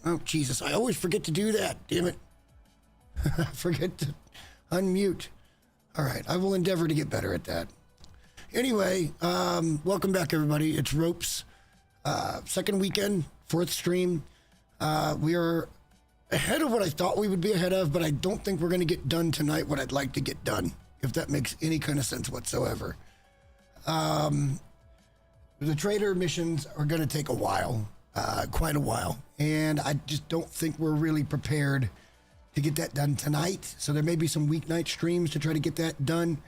Oh, Jesus. I always forget to do that. Damn it. Forget to unmute. All right. I will endeavor to get better at that. Anyway, welcome back, everybody. It's Ropes. Second weekend, fourth stream. We are ahead of what I thought we would be ahead of, but I don't think we're going to get done tonight what I'd like to get done, if that makes any kind of sense whatsoever. The trader missions are going to take a while, quite a while, and I just don't think we're really prepared to get that done tonight. So there may be some weeknight streams to try to get that done.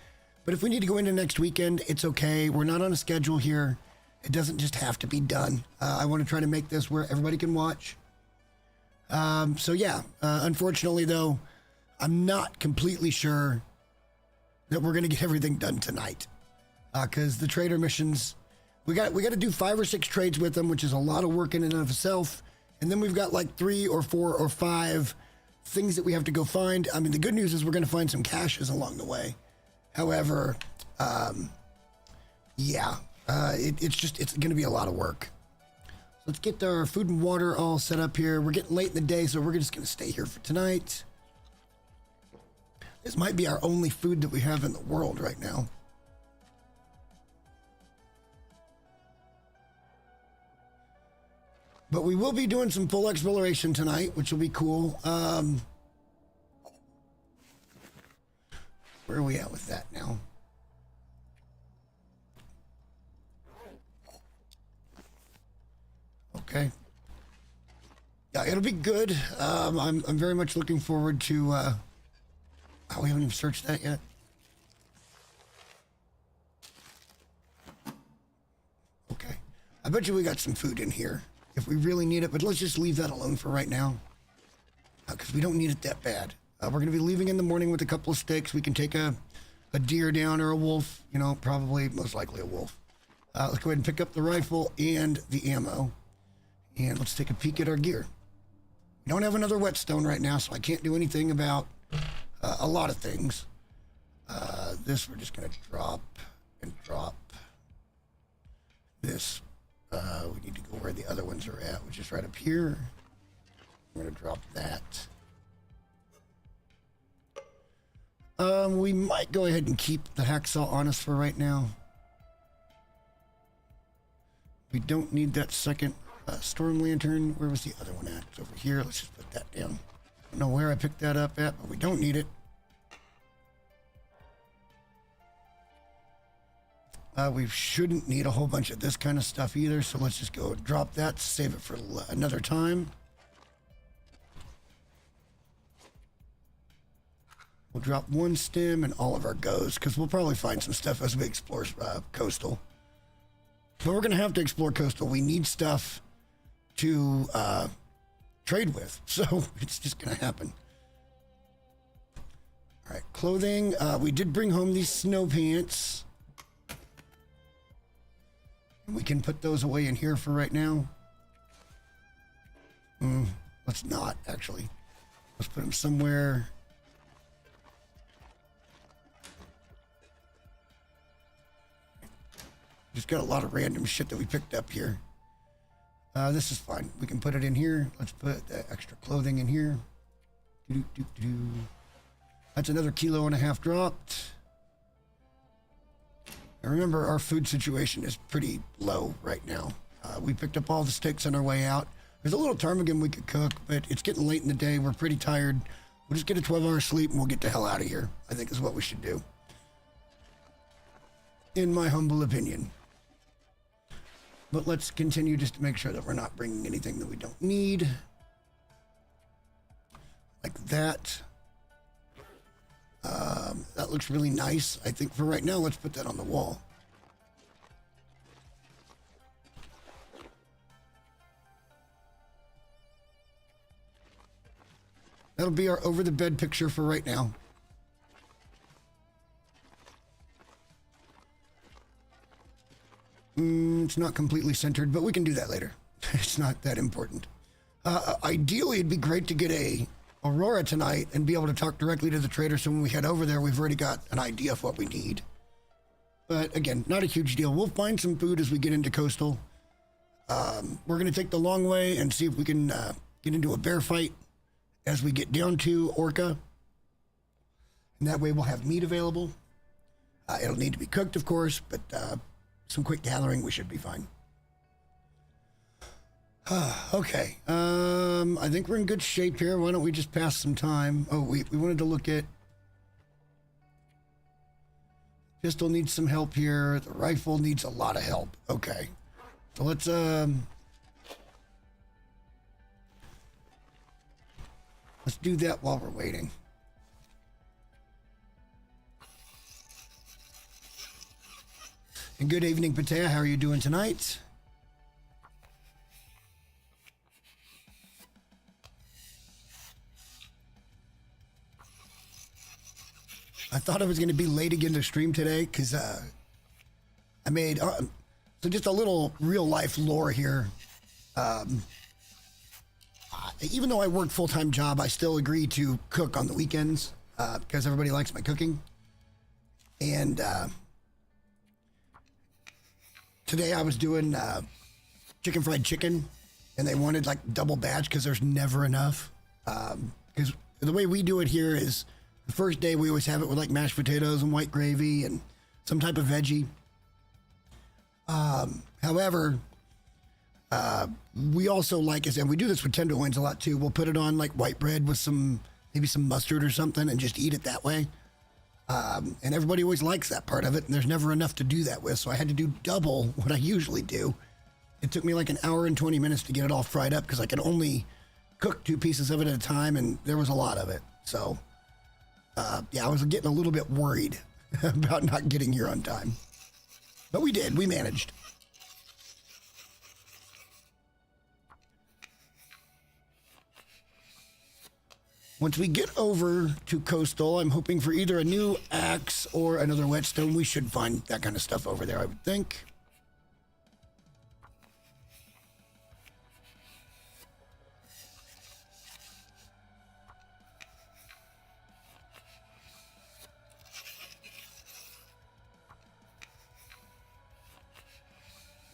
But if we need to go into next weekend, it's okay. We're not on a schedule here. It doesn't just have to be done. I want to try to make this where everybody can watch. So yeah, unfortunately though, I'm not completely sure that we're going to get everything done tonight. Cause the trader missions, we got to do 5 or 6 trades with them, which is a lot of work in and of itself. And then we've got like 3 or 4 or 5 things that we have to go find. I mean, the good news is we're going to find some caches along the way. However, it's going to be a lot of work. So let's get our food and water all set up here. We're getting late in the day, so we're just going to stay here for tonight. This might be our only food that we have in the world right now. But we will be doing some full exploration tonight, which will be cool. Where are we at with that now? Okay. Yeah, it'll be good. I'm very much looking forward to. Oh, we haven't even searched that yet. Okay. I bet you we got some food in here if we really need it, but let's just leave that alone for right now because we don't need it that bad. We're going to be leaving in the morning with a couple of steaks. We can take a deer down or a wolf, you know, probably most likely a wolf. Let's go ahead and pick up the rifle and the ammo. And let's take a peek at our gear. We don't have another whetstone right now, so I can't do anything about a lot of things. This we're just going to drop and drop. This, we need to go where the other ones are at, which is right up here. We're going to drop that. We might go ahead and keep the hacksaw on us for right now. We don't need that second storm lantern. Where was the other one at? It's over here. Let's just put that down. I don't know where I picked that up at, but we don't need it. We shouldn't need a whole bunch of this kind of stuff either, so let's just go drop that, save it for another time. We'll drop 1 stem and all of our goes, because we'll probably find some stuff as we explore Coastal. But we're going to have to explore Coastal. We need stuff to trade with, so it's just going to happen. All right, clothing. We did bring home these snow pants. We can put those away in here for right now. Let's not, actually. Let's put them somewhere. Just got a lot of random shit that we picked up here. This is fine. We can put it in here. Let's put the extra clothing in here. That's another 1.5 kilos dropped. And remember, our food situation is pretty low right now. We picked up all the steaks on our way out. There's a little ptarmigan we could cook, but it's getting late in the day. We're pretty tired. We'll just get a 12-hour sleep and we'll get the hell out of here, I think is what we should do. In my humble opinion. But let's continue just to make sure that we're not bringing anything that we don't need. Like that. That looks really nice. I think for right now, let's put that on the wall. That'll be our over-the-bed picture for right now. It's not completely centered, but we can do that later. It's not that important. Ideally, it'd be great to get a Aurora tonight and be able to talk directly to the trader, so when we head over there, we've already got an idea of what we need. But again, not a huge deal. We'll find some food as we get into Coastal. We're going to take the long way and see if we can get into a bear fight as we get down to Orca. And that way we'll have meat available. It'll need to be cooked, of course, but some quick gathering, we should be fine. Okay. I think we're in good shape here. Why don't we just pass some time? Oh, we wanted to look at... Pistol needs some help here. The rifle needs a lot of help. Okay. So let's do that while we're waiting. And good evening, Patea. How are you doing tonight? I thought I was going to be late again to stream today because I made... so just a little real-life lore here. Even though I work full-time job, I still agree to cook on the weekends because everybody likes my cooking. And today I was doing chicken fried chicken, and they wanted like double batch because there's never enough. Because the way we do it here is the first day we always have it with like mashed potatoes and white gravy and some type of veggie. However, we also like, and we do this with tenderloins a lot too. We'll put it on like white bread with maybe some mustard or something and just eat it that way. And everybody always likes that part of it, and there's never enough to do that with. So I had to do double what I usually do. It took me like an hour and 20 minutes to get it all fried up because I could only cook 2 pieces of it at a time, and there was a lot of it. So, yeah, I was getting a little bit worried about not getting here on time. But we did. We managed. Once we get over to Coastal, I'm hoping for either a new axe or another whetstone. We should find that kind of stuff over there, I would think.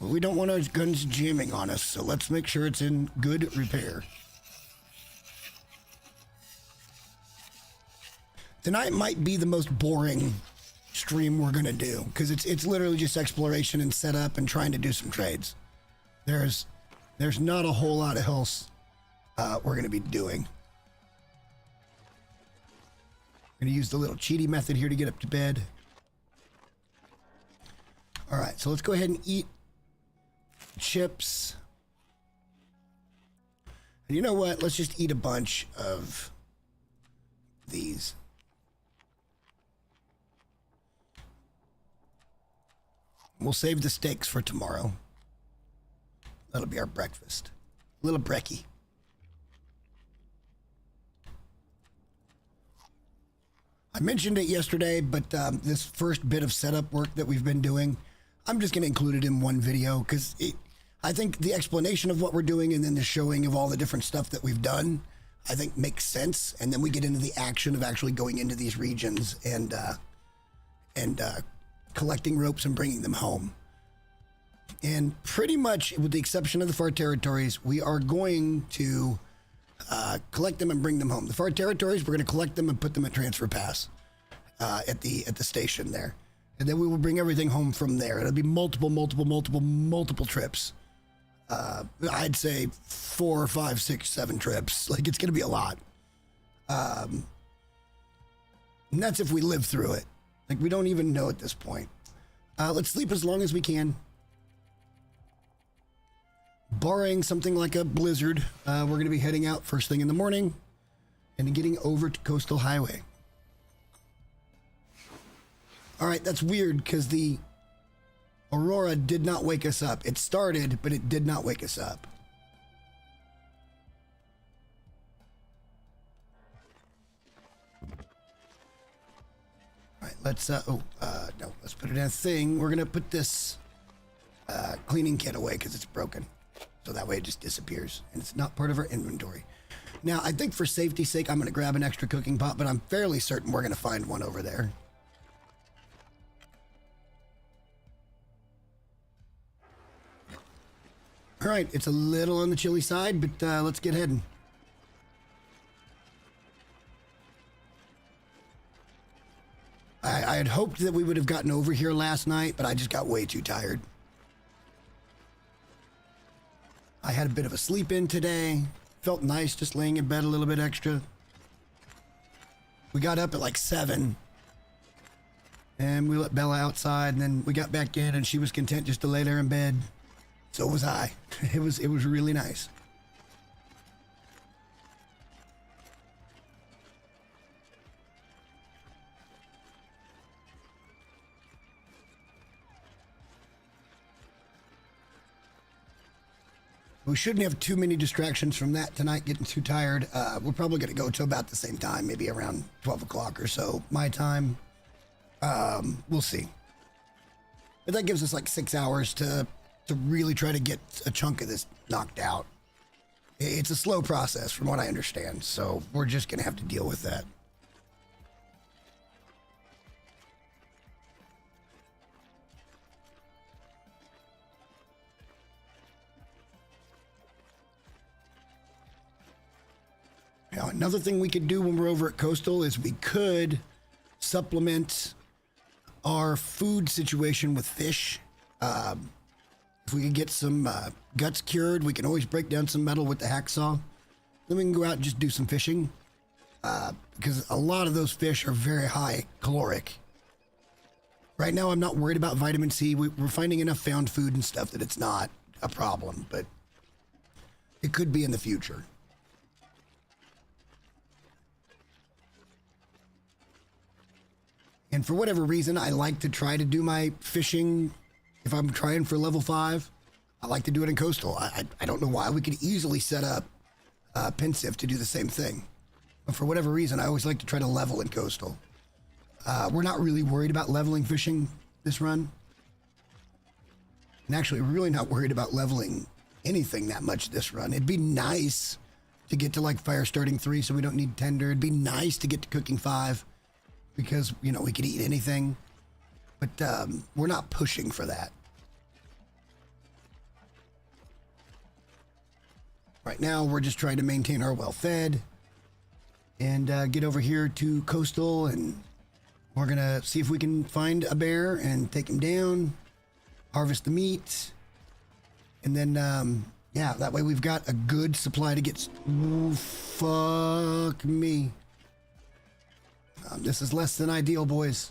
Well, we don't want our guns jamming on us, so let's make sure it's in good repair. Tonight might be the most boring stream we're going to do because it's literally just exploration and setup and trying to do some trades. There's not a whole lot else we're going to be doing. We're going to use the little cheaty method here to get up to bed. All right, so let's go ahead and eat chips. And you know what? Let's just eat a bunch of these. We'll save the steaks for tomorrow. That'll be our breakfast. A little brekkie. I mentioned it yesterday, but this first bit of setup work that we've been doing, I'm just going to include it in one video because I think the explanation of what we're doing and then the showing of all the different stuff that we've done, I think makes sense. And then we get into the action of actually going into these regions and collecting ropes and bringing them home. And pretty much, with the exception of the far territories, we are going to collect them and bring them home. The far territories, we're going to collect them and put them at Transfer Pass at the station there. And then we will bring everything home from there. It'll be multiple trips. I'd say 4, 5, 6, 7 trips. Like, it's going to be a lot. And that's if we live through it. Like, we don't even know at this point. Let's sleep as long as we can. Barring something like a blizzard, we're going to be heading out first thing in the morning and getting over to Costal Highway. All right, that's weird because the Aurora did not wake us up. It started, but it did not wake us up. All right, let's, no, let's put it in a thing. We're going to put this cleaning kit away because it's broken. So that way it just disappears and it's not part of our inventory. Now, I think for safety's sake, I'm going to grab an extra cooking pot, but I'm fairly certain we're going to find one over there. All right, it's a little on the chilly side, but let's get heading. I had hoped that we would have gotten over here last night, but I just got way too tired. I had a bit of a sleep in today. Felt nice just laying in bed a little bit extra. We got up at like 7. And we let Bella outside, and then we got back in, and she was content just to lay there in bed. So was I. It was really nice. We shouldn't have too many distractions from that tonight, getting too tired. We're probably going to go to about the same time, maybe around 12 o'clock or so, my time. We'll see. But that gives us like 6 hours to really try to get a chunk of this knocked out. It's a slow process from what I understand, so we're just going to have to deal with that. Now, another thing we could do when we're over at Coastal is we could supplement our food situation with fish. If we could get some guts cured, we can always break down some metal with the hacksaw. Then we can go out and just do some fishing. Because a lot of those fish are very high caloric. Right now, I'm not worried about vitamin C. We're finding enough found food and stuff that it's not a problem, but it could be in the future. And for whatever reason, I like to try to do my fishing, if I'm trying for level 5, I like to do it in Coastal. I don't know why. We could easily set up Pensive to do the same thing. But for whatever reason, I always like to try to level in Coastal. We're not really worried about leveling fishing this run. And actually, we're really not worried about leveling anything that much this run. It'd be nice to get to like fire starting 3 so we don't need tender. It'd be nice to get to cooking 5. Because, you know, we could eat anything, but we're not pushing for that. Right now, we're just trying to maintain our well-fed and get over here to Coastal, and we're going to see if we can find a bear and take him down, harvest the meat, and then, yeah, that way we've got a good supply to get... Ooh, fuck me. This is less than ideal, boys.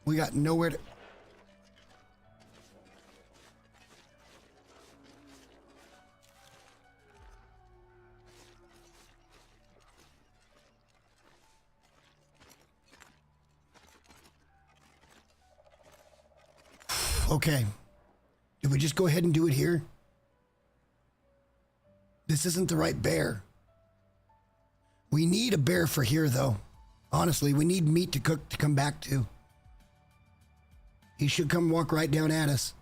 We got nowhere to... Okay. Did we just go ahead and do it here? This isn't the right bear. We need a bear for here, though. Honestly, we need meat to cook to come back to. He should come walk right down at us.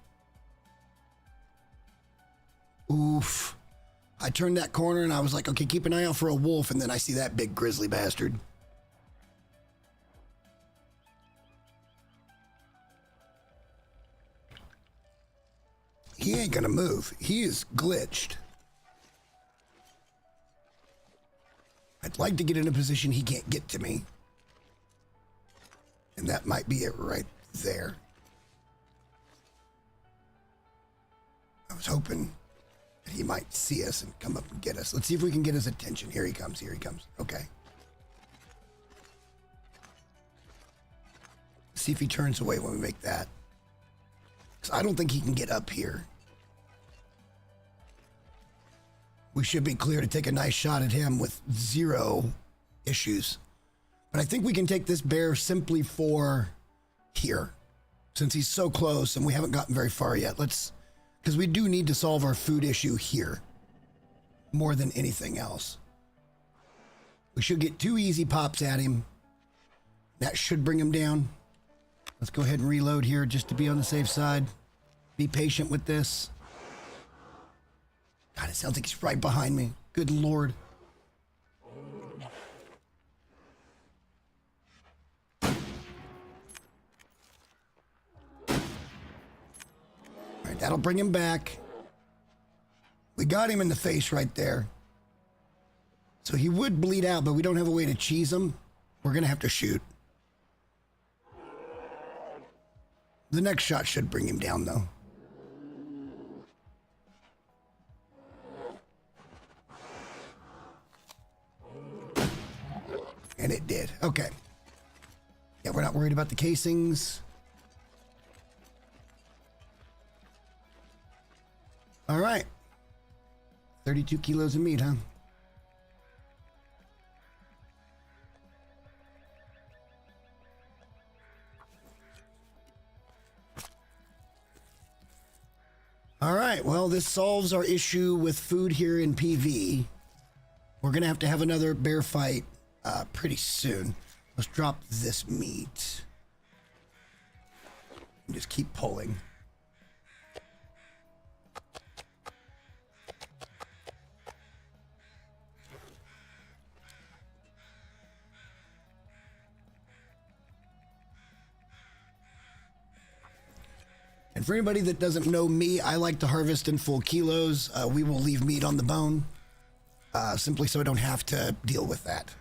Oof. I turned that corner and I was like, okay, keep an eye out for a wolf, and then I see that big grizzly bastard. He ain't gonna move. He is glitched. I'd like to get in a position he can't get to me. And that might be it right there. I was hoping that he might see us and come up and get us. Let's see if we can get his attention. Here he comes, here he comes. Okay. See if he turns away when we make that. Because I don't think he can get up here. We should be clear to take a nice shot at him with 0 issues. But I think we can take this bear simply for here. Since he's so close and we haven't gotten very far yet. Because we do need to solve our food issue here. More than anything else. We should get 2 easy pops at him. That should bring him down. Let's go ahead and reload here just to be on the safe side. Be patient with this. God, it sounds like he's right behind me. Good Lord. All right, that'll bring him back. We got him in the face right there. So he would bleed out, but we don't have a way to cheese him. We're going to have to shoot. The next shot should bring him down, though. And it did. Okay. Yeah, we're not worried about the casings. All right. 32 kilos of meat, huh? All right, well, this solves our issue with food here in PV. We're going to have another bear fight pretty soon. Let's drop this meat. And just keep pulling. And for anybody that doesn't know me, I like to harvest in full kilos. We will leave meat on the bone, simply so I don't have to deal with that.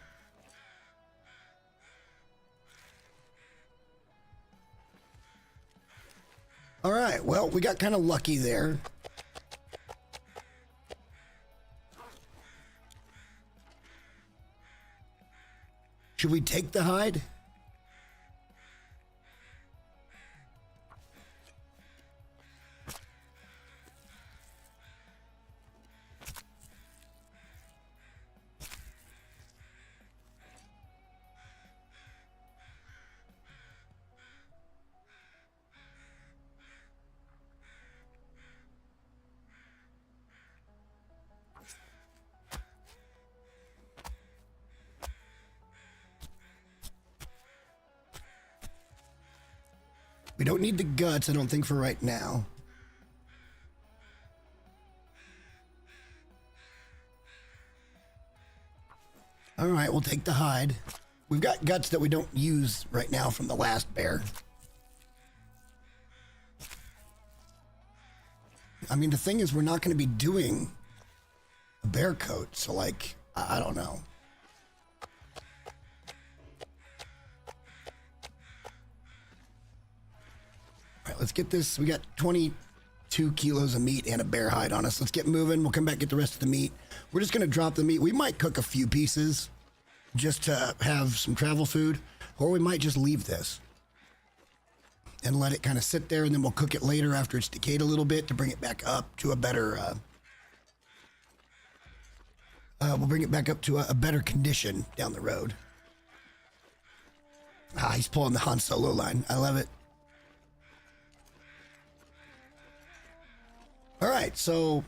All right, well, we got kind of lucky there. Should we take the hide? We don't need the guts, I don't think, for right now. All right, we'll take the hide. We've got guts that we don't use right now from the last bear. I mean, the thing is, we're not going to be doing a bear coat, so, like, I don't know. All right, let's get this. We got 22 kilos of meat and a bear hide on us. Let's get moving. We'll come back, get the rest of the meat. We're just going to drop the meat. We might cook a few pieces just to have some travel food, or we might just leave this and let it kind of sit there, and then we'll cook it later after it's decayed a little bit to bring it back up to a better, we'll bring it back up to a better condition down the road. Ah, he's pulling the Han Solo line. I love it. All right, so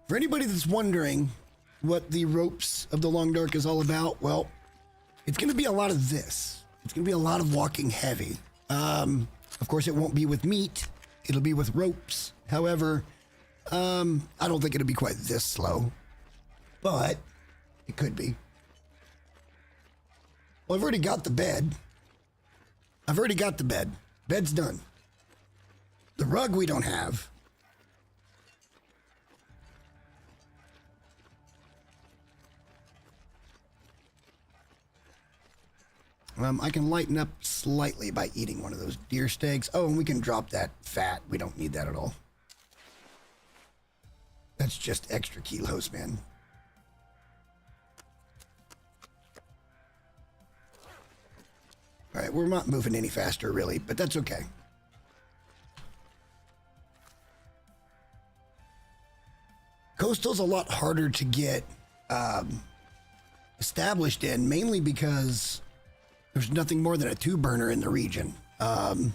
for anybody that's wondering what the ropes of the Long Dark is all about, well, it's going to be a lot of this. It's going to be a lot of walking heavy. Of course, it won't be with meat. It'll be with ropes. However, I don't think it'll be quite this slow, but it could be. Well, I've already got the bed. Bed's done. The rug we don't have. I can lighten up slightly by eating one of those deer steaks. Oh, and we can drop that fat. We don't need that at all. That's just extra kilos, man. All right, we're not moving any faster, really, but that's okay. Coastal's a lot harder to get established in, mainly because there's nothing more than a 2-burner in the region. And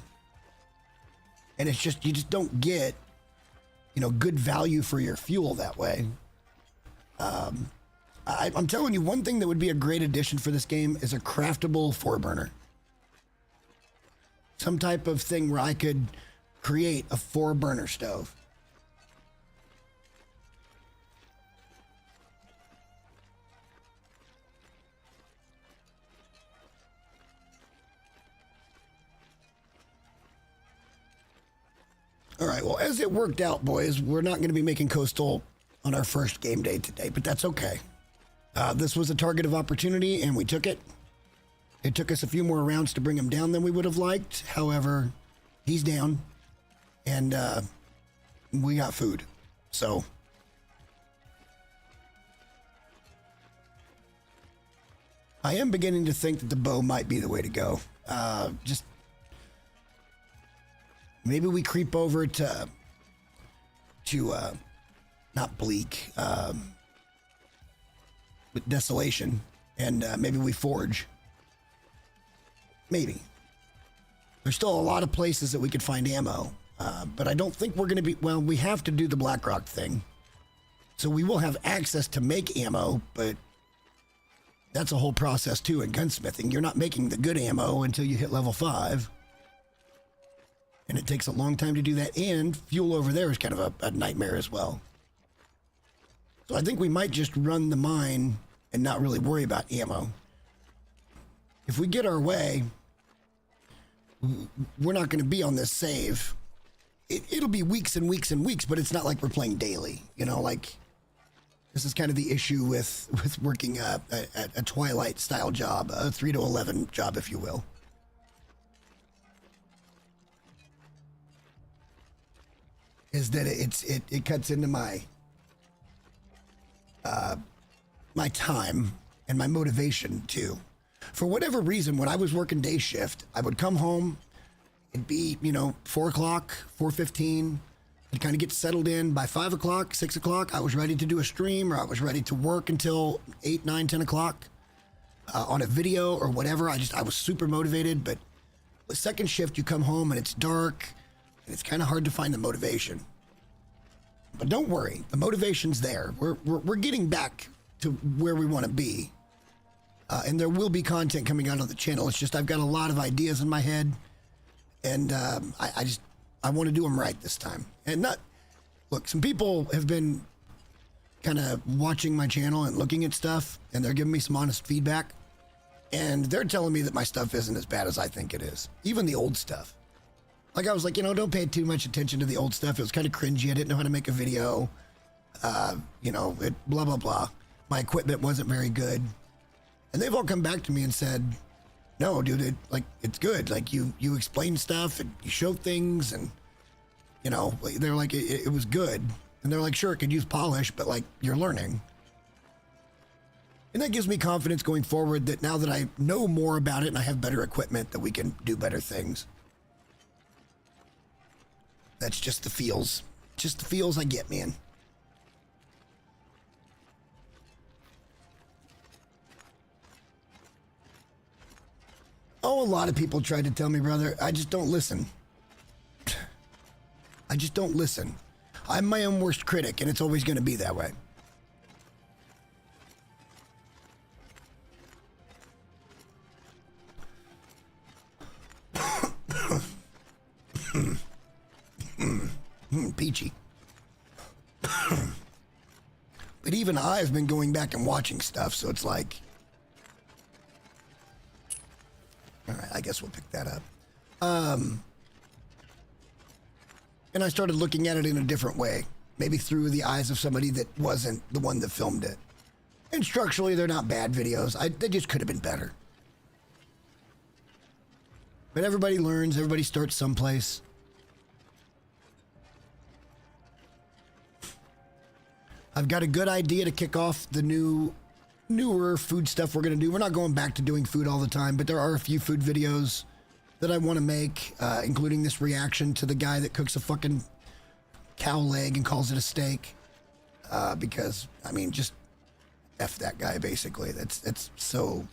it's just, you just don't get, good value for your fuel that way. I'm telling you, one thing that would be a great addition for this game is a craftable 4-burner. Some type of thing where I could create a 4-burner stove. All right, well, as it worked out, boys, we're not going to be making Coastal on our first game day today, but that's okay. This was a target of opportunity, and we took it. It took us a few more rounds to bring him down than we would have liked. However, he's down. and we got food. So I am beginning to think that the bow might be the way to go. Just maybe we creep over to not bleak, but desolation, and maybe we forge. Maybe. There's still a lot of places that we could find ammo, but I don't think we're going to be, well, we have to do the Blackrock thing. So we will have access to make ammo, but that's a whole process too in gunsmithing. You're not making the good ammo until you hit level 5. And it takes a long time to do that, and fuel over there is kind of a nightmare as well. So I think we might just run the mine and not really worry about ammo. If we get our way, we're not going to be on this save. It'll be weeks and weeks and weeks, but it's not like we're playing daily. You know, like, this is kind of the issue with working a Twilight-style job, a 3 to 11 job, if you will. Is that it cuts into my my time and my motivation too. For whatever reason, when I was working day shift, I would come home, it'd be, 4 o'clock, 4:15, I'd kind of get settled in. By 5 o'clock, 6 o'clock, I was ready to do a stream, or I was ready to work until 8, 9, 10 o'clock on a video or whatever. I was super motivated. But the second shift, you come home and it's dark, and it's kind of hard to find the motivation. But don't worry, the motivation's there. We're getting back to where we want to be. And there will be content coming out on the channel. It's just I've got a lot of ideas in my head, and I want to do them right this time. And look, some people have been kind of watching my channel and looking at stuff, and they're giving me some honest feedback, and they're telling me that my stuff isn't as bad as I think it is. Even the old stuff. Like, I was like, don't pay too much attention to the old stuff. It was kind of cringy. I didn't know how to make a video. Blah, blah, blah. My equipment wasn't very good. And they've all come back to me and said, no, dude, it's good. Like, you explain stuff and you show things, and, they're like, it was good. And they're like, sure, it could use polish, but, like, you're learning. And that gives me confidence going forward that now that I know more about it and I have better equipment, that we can do better things. That's just the feels. Just the feels I get, man. Oh, a lot of people tried to tell me, brother, I just don't listen. I just don't listen. I'm my own worst critic, and it's always going to be that way. Peachy. But even I've been going back and watching stuff, so it's like, all right, I guess we'll pick that up. And I started looking at it in a different way, maybe through the eyes of somebody that wasn't the one that filmed it. And structurally, they're not bad videos. They just could have been better. But everybody learns, everybody starts someplace. I've got a good idea to kick off the newer food stuff we're going to do. We're not going back to doing food all the time, but there are a few food videos that I want to make, including this reaction to the guy that cooks a fucking cow leg and calls it a steak. Because, I mean, just F that guy, basically. That's so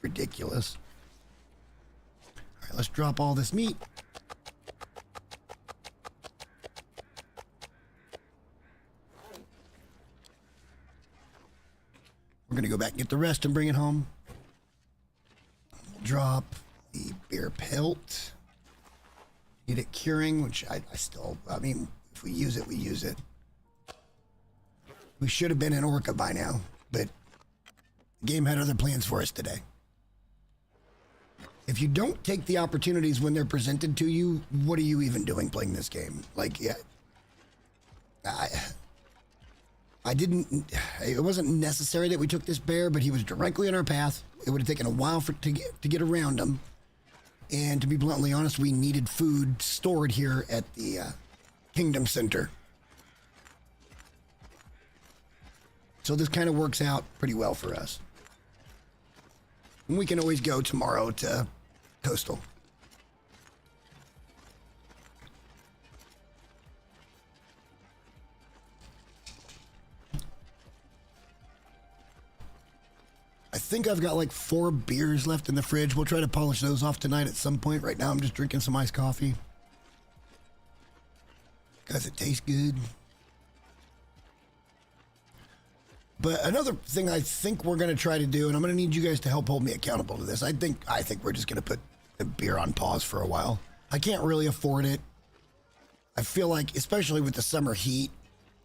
ridiculous. All right, let's drop all this meat. We're going to go back and get the rest and bring it home. We'll drop the beer pelt. Get it curing, which I mean, if we use it, we use it. We should have been in Orca by now, but the game had other plans for us today. If you don't take the opportunities when they're presented to you, what are you even doing playing this game? Like, yeah, it wasn't necessary that we took this bear, but he was directly in our path. It would have taken a while to get around him. And to be bluntly honest, we needed food stored here at the Kingdom Center. So this kind of works out pretty well for us. And we can always go tomorrow to Coastal. I think I've got like 4 beers left in the fridge. We'll try to polish those off tonight at some point. Right now I'm just drinking some iced coffee because it tastes good. But another thing I think we're going to try to do, and I'm going to need you guys to help hold me accountable to this. I think we're just going to put the beer on pause for a while. I can't really afford it. I feel like, especially with the summer heat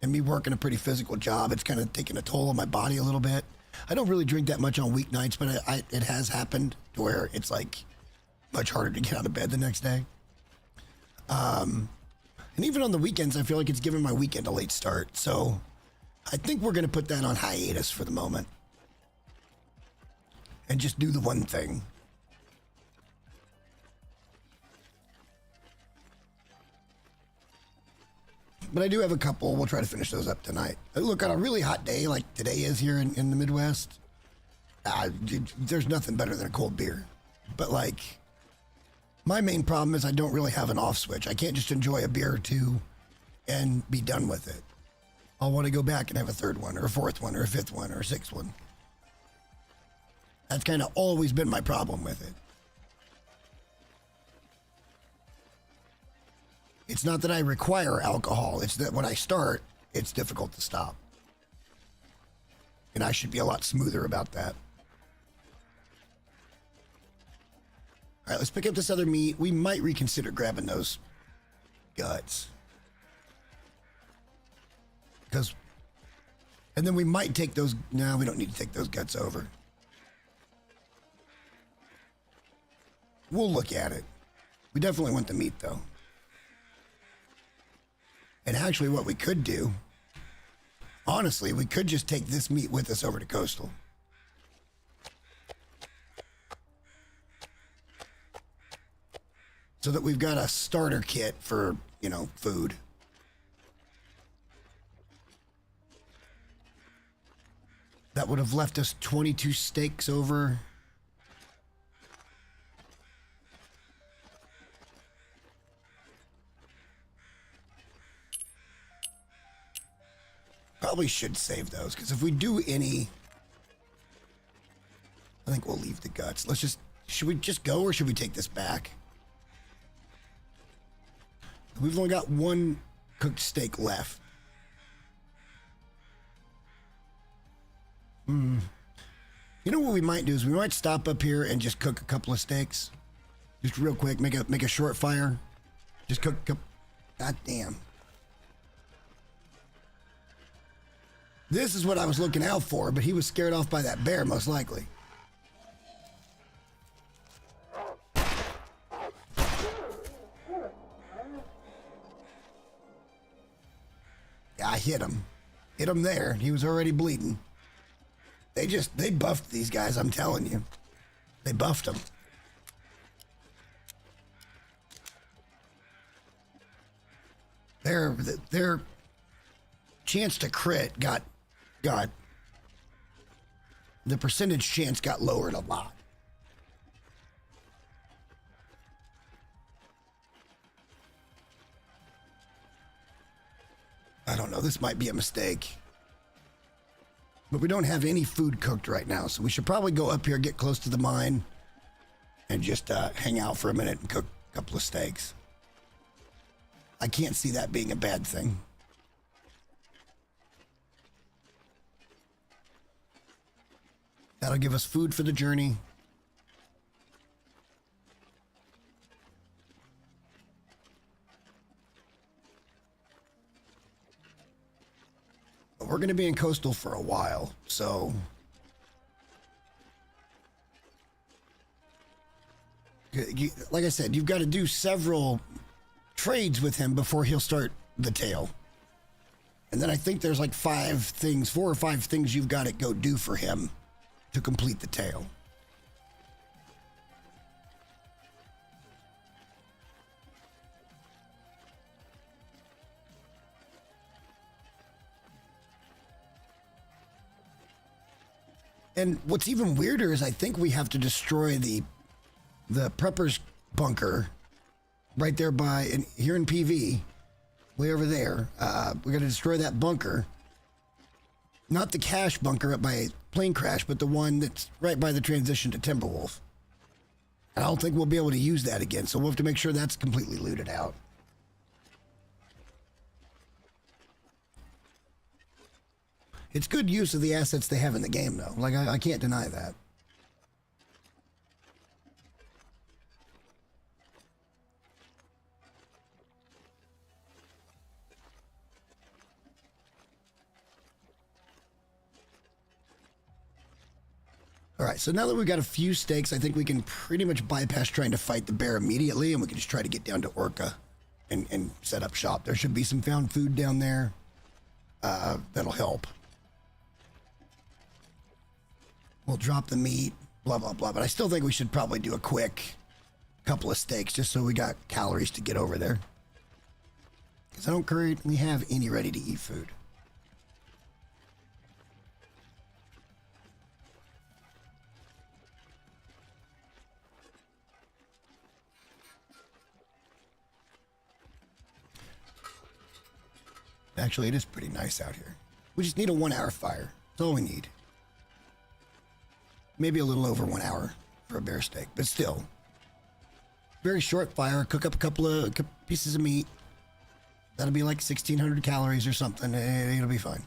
and me working a pretty physical job, it's kind of taking a toll on my body a little bit. I don't really drink that much on weeknights, but it has happened to where it's like much harder to get out of bed the next day. And even on the weekends, I feel like it's giving my weekend a late start. So I think we're going to put that on hiatus for the moment and just do the one thing. But I do have a couple. We'll try to finish those up tonight. Look, on a really hot day like today is here in the Midwest, there's nothing better than a cold beer. But like, my main problem is I don't really have an off switch. I can't just enjoy a beer or two and be done with it. I'll want to go back and have a third one or a fourth one or a fifth one or a sixth one. That's kind of always been my problem with it. It's not that I require alcohol. It's that when I start, it's difficult to stop. And I should be a lot smoother about that. All right, let's pick up this other meat. We might reconsider grabbing those guts. And then we might take those. No, we don't need to take those guts over. We'll look at it. We definitely want the meat, though. And actually, what we could do, honestly, we could just take this meat with us over to Coastal. So that we've got a starter kit for, food. That would have left us 22 steaks over. Probably should save those, because if we do any, I think we'll leave the guts. Should we just go, or should we take this back? We've only got 1 cooked steak left. You know what we might do is we might stop up here and just cook a couple of steaks. Just real quick, make a short fire. Just cook a couple. God damn. This is what I was looking out for, but he was scared off by that bear, most likely. Yeah, I hit him. Hit him there. He was already bleeding. They buffed these guys, I'm telling you. They buffed them. Their chance to crit got the percentage chance got lowered a lot. I don't know, this might be a mistake. But we don't have any food cooked right now, so we should probably go up here, get close to the mine, and just hang out for a minute and cook a couple of steaks. I can't see that being a bad thing. That'll give us food for the journey. We're going to be in Coastal for a while, so like I said, you've got to do several trades with him before he'll start the tail. And then I think there's like 4 or 5 things you've got to go do for him to complete the tail. And what's even weirder is I think we have to destroy the prepper's bunker right there by here in PV, way over there. We're gonna destroy that bunker, not the cache bunker up by Plane Crash, but the one that's right by the transition to Timberwolf. And I don't think we'll be able to use that again, so we'll have to make sure that's completely looted out. It's good use of the assets they have in the game, though. Like, I can't deny that. All right, so now that we've got a few stakes, I think we can pretty much bypass trying to fight the bear immediately, and we can just try to get down to Orca and set up shop. There should be some found food down there. That'll help. We'll drop the meat, blah, blah, blah. But I still think we should probably do a quick couple of steaks just so we got calories to get over there. Because I don't currently have any ready-to-eat food. Actually, it is pretty nice out here. We just need a 1 hour fire. That's all we need. Maybe a little over 1 hour for a bear steak, but still. Very short fire, cook up a couple of pieces of meat. That'll be like 1,600 calories or something. It'll be fine.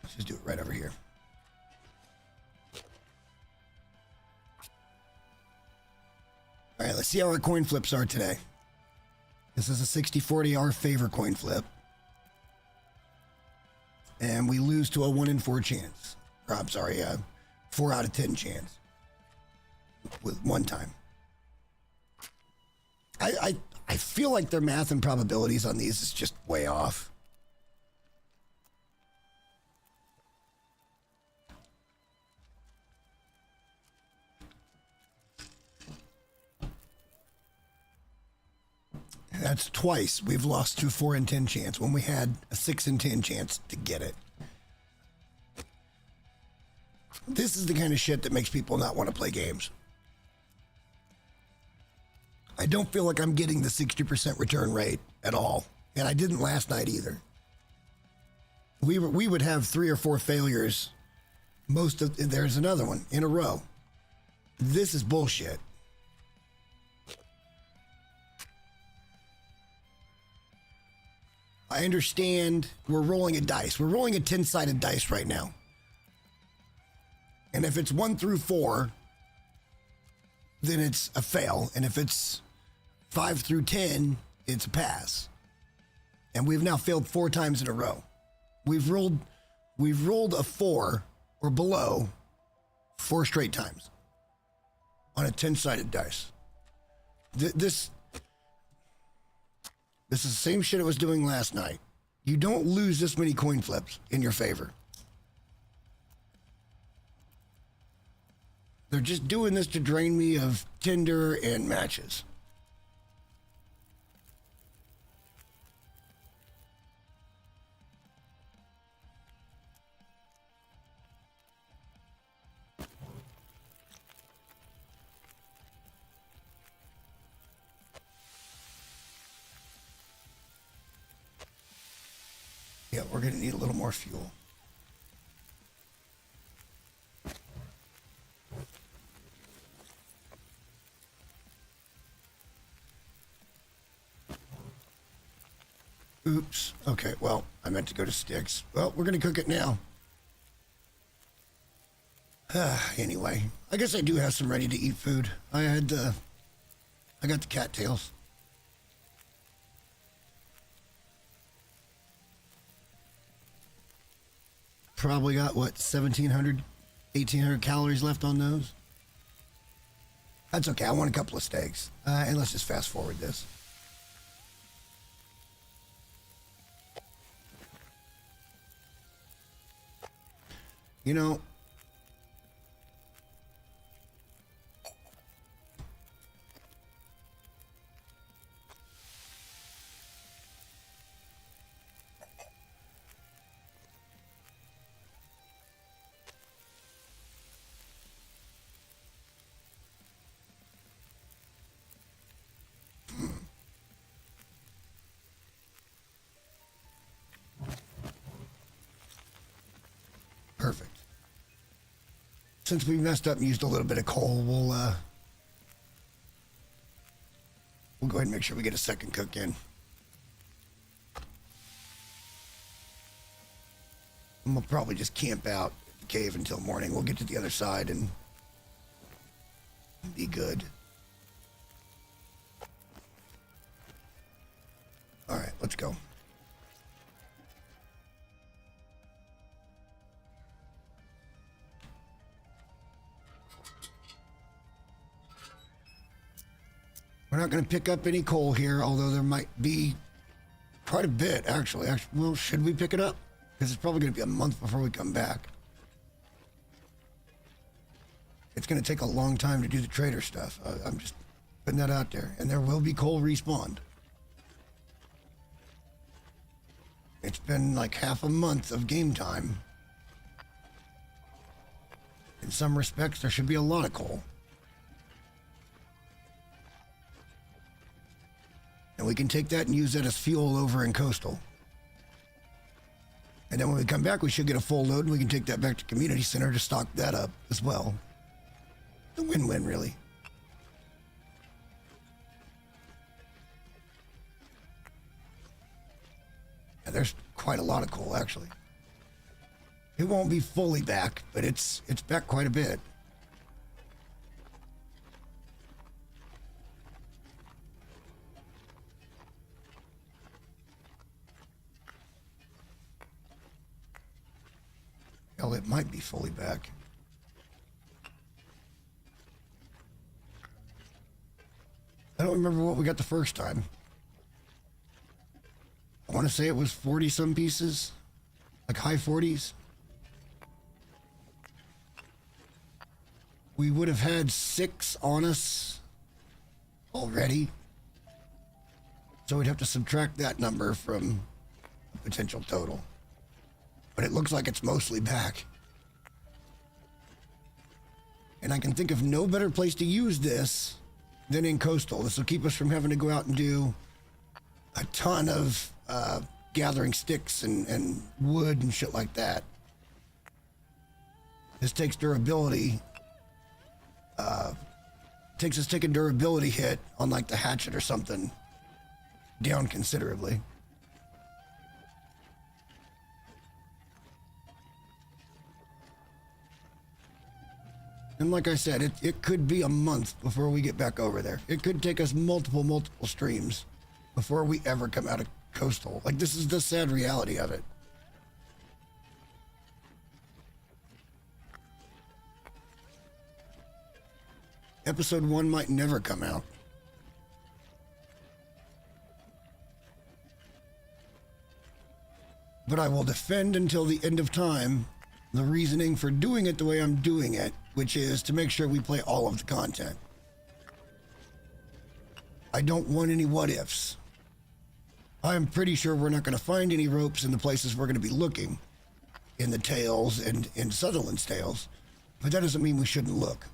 Let's just do it right over here. All right, let's see how our coin flips are today. This is a 60-40 our favor coin flip. And we lose to a 1 in 4 chance. Or, I'm sorry, 4 out of 10 chance. With one time. I feel like their math and probabilities on these is just way off. That's twice we've lost to 4 in 10 chance when we had a 6 in 10 chance to get it. This is the kind of shit that makes people not want to play games. I don't feel like I'm getting the 60% return rate at all. And I didn't last night either. We would have 3 or 4 failures. There's another one in a row. This is bullshit. I understand we're rolling a dice. We're rolling a 10-sided dice right now. And if it's 1 through 4, then it's a fail. And if it's 5 through 10, it's a pass. And we've now failed 4 times in a row. We've rolled a 4 or below 4 straight times on a 10-sided dice. This is the same shit it was doing last night. You don't lose this many coin flips in your favor. They're just doing this to drain me of Tinder and matches. Yeah, we're going to need a little more fuel. Oops. Okay, well, I meant to go to sticks. Well, we're going to cook it now. Anyway, I guess I do have some ready-to-eat food. I got the cattails. Probably got, what, 1,700, 1,800 calories left on those? That's okay. I want a couple of steaks. And let's just fast forward this. You know, since we messed up and used a little bit of coal, we'll go ahead and make sure we get a second cook in. And we'll probably just camp out at the cave until morning. We'll get to the other side and be good. All right, let's go. We're not going to pick up any coal here, although there might be quite a bit, actually. Well, should we pick it up? Because it's probably going to be a month before we come back. It's going to take a long time to do the trader stuff. I'm just putting that out there. And there will be coal respawned. It's been like half a month of game time. In some respects, there should be a lot of coal. And we can take that and use that as fuel over in Coastal. And then when we come back, we should get a full load, and we can take that back to Community Center to stock that up as well. A win-win, really. And there's quite a lot of coal, actually. It won't be fully back, but it's back quite a bit. Hell, it might be fully back. I don't remember what we got the first time. I want to say it was 40-some pieces. Like high 40s. We would have had 6 on us already. So we'd have to subtract that number from the potential total. But it looks like it's mostly back. And I can think of no better place to use this than in Coastal. This will keep us from having to go out and do a ton of gathering sticks and wood and shit like that. This takes durability. Takes us take a durability hit on like the hatchet or something down considerably. And like I said, it could be a month before we get back over there. It could take us multiple streams before we ever come out of Coastal. Like, this is the sad reality of it. Episode 1 might never come out. But I will defend until the end of time the reasoning for doing it the way I'm doing it, which is to make sure we play all of the content. I don't want any what-ifs. I'm pretty sure we're not going to find any ropes in the places we're going to be looking, in the Tales and in Sutherland's Tales, but that doesn't mean we shouldn't look.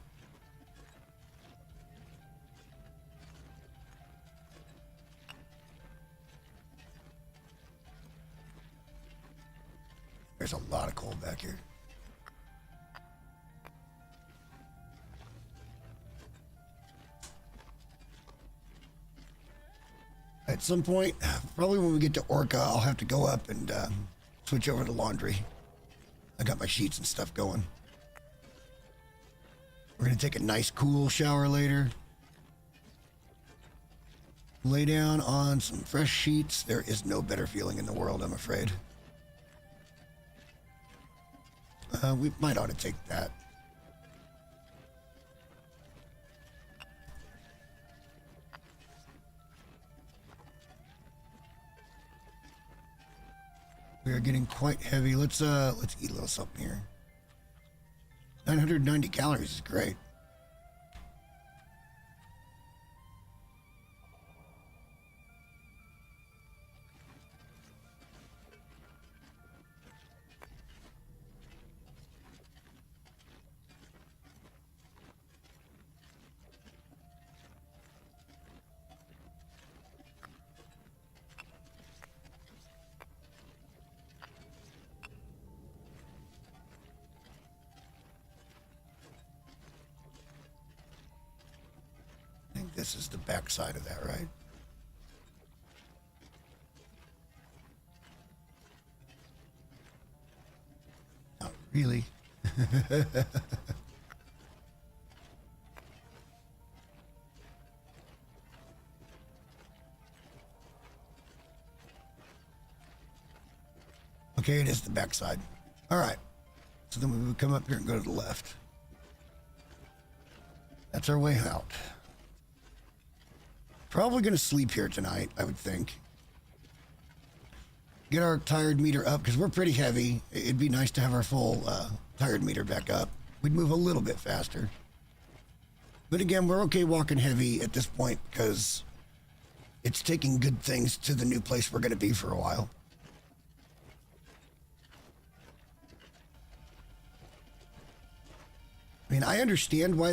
There's a lot of coal back here. At some point, probably when we get to Orca, I'll have to go up and switch over to laundry. I got my sheets and stuff going. We're going to take a nice cool shower later. Lay down on some fresh sheets. There is no better feeling in the world, I'm afraid. We might ought to take that. We are getting quite heavy. Let's eat a little something here. 990 calories is great. this is the back side of that, right? Not really. Okay, it is the back side. All right. So then we would come up here and go to the left. That's our way out. Probably going to sleep here tonight, I would think. Get our tired meter up, because we're pretty heavy. It'd be nice to have our full tired meter back up. We'd move a little bit faster. But again, we're okay walking heavy at this point, because it's taking good things to the new place we're going to be for a while. I mean, I understand why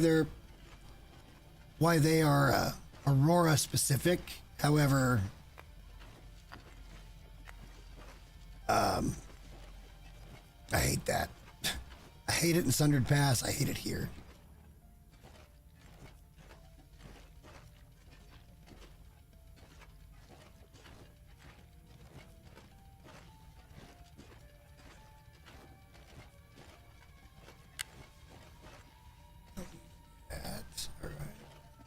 they are Aurora specific. However, I hate that. I hate it in Sundered Pass. I hate it here.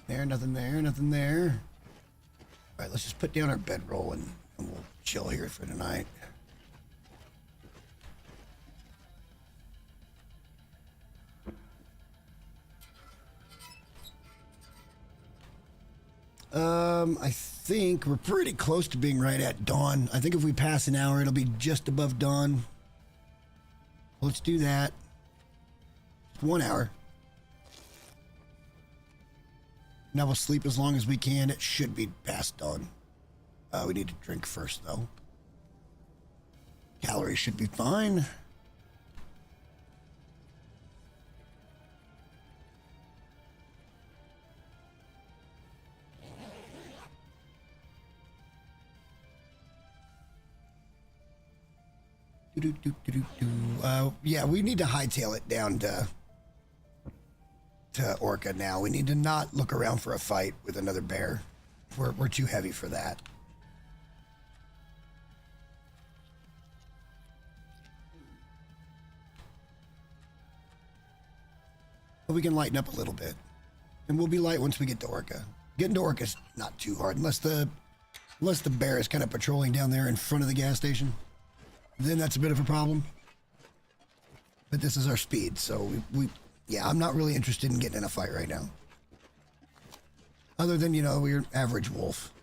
There, nothing there, nothing there. All right, let's just put down our bedroll and we'll chill here for tonight. I think we're pretty close to being right at dawn. I think if we pass an hour, it'll be just above dawn. Let's do that. 1 hour. Now we'll sleep as long as we can. It should be past dawn. We need to drink first, though. Calories should be fine. Yeah, we need to hightail it down to Orca now. We need to not look around for a fight with another bear. We're too heavy for that. But we can lighten up a little bit. And we'll be light once we get to Orca. Getting to Orca's not too hard unless the bear is kind of patrolling down there in front of the gas station. Then that's a bit of a problem. But this is our speed, so yeah, I'm not really interested in getting in a fight right now. Other than, you know, we're average wolf.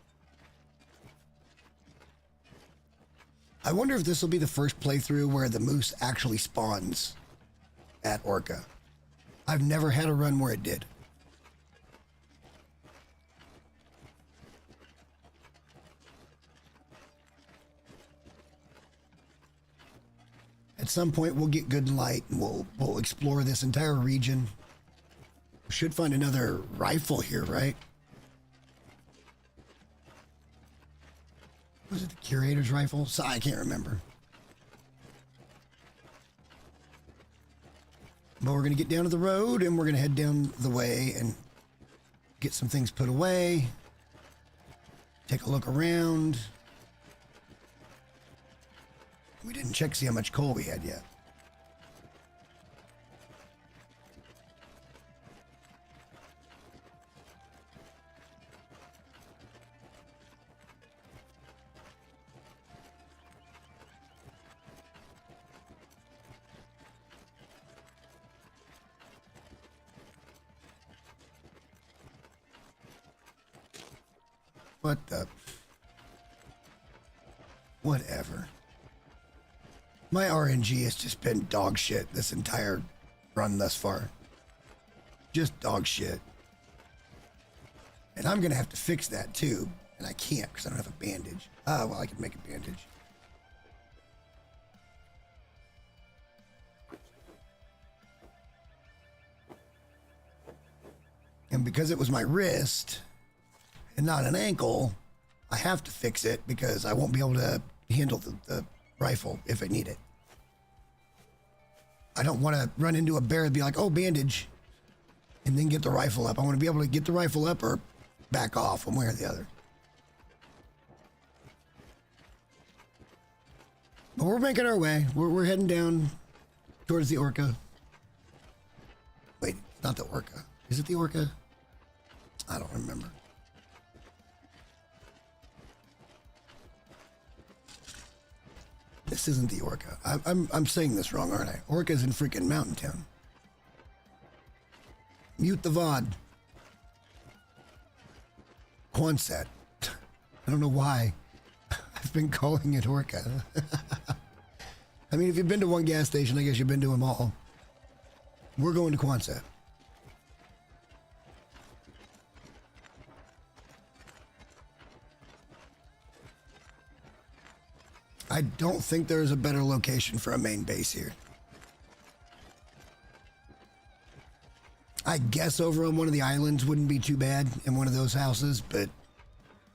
I wonder if this will be the first playthrough where the moose actually spawns at Orca. I've never had a run where it did. At some point, we'll get good light and we'll explore this entire region. We should find another rifle here, right? Was it the curator's rifle? So I can't remember. But we're going to get down to the road and we're going to head down the way and get some things put away. Take a look around. We didn't check to see how much coal we had yet. What the? Whatever. My RNG has just been dog shit this entire run thus far. Just dog shit. And I'm going to have to fix that too. And I can't because I don't have a bandage. Ah, well, I can make a bandage. And because it was my wrist and not an ankle, I have to fix it because I won't be able to handle the rifle if I need it. I don't want to run into a bear and be like, oh, bandage, and then get the rifle up. I want to be able to get the rifle up or back off one way or the other. But we're making our way. We're heading down towards the Orca. Wait, it's not the Orca. Is it the Orca? I don't remember. This isn't the Orca. I'm saying this wrong, aren't I? Orca's in freaking Mountain Town. Mute the VOD. Quonset. I don't know why. I've been calling it Orca. I mean, if you've been to one gas station, I guess you've been to them all. We're going to Quonset. I don't think there's a better location for a main base here. I guess over on one of the islands wouldn't be too bad in one of those houses, but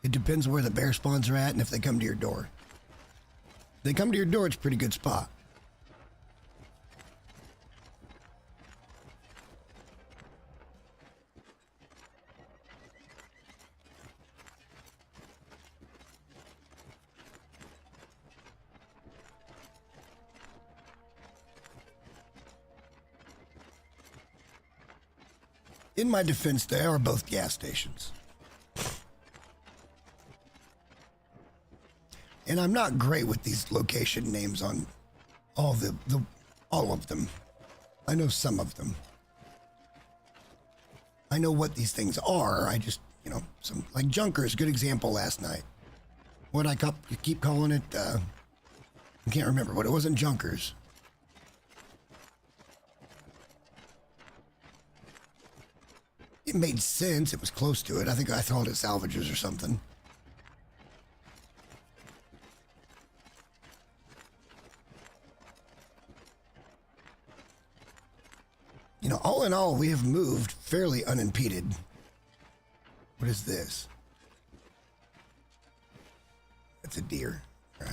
it depends where the bear spawns are at and if they come to your door. If they come to your door, it's a pretty good spot. In my defense, they are both gas stations. And I'm not great with these location names on all of them. I know some of them. I know what these things are. I just, some like Junkers, good example last night. What I keep calling it, I can't remember, but it wasn't Junkers. It made sense. It was close to it. I think I called it salvages or something. All in all, we have moved fairly unimpeded. What is this? That's a deer. All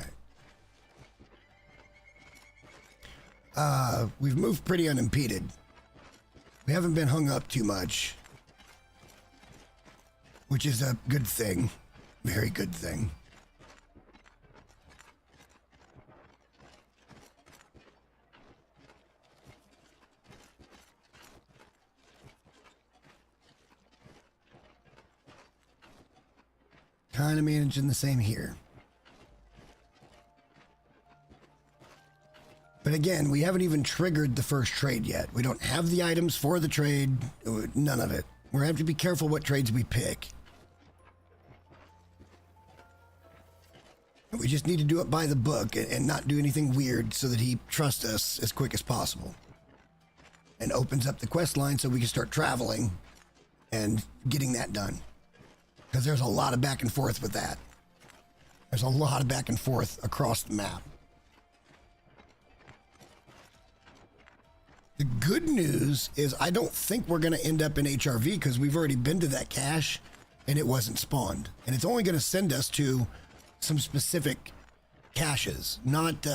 right. We've moved pretty unimpeded. We haven't been hung up too much, which is a good thing. Very good thing. Kind of managing the same here. But again, we haven't even triggered the first trade yet. We don't have the items for the trade. None of it. We're going to have to be careful what trades we pick. We just need to do it by the book and not do anything weird so that he trusts us as quick as possible. And opens up the quest line so we can start traveling and getting that done. Because there's a lot of back and forth with that. There's a lot of back and forth across the map. The good news is I don't think we're going to end up in HRV because we've already been to that cache and it wasn't spawned. And it's only going to send us to some specific caches, not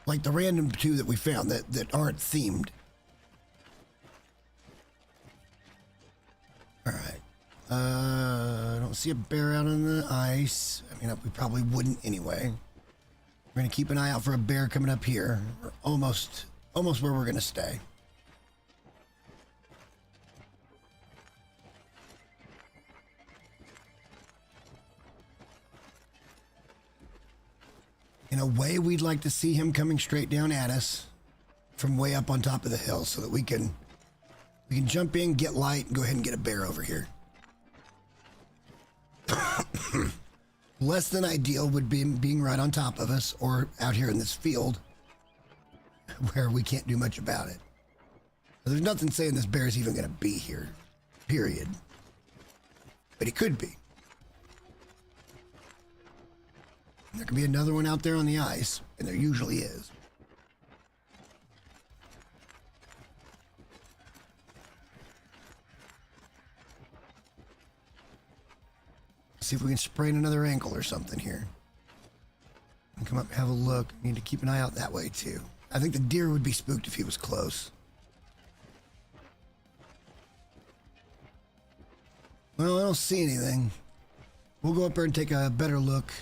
like the random two that we found that aren't themed. All right. I don't see a bear out on the ice. I mean, we probably wouldn't anyway. We're going to keep an eye out for a bear coming up here. We're almost where we're going to stay. In a way, we'd like to see him coming straight down at us from way up on top of the hill so that we can jump in, get light, and go ahead and get a bear over here. Less than ideal would be being right on top of us or out here in this field where we can't do much about it. There's nothing saying this bear's even going to be here, period. But he could be. There could be another one out there on the ice, and there usually is. See if we can sprain another ankle or something here. And come up and have a look. Need to keep an eye out that way too. I think the deer would be spooked if he was close. Well, I don't see anything. We'll go up there and take a better look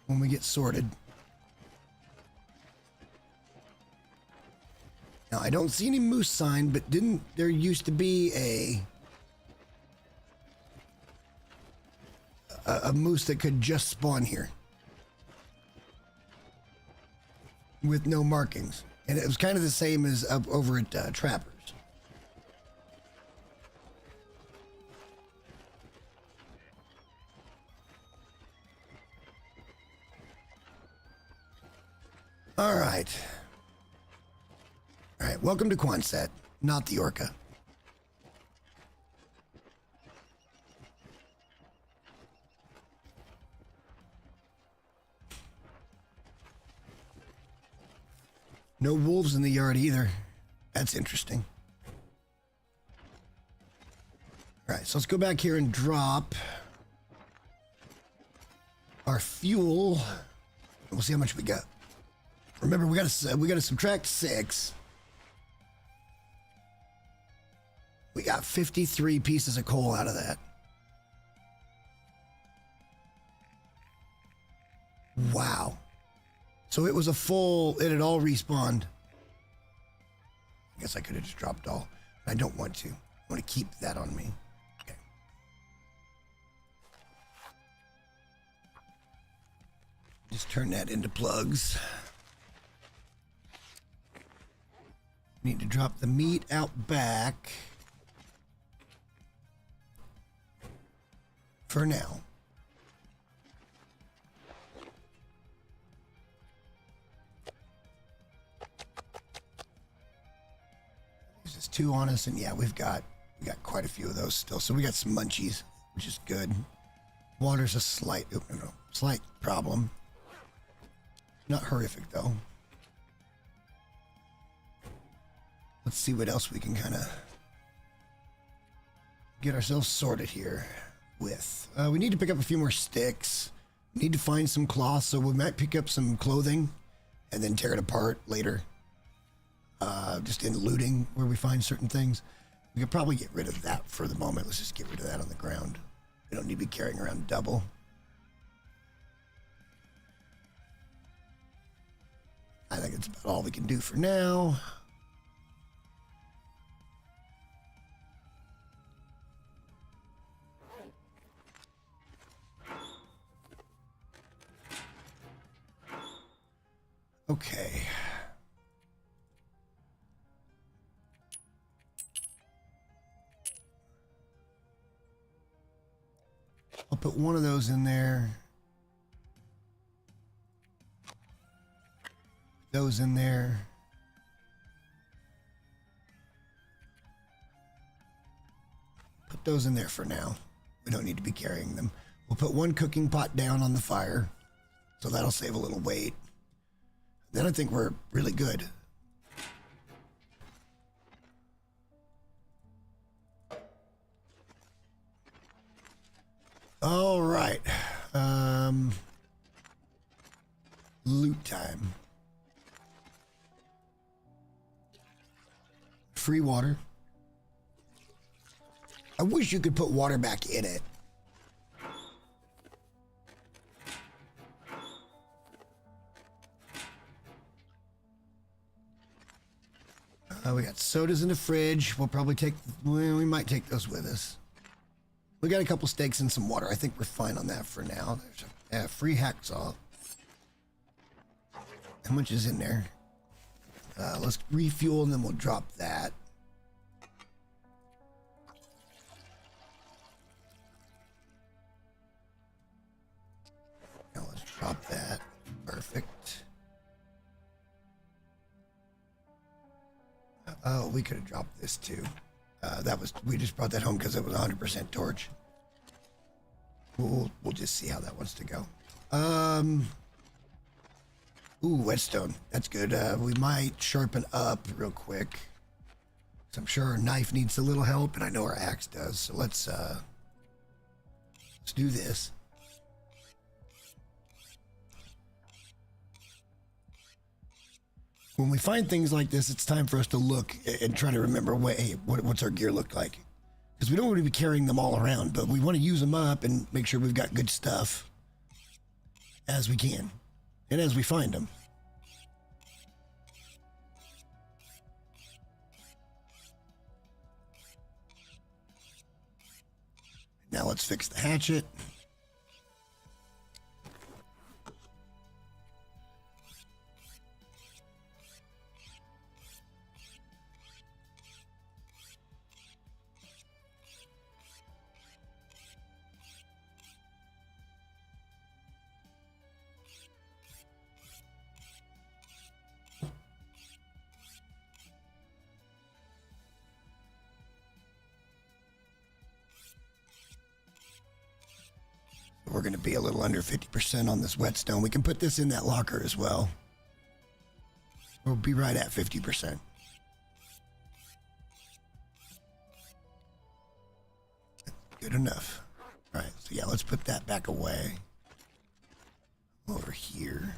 when we get sorted. Now, I don't see any moose sign, but didn't there used to be a moose that could just spawn here with no markings? And it was kind of the same as up over at Trappers. All right. All right, welcome to Quonset, not the Orca. No wolves in the yard either. That's interesting. All right, so let's go back here and drop our fuel. We'll see how much we got. Remember, we got to subtract 6. We got 53 pieces of coal out of that. Wow. So it was a full, it had all respawned. I guess I could have just dropped all. I don't want to. I want to keep that on me. Okay. Just turn that into plugs. Need to drop the meat out back. For now. There's just 2 on us, and yeah, we got quite a few of those still. So we got some munchies, which is good. Water's a slight problem. Not horrific though. Let's see what else we can kind of get ourselves sorted here with. We need to pick up a few more sticks. We need to find some cloth, so we might pick up some clothing and then tear it apart later. Just in looting where we find certain things. We could probably get rid of that for the moment. Let's just get rid of that on the ground. We don't need to be carrying around double. I think it's about all we can do for now. Okay. I'll put one of those in there. Those in there. Put those in there for now. We don't need to be carrying them. We'll put one cooking pot down on the fire, so that'll save a little weight. Then I think we're really good. All right. Loot time. Free water. I wish you could put water back in it. We got sodas in the fridge. We'll probably we might take those with us. We got a couple steaks and some water. I think we're fine on that for now. There's a free hacksaw. How much is in there? Let's refuel and then we'll drop that. Now let's drop that. Perfect. Oh, we could have dropped this too. We just brought that home because it was 100% torch. We'll just see how that wants to go. Ooh, whetstone. That's good. We might sharpen up real quick. So I'm sure our knife needs a little help, and I know our axe does. So let's do this. When we find things like this, it's time for us to look and try to remember, what's our gear look like? because we don't want to be carrying them all around, but we want to use them up and make sure we've got good stuff as we can and as we find them. Now let's fix the hatchet. We're going to be a little under 50% on this whetstone. We can put this in that locker as well. We'll be right at 50%. Good enough. All right, so yeah, let's put that back away. Over here.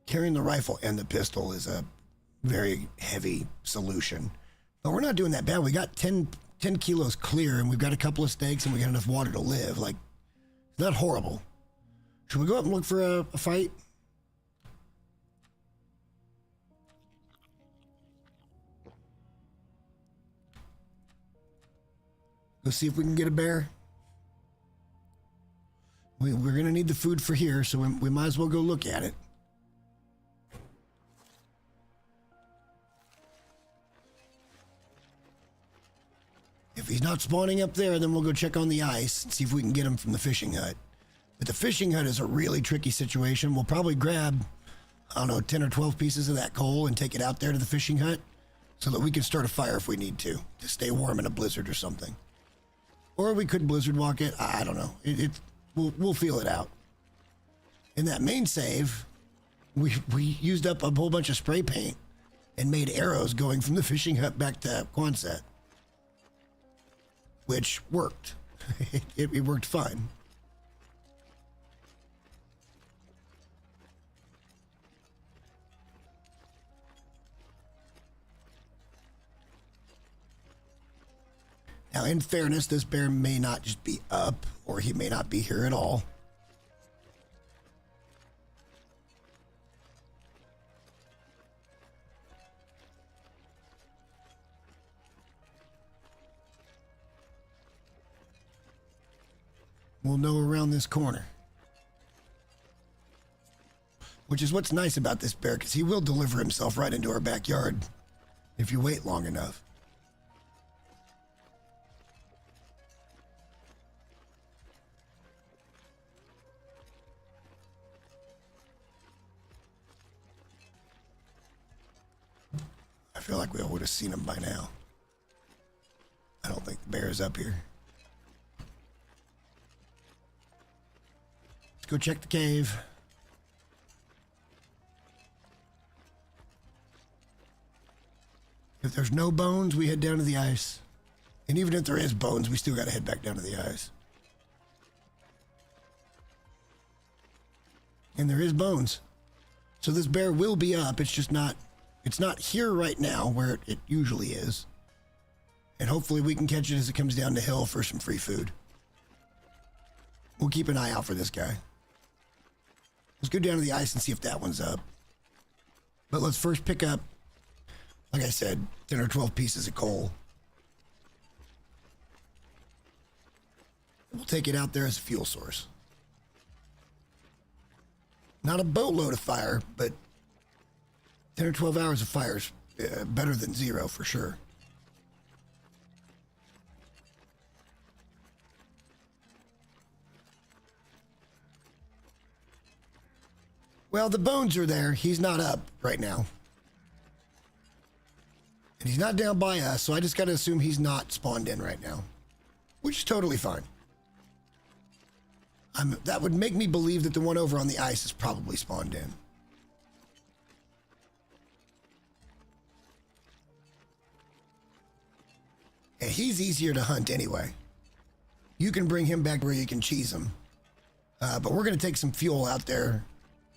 Carrying the rifle and the pistol is a very heavy solution, but we're not doing that bad. We got 10 kilos clear, and we've got a couple of steaks, and we got enough water to live. Like, it's not horrible. Should we go up and look for a fight? Go see if we can get a bear. We're gonna need the food for here, so we might as well go look at it. If he's not spawning up there, then we'll go check on the ice and see if we can get him from the fishing hut. But the fishing hut is a really tricky situation. We'll probably grab, I don't know, 10 or 12 pieces of that coal and take it out there to the fishing hut so that we can start a fire if we need to stay warm in a blizzard or something. Or we could blizzard walk it. I don't know. We'll feel it out. In that main save, we used up a whole bunch of spray paint and made arrows going from the fishing hut back to Quonset, which worked. It worked fine. Now, in fairness, this bear may not just be up, or he may not be here at all. We'll know around this corner. Which is what's nice about this bear, because he will deliver himself right into our backyard if you wait long enough. I feel like we all would have seen him by now. I don't think the bear is up here. Go check the cave. If there's no bones, we head down to the ice. And even if there is bones, we still got to head back down to the ice. And there is bones. So this bear will be up. It's just not, it's not here right now where it usually is. And hopefully we can catch it as it comes down the hill for some free food. We'll keep an eye out for this guy. Let's go down to the ice and see if that one's up. But let's first pick up, like I said, 10 or 12 pieces of coal. We'll take it out there as a fuel source. Not a boatload of fire, but 10 or 12 hours of fire is better than zero for sure. Well, the bones are there. He's not up right now. And he's not down by us, so I just got to assume he's not spawned in right now. Which is totally fine. That would make me believe that the one over on the ice is probably spawned in. And he's easier to hunt anyway. You can bring him back where you can cheese him. But we're going to take some fuel out there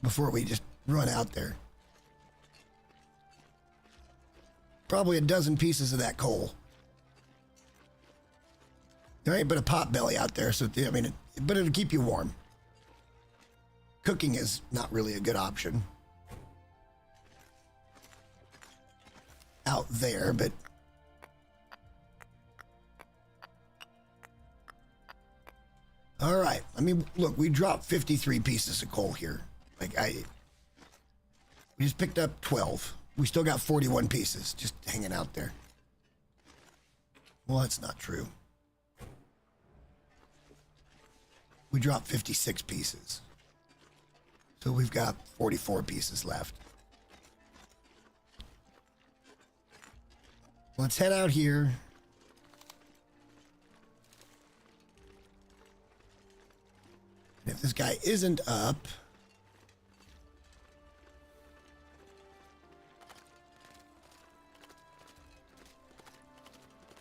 before we just run out there. Probably a dozen pieces of that coal. There ain't but a pot belly out there, so I mean, but it'll keep you warm. Cooking is not really a good option out there, but all right. I mean, look, we dropped 53 pieces of coal here. Like we just picked up 12. We still got 41 pieces just hanging out there. Well, that's not true. We dropped 56 pieces. So we've got 44 pieces left. Let's head out here. And if this guy isn't up,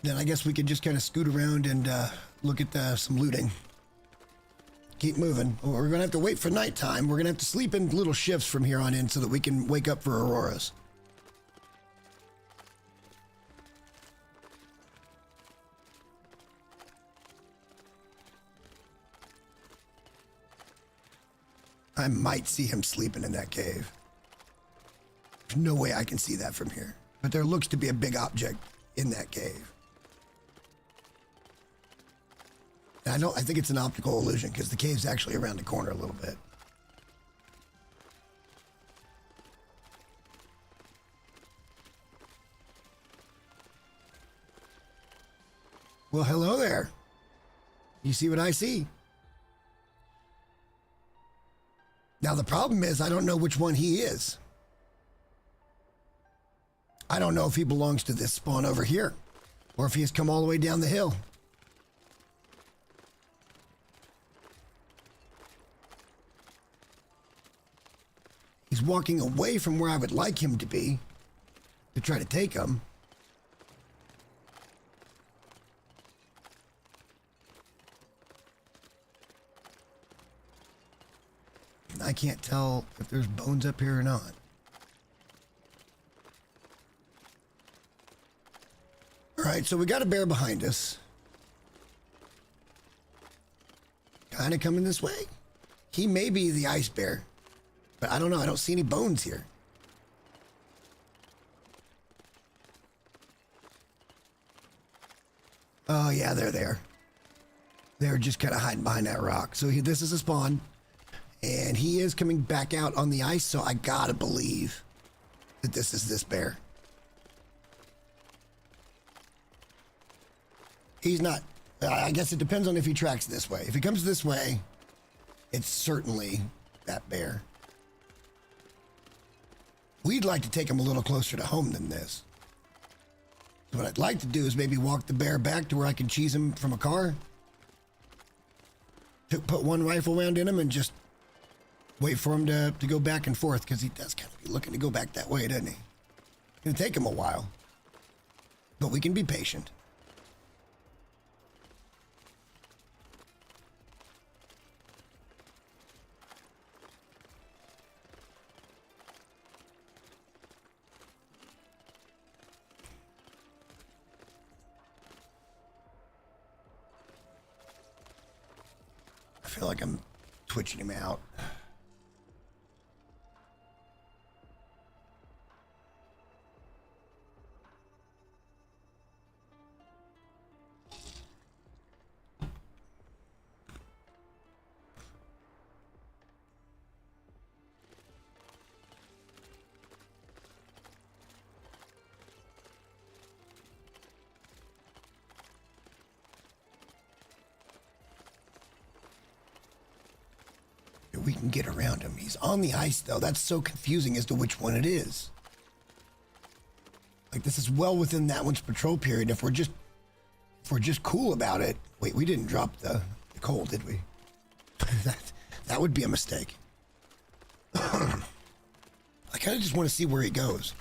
then I guess we could just kind of scoot around and look at some looting. Keep moving. We're going to have to wait for nighttime. We're going to have to sleep in little shifts from here on in so that we can wake up for auroras. I might see him sleeping in that cave. There's no way I can see that from here. But there looks to be a big object in that cave. And I think it's an optical illusion because the cave's actually around the corner a little bit. Well, hello there. You see what I see? Now, the problem is I don't know which one he is. I don't know if he belongs to this spawn over here or if he has come all the way down the hill. He's walking away from where I would like him to be to try to take him. I can't tell if there's bones up here or not. All right, so we got a bear behind us. Kind of coming this way. He may be the ice bear. But I don't know. I don't see any bones here. Oh, yeah, they're there. They're just kind of hiding behind that rock. So this is a spawn. And he is coming back out on the ice, so I gotta believe that this is this bear. He's not... I guess it depends on if he tracks this way. If he comes this way, it's certainly that bear. We'd like to take him a little closer to home than this. So what I'd like to do is maybe walk the bear back to where I can cheese him from a car. Put one rifle round in him and just wait for him to go back and forth, because he does kind of be looking to go back that way, doesn't he? It's going to take him a while. But we can be patient. I feel like I'm twitching him out. We can get around him. He's on the ice, though. That's so confusing as to which one it is. Like, this is well within that one's patrol period. If we're just cool about it. Wait, we didn't drop the coal, did we? that would be a mistake. I kind of just want to see where he goes.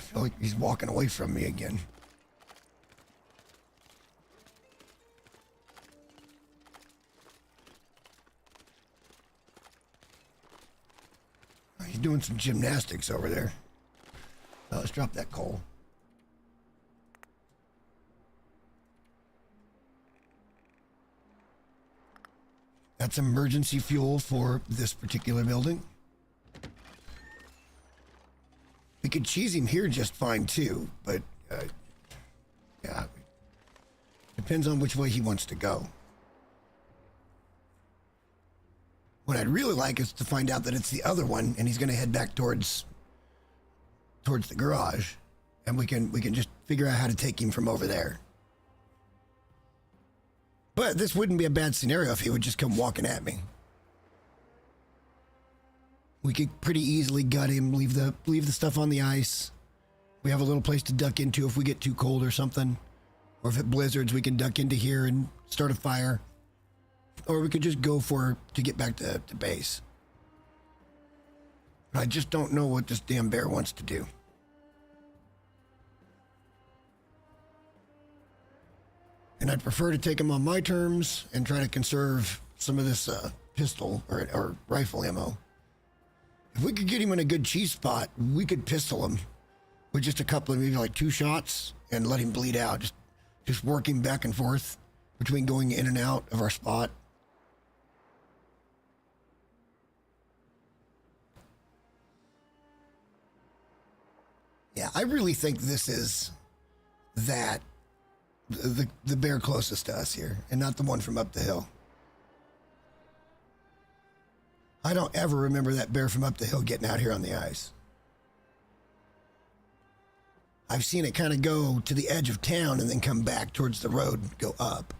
feel like he's walking away from me again. He's doing some gymnastics over there. Let's drop that coal. That's emergency fuel for this particular building. We could cheese him here just fine too, but yeah, depends on which way he wants to go. What I'd really like is to find out that it's the other one, and he's going to head back towards the garage, and we can just figure out how to take him from over there. But this wouldn't be a bad scenario if he would just come walking at me. We could pretty easily gut him, leave the stuff on the ice. We have a little place to duck into if we get too cold or something. Or if it blizzards, we can duck into here and start a fire. Or we could just go to get back to base. But I just don't know what this damn bear wants to do. And I'd prefer to take him on my terms and try to conserve some of this pistol or rifle ammo. If we could get him in a good cheese spot, we could pistol him with just a couple of maybe like 2 shots and let him bleed out. Just working back and forth between going in and out of our spot. Yeah, I really think this is the bear closest to us here, and not the one from up the hill. I don't ever remember that bear from up the hill getting out here on the ice. I've seen it kind of go to the edge of town and then come back towards the road, go up.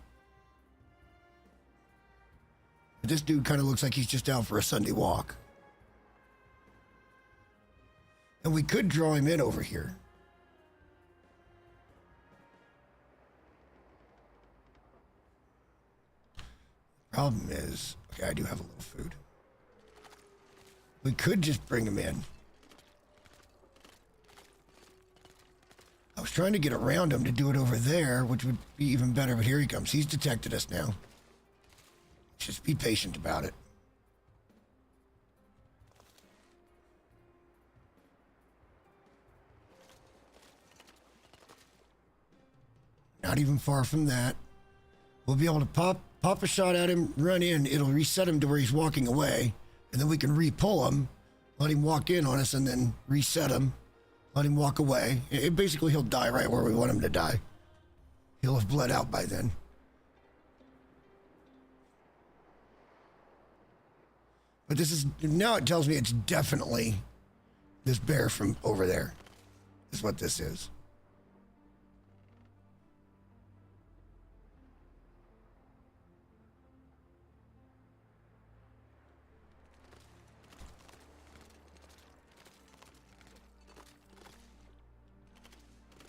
But this dude kind of looks like he's just out for a Sunday walk. And we could draw him in over here. Problem is, okay, I do have a little food. We could just bring him in. I was trying to get around him to do it over there, which would be even better, but here he comes. He's detected us now. Just be patient about it. Not even far from that. We'll be able to pop a shot at him, run in. It'll reset him to where he's walking away, and then we can re-pull him, let him walk in on us, and then reset him, let him walk away. Basically, he'll die right where we want him to die. He'll have bled out by then. But this is, now it tells me it's definitely this bear from over there is what this is.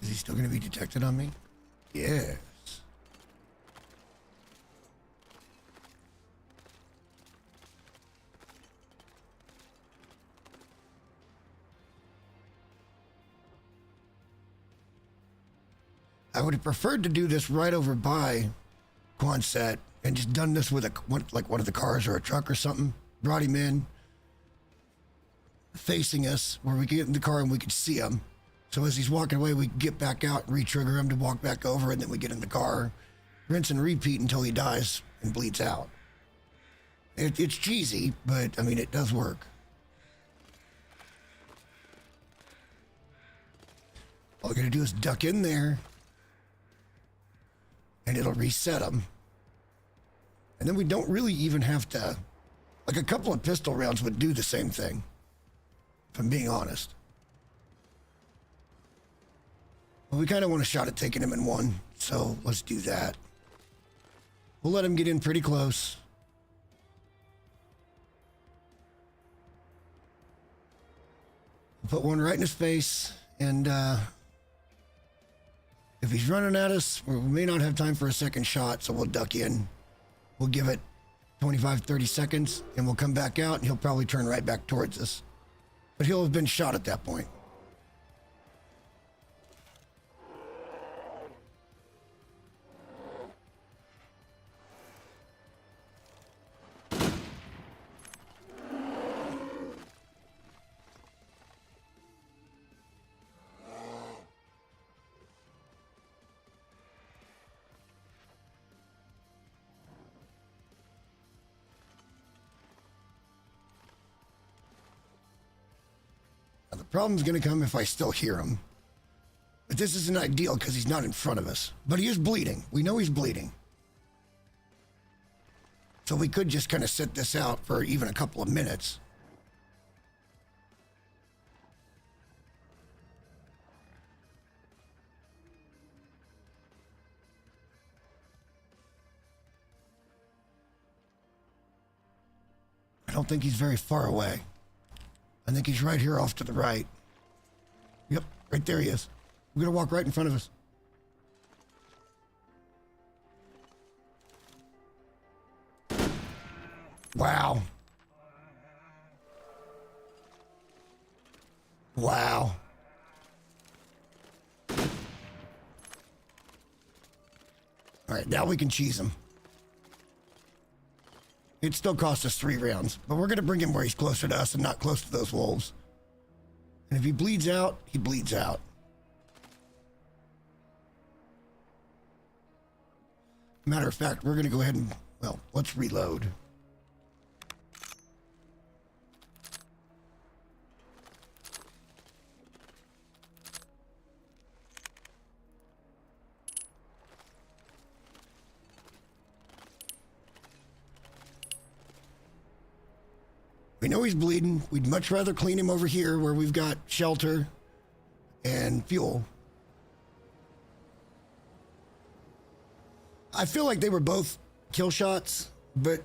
Is he still going to be detected on me? Yes. I would have preferred to do this right over by Quonset and just done this with one of the cars or a truck or something. Brought him in, facing us, where we could get in the car and we could see him. So as he's walking away, we get back out and re-trigger him to walk back over, and then we get in the car, rinse and repeat until he dies and bleeds out. It's cheesy, but I mean, it does work. All we gotta do is duck in there, and it'll reset him. And then we don't really even have to, like a couple of pistol rounds would do the same thing, if I'm being honest. Well, we kind of want a shot at taking him in one, so let's do that. We'll let him get in pretty close. We'll put one right in his face, and if he's running at us, we may not have time for a second shot, so we'll duck in. We'll give it 25, 30 seconds, and we'll come back out, and he'll probably turn right back towards us. But he'll have been shot at that point. Problem's gonna come if I still hear him. But this isn't ideal because he's not in front of us. But he is bleeding. We know he's bleeding. So we could just kind of sit this out for even a couple of minutes. I don't think he's very far away. I think he's right here off to the right. Yep, right there he is. We're gonna walk right in front of us. Wow. Wow. All right, now we can cheese him. It still cost us 3 rounds, but we're going to bring him where he's closer to us and not close to those wolves. And if he bleeds out, he bleeds out. Matter of fact, we're going to go ahead and, well, let's reload. We know he's bleeding. We'd much rather clean him over here where we've got shelter and fuel. I feel like they were both kill shots, but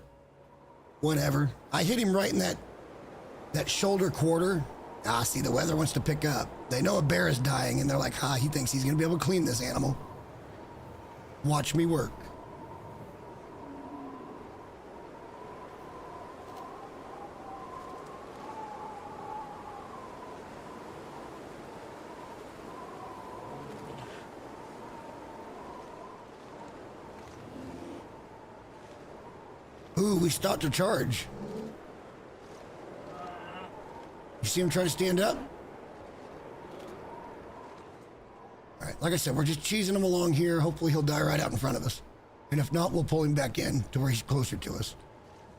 whatever. I hit him right in that shoulder quarter. Ah, see, the weather wants to pick up. They know a bear is dying, and they're like, he thinks he's going to be able to clean this animal. Watch me work. Ooh, we stopped to charge. You see him trying to stand up? All right, like I said, we're just cheesing him along here. Hopefully he'll die right out in front of us. And if not, we'll pull him back in to where he's closer to us.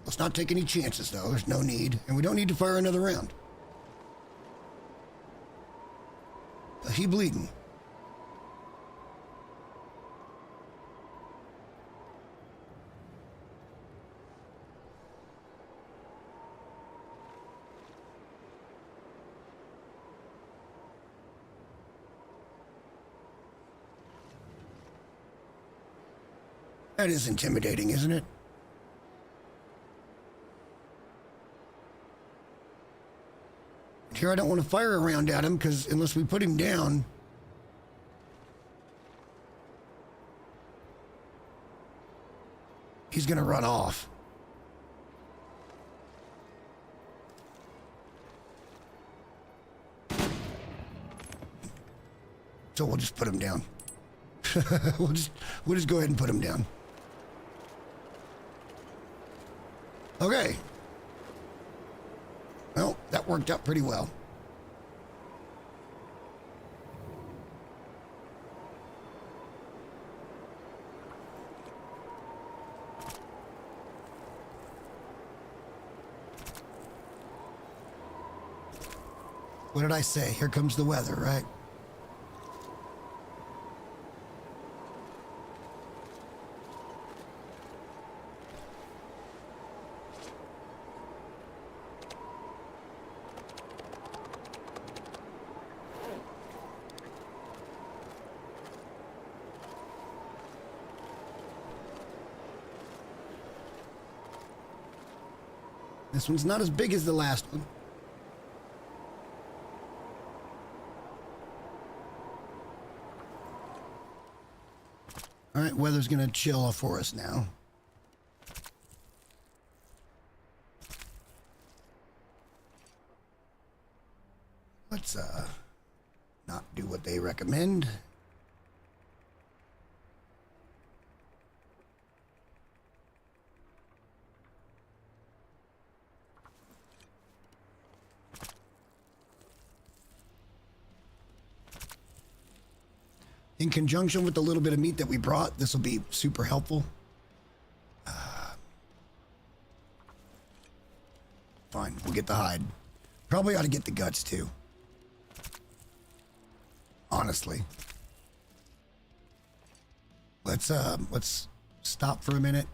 Let's not take any chances, though. There's no need. And we don't need to fire another round. He bleeding. That is intimidating, isn't it? Here, I don't want to fire a round at him because unless we put him down, he's going to run off. So we'll just put him down. we'll just go ahead and put him down. Okay. Well, that worked out pretty well. What did I say? Here comes the weather, right? This one's not as big as the last one. All right, weather's gonna chill for us now. Let's not do what they recommend. In conjunction with the little bit of meat that we brought, this will be super helpful. Fine, we'll get the hide. Probably ought to get the guts too. honestly. Let's stop for a minute.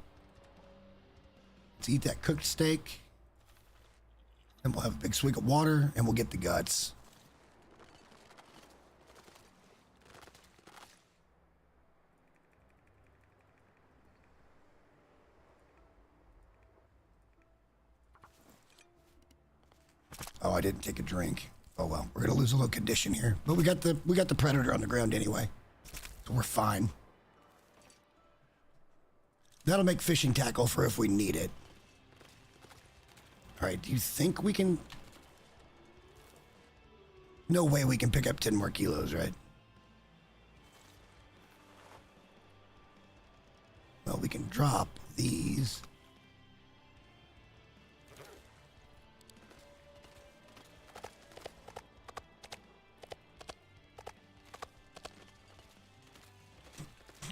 Let's eat that cooked steak. Then we'll have a big swig of water and we'll get the guts. Oh, I didn't take a drink. Oh well, we're gonna lose a little condition here. But we got the predator on the ground anyway. So we're fine. That'll make fishing tackle for if we need it. All right, do you think we can... No way we can pick up 10 more kilos, right? Well, we can drop these.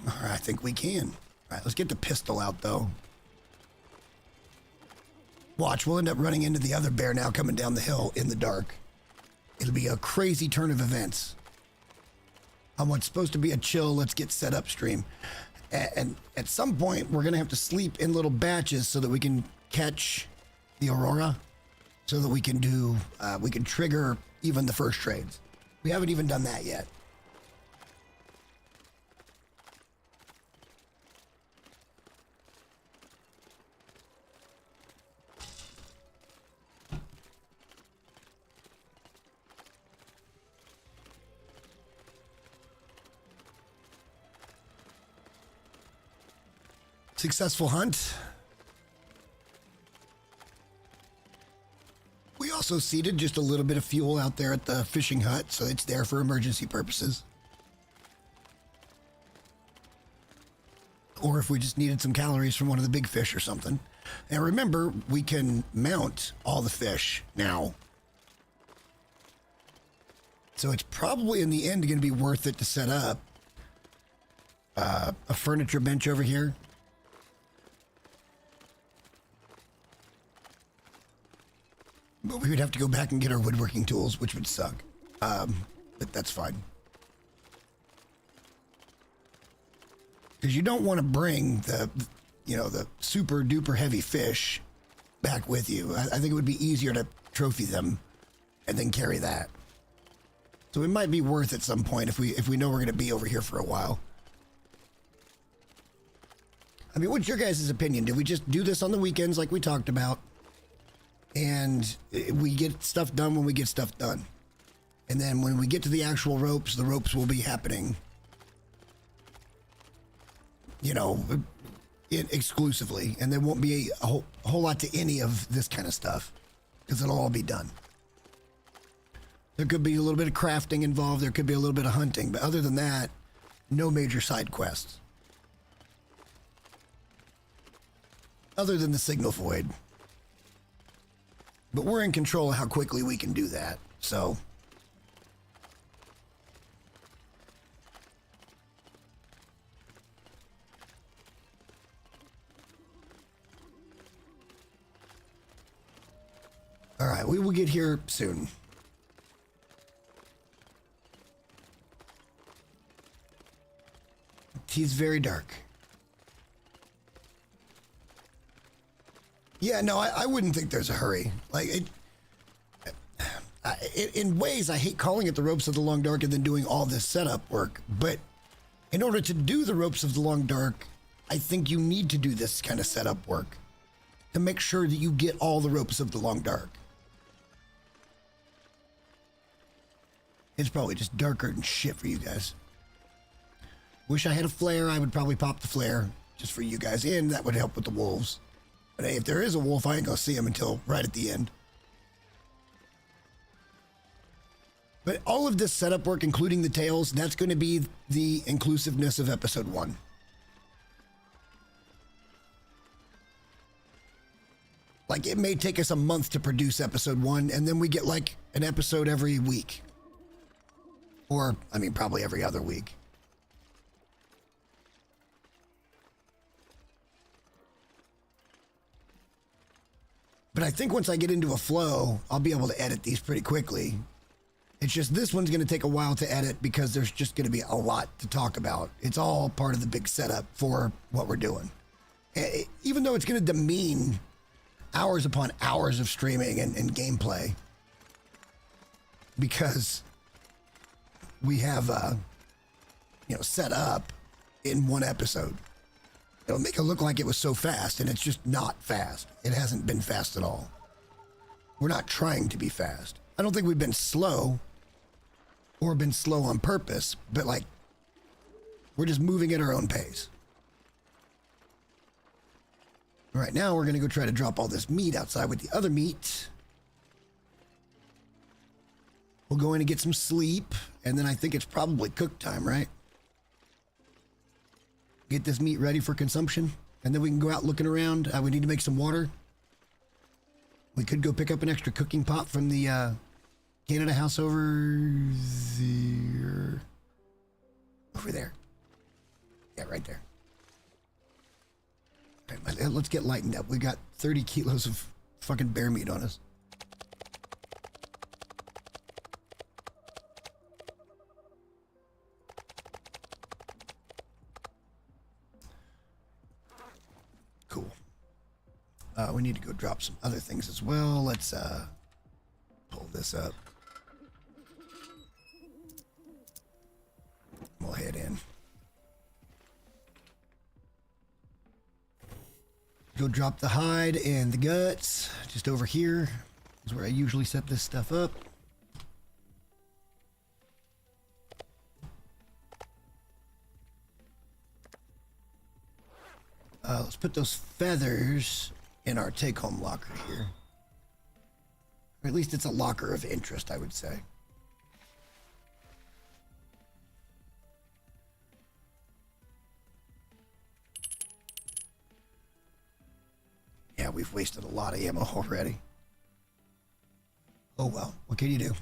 All right, I think we can. All right, let's get the pistol out, though. Watch, we'll end up running into the other bear now coming down the hill in the dark. It'll be a crazy turn of events. On what's supposed to be a chill, let's get set up stream. And at some point, we're going to have to sleep in little batches so that we can catch the aurora, so that we can do, we can trigger even the first trades. We haven't even done that yet. Successful hunt. We also seeded just a little bit of fuel out there at the fishing hut, so it's there for emergency purposes. Or if we just needed some calories from one of the big fish or something. And remember, we can mount all the fish now. So it's probably in the end going to be worth it to set up a furniture bench over here. But we would have to go back and get our woodworking tools, which would suck. But that's fine. Because you don't want to bring the super duper heavy fish back with you. I think it would be easier to trophy them and then carry that. So it might be worth at some point if we know we're going to be over here for a while. I mean, what's your guys' opinion? Did we just do this on the weekends like we talked about? And we get stuff done when we get stuff done. And then when we get to the actual ropes, the ropes will be happening, exclusively. And there won't be a whole lot to any of this kind of stuff because it'll all be done. There could be a little bit of crafting involved. There could be a little bit of hunting. But other than that, no major side quests. Other than the signal void. But we're in control of how quickly we can do that, so. All right, we will get here soon. He's very dark. Yeah, no, I wouldn't think there's a hurry. Like, in ways, I hate calling it the ropes of the long dark and then doing all this setup work. But in order to do the ropes of the long dark, I think you need to do this kind of setup work to make sure that you get all the ropes of the long dark. It's probably just darker than shit for you guys. Wish I had a flare. I would probably pop the flare just for you guys, and that would help with the wolves. But hey, if there is a wolf, I ain't gonna see him until right at the end. But all of this setup work, including the tails, that's going to be the inclusiveness of episode 1. Like, it may take us a month to produce episode 1, and then we get like an episode every week. Or, I mean, probably every other week. But I think once I get into a flow, I'll be able to edit these pretty quickly It's just this one's going to take a while to edit because there's just going to be a lot to talk about. It's all part of the big setup for what we're doing. Even though it's going to demean hours upon hours of streaming and gameplay, because we have, set up in one episode. It'll make it look like it was so fast, and it's just not fast. It hasn't been fast at all. We're not trying to be fast. I don't think we've been slow or been slow on purpose, but like, we're just moving at our own pace. All right, now we're going to go try to drop all this meat outside with the other meat. We'll go in and get some sleep, and then I think it's probably cook time, right? Get this meat ready for consumption, and then we can go out looking around. We need to make some water. We could go pick up an extra cooking pot from the Canada house over there. Over there. Yeah, right there. Okay, let's get lightened up. We got 30 kilos of fucking bear meat on us. Cool. We need to go drop some other things as well. Let's pull this up. We'll head in. Go drop the hide and the guts just over here is where I usually set this stuff up. Let's put those feathers in our take-home locker here. Or at least it's a locker of interest, I would say. Yeah, we've wasted a lot of ammo already. Oh well, what can you do?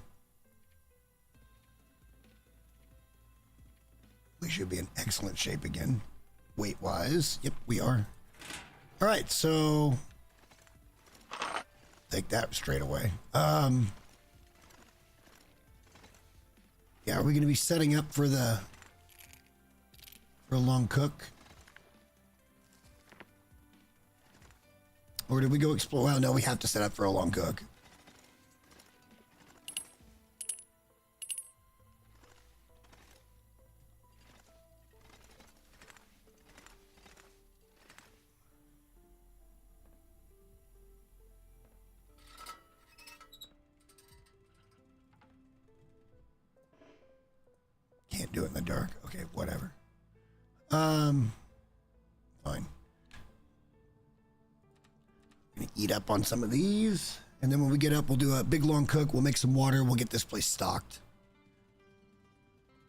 We should be in excellent shape again, weight-wise. Yep, we are. All right, so take that straight away. Yeah, are we going to be setting up for a long cook? Or did we go explore? Well, no, we have to set up for a long cook. Can't do it in the dark. Okay, whatever. Fine. Gonna eat up on some of these, and then when we get up, we'll do a big long cook. We'll make some water. We'll get this place stocked.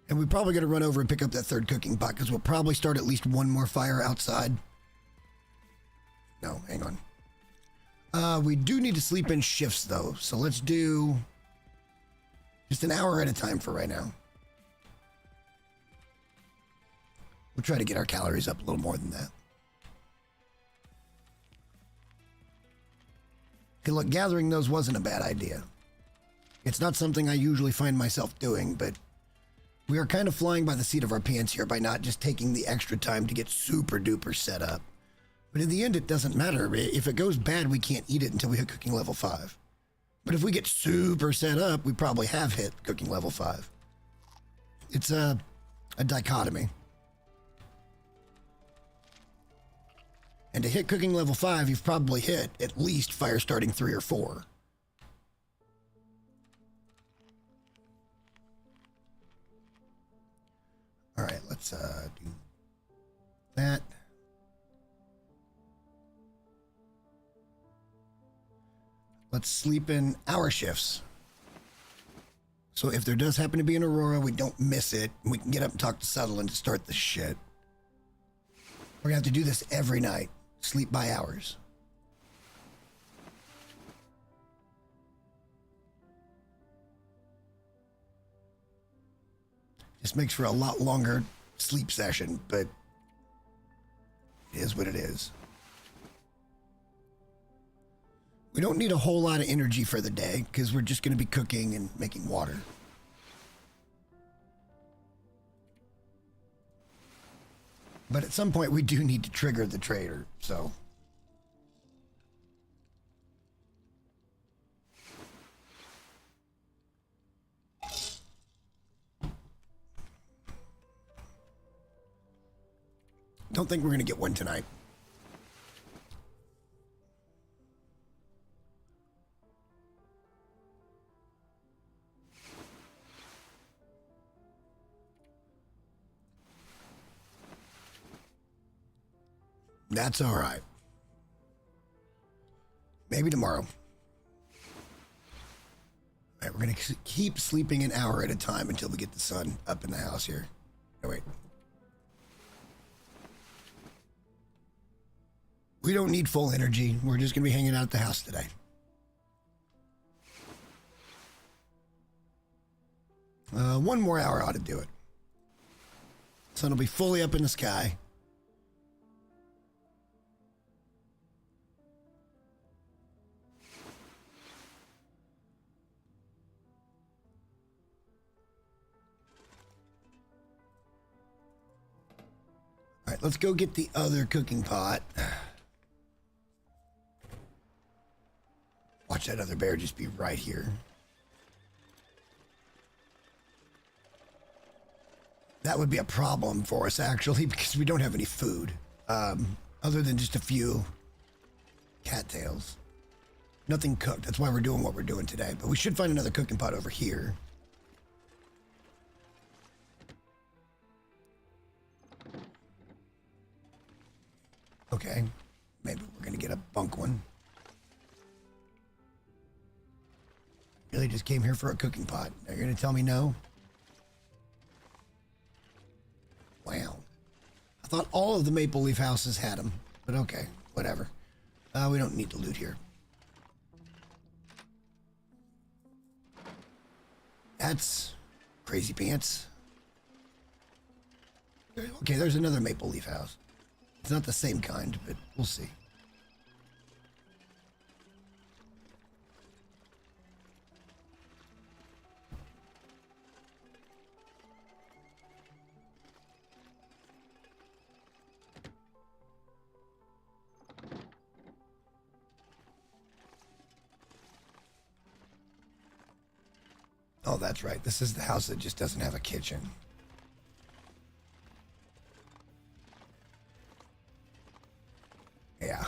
And we're probably gonna run over and pick up that third cooking pot because we'll probably start at least one more fire outside. No, hang on. We do need to sleep in shifts though, so let's do just an hour at a time for right now. We'll try to get our calories up a little more than that. Okay, look, gathering those wasn't a bad idea. It's not something I usually find myself doing, but we are kind of flying by the seat of our pants here by not just taking the extra time to get super duper set up. But in the end, it doesn't matter. If it goes bad, we can't eat it until we hit cooking level 5. But if we get super set up, we probably have hit cooking level 5. It's a dichotomy. And to hit cooking level 5, you've probably hit at least fire starting 3 or 4. All right, let's do that. Let's sleep in hour shifts. So if there does happen to be an aurora, we don't miss it. And we can get up and talk to Sutherland to start the shit. We're going to have to do this every night. Sleep by hours. This makes for a lot longer sleep session, but it is what it is. We don't need a whole lot of energy for the day because we're just going to be cooking and making water. But at some point, we do need to trigger the trader, so. Don't think we're going to get one tonight. That's all right. Maybe tomorrow. All right, we're going to keep sleeping an hour at a time until we get the sun up in the house here. Oh, wait. We don't need full energy. We're just going to be hanging out at the house today. One more hour ought to do it. Sun will be fully up in the sky. All right, let's go get the other cooking pot. Watch that other bear just be right here. That would be a problem for us, actually, because we don't have any food. Other than just a few cattails. Nothing cooked. That's why we're doing what we're doing today. But we should find another cooking pot over here. Okay. Maybe we're going to get a bunk one. Really just came here for a cooking pot. Are you going to tell me no? Wow. I thought all of the Maple Leaf houses had them. But okay, whatever. We don't need to loot here. That's crazy pants. Okay, there's another Maple Leaf house. It's not the same kind, but we'll see. Oh, that's right. This is the house that just doesn't have a kitchen. Yeah.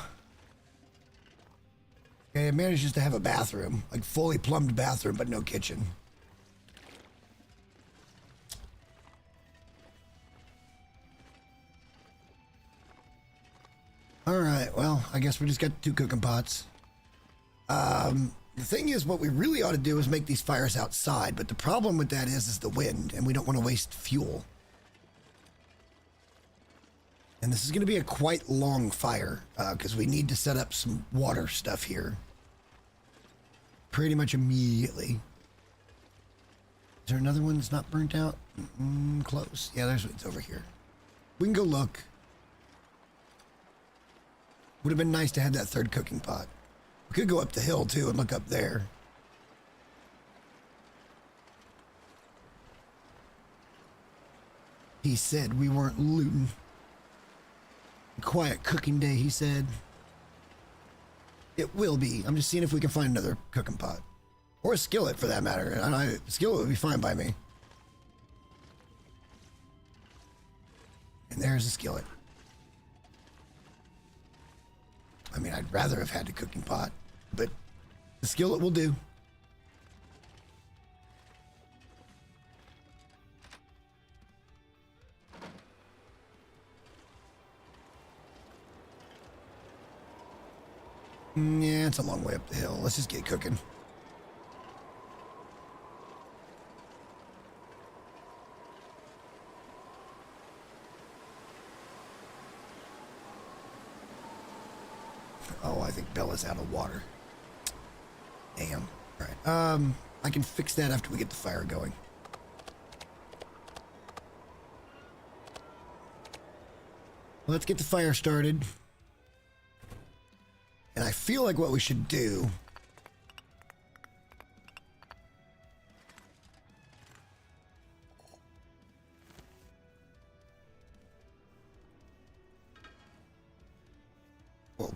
Okay, it manages to have a bathroom, like fully plumbed bathroom, but no kitchen. All right, well, I guess we just got 2 cooking pots. The thing is, what we really ought to do is make these fires outside, but the problem with that is the wind, and we don't want to waste fuel. And this is going to be a quite long fire, because we need to set up some water stuff here. Pretty much immediately. Is there another one that's not burnt out? Close. Yeah, it's over here. We can go look. Would have been nice to have that 3rd cooking pot. We could go up the hill, too, and look up there. He said we weren't looting. Quiet cooking day, he said. It will be. I'm just seeing if we can find another cooking pot. Or a skillet, for that matter. A skillet would be fine by me. And there's a skillet. I mean, I'd rather have had a cooking pot, but the skillet will do. Yeah, it's a long way up the hill. Let's just get cooking. Oh, I think Bella's out of water. Damn. All right. I can fix that after we get the fire going. Let's get the fire started. And I feel like what we should do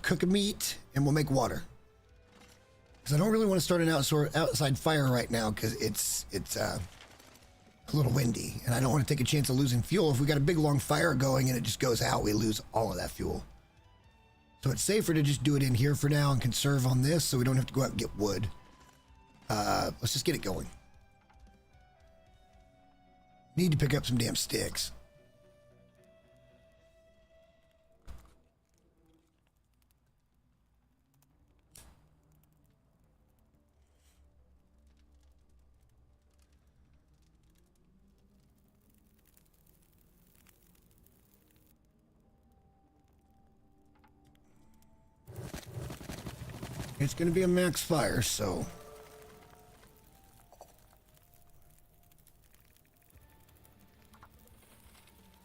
cook a meat and we'll make water. Because I don't really want to start an outside fire right now because it's a little windy. And I don't want to take a chance of losing fuel. If we got a big long fire going and it just goes out, we lose all of that fuel. So it's safer to just do it in here for now and conserve on this so we don't have to go out and get wood. Let's just get it going. Need to pick up some damn sticks. It's going to be a max fire, so...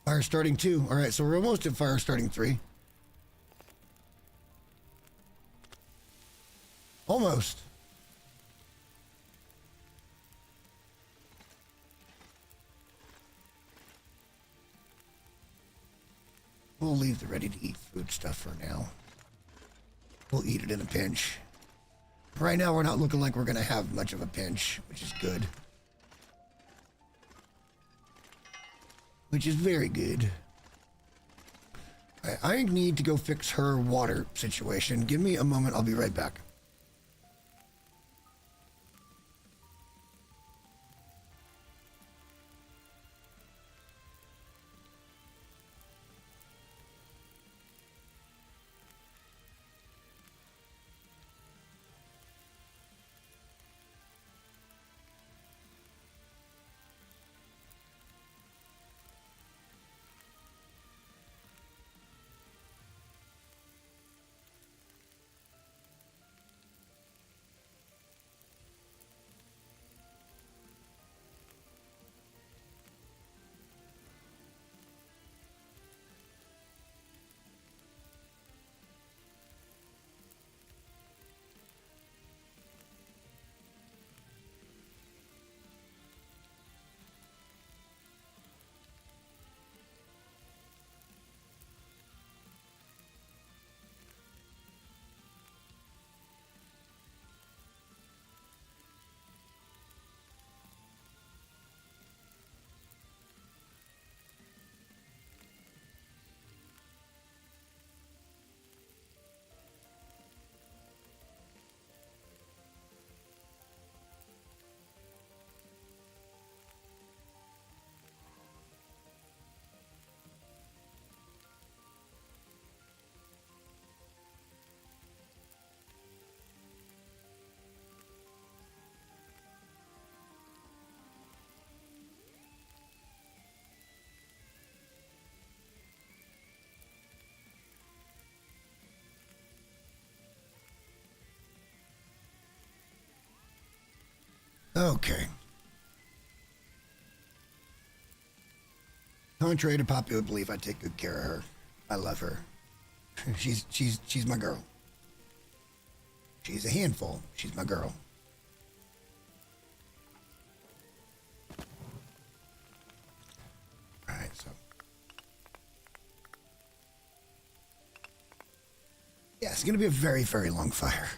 Fire starting 2. All right, so we're almost at fire starting 3. Almost. We'll leave the ready-to-eat food stuff for now. We'll eat it in a pinch. Right now, we're not looking like we're going to have much of a pinch, which is good. Which is very good. I need to go fix her water situation. Give me a moment. I'll be right back. Okay. Contrary to popular belief, I take good care of her. I love her. She's my girl. She's a handful. She's my girl. All right, so. Yeah, it's going to be a very, very long fire.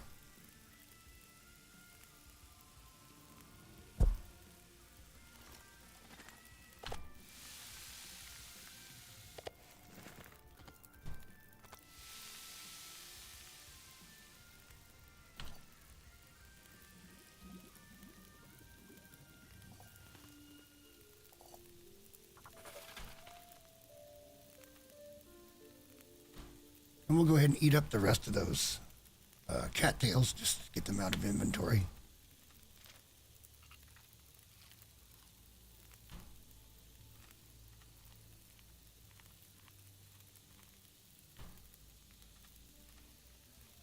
And we'll go ahead and eat up the rest of those cattails, just to get them out of inventory.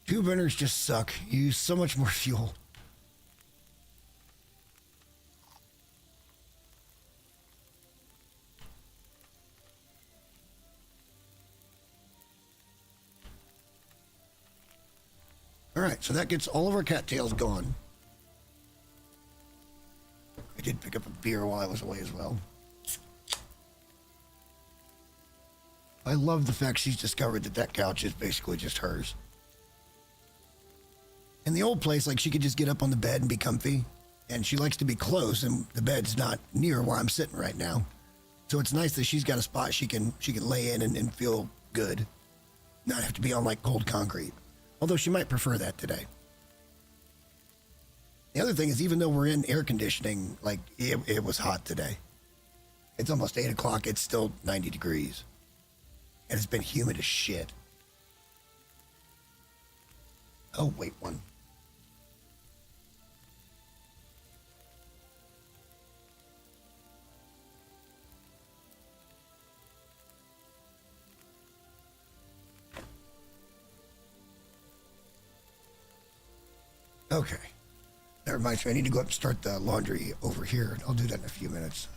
Two burners just suck. You use so much more fuel. All right, so that gets all of our cattails gone. I did pick up a beer while I was away as well. I love the fact she's discovered that that couch is basically just hers. In the old place, like she could just get up on the bed and be comfy. And she likes to be close, and the bed's not near where I'm sitting right now. So it's nice that she's got a spot she can lay in and feel good. Not have to be on like cold concrete. Although she might prefer that today. The other thing is, even though we're in air conditioning, like it was hot today. It's almost 8 o'clock. It's still 90 degrees. And it's been humid as shit. Oh, wait, one. Okay. That reminds me, I need to go up and start the laundry over here. I'll do that in a few minutes.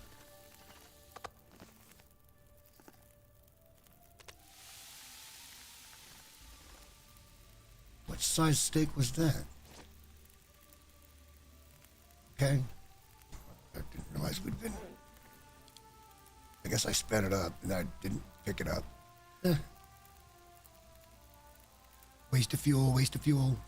What size steak was that? Okay. I didn't realize we'd been... I guess I sped it up and I didn't pick it up. Waste of fuel, waste of fuel.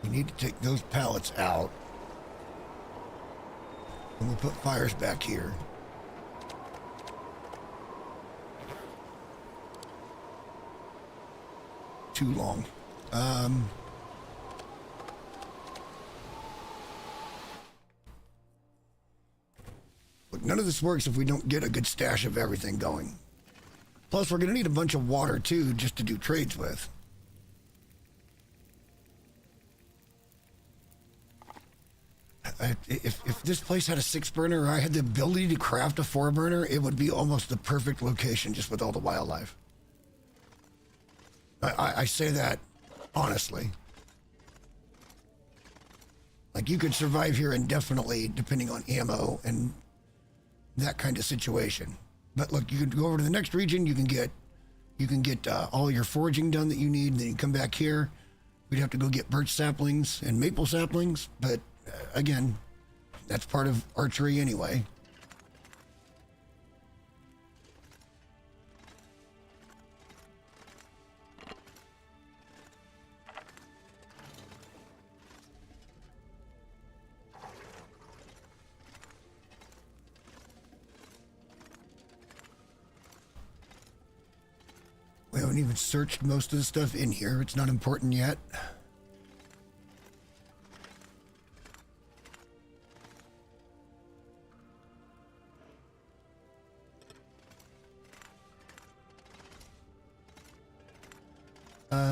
We need to take those pallets out. And we'll put fires back here. Too long. Look, none of this works if we don't get a good stash of everything going. Plus, we're going to need a bunch of water, too, just to do trades with. If this place had a 6-burner or I had the ability to craft a 4-burner, it would be almost the perfect location just with all the wildlife. I say that honestly. Like, you could survive here indefinitely depending on ammo and that kind of situation. But look, you could go over to the next region, you can get all your foraging done that you need, and then you come back here. We'd have to go get birch saplings and maple saplings, but again, that's part of archery anyway. We haven't even searched most of the stuff in here. It's not important yet.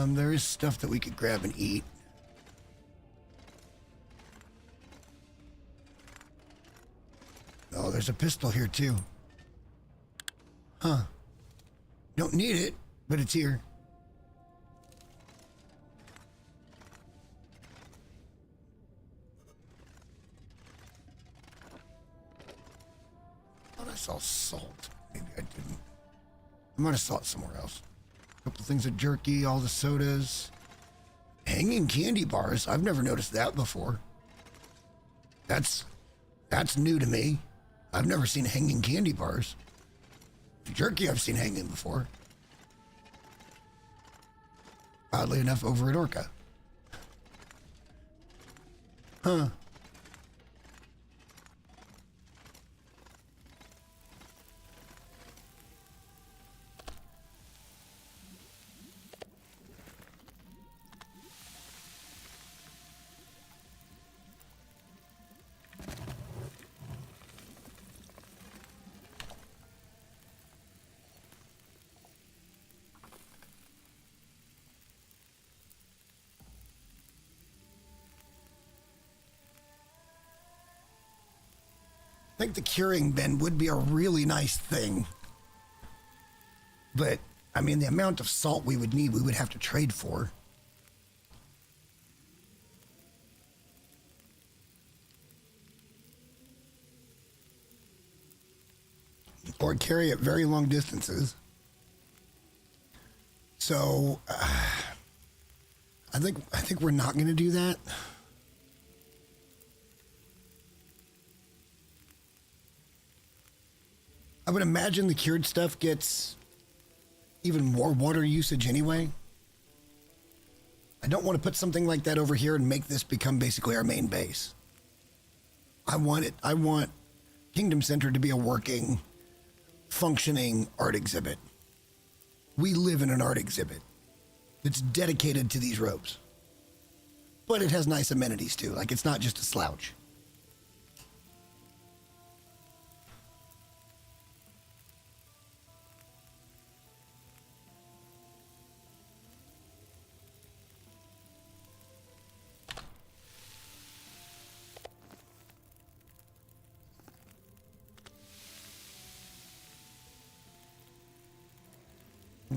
There is stuff that we could grab and eat. Oh, there's a pistol here too. Huh. Don't need it, but it's here. I thought I saw salt. Maybe I didn't. I might have saw it somewhere else. A couple things of jerky, all the sodas. Hanging candy bars. I've never noticed that before. That's new to me. I've never seen hanging candy bars. Jerky I've seen hanging before. Oddly enough, over at Orca. Huh. I think the curing bin would be a really nice thing. But, I mean, the amount of salt we would need, we would have to trade for. Or carry it very long distances. So, I think we're not going to do that. I would imagine the cured stuff gets even more water usage anyway. I don't want to put something like that over here and make this become basically our main base. I want Kingdom Center to be a working, functioning art exhibit. We live in an art exhibit that's dedicated to these robes. But it has nice amenities too. Like, it's not just a slouch.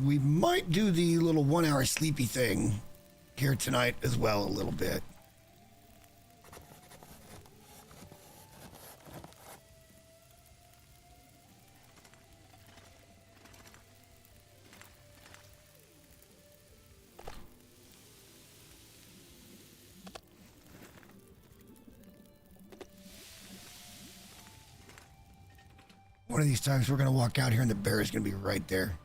We might do the little 1 hour sleepy thing here tonight as well a little bit. One of these times we're going to walk out here and the bear is going to be right there.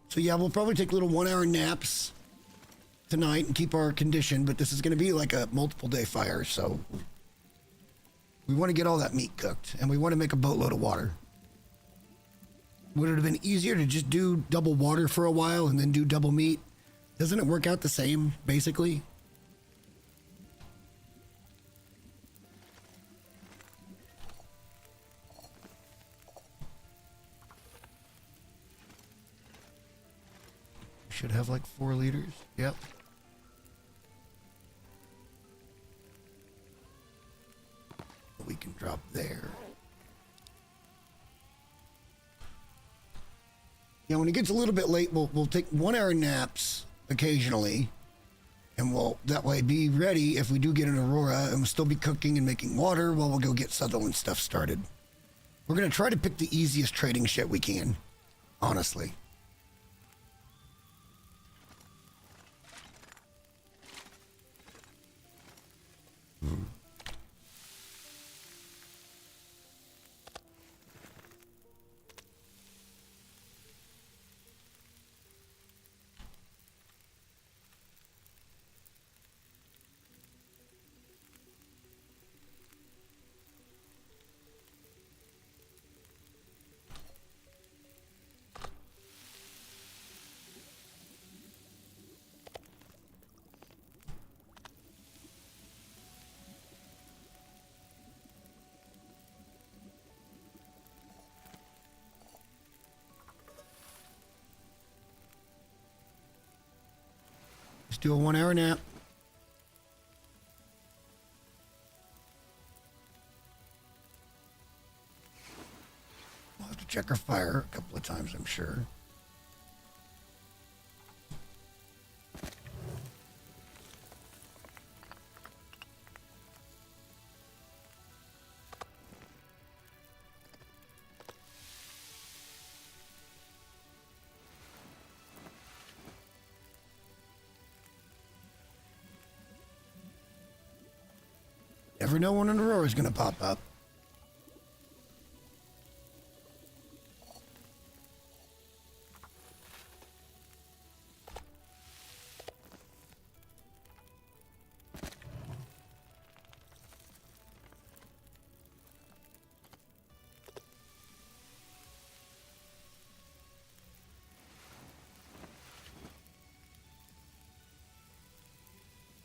So yeah, we'll probably take little 1 hour naps tonight and keep our condition, but this is going to be like a multiple day fire, so we want to get all that meat cooked and we want to make a boatload of water. Would it have been easier to just do double water for a while and then do double meat? Doesn't it work out the same, basically? Should have like 4 liters. Yep. We can drop there. Yeah, when it gets a little bit late, we'll take 1 hour naps occasionally, and we'll that way be ready if we do get an aurora, and we'll still be cooking and making water while we'll go get Sutherland stuff started. We're gonna try to pick the easiest trading shit we can, honestly. Let's do a 1 hour nap. We'll have to check our fire a couple of times, I'm sure. Never know when an aurora is going to pop up.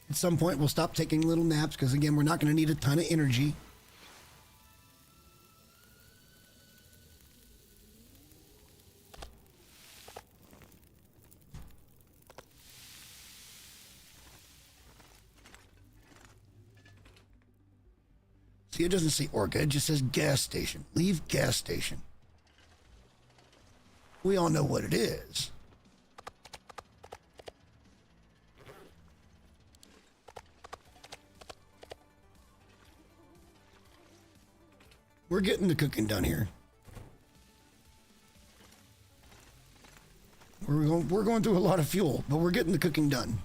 At some point, we'll stop taking little naps because, again, we're not going to need a ton of energy. See, it doesn't say Orca. It just says gas station. Leave gas station. We all know what it is. We're getting the cooking done here. We're going through a lot of fuel, but we're getting the cooking done.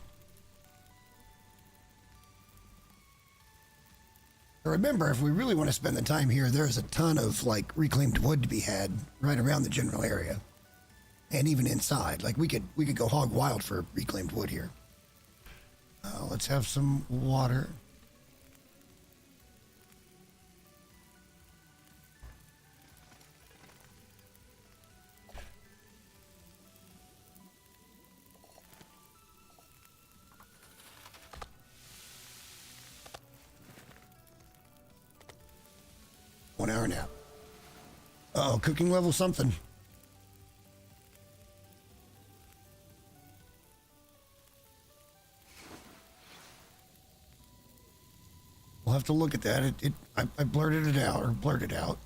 Remember, if we really want to spend the time here, there's a ton of like reclaimed wood to be had right around the general area, and even inside. Like we could go hog wild for reclaimed wood here. Let's have some water. One hour nap. Oh, cooking level something. We'll have to look at that. I blurted it out, or blurted out.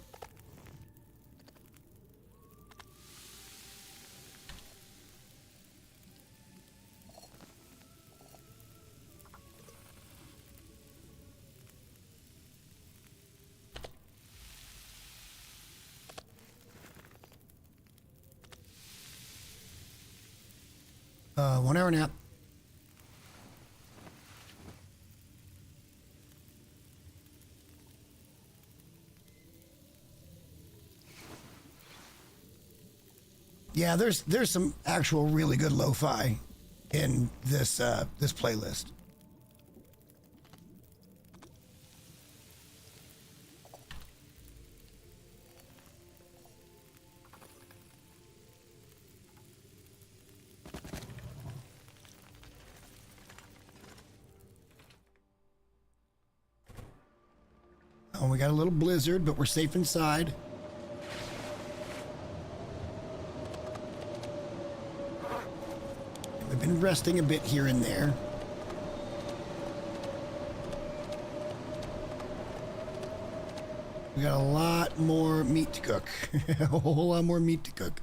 One hour nap. Yeah, there's some actual really good lo-fi in this this playlist. Oh, we got a little blizzard, but we're safe inside. We've been resting a bit here and there. We got a lot more meat to cook. A whole lot more meat to cook.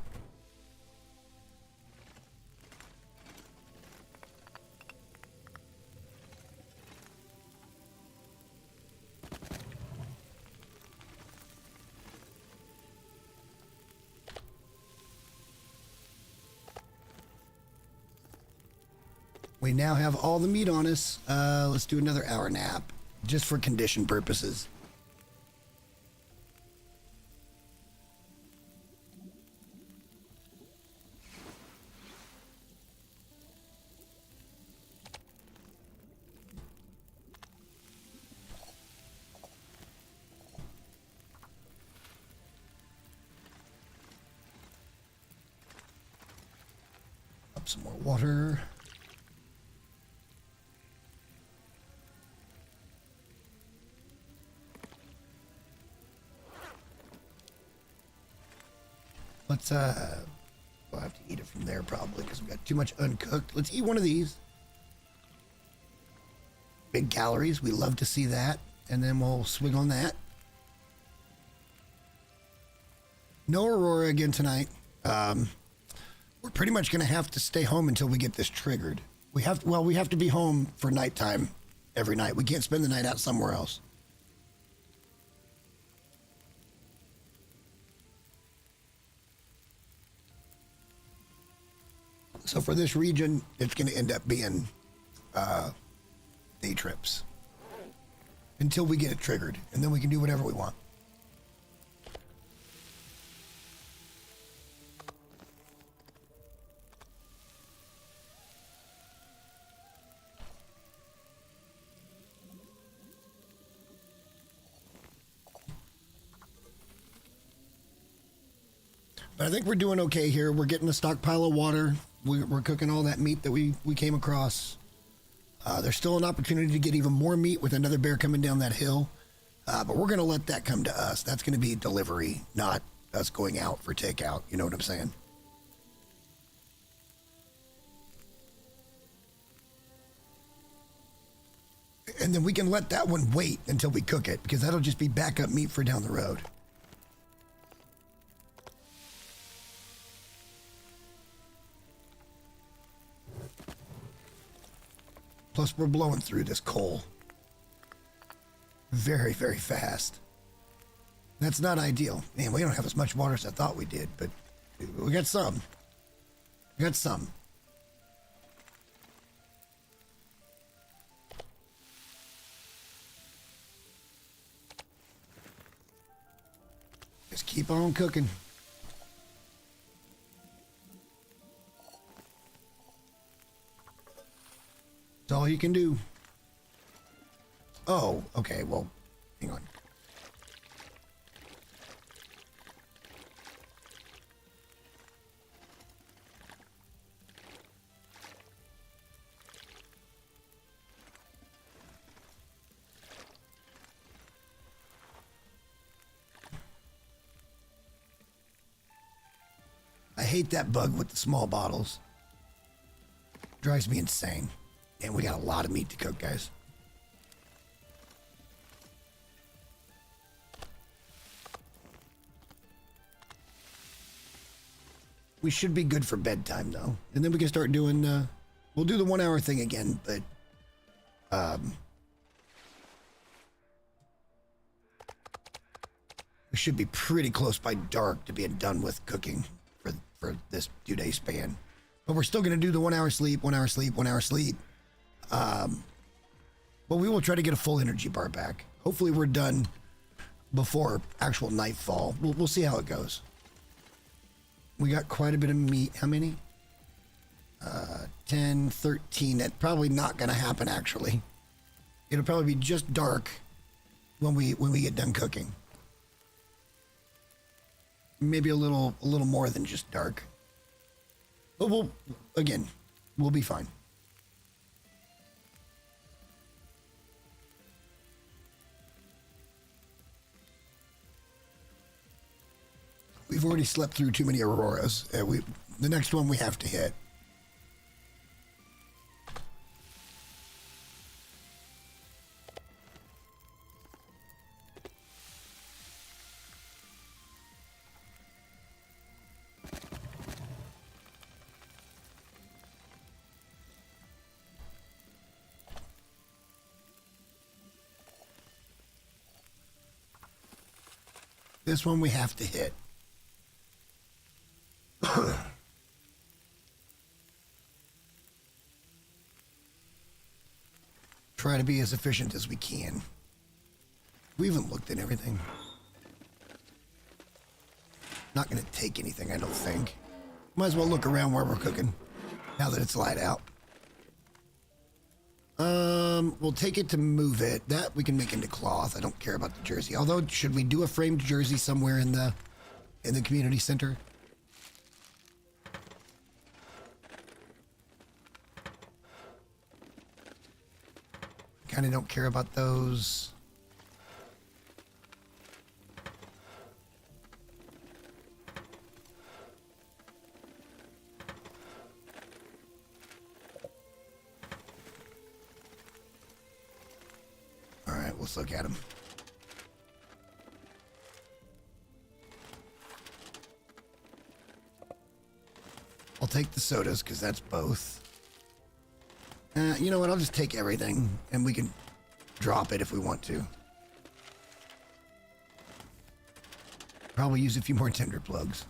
We now have all the meat on us. Let's do another hour nap, just for condition purposes. Up some more water. Let's, we'll have to eat it from there probably because we got too much uncooked. Let's eat one of these. Big calories. We love to see that. And then we'll swing on that. No Aurora again tonight. We're pretty much going to have to stay home until we get this triggered. We have to be home for nighttime every night. We can't spend the night out somewhere else. So for this region, it's going to end up being day trips until we get it triggered, and then we can do whatever we want. But I think we're doing okay here. We're getting a stockpile of water. We're cooking all that meat that we came across. There's still an opportunity to get even more meat with another bear coming down that hill. But we're going to let that come to us. That's going to be delivery, not us going out for takeout. You know what I'm saying? And then we can let that one wait until we cook it, because that'll just be backup meat for down the road. Plus, we're blowing through this coal very, very fast. That's not ideal. Man, we don't have as much water as I thought we did, but we got some. We got some. Just keep on cooking. That's all you can do. Oh, okay, well, hang on. I hate that bug with the small bottles. Drives me insane. And we got a lot of meat to cook, guys. We should be good for bedtime, though. And then we can start doing, we'll do the 1 hour thing again, but, we should be pretty close by dark to being done with cooking for this 2 day span. But we're still going to do the 1 hour sleep, 1 hour sleep, 1 hour sleep. But we will try to get a full energy bar back. Hopefully we're done before actual nightfall. We'll see how it goes. We got quite a bit of meat. How many? 10, 13. That's probably not going to happen, actually. It'll probably be just dark when we get done cooking. Maybe a little more than just dark. But we'll be fine. We've already slept through too many auroras. The next one we have to hit. This one we have to hit. Try to be as efficient as we can. We haven't looked at everything. Not going to take anything, I don't think. Might as well look around where we're cooking, now that it's light out. We'll take it to move it. That we can make into cloth. I don't care about the jersey. Although, should we do a framed jersey somewhere in the community center? Kind of don't care about those. All right, let's look at them. I'll take the sodas because that's both. You know what? I'll just take everything, and we can drop it if we want to. Probably use a few more tinder plugs.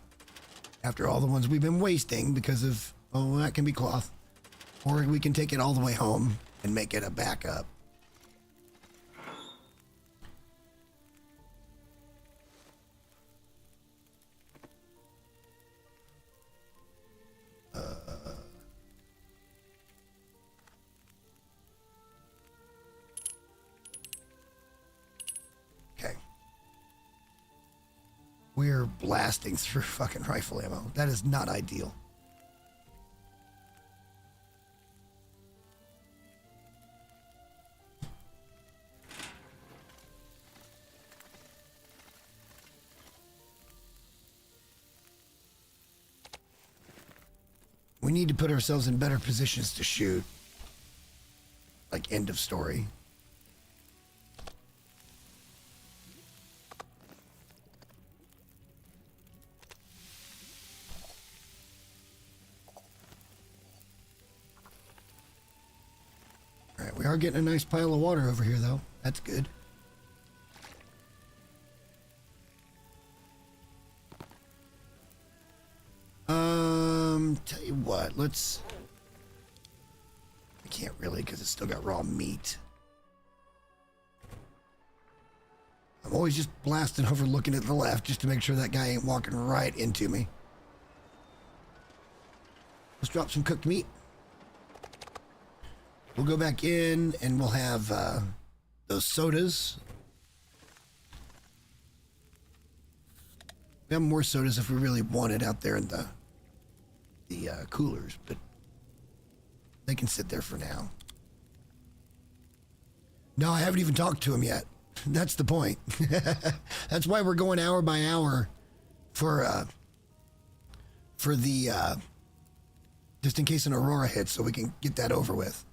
After all the ones we've been wasting because of, oh, that can be cloth. Or we can take it all the way home and make it a backup. We're blasting through fucking rifle ammo. That is not ideal. We need to put ourselves in better positions to shoot. Like, end of story. right, we are getting a nice pile of water over here, though. That's good. Tell you what, let's... I can't really, because it's still got raw meat. I'm always just blasting over looking at the left just to make sure that guy ain't walking right into me. Let's drop some cooked meat. We'll go back in and we'll have those sodas. We have more sodas if we really want it out there in the coolers, but they can sit there for now. No, I haven't even talked to him yet. That's the point. That's why we're going hour by hour for the just in case an Aurora hits, so we can get that over with.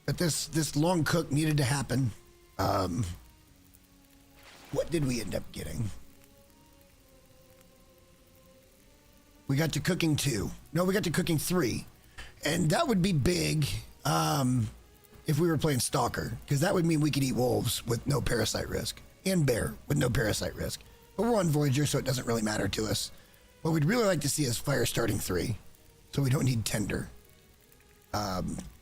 But this long cook needed to happen. What did we end up getting? We got to cooking 2. No, we got to cooking 3. And that would be big if we were playing Stalker, because that would mean we could eat wolves with no parasite risk, and bear with no parasite risk. But we're on Voyager, so it doesn't really matter to us. What we'd really like to see is fire starting 3, so we don't need tender.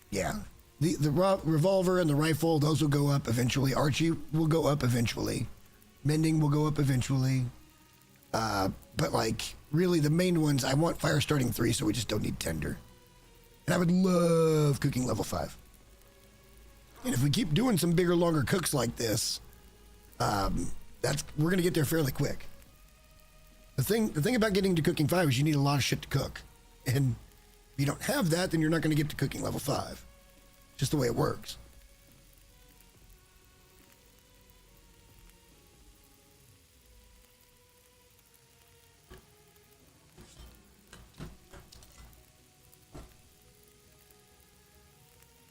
Yeah. The revolver and the rifle, those will go up eventually. Archie will go up eventually. Mending will go up eventually. But like, really the main ones, I want fire starting 3, so we just don't need tender. And I would love cooking level 5. And if we keep doing some bigger, longer cooks like this, we're gonna get there fairly quick. The thing about getting to cooking 5 is you need a lot of shit to cook. And if you don't have that, then you're not gonna get to cooking level 5. Just the way it works.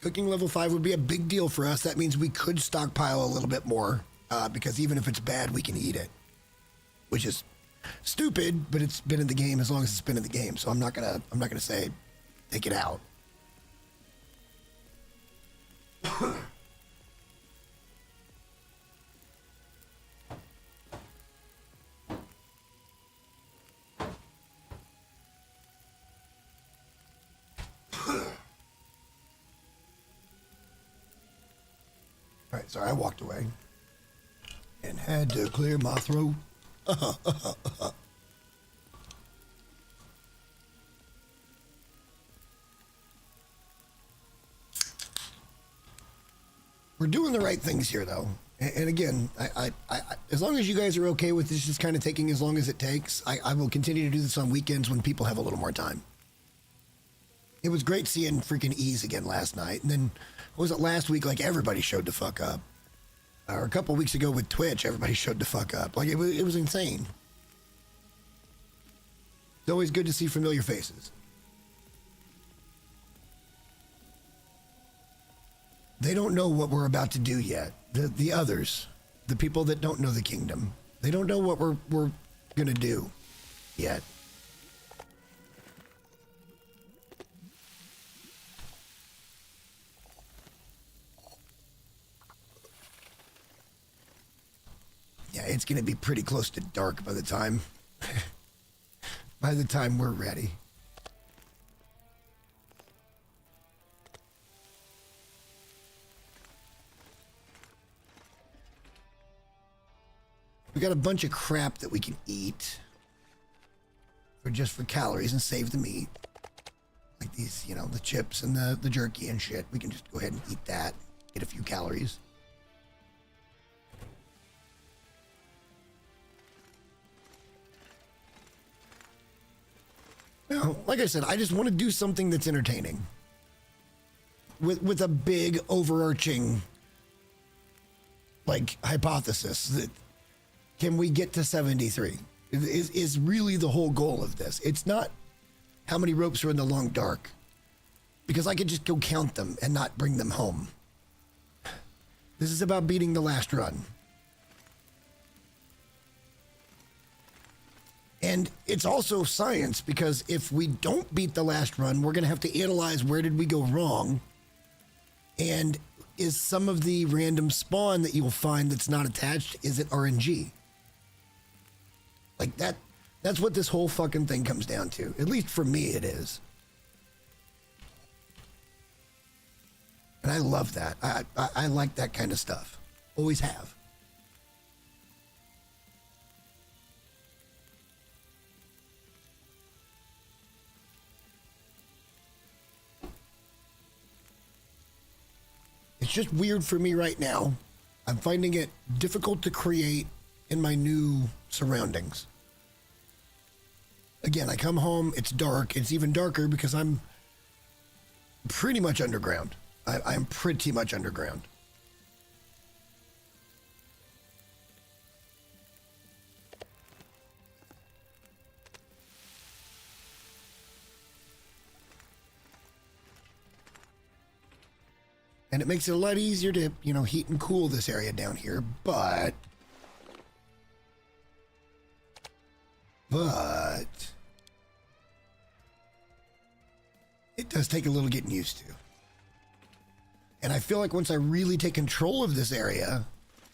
Cooking level 5 would be a big deal for us. That means we could stockpile a little bit more, because even if it's bad, we can eat it. Which is stupid, but it's been in the game as long as it's been in the game. So I'm not gonna say take it out. All right, sorry, I walked away and had to clear my throat. We're doing the right things here, though. And again, I as long as you guys are okay with this just kind of taking as long as it takes, I will continue to do this on weekends when people have a little more time. It was great seeing freaking Ease again last night. And then, was it last week, like everybody showed the fuck up. Or a couple weeks ago with Twitch, everybody showed the fuck up. Like, it was insane. It's always good to see familiar faces. They don't know what we're about to do yet. The others, the people that don't know the kingdom, they don't know what we're gonna do yet. Yeah, it's gonna be pretty close to dark by the time we're ready. We got a bunch of crap that we can eat for calories and save the meat. Like these, you know, the chips and the jerky and shit. We can just go ahead and eat that, get a few calories. Now, like I said, I just want to do something that's entertaining. With a big overarching, like hypothesis that can we get to 73 is really the whole goal of this. It's not how many ropes are in the long dark, because I could just go count them and not bring them home. This is about beating the last run. And it's also science, because if we don't beat the last run, we're going to have to analyze where did we go wrong, and is some of the random spawn that you will find that's not attached, is it RNG? Like that's what this whole fucking thing comes down to. At least for me it is. And I love that. I like that kind of stuff. Always have. It's just weird for me right now. I'm finding it difficult to create in my new surroundings. Again, I come home, it's dark. It's even darker because I'm pretty much underground. I'm pretty much underground. And it makes it a lot easier to, you know, heat and cool this area down here, but it does take a little getting used to. And I feel like once I really take control of this area,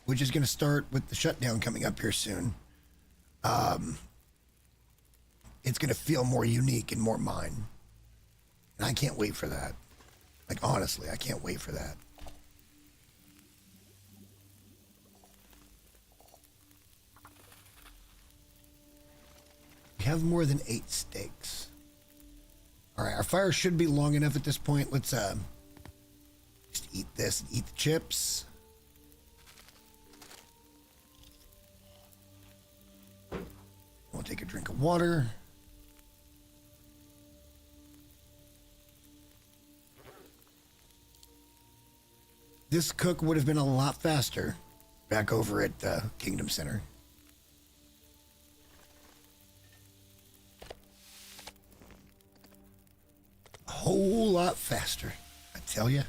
which is going to start with the shutdown coming up here soon, it's going to feel more unique and more mine. And I can't wait for that. Like, honestly, I can't wait for that. We have more than 8 steaks. All right, our fire should be long enough at this point. Let's just eat this and eat the chips. We'll take a drink of water. This cook would have been a lot faster back over at Kingdom Center. A whole lot faster, I tell you.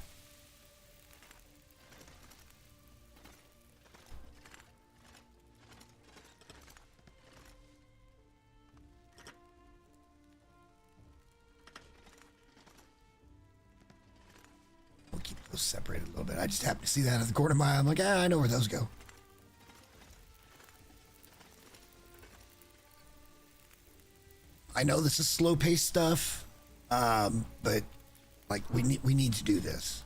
Keep those separated a little bit. I just happened to see that at the corner of my eye. I'm like, I know where those go. I know this is slow-paced stuff, but like we need to do this.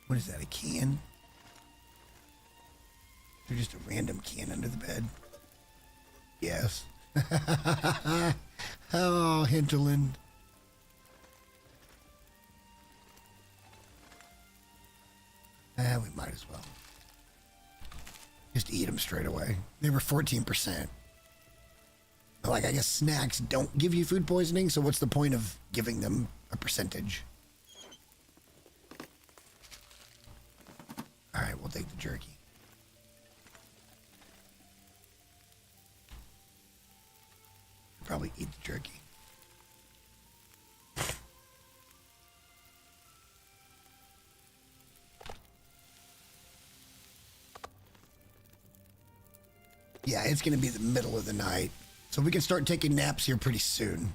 What is that? A can? They're just a random can under the bed. Yes. Oh, Hinterland. We might as well. Just eat them straight away. They were 14%. Like, I guess snacks don't give you food poisoning, so what's the point of giving them a percentage? All right, we'll take the jerky. Probably eat the jerky. Yeah, it's going to be the middle of the night, so we can start taking naps here pretty soon.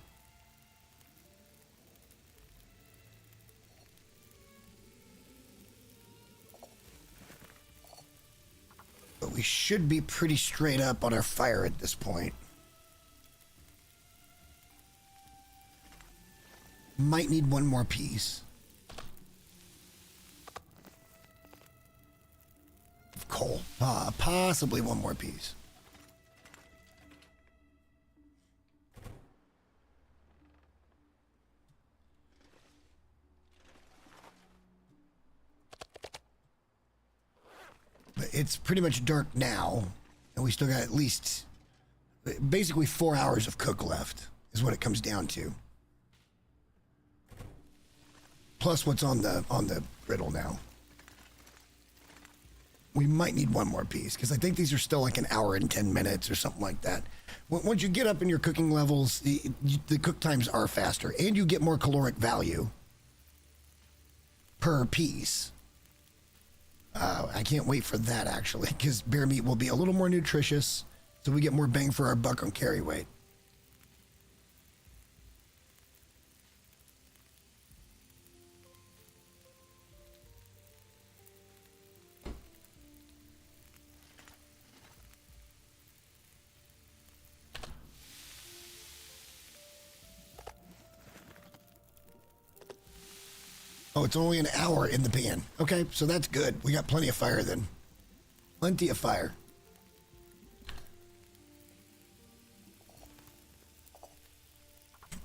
But we should be pretty straight up on our fire at this point. Might need one more piece of coal. Possibly one more piece. But it's pretty much dark now, and we still got at least basically 4 hours of cook left. is what it comes down to. Plus what's on the griddle now. We might need one more piece because I think these are still like an hour and 10 minutes or something like that. Once you get up in your cooking levels, the cook times are faster and you get more caloric value per piece. I can't wait for that actually because bear meat will be a little more nutritious so we get more bang for our buck on carry weight. Oh, it's only an hour in the pan. Okay, so that's good. We got plenty of fire then. Plenty of fire.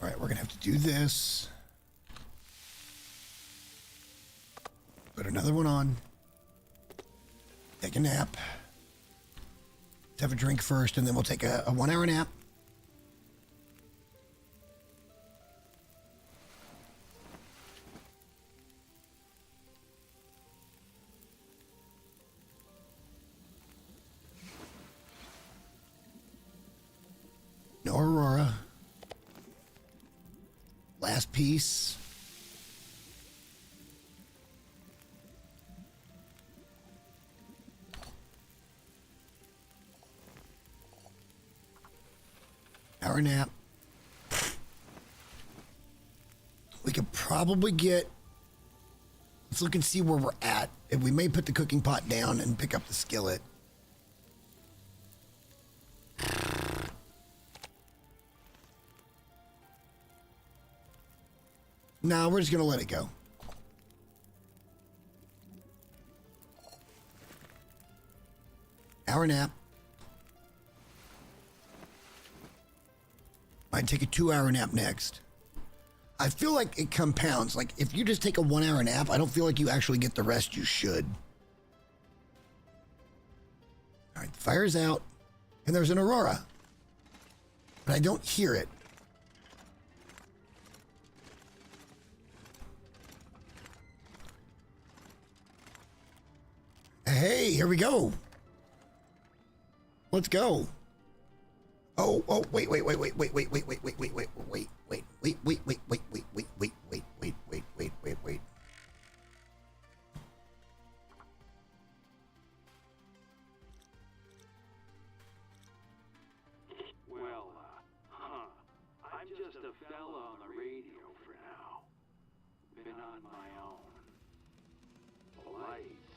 All right, we're going to have to do this. Put another one on. Take a nap. Let's have a drink first, and then we'll take a 1 hour nap. No Aurora. Last piece. Hour nap. We could probably get... Let's look and see where we're at. If we may put the cooking pot down and pick up the skillet. No, we're just going to let it go. Hour nap. I'd take a 2 hour nap next. I feel like it compounds. Like if you just take a 1 hour nap, I don't feel like you actually get the rest you should. All right, the fire's out and there's an Aurora, but I don't hear it. Hey, here we go. Let's go. Oh, wait. Well, I'm just a fella on the radio for now. Been on my own. The lights,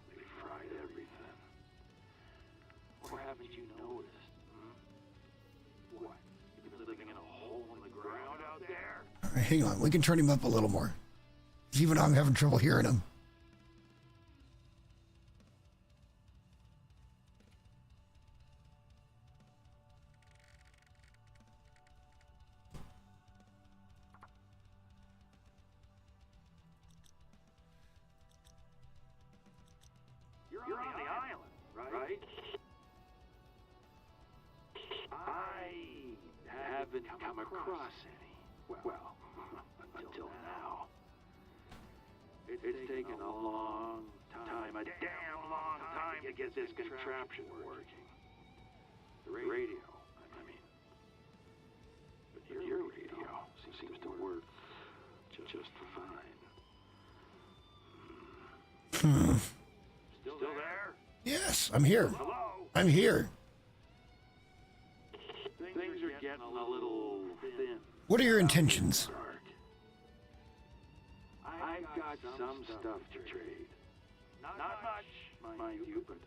they fried everything. Or haven't you noticed? What? You've been living in a hole in the ground out there? All right, hang on. We can turn him up a little more. Even I'm having trouble hearing him. You're on the island, right? I haven't come across any. Well, until now. It's taken a long time, a damn long time to get this contraption working. The radio, I mean. But your radio seems to work just fine. Still there? Yes, I'm here. Hello? I'm here. Things are getting a little thin. What are your intentions? I've got some stuff to trade. Not much, mind you, but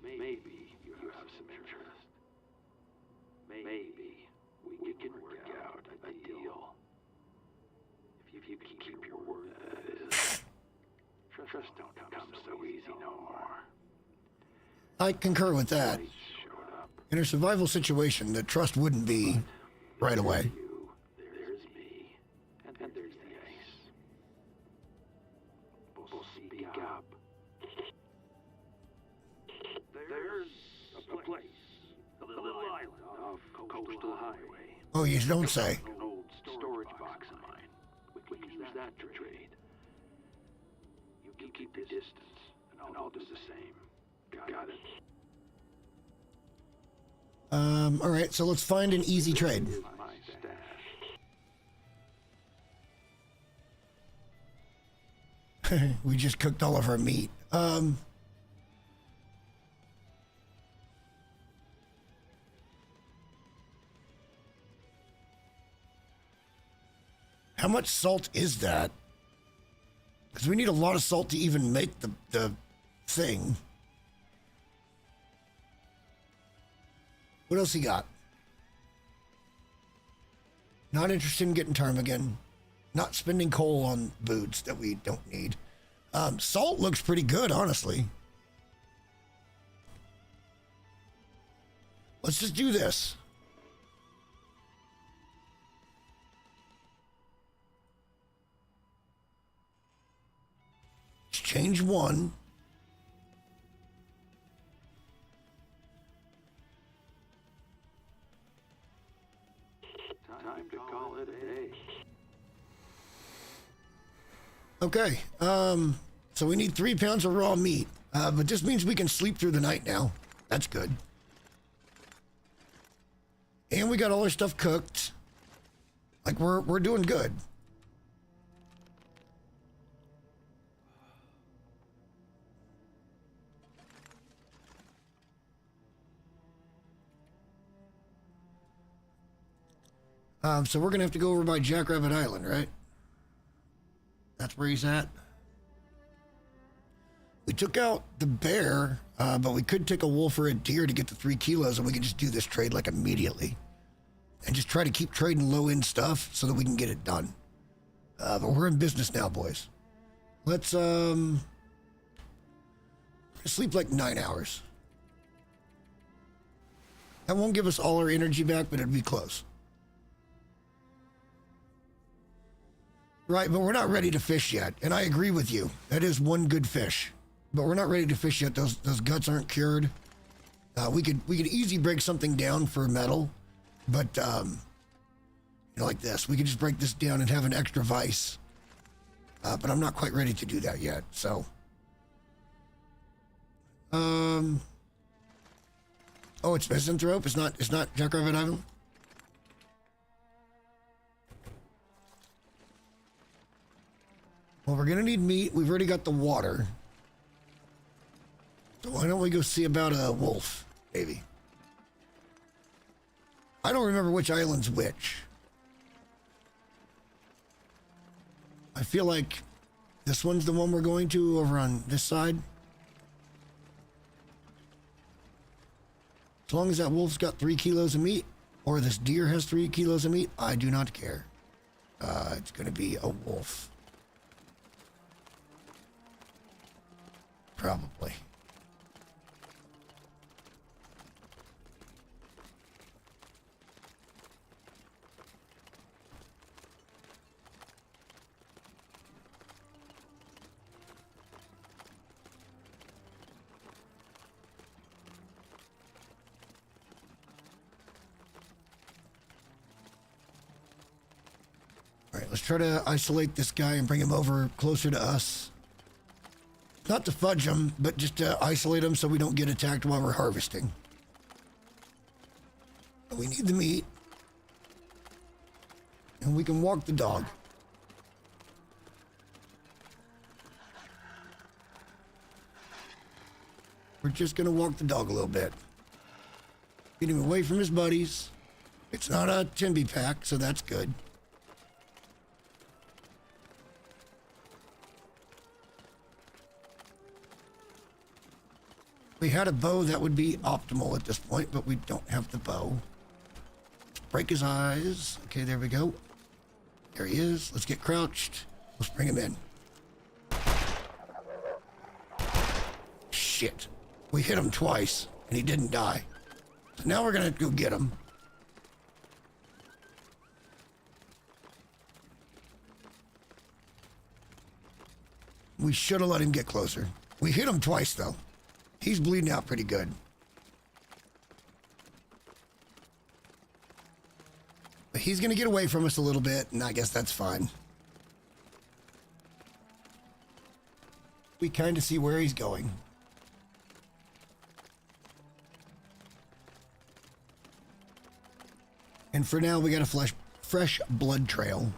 maybe you have some interest. Maybe we can work out a deal. If you can keep your word, that is. Trust don't come so easy no more. I concur with that. In a survival situation, the trust wouldn't be right away. There's me, and there's the ice. We'll speak up. There's a place, a little island off Coastal Highway. Oh, you don't say. An old storage box of mine. We can use that to trade. You keep the distance, and I'll do the same. Got it. All right, so let's find an easy trade. My stash. We just cooked all of our meat. How much salt is that? Because we need a lot of salt to even make the thing. What else he got? Not interested in getting ptarmigan. Not spending coal on boots that we don't need. Salt looks pretty good, honestly. Let's just do this. Change one. Time to call it a day. Okay, so we need 3 pounds of raw meat, but this means we can sleep through the night now. That's good. And we got all our stuff cooked. Like, we're doing good. So we're gonna have to go over by Jackrabbit Island, right? That's where he's at. We took out the bear, but we could take a wolf or a deer to get the 3 kilos, and we could just do this trade like immediately. And just try to keep trading low-end stuff so that we can get it done. But we're in business now, boys. Let's sleep like 9 hours. That won't give us all our energy back, but it'd be close. Right, but we're not ready to fish yet, and I agree with you. That is one good fish, but we're not ready to fish yet. Those guts aren't cured. We could easily break something down for metal, but you know, like this, we could just break this down and have an extra vise. But I'm not quite ready to do that yet. So, oh, it's Misanthrope. It's not Jackrabbit Island. Well, we're gonna need meat. We've already got the water. So why don't we go see about a wolf, maybe? I don't remember which island's which. I feel like this one's the one we're going to over on this side. As long as that wolf's got 3 kilos of meat, or this deer has 3 kilos of meat, I do not care. It's gonna be a wolf. Probably. All right, let's try to isolate this guy and bring him over closer to us. Not to fudge them, but just to isolate them so we don't get attacked while we're harvesting. We need the meat. And we can walk the dog. We're just going to walk the dog a little bit. Get him away from his buddies. It's not a Timby pack, so that's good. We had a bow that would be optimal at this point, but we don't have the bow. Let's break his eyes. Okay, there we go. There he is. Let's get crouched. Let's bring him in. Shit. We hit him twice, and he didn't die. So now we're going to go get him. We should have let him get closer. We hit him twice, though. He's bleeding out pretty good. he's going to get away from us a little bit, and I guess that's fine. We kind of see where he's going. And for now, we got a fresh blood trail.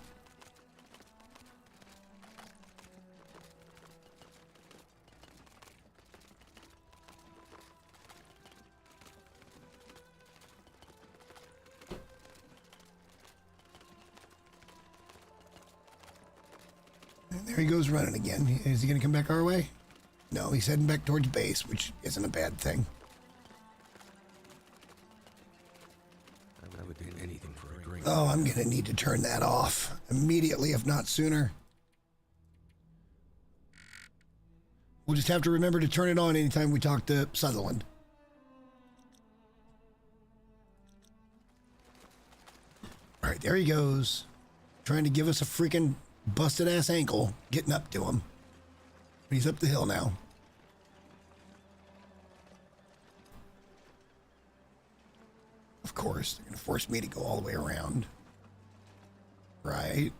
And there he goes running again. Is he going to come back our way? No, he's heading back towards base, which isn't a bad thing. I would do anything for a drink. Oh, I'm going to need to turn that off immediately, if not sooner. We'll just have to remember to turn it on anytime we talk to Sutherland. All right, there he goes. Trying to give us a freaking busted ass ankle, getting up to him. He's up the hill now. Of course, they're going to force me to go all the way around. Right?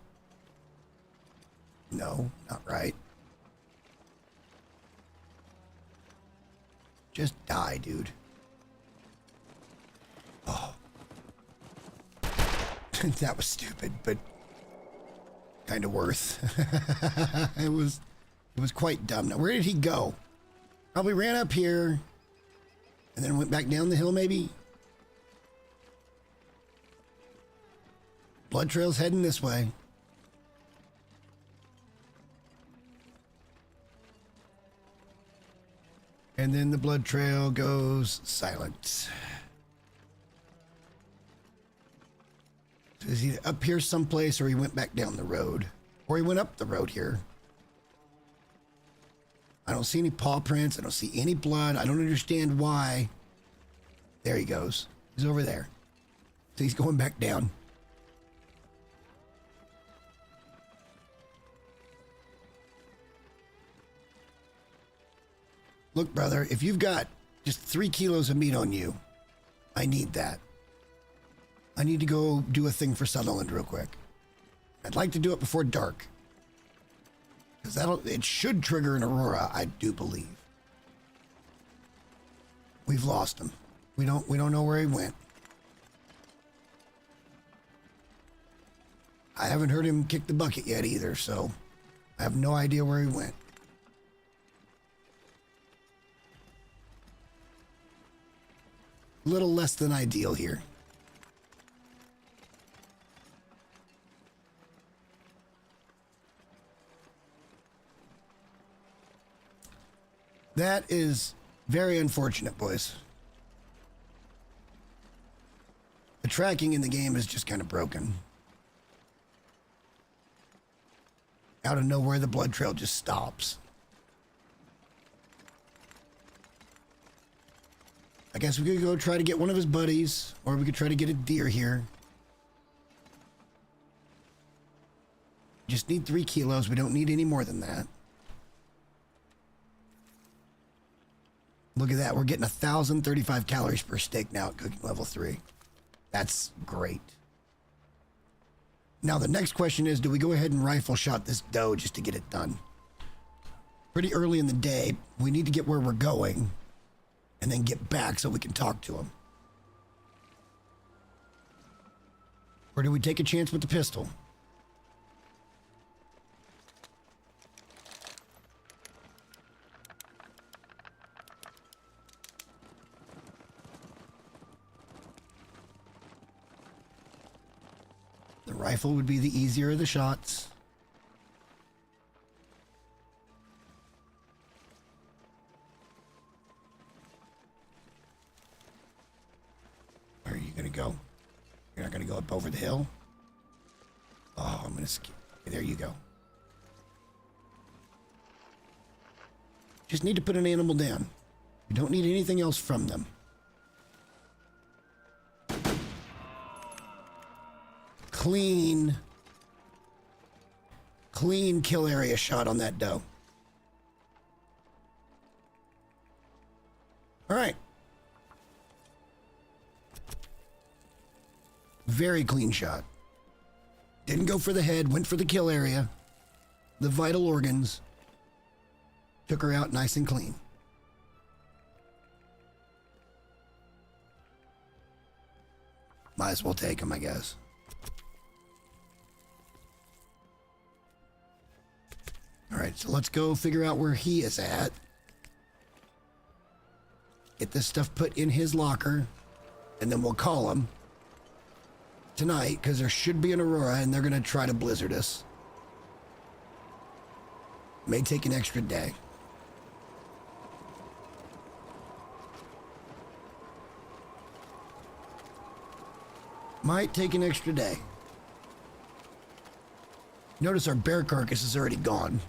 No, not right. Just die, dude. Oh. That was stupid, but kind of worth. It was quite dumb. Now, where did he go? Probably ran up here and then went back down the hill, maybe? Blood trail's heading this way. And then the blood trail goes silent. So is he up here someplace, or he went back down the road? Or he went up the road here. I don't see any paw prints. I don't see any blood. I don't understand why. There he goes. He's over there. So he's going back down. Look, brother, if you've got just 3 kilos of meat on you, I need that. I need to go do a thing for Sutherland real quick. I'd like to do it before dark. Because it should trigger an aurora, I do believe. We've lost him. We don't know where he went. I haven't heard him kick the bucket yet either, so I have no idea where he went. Little less than ideal here. That is very unfortunate, boys. The tracking in the game is just kind of broken. Out of nowhere, the blood trail just stops. I guess we could go try to get one of his buddies, or we could try to get a deer here. Just need 3 kilos. We don't need any more than that. Look at that. We're getting 1,035 calories per steak now at cooking level 3. That's great. Now, the next question is, do we go ahead and rifle shot this doe just to get it done? Pretty early in the day, we need to get where we're going and then get back so we can talk to him. Or do we take a chance with the pistol? The rifle would be the easier of the shots. Where are you going to go? You're not going to go up over the hill? Oh, I'm going to skip. There you go. Just need to put an animal down. We don't need anything else from them. Clean kill area shot on that doe. All right. Very clean shot. Didn't go for the head, went for the kill area. The vital organs. Took her out nice and clean. Might as well take him, I guess. All right, so let's go figure out where he is at. Get this stuff put in his locker, and then we'll call him tonight, because there should be an aurora, and they're going to try to blizzard us. May take an extra day. Might take an extra day. Notice our bear carcass is already gone.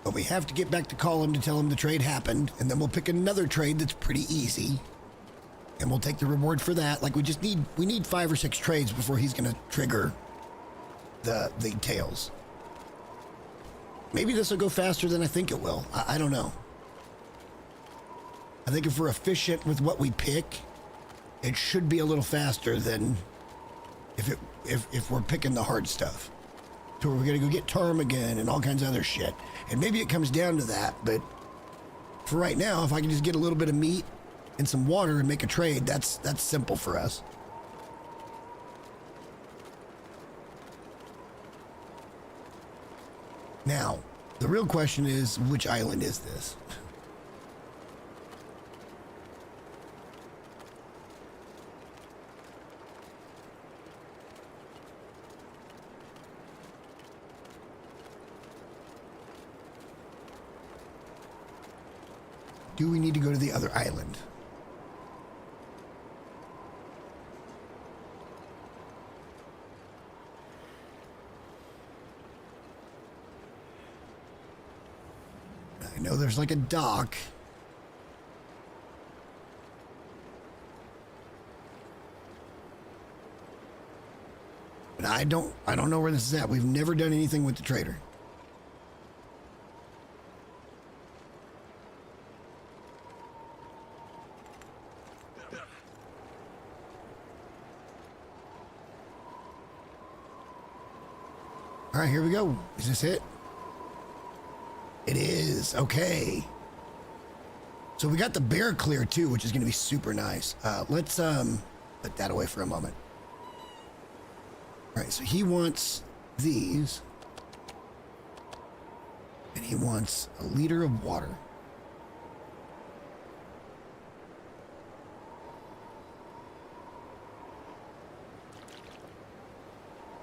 But we have to get back to call him to tell him the trade happened, and then we'll pick another trade that's pretty easy. And we'll take the reward for that. Like, we need 5 or 6 trades before he's gonna trigger the tails. Maybe this will go faster than I think it will. I don't know. I think if we're efficient with what we pick, it should be a little faster than if we're picking the hard stuff. So we're gonna go get ptarmigan and all kinds of other shit. And maybe it comes down to that, but for right now, if I can just get a little bit of meat and some water and make a trade, that's simple for us. Now, the real question is, which island is this? Do we need to go to the other island? I know there's like a dock. But I don't know where this is at. We've never done anything with the trader. All right, here we go. Is this it? It is. Okay. So we got the bear clear too, which is going to be super nice. Let's put that away for a moment. All right, so he wants these. And he wants a liter of water.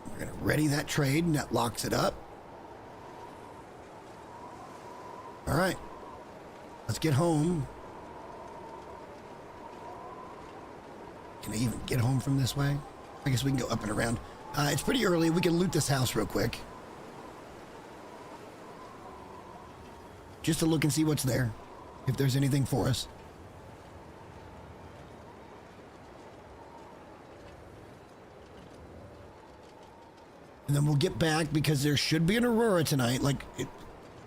We're going to ready that trade, and that locks it up. All right. Let's get home. Can I even get home from this way? I guess we can go up and around. It's pretty early. We can loot this house real quick. Just to look and see what's there. If there's anything for us. And then we'll get back because there should be an aurora tonight.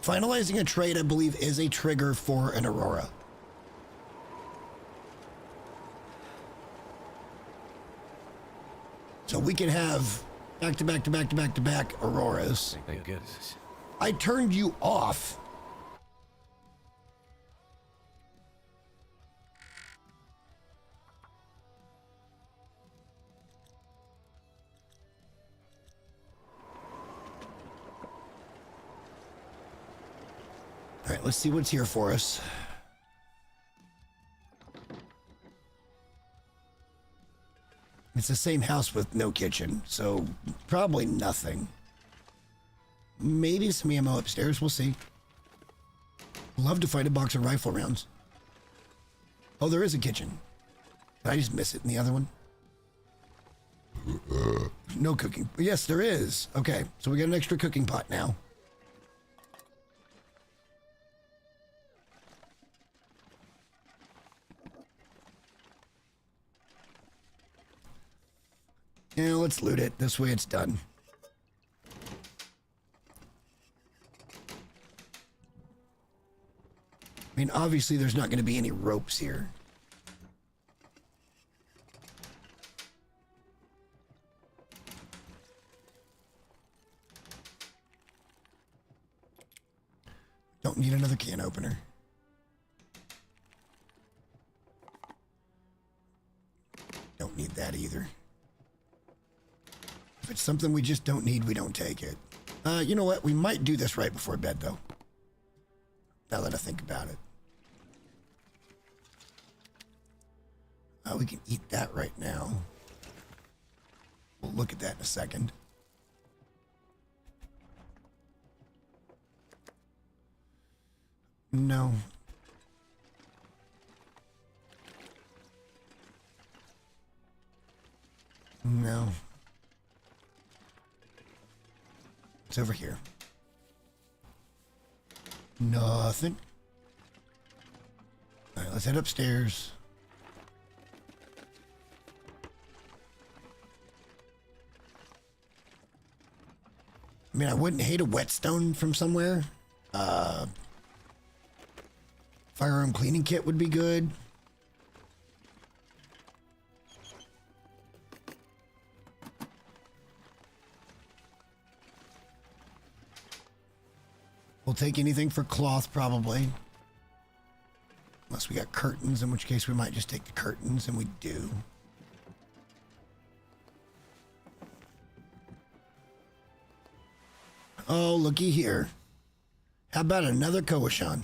Finalizing a trade, I believe, is a trigger for an aurora. So we can have back to back to back to back to back auroras. Thank goodness. I turned you off. All right, let's see what's here for us. It's the same house with no kitchen, so probably nothing. Maybe some ammo upstairs, we'll see. Love to find a box of rifle rounds. Oh, there is a kitchen. Did I just miss it in the other one? No cooking. Yes, there is. Okay, so we got an extra cooking pot now. Yeah, let's loot it. This way it's done. I mean, obviously there's not going to be any ropes here. Don't need another can opener. Don't need that either. If it's something we just don't need, we don't take it. You know what? We might do this right before bed, though. Now that I think about it. We can eat that right now. We'll look at that in a second. No. No. It's over here. Nothing. All right, let's head upstairs. I mean, I wouldn't hate a whetstone from somewhere. Firearm cleaning kit would be good. We'll take anything for cloth, probably. Unless we got curtains, in which case we might just take the curtains, and we do. Oh, looky here. How about another Kawashan?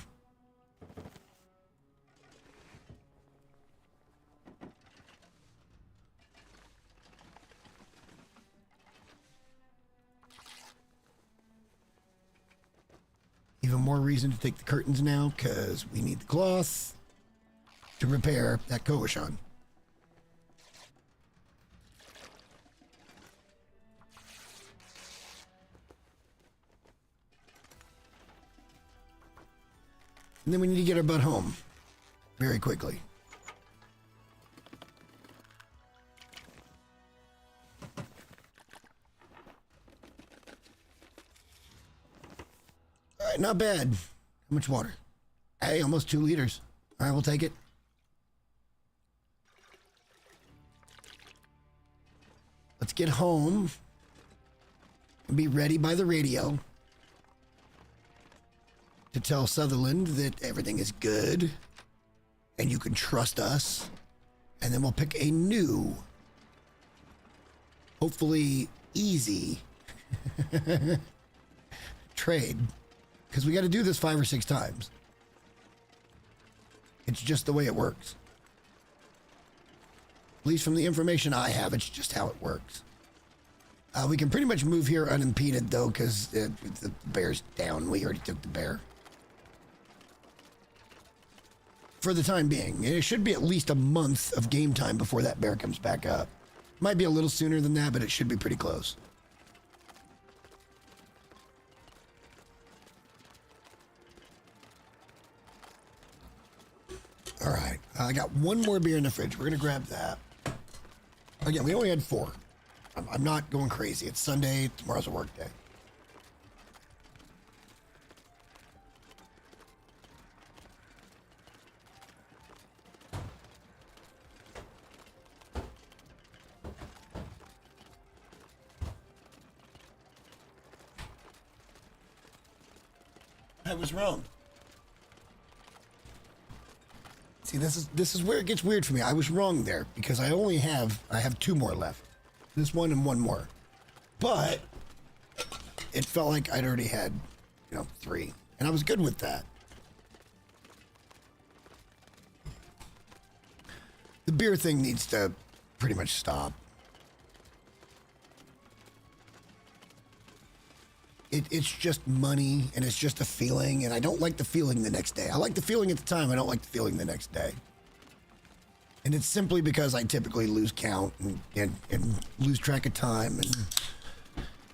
Even more reason to take the curtains now, because we need the cloth to repair that Kawashan. And then we need to get our butt home very quickly. All right, not bad. How much water? Hey, almost 2 liters. All right, we'll take it. Let's get home and be ready by the radio to tell Sutherland that everything is good and you can trust us. And then we'll pick a new, hopefully easy trade, because we got to do this 5 or 6 times. It's just the way it works. At least from the information I have, it's just how it works. We can pretty much move here unimpeded, though, because the bear's down. We already took the bear. For the time being. It should be at least a month of game time before that bear comes back up. Might be a little sooner than that, but it should be pretty close. All right, I got one more beer in the fridge. We're gonna grab that. Again, we only had 4. I'm not going crazy. It's Sunday. Tomorrow's a work day. I was wrong. See, this is where it gets weird for me. I was wrong there because I have 2 more left. This one and 1 more. But it felt like I'd already had, 3. And I was good with that. The beer thing needs to pretty much stop. It's just money, and it's just a feeling, and I don't like the feeling the next day. I like the feeling at the time, I don't like the feeling the next day. And it's simply because I typically lose count and lose track of time,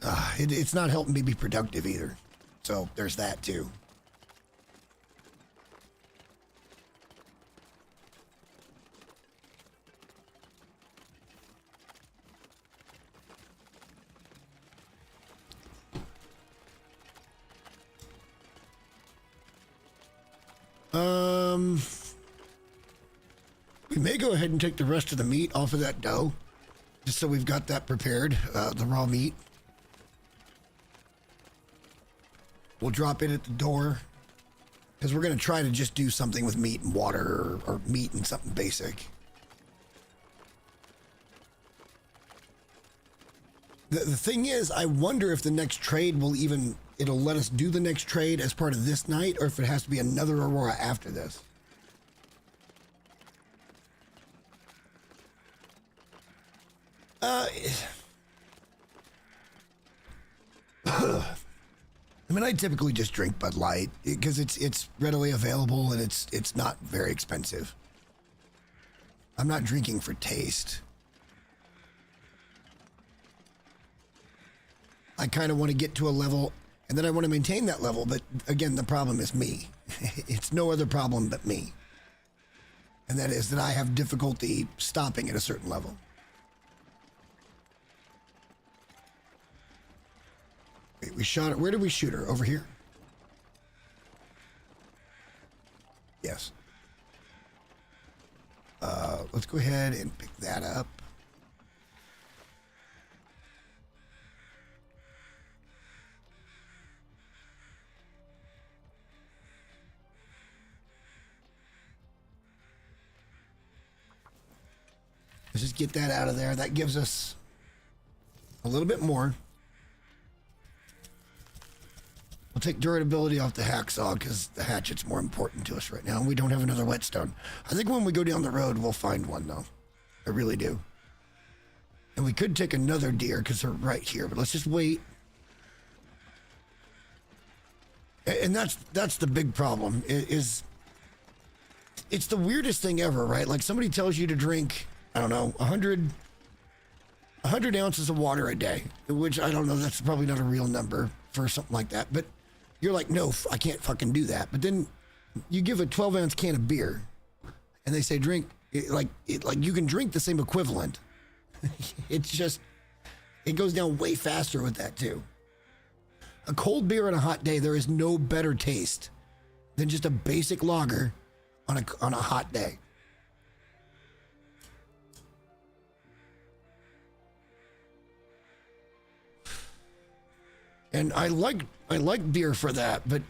and it's not helping me be productive either. So there's that too. We may go ahead and take the rest of the meat off of that dough, just so we've got that prepared, the raw meat. We'll drop it at the door, because we're going to try to just do something with meat and water, or meat and something basic. The thing is, I wonder if the next trade will even, it'll let us do the next trade as part of this night, or if it has to be another Aurora after this. I mean, I typically just drink Bud Light because it's readily available and it's not very expensive. I'm not drinking for taste. I kind of want to get to a level, and then I want to maintain that level, but again, the problem is me. It's no other problem but me. And that is that I have difficulty stopping at a certain level. Wait, we shot it. Where did we shoot her? Over here? Yes. Let's go ahead and pick that up. Let's just get that out of there. That gives us a little bit more. We'll take durability off the hacksaw because the hatchet's more important to us right now. And we don't have another whetstone. I think when we go down the road, we'll find one, though. I really do. And we could take another deer because they're right here. But let's just wait. And that's the big problem. Is it's the weirdest thing ever, right? Like somebody tells you to drink, I don't know, 100 ounces of water a day. Which, I don't know, that's probably not a real number for something like that. But you're like, no, I can't fucking do that. But then you give a 12-ounce can of beer, and they say drink, like you can drink the same equivalent. It's just, it goes down way faster with that too. A cold beer on a hot day, there is no better taste than just a basic lager on a hot day. And I like beer for that, but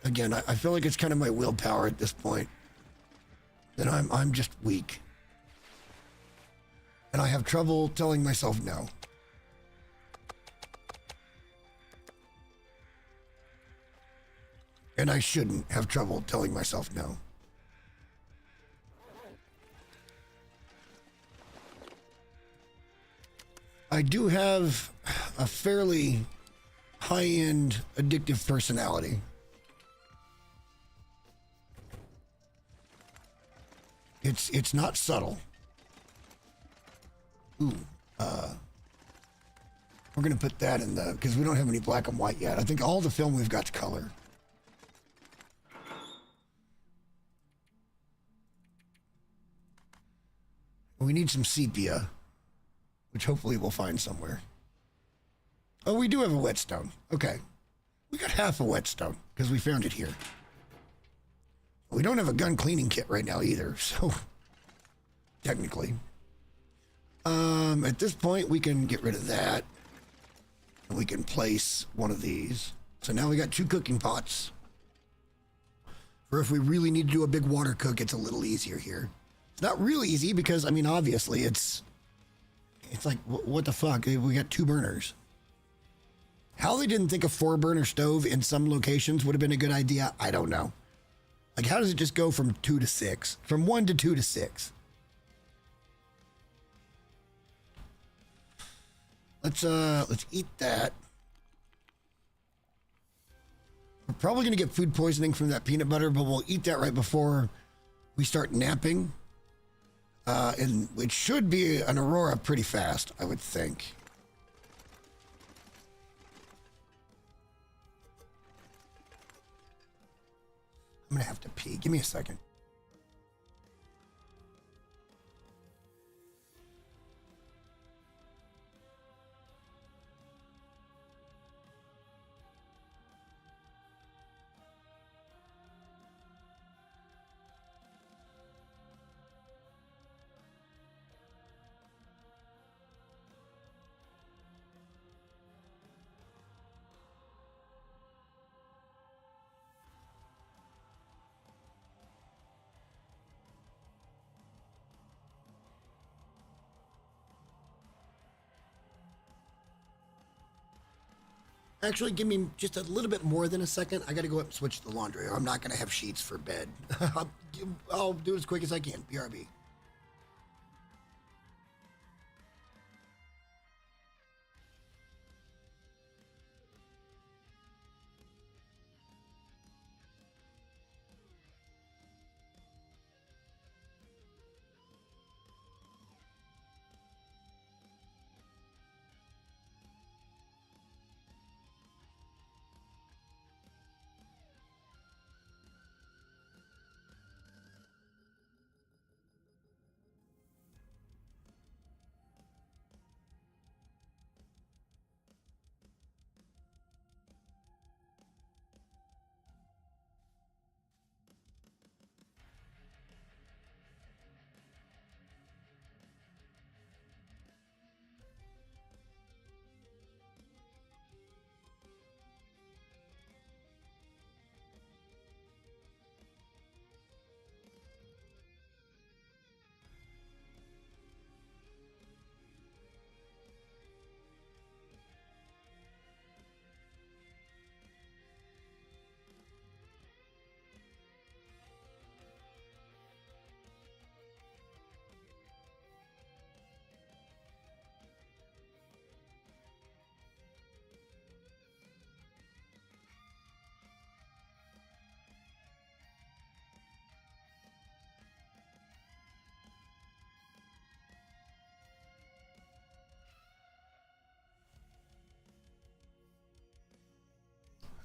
again, I feel like it's kind of my willpower at this point. That I'm just weak, and I have trouble telling myself no. And I shouldn't have trouble telling myself no. I do have a fairly high-end addictive personality. It's not subtle. Ooh, we're gonna put that in the, because we don't have any black and white yet. I think all the film we've got's color. We need some sepia, which hopefully we'll find somewhere. Oh, we do have a whetstone. Okay. We got half a whetstone because we found it here. We don't have a gun cleaning kit right now either, so technically. At this point, we can get rid of that. And we can place one of these. So now we got 2 cooking pots. Or if we really need to do a big water cook, it's a little easier here. It's not real easy because, I mean, obviously it's like, what the fuck? We got 2 burners. How they didn't think a 4-burner stove in some locations would have been a good idea, I don't know. Like, how does it just go from 2 to 6? From 1 to 2 to 6? Let's eat that. We're probably gonna get food poisoning from that peanut butter, but we'll eat that right before we start napping. And it should be an Aurora pretty fast, I would think. I'm gonna have to pee. Give me a second. Actually, give me just a little bit more than a second. I got to go up and switch the laundry, or I'm not going to have sheets for bed. I'll do it as quick as I can. BRB.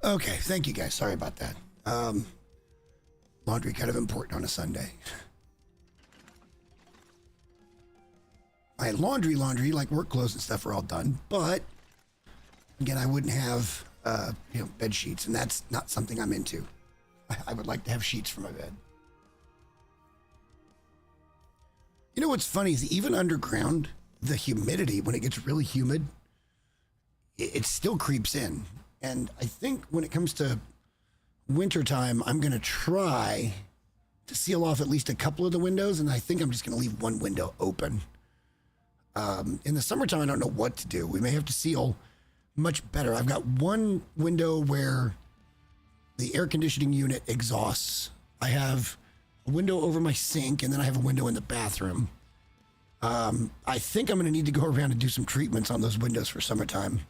Okay, thank you guys. Sorry about that. Laundry kind of important on a Sunday. My laundry, like work clothes and stuff, are all done. But again, I wouldn't have, bed sheets, and that's not something I'm into. I would like to have sheets for my bed. You know what's funny is even underground, the humidity, when it gets really humid, it still creeps in. And I think when it comes to wintertime, I'm going to try to seal off at least a couple of the windows, and I think I'm just going to leave one window open. In the summertime, I don't know what to do. We may have to seal much better. I've got one window where the air conditioning unit exhausts. I have a window over my sink, and then I have a window in the bathroom. I think I'm going to need to go around and do some treatments on those windows for summertime,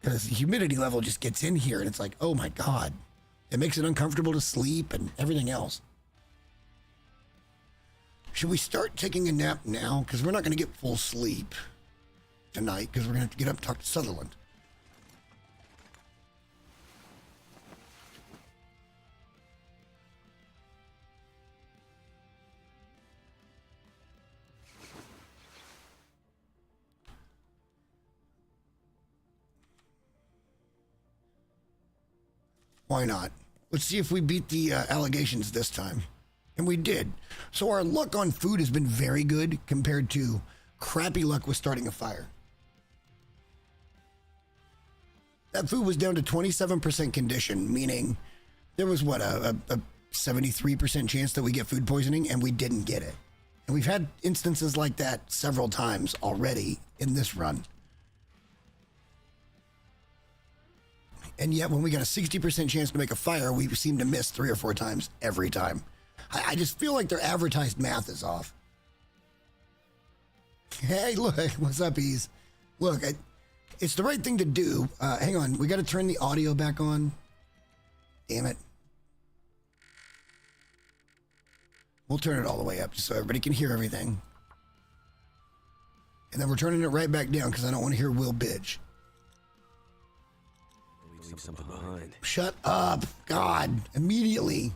because the humidity level just gets in here, and it's like, oh my God. It makes it uncomfortable to sleep and everything else. Should we start taking a nap now? Because we're not going to get full sleep tonight, because we're going to have to get up and talk to Sutherland. Why not? Let's see if we beat the allegations this time. And we did. So our luck on food has been very good compared to crappy luck with starting a fire. That food was down to 27% condition, meaning there was a 73% chance that we get food poisoning, and we didn't get it. And we've had instances like that several times already in this run. And yet when we got a 60% chance to make a fire, we seem to miss 3 or 4 times every time. I just feel like their advertised math is off. Hey, look, what's up, Ease? Look, it's the right thing to do. Hang on, we got to turn the audio back on. Damn it. We'll turn it all the way up just so everybody can hear everything. And then we're turning it right back down because I don't want to hear Will bitch. Leave something behind. Shut up. God. Immediately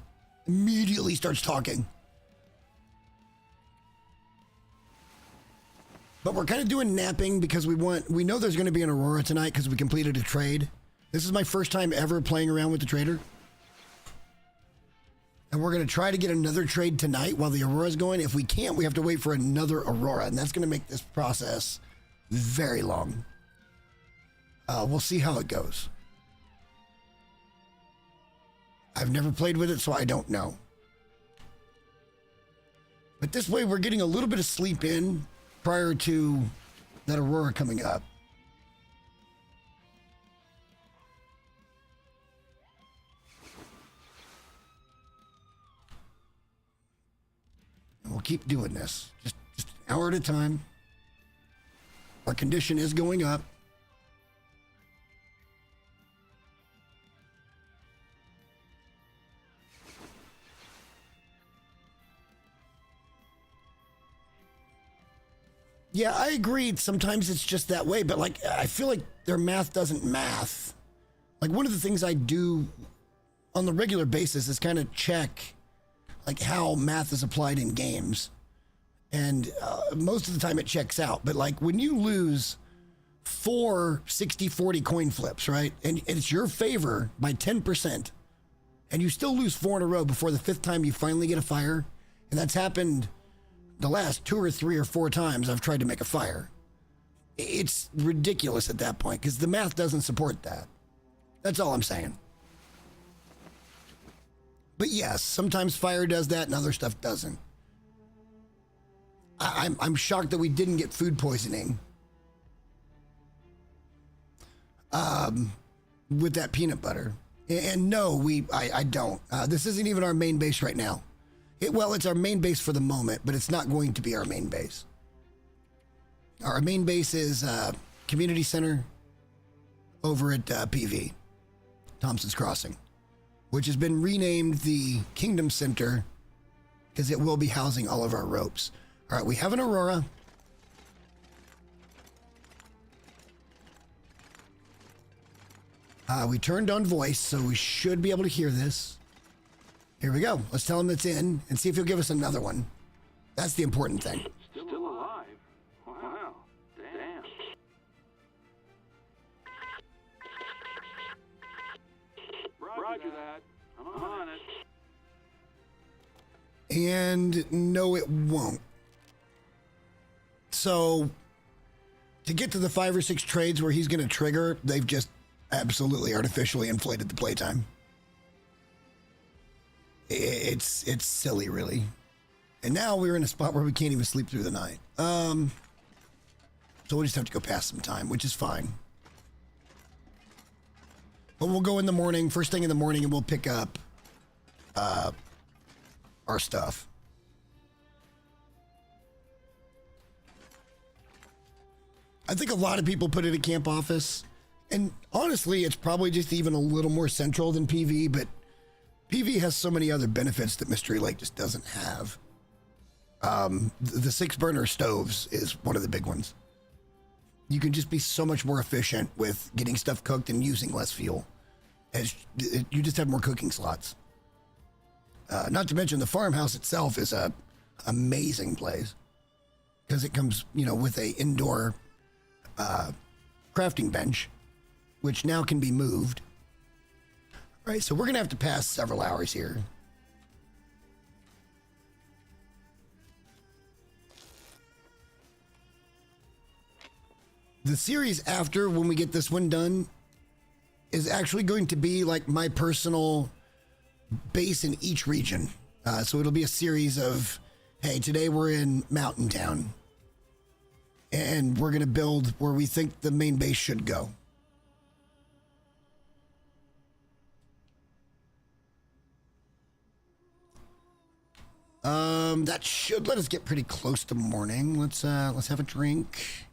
starts talking. But we're kind of doing napping because we know there's going to be an Aurora tonight because we completed a trade. This is my first time ever playing around with the trader. And we're going to try to get another trade tonight while the Aurora's going. If we can't, we have to wait for another Aurora, and that's going to make this process very long. We'll see how it goes. I've never played with it, so I don't know. But this way, we're getting a little bit of sleep in prior to that Aurora coming up. keep doing this. Just an hour at a time. Our condition is going up. Yeah, I agreed. Sometimes it's just that way, but like, I feel like their math doesn't math. Like, one of the things I do on the regular basis is kind of check like how math is applied in games. And most of the time it checks out. But like when you lose 4 60-40 coin flips, right? And it's your favor by 10%, and you still lose 4 in a row before the 5th time you finally get a fire. And that's happened the last 2 or 3 or 4 times I've tried to make a fire. It's ridiculous at that point because the math doesn't support that. That's all I'm saying. But yes, sometimes fire does that and other stuff doesn't. I'm shocked that we didn't get food poisoning with that peanut butter. And no, I don't. This isn't even our main base right now. It's our main base for the moment, but it's not going to be our main base. Our main base is community center over at PV, Thompson's Crossing, which has been renamed the Kingdom Center because it will be housing all of our ropes. All right, we have an Aurora. We turned on voice, so we should be able to hear this. Here we go. Let's tell him it's in and see if he'll give us another one. That's the important thing. Still alive? Wow. Damn. Roger that. I'm on it. And no, it won't. So to get to the 5 or 6 trades where he's going to trigger, they've just absolutely artificially inflated the playtime. It's silly, really. And now we're in a spot where we can't even sleep through the night. So we'll just have to go pass some time, which is fine. But we'll go in the morning, first thing in the morning, and we'll pick up our stuff. I think a lot of people put it at camp office, and honestly, it's probably just even a little more central than PV, but PV has so many other benefits that Mystery Lake just doesn't have. The 6-burner stoves is one of the big ones. You can just be so much more efficient with getting stuff cooked and using less fuel, as you just have more cooking slots. Not to mention the farmhouse itself is a amazing place because it comes, with a indoor crafting bench, which now can be moved. All right, so we're gonna have to pass several hours here. The series after, when we get this one done, is actually going to be like my personal base in each region. So it'll be a series of, hey, today we're in Mountain Town, and we're going to build where we think the main base should go. That should let us get pretty close to morning. Let's have a drink.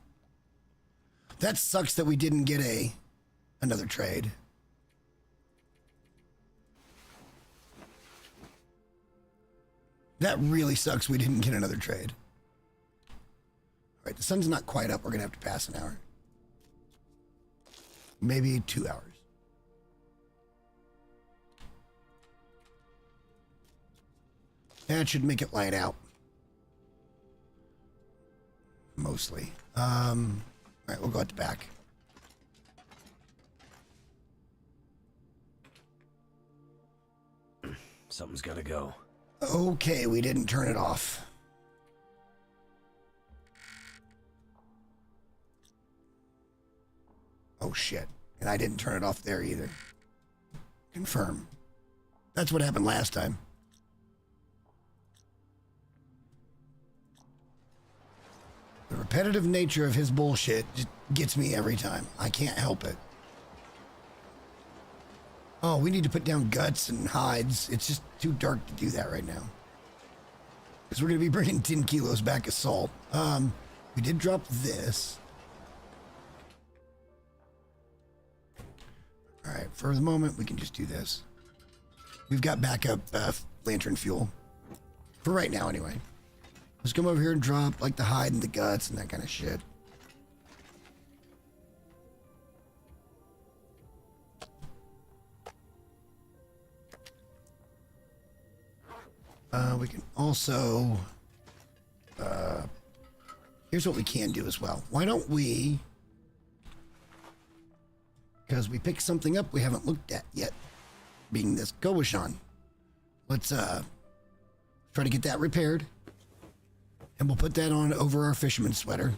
That sucks that we didn't get another trade. That really sucks we didn't get another trade. All right, the sun's not quite up. We're gonna have to pass an hour. Maybe 2 hours. That should make it light out. Mostly. All right, we'll go at the back. Something's gotta go. Okay, we didn't turn it off. Oh shit. And I didn't turn it off there either. Confirm. That's what happened last time. The repetitive nature of his bullshit just gets me every time. I can't help it. Oh, we need to put down guts and hides. It's just too dark to do that right now. Because we're going to be bringing 10 kilos back of salt. We did drop this. All right, for the moment, we can just do this. We've got backup lantern fuel. For right now, anyway. Let's come over here and drop, like, the hide and the guts and that kind of shit. We can also... here's what we can do as well. Why don't we... Because we picked something up we haven't looked at yet. Being this Gobushan. Let's try to get that repaired. And we'll put that on over our fisherman's sweater.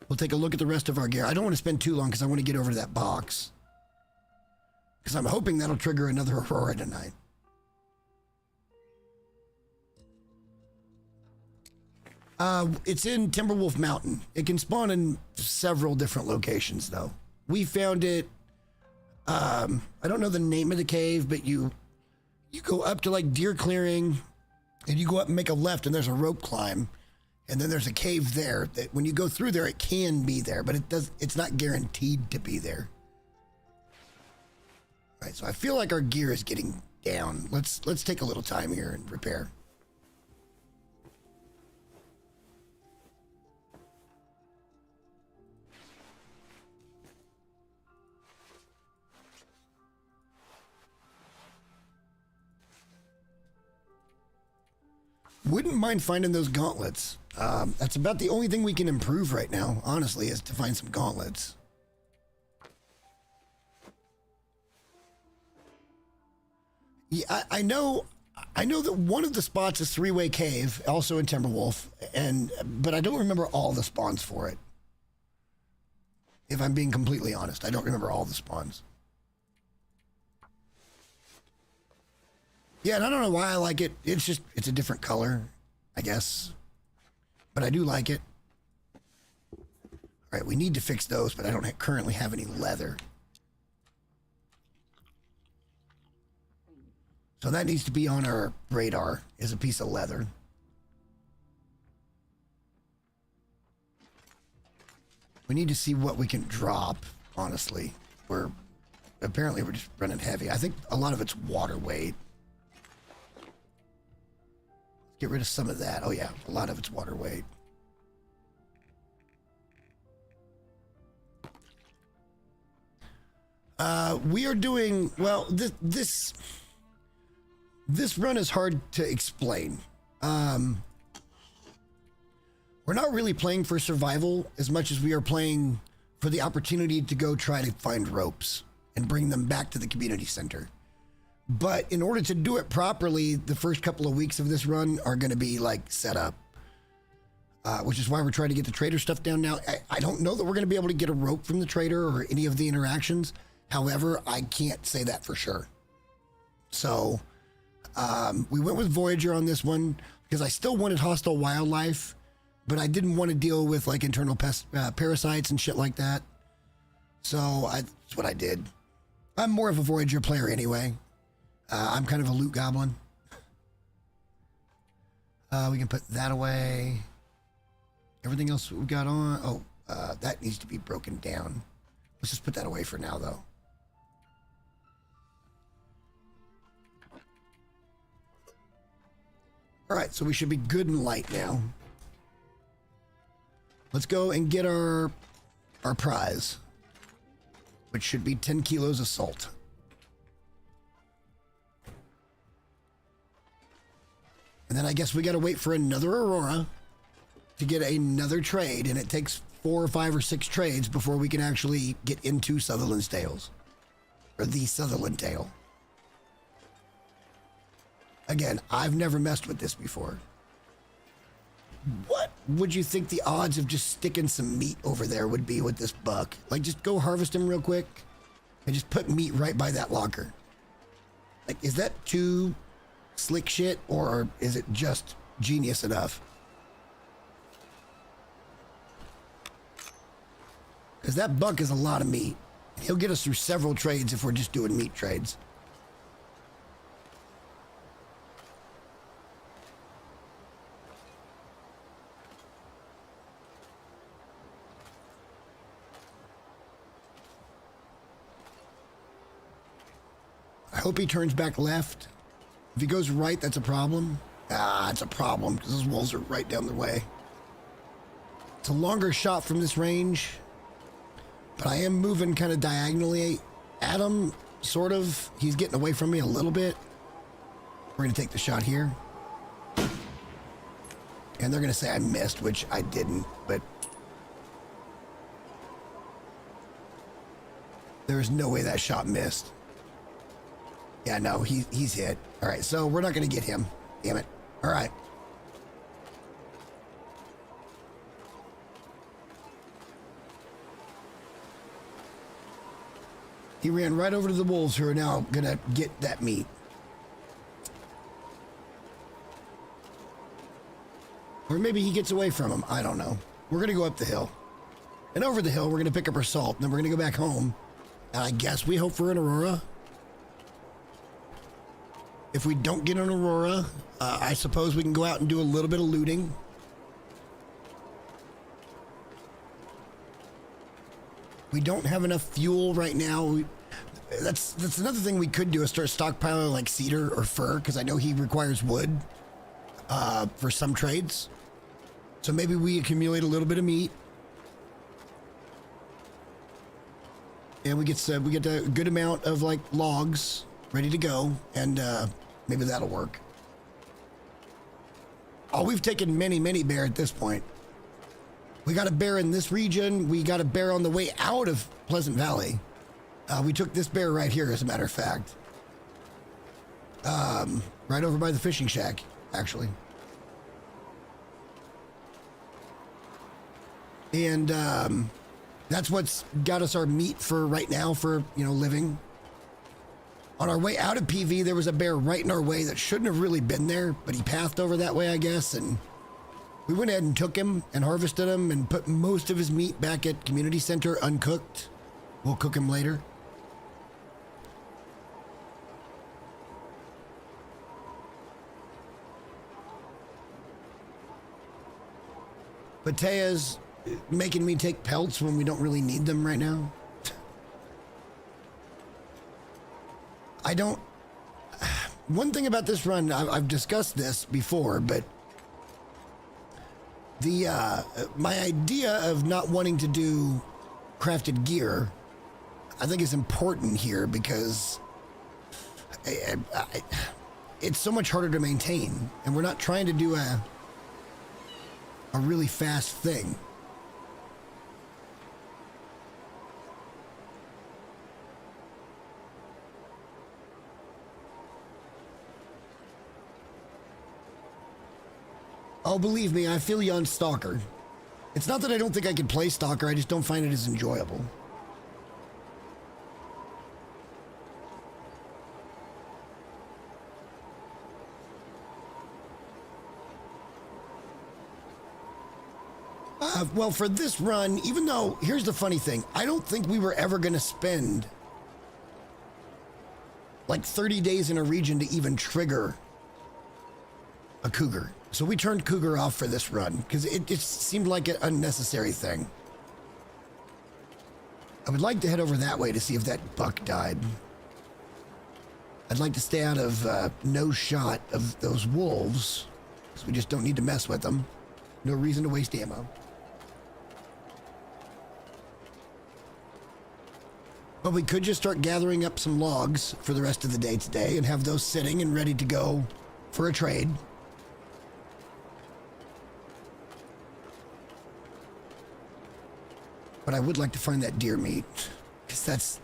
We'll take a look at the rest of our gear. I don't want to spend too long because I want to get over to that box. Because I'm hoping that'll trigger another Aurora tonight. It's in Timberwolf Mountain. It can spawn in several different locations, though. We found it... I don't know the name of the cave, but you go up to, like, Deer Clearing, and you go up and make a left, and there's a rope climb. And then there's a cave there that when you go through there, it can be there, but it's not guaranteed to be there. All right, so I feel like our gear is getting down. Let's take a little time here and repair. Wouldn't mind finding those gauntlets. That's about the only thing we can improve right now, honestly, is to find some gauntlets. Yeah, I know that one of the spots is Three-Way Cave, also in Timberwolf, but I don't remember all the spawns for it. If I'm being completely honest, I don't remember all the spawns. Yeah, and I don't know why I like it. It's a different color, I guess. But I do like it. All right, we need to fix those, but I don't currently have any leather. So that needs to be on our radar, is a piece of leather. We need to see what we can drop, honestly. Apparently we're just running heavy. I think a lot of it's water weight. Get rid of some of that. Oh yeah, a lot of it's water weight. We are doing, well, this run is hard to explain. We're not really playing for survival as much as we are playing for the opportunity to go try to find ropes and bring them back to the community center. But in order to do it properly, the first couple of weeks of this run are going to be like set up, which is why we're trying to get the trader stuff down now. I don't know that we're going to be able to get a rope from the trader or any of the interactions. However, I can't say that for sure. So we went with Voyager on this one because I still wanted hostile wildlife, but I didn't want to deal with like internal parasites and shit like that. So that's what I did. I'm more of a Voyager player anyway. I'm kind of a loot goblin. We can put that away. Everything else we got on. Oh, that needs to be broken down. Let's just put that away for now, though. All right, so we should be good and light now. Let's go and get our prize, which should be 10 kilos of salt. And then I guess we got to wait for another Aurora to get another trade, and it takes 4 or 5 or 6 trades before we can actually get into Sutherland's Tales. Or the Sutherland Tale. Again, I've never messed with this before. What would you think the odds of just sticking some meat over there would be with this buck? Like, just go harvest him real quick and just put meat right by that locker. Like, is that too slick shit, or is it just genius enough? Because that buck is a lot of meat. He'll get us through several trades if we're just doing meat trades. hope he turns back left. If he goes right, that's a problem. Ah, it's a problem because those wolves are right down the way. It's a longer shot from this range, but I am moving kind of diagonally at him, sort of. He's getting away from me a little bit. We're going to take the shot here. And they're going to say I missed, which I didn't, but there's no way that shot missed. Yeah, no, he's hit. All right, so we're not going to get him. Damn it. All right. He ran right over to the wolves who are now going to get that meat. Or maybe he gets away from them. I don't know. We're going to go up the hill. And over the hill, we're going to pick up our salt. And then we're going to go back home. And I guess we hope for an Aurora. If we don't get an Aurora, I suppose we can go out and do a little bit of looting. We don't have enough fuel right now. That's another thing we could do is start stockpiling like cedar or fir, because I know he requires wood for some trades. So maybe we accumulate a little bit of meat. And we get a good amount of like logs ready to go, and maybe that'll work. Oh, we've taken many bear at this point. We got a bear in this region. We got a bear on the way out of Pleasant Valley. We took this bear right here, as a matter of fact. Right over by the fishing shack, actually. And that's what's got us our meat for right now for, living. On our way out of PV, there was a bear right in our way that shouldn't have really been there, but he pathed over that way, I guess, and we went ahead and took him and harvested him and put most of his meat back at Community Center uncooked. We'll cook him later. But Taya's making me take pelts when we don't really need them right now. One thing about this run, I've discussed this before, but my idea of not wanting to do crafted gear, I think is important here because it's so much harder to maintain, and we're not trying to do a really fast thing. Oh, believe me, I feel you on Stalker. It's not that I don't think I could play Stalker, I just don't find it as enjoyable. Well, for this run, even though, here's the funny thing, I don't think we were ever going to spend like 30 days in a region to even trigger a cougar. So we turned cougar off for this run because it just seemed like an unnecessary thing. I would like to head over that way to see if that buck died. I'd like to stay out of no shot of those wolves because we just don't need to mess with them. No reason to waste ammo. But we could just start gathering up some logs for the rest of the day today and have those sitting and ready to go for a trade. But I would like to find that deer meat, because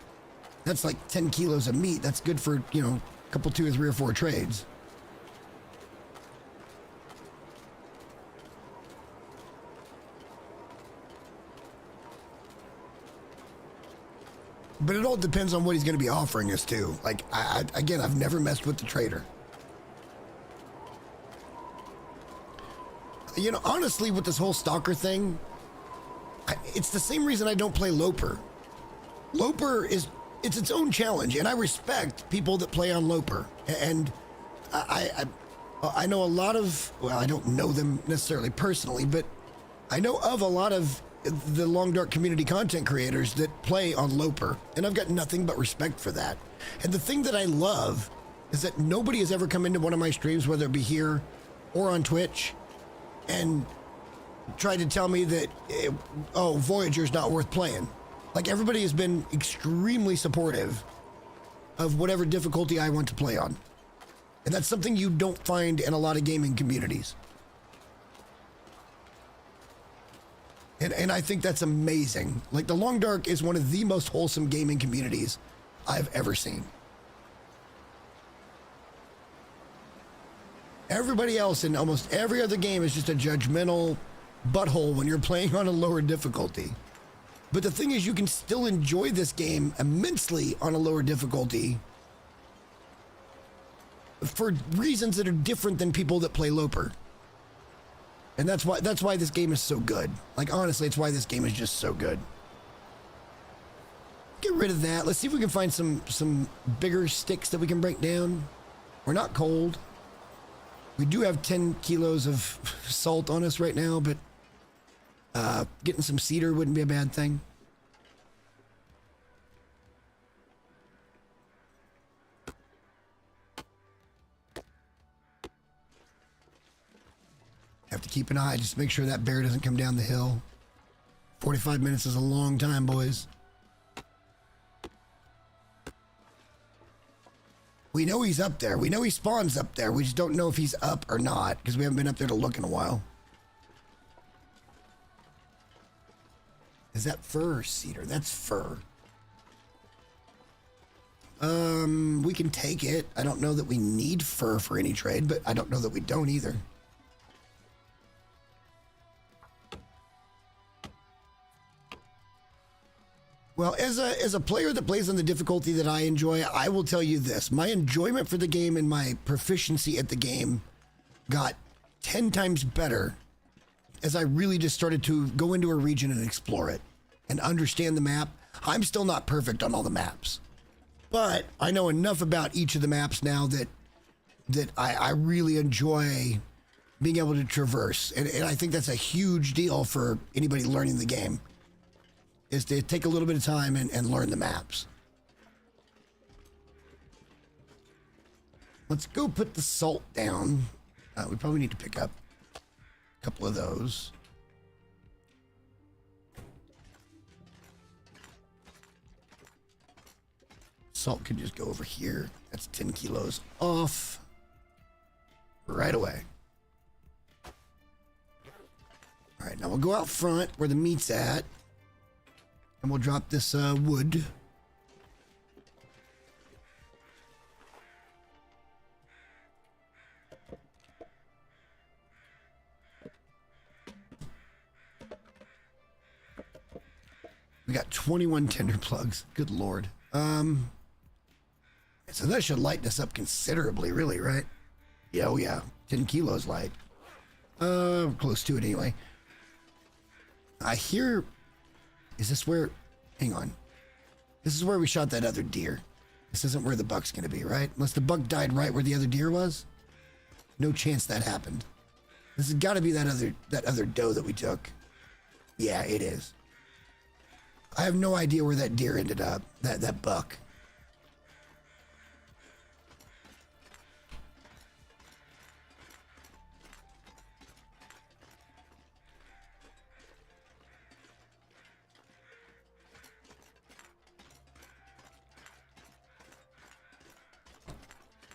that's like 10 kilos of meat. That's good for, a couple, 2 or 3 or 4 trades. But it all depends on what he's going to be offering us too. Like, again, I've never messed with the trader. Honestly, with this whole Stalker thing, it's the same reason I don't play Loper. Loper it's its own challenge, and I respect people that play on Loper. And I know a lot of, well, I don't know them necessarily personally, but I know of a lot of the Long Dark community content creators that play on Loper, and I've got nothing but respect for that. And the thing that I love is that nobody has ever come into one of my streams, whether it be here or on Twitch, and tried to tell me that, oh, Voyager's not worth playing. Like, everybody has been extremely supportive of whatever difficulty I want to play on. And that's something you don't find in a lot of gaming communities. And I think that's amazing. Like, the Long Dark is one of the most wholesome gaming communities I've ever seen. Everybody else in almost every other game is just a judgmental butthole when you're playing on a lower difficulty. But the thing is, you can still enjoy this game immensely on a lower difficulty for reasons that are different than people that play Loper. And that's why this game is so good. Like, honestly, it's why this game is just so good. Get rid of that. Let's see if we can find some bigger sticks that we can break down. We're not cold. We do have 10 kilos of salt on us right now, but getting some cedar wouldn't be a bad thing. Have to keep an eye, just make sure that bear doesn't come down the hill. 45 minutes is a long time, boys. We know he's up there. We know he spawns up there. We just don't know if he's up or not, because we haven't been up there to look in a while. Is that fur or cedar? That's fur. We can take it. I don't know that we need fur for any trade, but I don't know that we don't either. Well, as a player that plays on the difficulty that I enjoy, I will tell you this. My enjoyment for the game and my proficiency at the game got 10 times better as I really just started to go into a region and explore it and understand the map. I'm still not perfect on all the maps, but I know enough about each of the maps now that I really enjoy being able to traverse. And I think that's a huge deal for anybody learning the game, is to take a little bit of time and learn the maps. Let's go put the salt down. We probably need to pick up a couple of those. Salt could just go over here. That's 10 kilos off right away. All right, now we'll go out front where the meat's at. And we'll drop this wood. We got 21 tinder plugs. Good Lord. So that should lighten us up considerably, really, right? Yeah, oh yeah. 10 kilos light. Close to it anyway. I hear... Is this where... Hang on. This is where we shot that other deer. This isn't where the buck's going to be, right? Unless the buck died right where the other deer was. No chance that happened. This has got to be that other doe that we took. Yeah, it is. I have no idea where that deer ended up. That buck.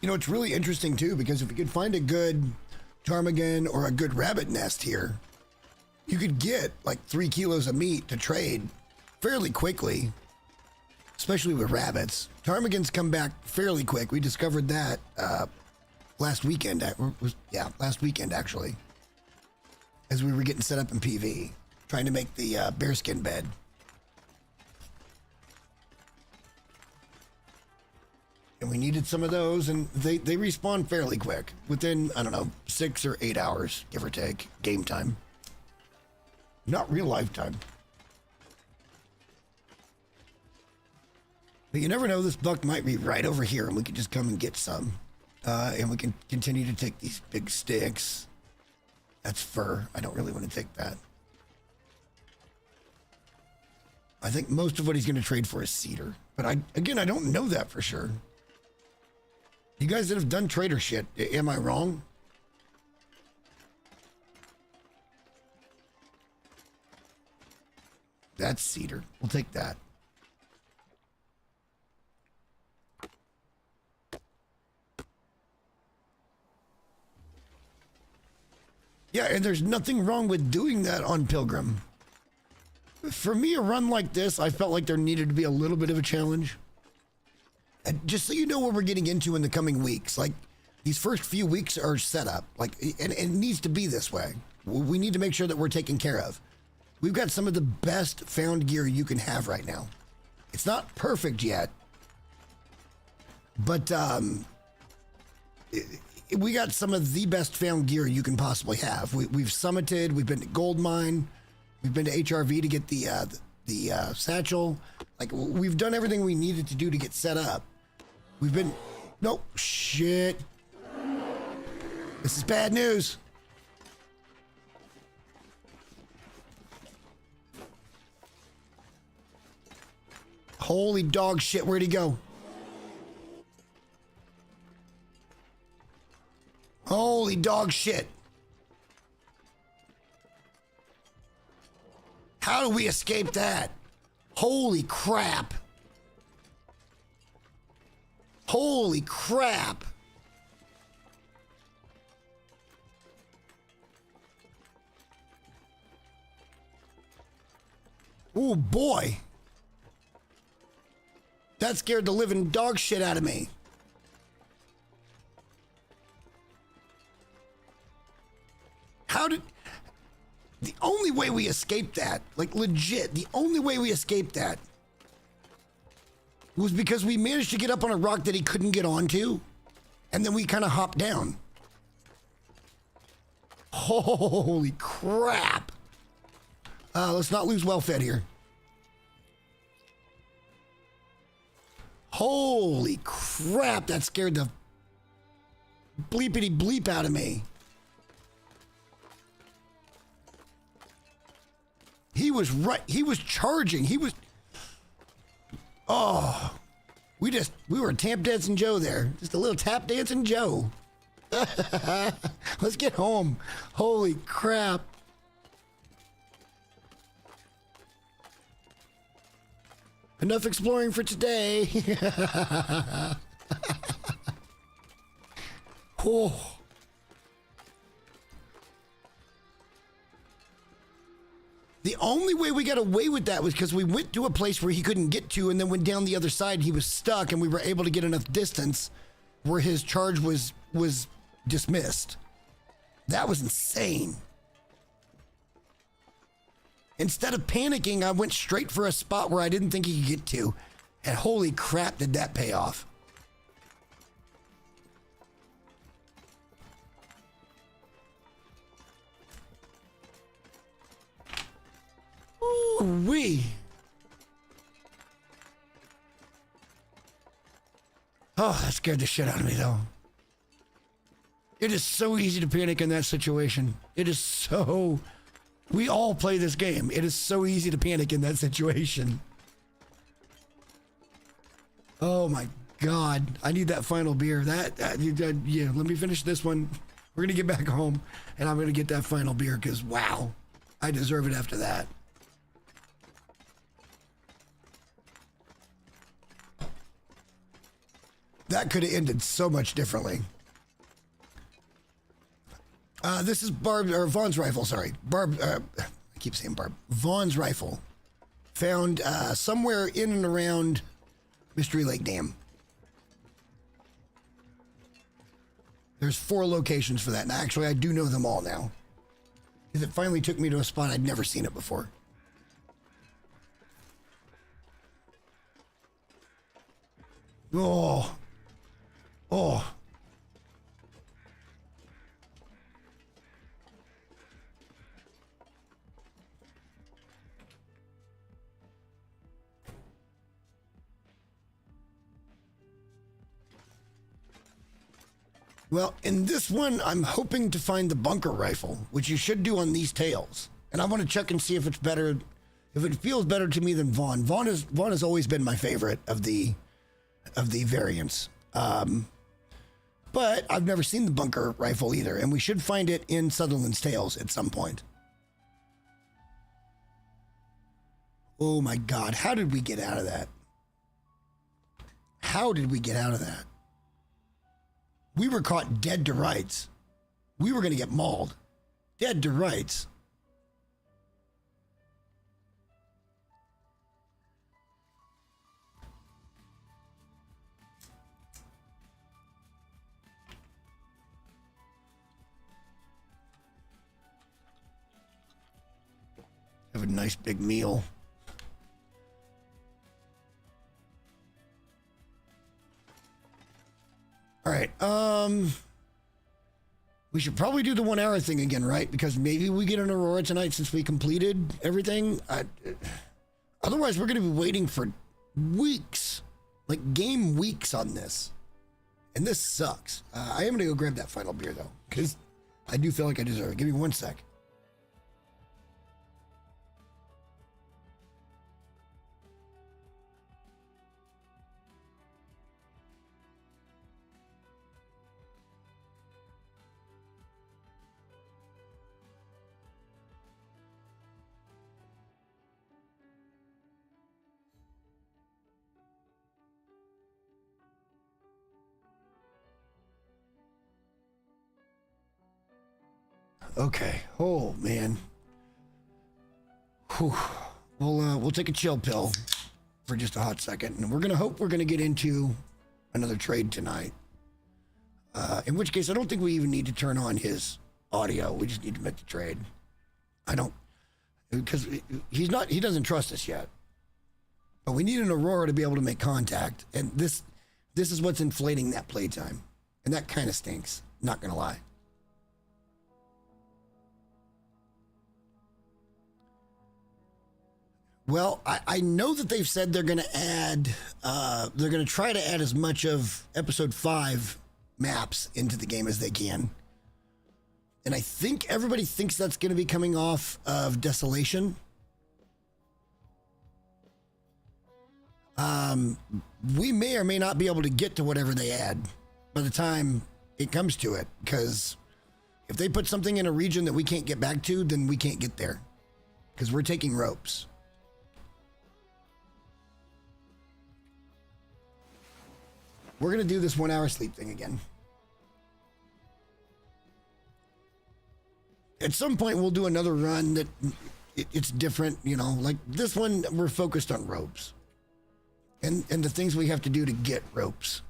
You know, it's really interesting, too, because if you could find a good ptarmigan or a good rabbit nest here, you could get like 3 kilos of meat to trade fairly quickly, especially with rabbits. Ptarmigans come back fairly quick. We discovered that last weekend. Last weekend, actually, as we were getting set up in PV, trying to make the bearskin bed. And we needed some of those, and they respawn fairly quick. Within, I don't know, 6 or 8 hours, give or take, game time. Not real lifetime. But you never know, this buck might be right over here, and we could just come and get some. And we can continue to take these big sticks. That's fur. I don't really want to take that. I think most of what he's going to trade for is cedar. But I don't know that for sure. You guys that have done trader shit, am I wrong? That's cedar. We'll take that. Yeah, and there's nothing wrong with doing that on Pilgrim. For me, a run like this, I felt like there needed to be a little bit of a challenge. And just so you know what we're getting into in the coming weeks, like these first few weeks are set up, like, and it needs to be this way. We need to make sure that we're taken care of. We've got some of the best found gear you can have right now. It's not perfect yet, but we got some of the best found gear you can possibly have. We've summited, we've been to Gold Mine, we've been to HRV to get the satchel. Like, we've done everything we needed to do to get set up. We've been, no, shit. This is bad news. Holy dog shit, where'd he go? Holy dog shit. How do we escape that? Holy crap. Holy crap. Oh boy. That scared the living dog shit out of me. How did... The only way we escaped that, like legit, the only way we escaped that was because we managed to get up on a rock that he couldn't get onto, and then we kind of hopped down. Holy crap. Let's not lose well-fed here. Holy crap, that scared the bleepity bleep out of me. He was right. He was charging. He was. Oh, we were tap dancing Joe there. Just a little tap dancing Joe. Let's get home. Holy crap. Enough exploring for today. Oh. The only way we got away with that was because we went to a place where he couldn't get to and then went down the other side and he was stuck and we were able to get enough distance where his charge was dismissed. That was insane. Instead of panicking, I went straight for a spot where I didn't think he could get to. And holy crap, did that pay off. Ooh-wee. Oh, that scared the shit out of me, though. It is so easy to panic in that situation. It is so... We all play this game. It is so easy to panic in that situation. Oh my God. I need that final beer. Yeah, let me finish this one. We're going to get back home and I'm going to get that final beer because, wow, I deserve it after that. That could have ended so much differently. This is Vaughn's rifle, sorry. I keep saying Barb. Vaughn's rifle. Found somewhere in and around Mystery Lake Dam. There's 4 locations for that, and actually I do know them all now. Because it finally took me to a spot I'd never seen it before. Oh. Oh. Well, in this one, I'm hoping to find the bunker rifle, which you should do on these tails. And I want to check and see if it's better if it feels better to me than Vaughn. Vaughn has always been my favorite of the variants. But I've never seen the bunker rifle either, and we should find it in Sutherland's Tales at some point. Oh my God, how did we get out of that? How did we get out of that? We were caught dead to rights. We were going to get mauled. Dead to rights. Have a nice big meal. All right. We should probably do the 1 hour thing again, right? Because maybe we get an Aurora tonight since we completed everything. Otherwise, we're going to be waiting for weeks, like game weeks on this. And this sucks. I am going to go grab that final beer, though, because I do feel like I deserve it. Give me 1 sec. Okay. Oh man. Whew. We'll take a chill pill for just a hot second, and we're gonna hope we're gonna get into another trade tonight. In which case, I don't think we even need to turn on his audio. We just need to make the trade. I don't, because he doesn't trust us yet. But we need an Aurora to be able to make contact, and this is what's inflating that playtime, and that kind of stinks. Not gonna lie. Well, I know that they've said they're going to add, they're going to try to add as much of episode 5 maps into the game as they can. And I think everybody thinks that's going to be coming off of Desolation. We may or may not be able to get to whatever they add by the time it comes to it, because if they put something in a region that we can't get back to, then we can't get there, because we're taking ropes. We're going to do this 1 hour sleep thing again. At some point, we'll do another run that it's different, you know, like this one, we're focused on ropes and the things we have to do to get ropes.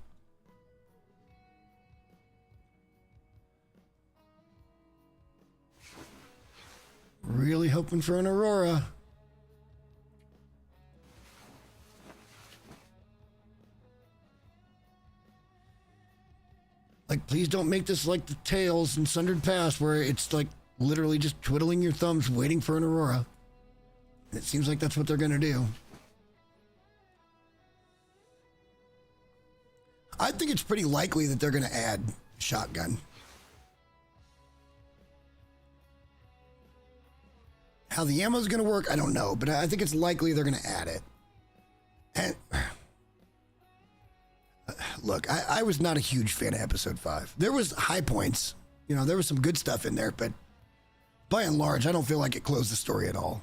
Really hoping for an Aurora. Like, please don't make this like the Tales in Sundered Past, where it's like literally just twiddling your thumbs waiting for an Aurora. And it seems like that's what they're going to do. I think it's pretty likely that they're going to add shotgun. How the ammo is going to work, I don't know, but I think it's likely they're going to add it. And look, I was not a huge fan of episode 5. There was high points, you know, there was some good stuff in there, but by and large, I don't feel like it closed the story at all.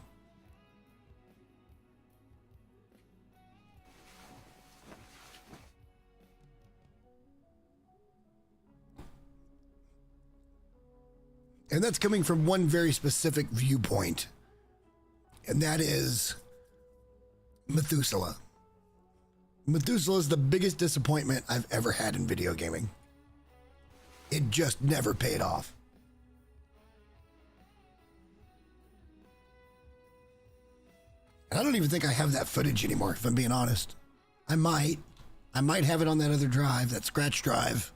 And that's coming from one very specific viewpoint, and that is Methuselah. Methuselah is the biggest disappointment I've ever had in video gaming. It just never paid off. And I don't even think I have that footage anymore, if I'm being honest. I might have it on that other drive, that scratch drive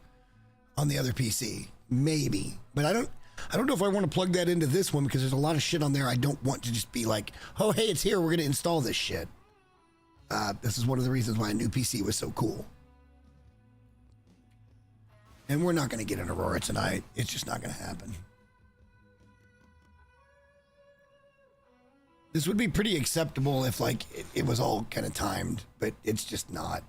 on the other PC. Maybe. But I don't know if I want to plug that into this one, because there's a lot of shit on there I don't want to just be like, oh, hey, it's here, we're going to install this shit. This is one of the reasons why a new PC was so cool. And we're not going to get an Aurora tonight. It's just not going to happen. This would be pretty acceptable if like it was all kind of timed, but it's just not.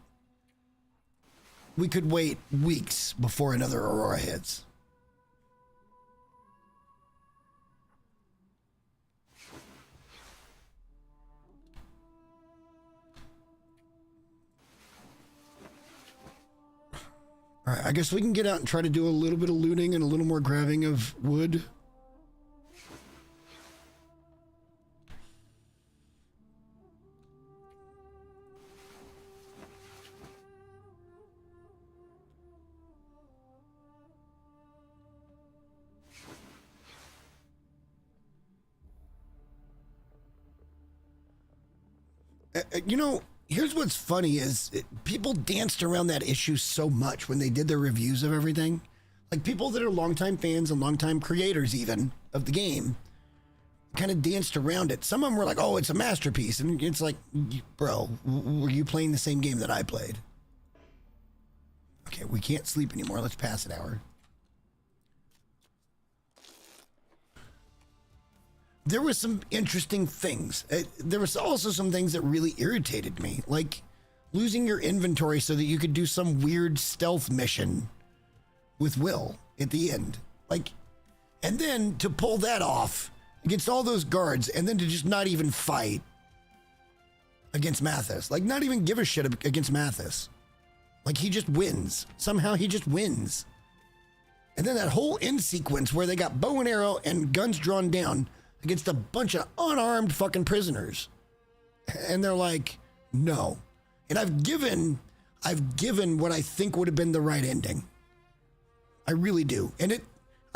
We could wait weeks before another Aurora hits. All right, I guess we can get out and try to do a little bit of looting and a little more grabbing of wood. You know, here's what's funny is people danced around that issue so much when they did their reviews of everything. Like people that are longtime fans and longtime creators even of the game kind of danced around it. Some of them were like, oh, it's a masterpiece. And it's like, bro, were you playing the same game that I played? Okay, we can't sleep anymore. Let's pass an hour. There were some interesting things. There was also some things that really irritated me, like losing your inventory so that you could do some weird stealth mission with Will at the end. Like, and then to pull that off against all those guards and then to just not even fight against Mathis. Like, not even give a shit against Mathis. Like, he just wins. Somehow he just wins. And then that whole end sequence where they got bow and arrow and guns drawn down against a bunch of unarmed fucking prisoners. And they're like, no. And I've given what I think would have been the right ending. I really do. And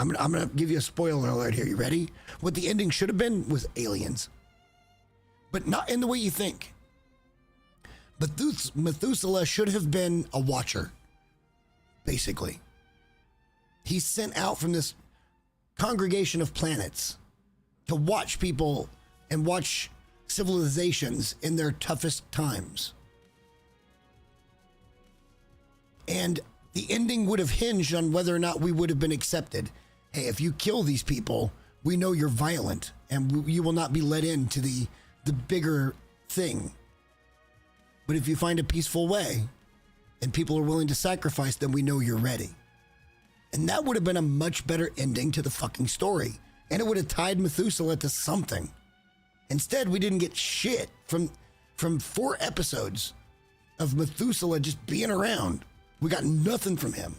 I'm going to give you a spoiler alert here. You ready? What the ending should have been was aliens. But not in the way you think. Methuselah should have been a watcher, basically. He's sent out from this congregation of planets to watch people and watch civilizations in their toughest times. And the ending would have hinged on whether or not we would have been accepted. Hey, if you kill these people, we know you're violent and you will not be let into the bigger thing. But if you find a peaceful way and people are willing to sacrifice, then we know you're ready. And that would have been a much better ending to the fucking story. And it would have tied Methuselah to something. Instead, we didn't get shit from 4 episodes of Methuselah just being around. We got nothing from him.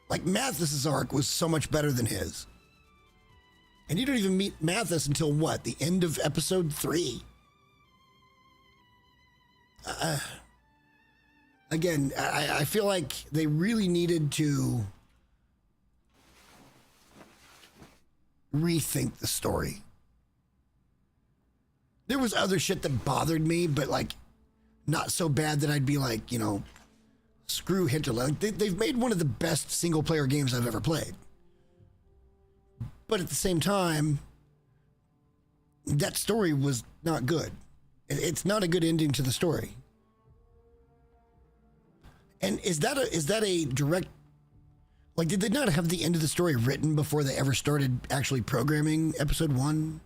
Like, Mathis's arc was so much better than his. And you don't even meet Mathis until what? The end of episode 3. Again, I feel like they really needed to rethink the story. There was other shit that bothered me, but like not so bad that I'd be like, you know, screw Hinterland. Like they've made one of the best single player games I've ever played. But at the same time, that story was not good. It's not a good ending to the story. And is that a direct, like, did they not have the end of the story written before they ever started actually programming episode 1?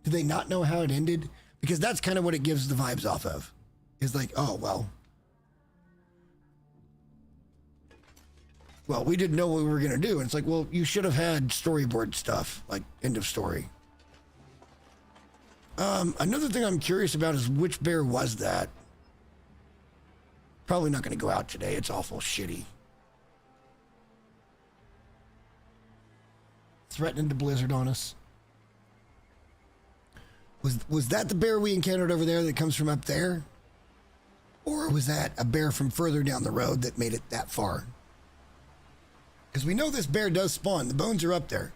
Did they not know how it ended? Because that's kind of what it gives the vibes off of. It's like, oh, well, we didn't know what we were going to do. And it's like, well, you should have had storyboard stuff, like end of story. Another thing I'm curious about is which bear was that? Probably not going to go out today. It's awful shitty. Threatening to blizzard on us. Was that the bear we encountered over there that comes from up there? Or was that a bear from further down the road that made it that far? Because we know this bear does spawn. The bones are up there.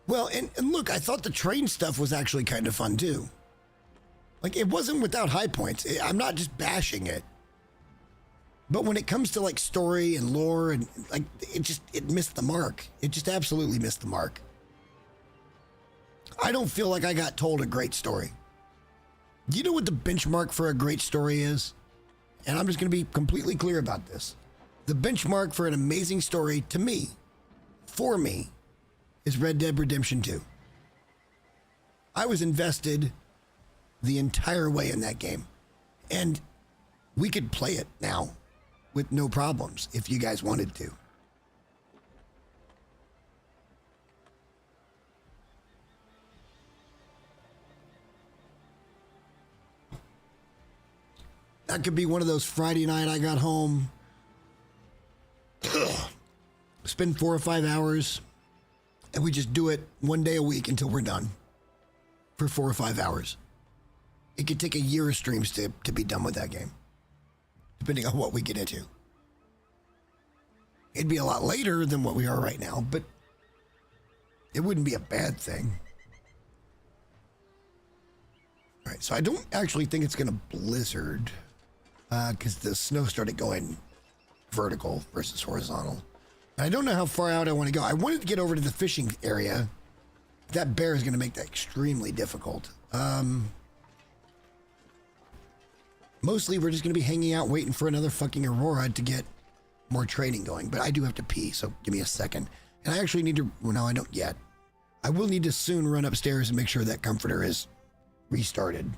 Well, and look, I thought the train stuff was actually kind of fun too. Like, it wasn't without high points. I'm not just bashing it. But when it comes to like story and lore and like, it missed the mark. It just absolutely missed the mark. I don't feel like I got told a great story. Do you know what the benchmark for a great story is? and I'm just going to be completely clear about this. The benchmark for an amazing story to me, for me, is Red Dead Redemption 2. I was invested the entire way in that game, and we could play it now with no problems if you guys wanted to. That could be one of those Friday night I got home, spend 4 or 5 hours, and we just do it one day a week until we're done for 4 or 5 hours. It could take a year of streams to be done with that game, depending on what we get into. It'd be a lot later than what we are right now, but it wouldn't be a bad thing. All right, so I don't actually think it's going to blizzard because the snow started going vertical versus horizontal. I don't know how far out I want to go. I wanted to get over to the fishing area. That bear is going to make that extremely difficult. Mostly we're just going to be hanging out waiting for another fucking Aurora to get more trading going. But I do have to pee, so give me a second. And I actually need to... Well, no, I don't yet. I will need to soon run upstairs and make sure that comforter is restarted.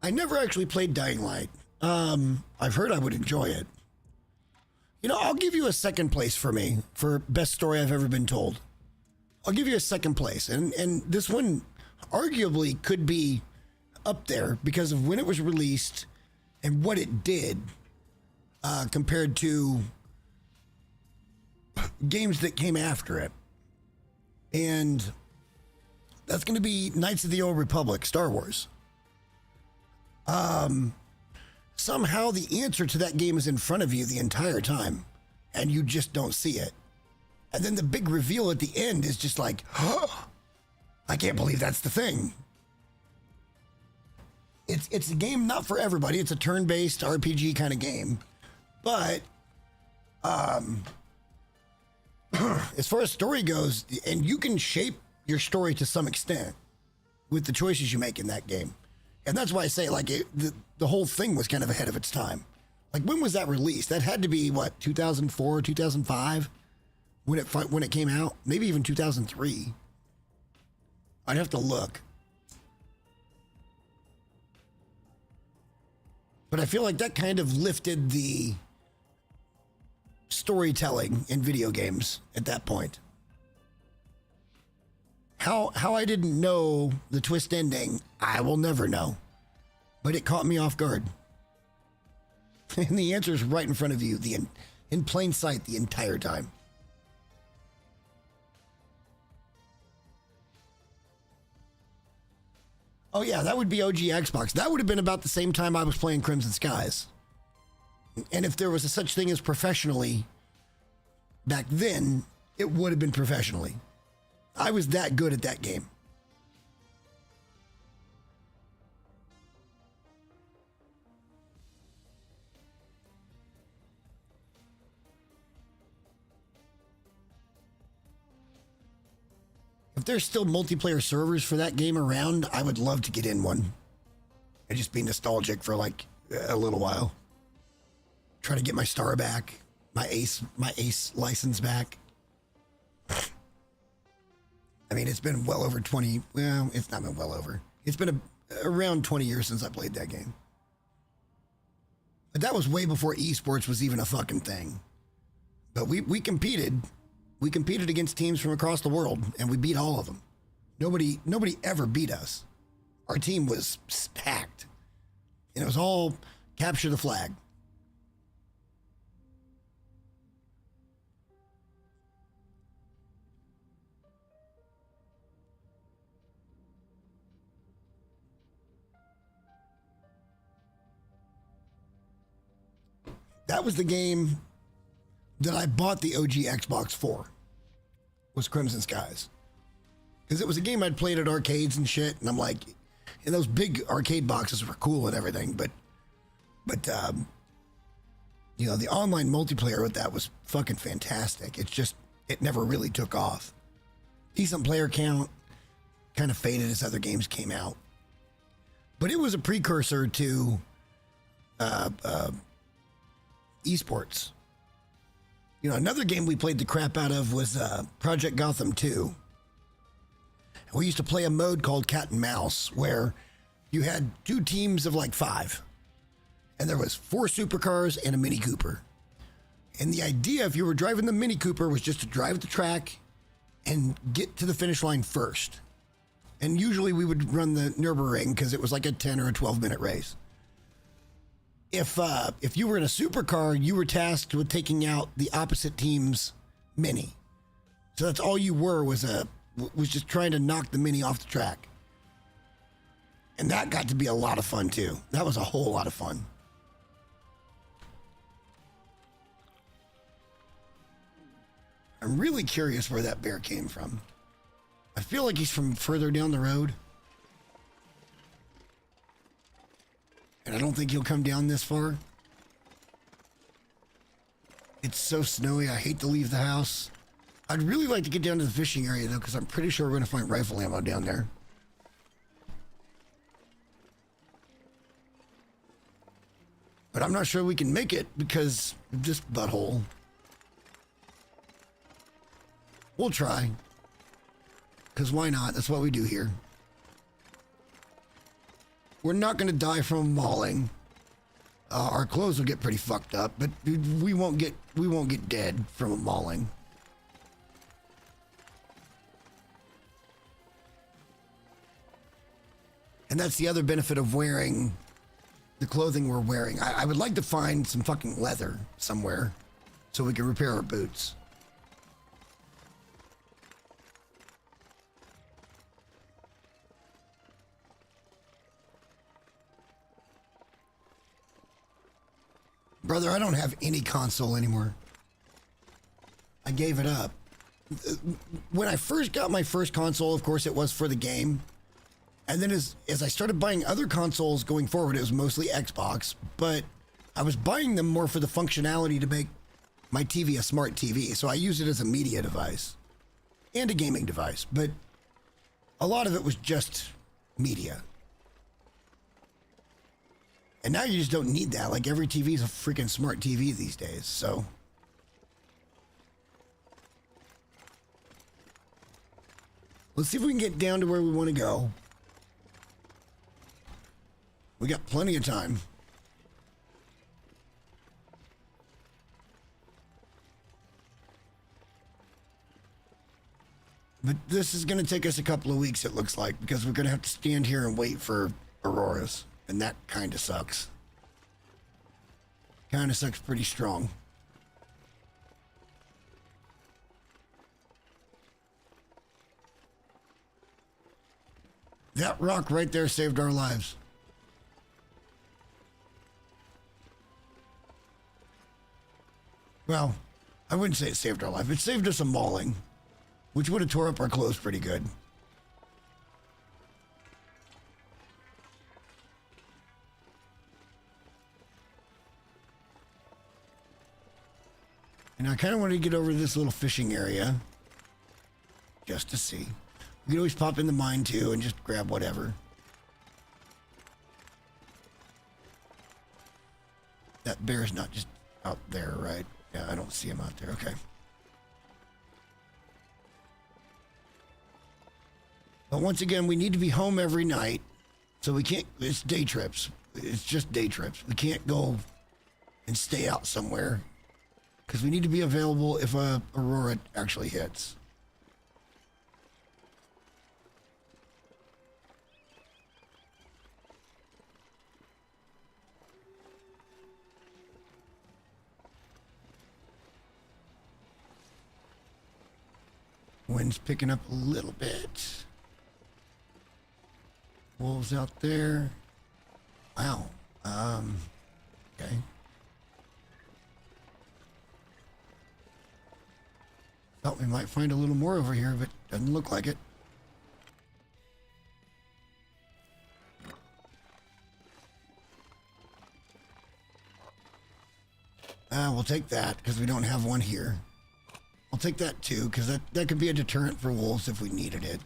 I never actually played Dying Light. I've heard I would enjoy it. You know, I'll give you a second place for me for best story I've ever been told. I'll give you a second place. And this one arguably could be up there because of when it was released and what it did compared to games that came after it. And that's going to be Knights of the Old Republic, Star Wars. Somehow the answer to that game is in front of you the entire time, and you just don't see it. And then the big reveal at the end is just like, oh, I can't believe that's the thing. It's a game not for everybody. It's a turn-based RPG kind of game. But as far as story goes, and you can shape your story to some extent with the choices you make in that game. And that's why I say, like, the whole thing was kind of ahead of its time. Like, when was that released? That had to be, what, 2004, 2005? When it came out? Maybe even 2003. I'd have to look. But I feel like that kind of lifted the storytelling in video games at that point. How I didn't know the twist ending, I will never know. But it caught me off guard. And the answer is right in front of you, in plain sight the entire time. Oh yeah, that would be OG Xbox. That would have been about the same time I was playing Crimson Skies. And if there was a such thing as professionally back then, it would have been professionally. I was that good at that game. If there's still multiplayer servers for that game around, I would love to get in one and just be nostalgic for like a little while. Try to get my star back, my ace license back. I mean, it's been well over 20. Well, it's not been well over. It's been around 20 years since I played that game. But that was way before esports was even a fucking thing. But we competed. We competed against teams from across the world, and we beat all of them. Nobody ever beat us. Our team was stacked. And it was all Capture the flag. That was the game that I bought the OG Xbox for, was Crimson Skies. Because it was a game I'd played at arcades and shit, and I'm like, and those big arcade boxes were cool and everything, but you know, the online multiplayer with that was fucking fantastic. It's just, it never really took off. Decent player count, kind of faded as other games came out. But it was a precursor to esports. You know, another game we played the crap out of was Project Gotham 2. We used to play a mode called Cat and Mouse, where you had 2 teams of like 5. And there was 4 supercars and a Mini Cooper. And the idea, if you were driving the Mini Cooper, was just to drive the track and get to the finish line first. And usually we would run the Nürburgring because it was like a 10 or a 12-minute race. If you were in a supercar, you were tasked with taking out the opposite team's Mini. So that's all you were, was just trying to knock the Mini off the track. And that got to be a lot of fun too. That was a whole lot of fun. I'm really curious where that bear came from. I feel like he's from further down the road. And I don't think he'll come down this far. It's so snowy, I hate to leave the house. I'd really like to get down to the fishing area though, because I'm pretty sure we're going to find rifle ammo down there. But I'm not sure we can make it because of this butthole. We'll try. Because why not? That's what we do here. We're not going to die from mauling. Our clothes will get pretty fucked up, but we won't get dead from a mauling. And that's the other benefit of wearing the clothing we're wearing. I would like to find some fucking leather somewhere so we can repair our boots. Brother, I don't have any console anymore. I gave it up. When I first got my first console, of course, it was for the game. And then as I started buying other consoles going forward, it was mostly Xbox. But I was buying them more for the functionality to make my TV a smart TV. So I use it as a media device and a gaming device. But a lot of it was just media. And now you just don't need that. Like every TV is a freaking smart TV these days, so. Let's see if we can get down to where we want to go. We got plenty of time. But this is going to take us a couple of weeks, it looks like, because we're going to have to stand here and wait for auroras. And that kind of sucks. Kind of sucks pretty strong. That rock right there saved our lives. Well, I wouldn't say it saved our life. It saved us a mauling, which would have tore up our clothes pretty good. And I kind of want to get over to this little fishing area just to see. We can always pop in the mine too and just grab whatever. That bear's not just out there, right? Yeah, I don't see him out there. Okay. But once again, we need to be home every night. So we can't, it's day trips. It's just day trips. We can't go and stay out somewhere. Because we need to be available if a aurora actually hits. Wind's picking up a little bit. Wolves out there. Wow. Okay. Thought we might find a little more over here, but doesn't look like it. We'll take that because we don't have one here. I'll take that too because that could be a deterrent for wolves if we needed it.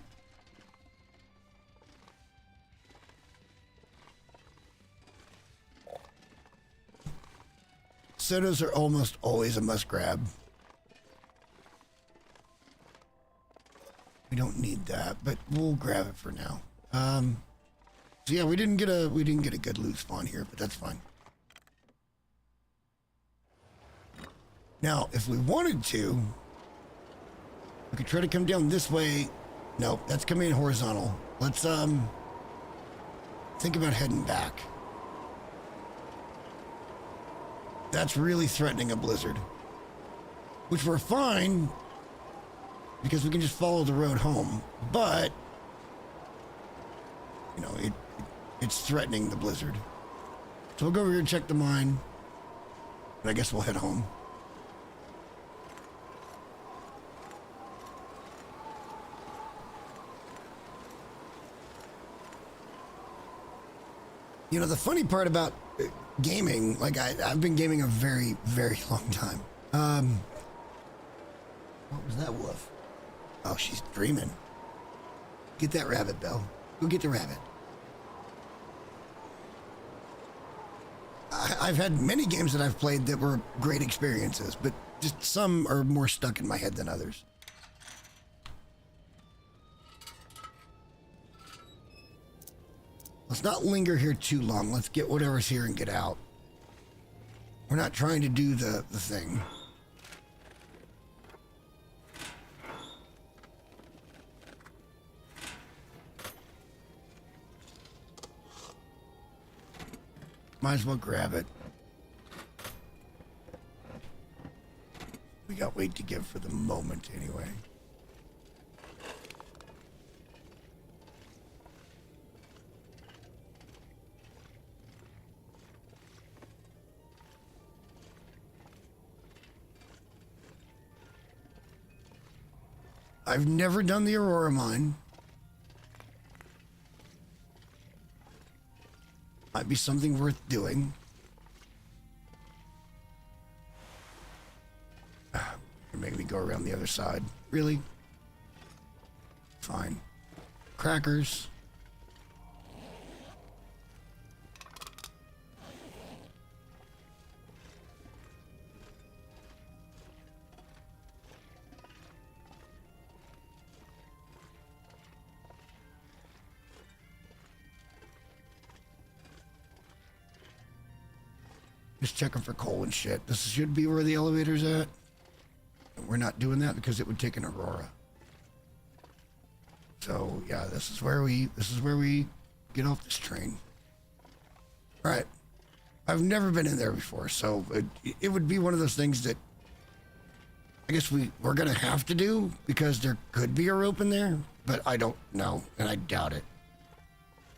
Sodas are almost always a must grab. We don't need that, but we'll grab it for now. So yeah, we didn't get a good loot spawn here, but that's fine. Now, if we wanted to, we could try to come down this way. Nope, that's coming in horizontal. Let's think about heading back. That's really threatening a blizzard, which we're fine because we can just follow the road home. But you know, it's threatening the blizzard. So we'll go over here and check the mine, and I guess we'll head home. You know, the funny part about gaming, like I've been gaming a very, very long time. What was that wolf? Oh, she's dreaming. Get that rabbit, Belle. Go get the rabbit. I've had many games that I've played that were great experiences, but just some are more stuck in my head than others. Let's not linger here too long. Let's get whatever's here and get out. We're not trying to do the thing. Might as well grab it. We got weight to give for the moment anyway. I've never done the Aurora mine. Might be something worth doing. Or maybe we go around the other side. Really? Fine. Crackers. Just checking for coal and shit. This should be where the elevator's at. We're not doing that because it would take an Aurora. So yeah, this is where we get off this train. All right. I've never been in there before, so it would be one of those things that I guess we're gonna have to do because there could be a rope in there, but I don't know, and I doubt it.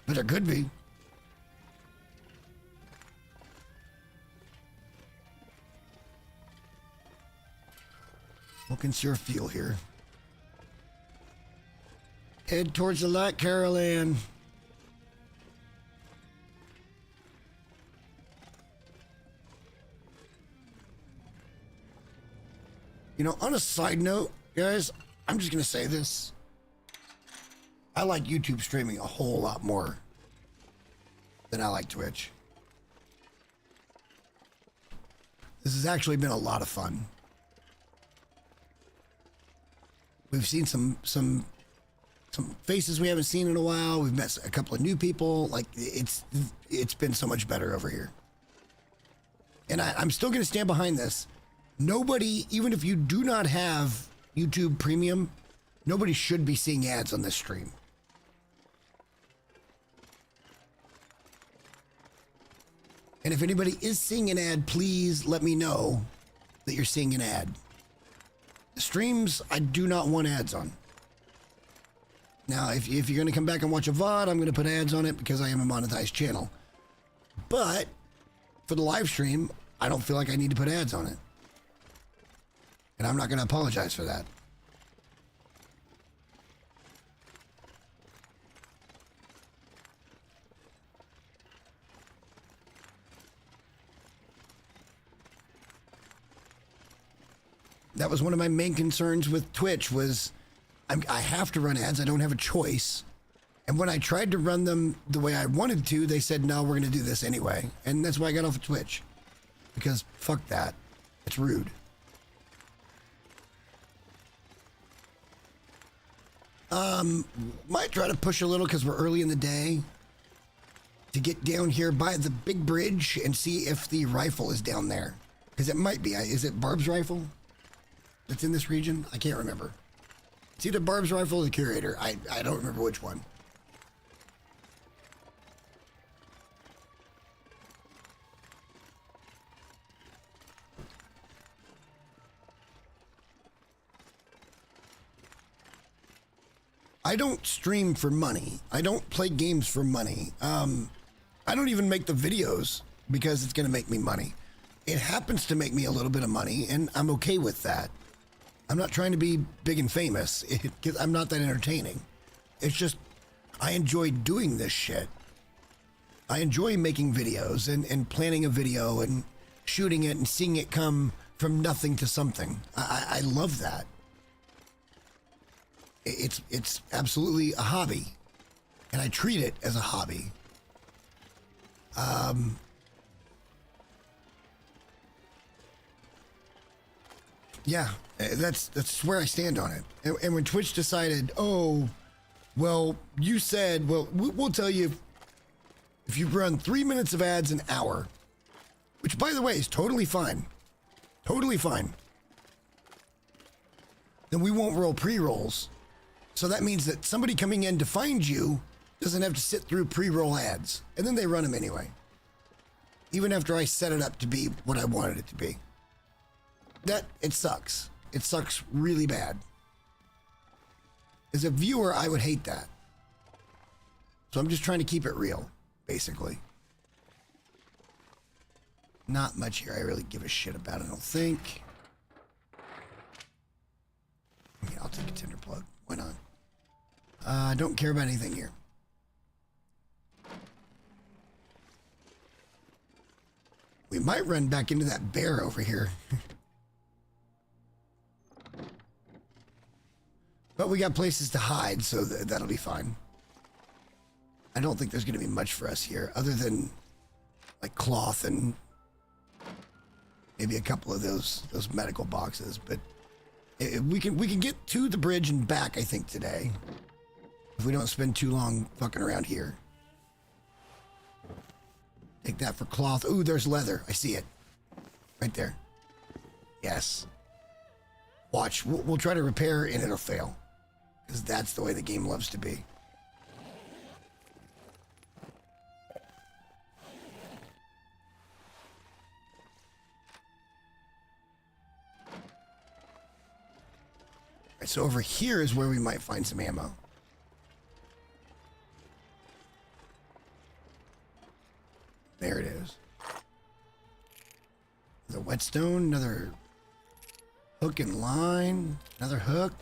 But there could be. Looking sure feel here. Head towards the light, Carol Ann. You know, on a side note, guys, I'm just gonna say this. I like YouTube streaming a whole lot more than I like Twitch. This has actually been a lot of fun. We've seen some faces we haven't seen in a while. We've met a couple of new people. Like it's been so much better over here. And I'm still going to stand behind this. Nobody, even if you do not have YouTube Premium, nobody should be seeing ads on this stream. And if anybody is seeing an ad, please let me know that you're seeing an ad. Streams, I do not want ads on. Now, if you're going to come back and watch a VOD, I'm going to put ads on it because I am a monetized channel. But for the live stream, I don't feel like I need to put ads on it. And I'm not going to apologize for that. That was one of my main concerns with Twitch was I have to run ads. I don't have a choice. And when I tried to run them the way I wanted to, they said, no, we're going to do this anyway. And that's why I got off of Twitch. Because fuck that. It's rude. Might try to push a little because we're early in the day to get down here by the big bridge and see if the rifle is down there. Because it might be. Is it Barb's rifle that's in this region? I can't remember. It's either Barb's rifle or the Curator. I don't remember which one. I don't stream for money. I don't play games for money. I don't even make the videos because it's going to make me money. It happens to make me a little bit of money, and I'm okay with that. I'm not trying to be big and famous because I'm not that entertaining. It's just I enjoy doing this shit. I enjoy making videos and planning a video and shooting it and seeing it come from nothing to something. I love that. It's absolutely a hobby, and I treat it as a hobby. Yeah, that's where I stand on it. And when Twitch decided, oh, well, you said, well, we'll tell you if you run 3 minutes of ads an hour, which by the way is totally fine, then we won't roll pre-rolls. So that means that somebody coming in to find you doesn't have to sit through pre-roll ads. And then they run them anyway. Even after I set it up to be what I wanted it to be. It sucks. It sucks really bad. As a viewer, I would hate that. So I'm just trying to keep it real, basically. Not much here I really give a shit about, I don't think. Yeah, I'll take a tinder plug. Why not? I don't care about anything here. We might run back into that bear over here. But we got places to hide, so that'll be fine. I don't think there's going to be much for us here, other than like cloth and maybe a couple of those medical boxes. But we can get to the bridge and back, I think, today. If we don't spend too long fucking around here. Take that for cloth. Ooh, there's leather. I see it. Right there. Yes. Watch. We'll try to repair and it'll fail. Because that's the way the game loves to be. Right, so over here is where we might find some ammo. There it is. The whetstone, another hook and line, another hook.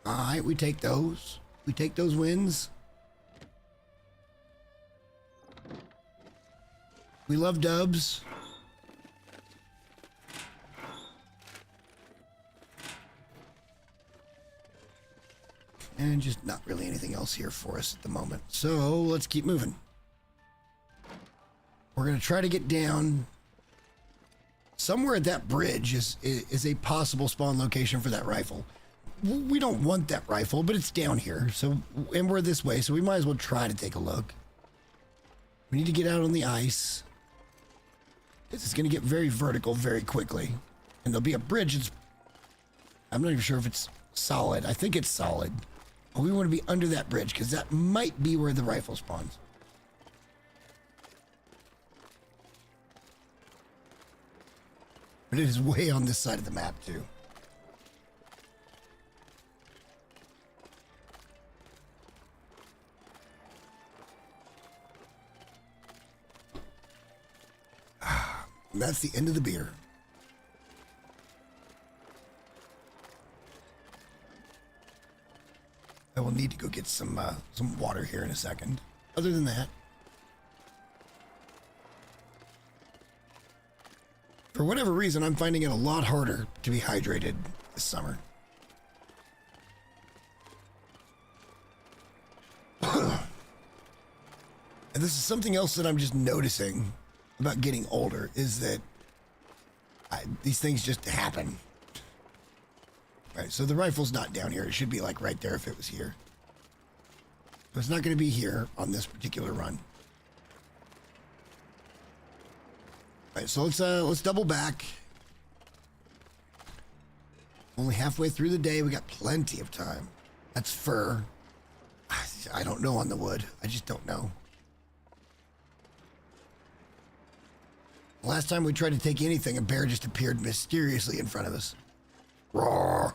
All right, we take those. We take those wins. We love dubs. And just not really anything else here for us at the moment. So let's keep moving. We're going to try to get down. Somewhere at that bridge is a possible spawn location for that rifle. We don't want that rifle, but it's down here. So, and we're this way, so we might as well try to take a look. We need to get out on the ice. This is going to get very vertical very quickly. And there'll be a bridge. I'm not even sure if it's solid. I think it's solid. But we want to be under that bridge because that might be where the rifle spawns. But it is way on this side of the map, too. And that's the end of the beer. I will need to go get some water here in a second. Other than that, for whatever reason, I'm finding it a lot harder to be hydrated this summer. And this is something else that I'm just noticing about getting older, is that these things just happen. Right, so the rifle's not down here. It should be like right there if it was here. So it's not going to be here on this particular run. All right, so let's double back. Only halfway through the day. We got plenty of time. That's fur. I don't know on the wood. I just don't know. Last time we tried to take anything, a bear just appeared mysteriously in front of us. Roar!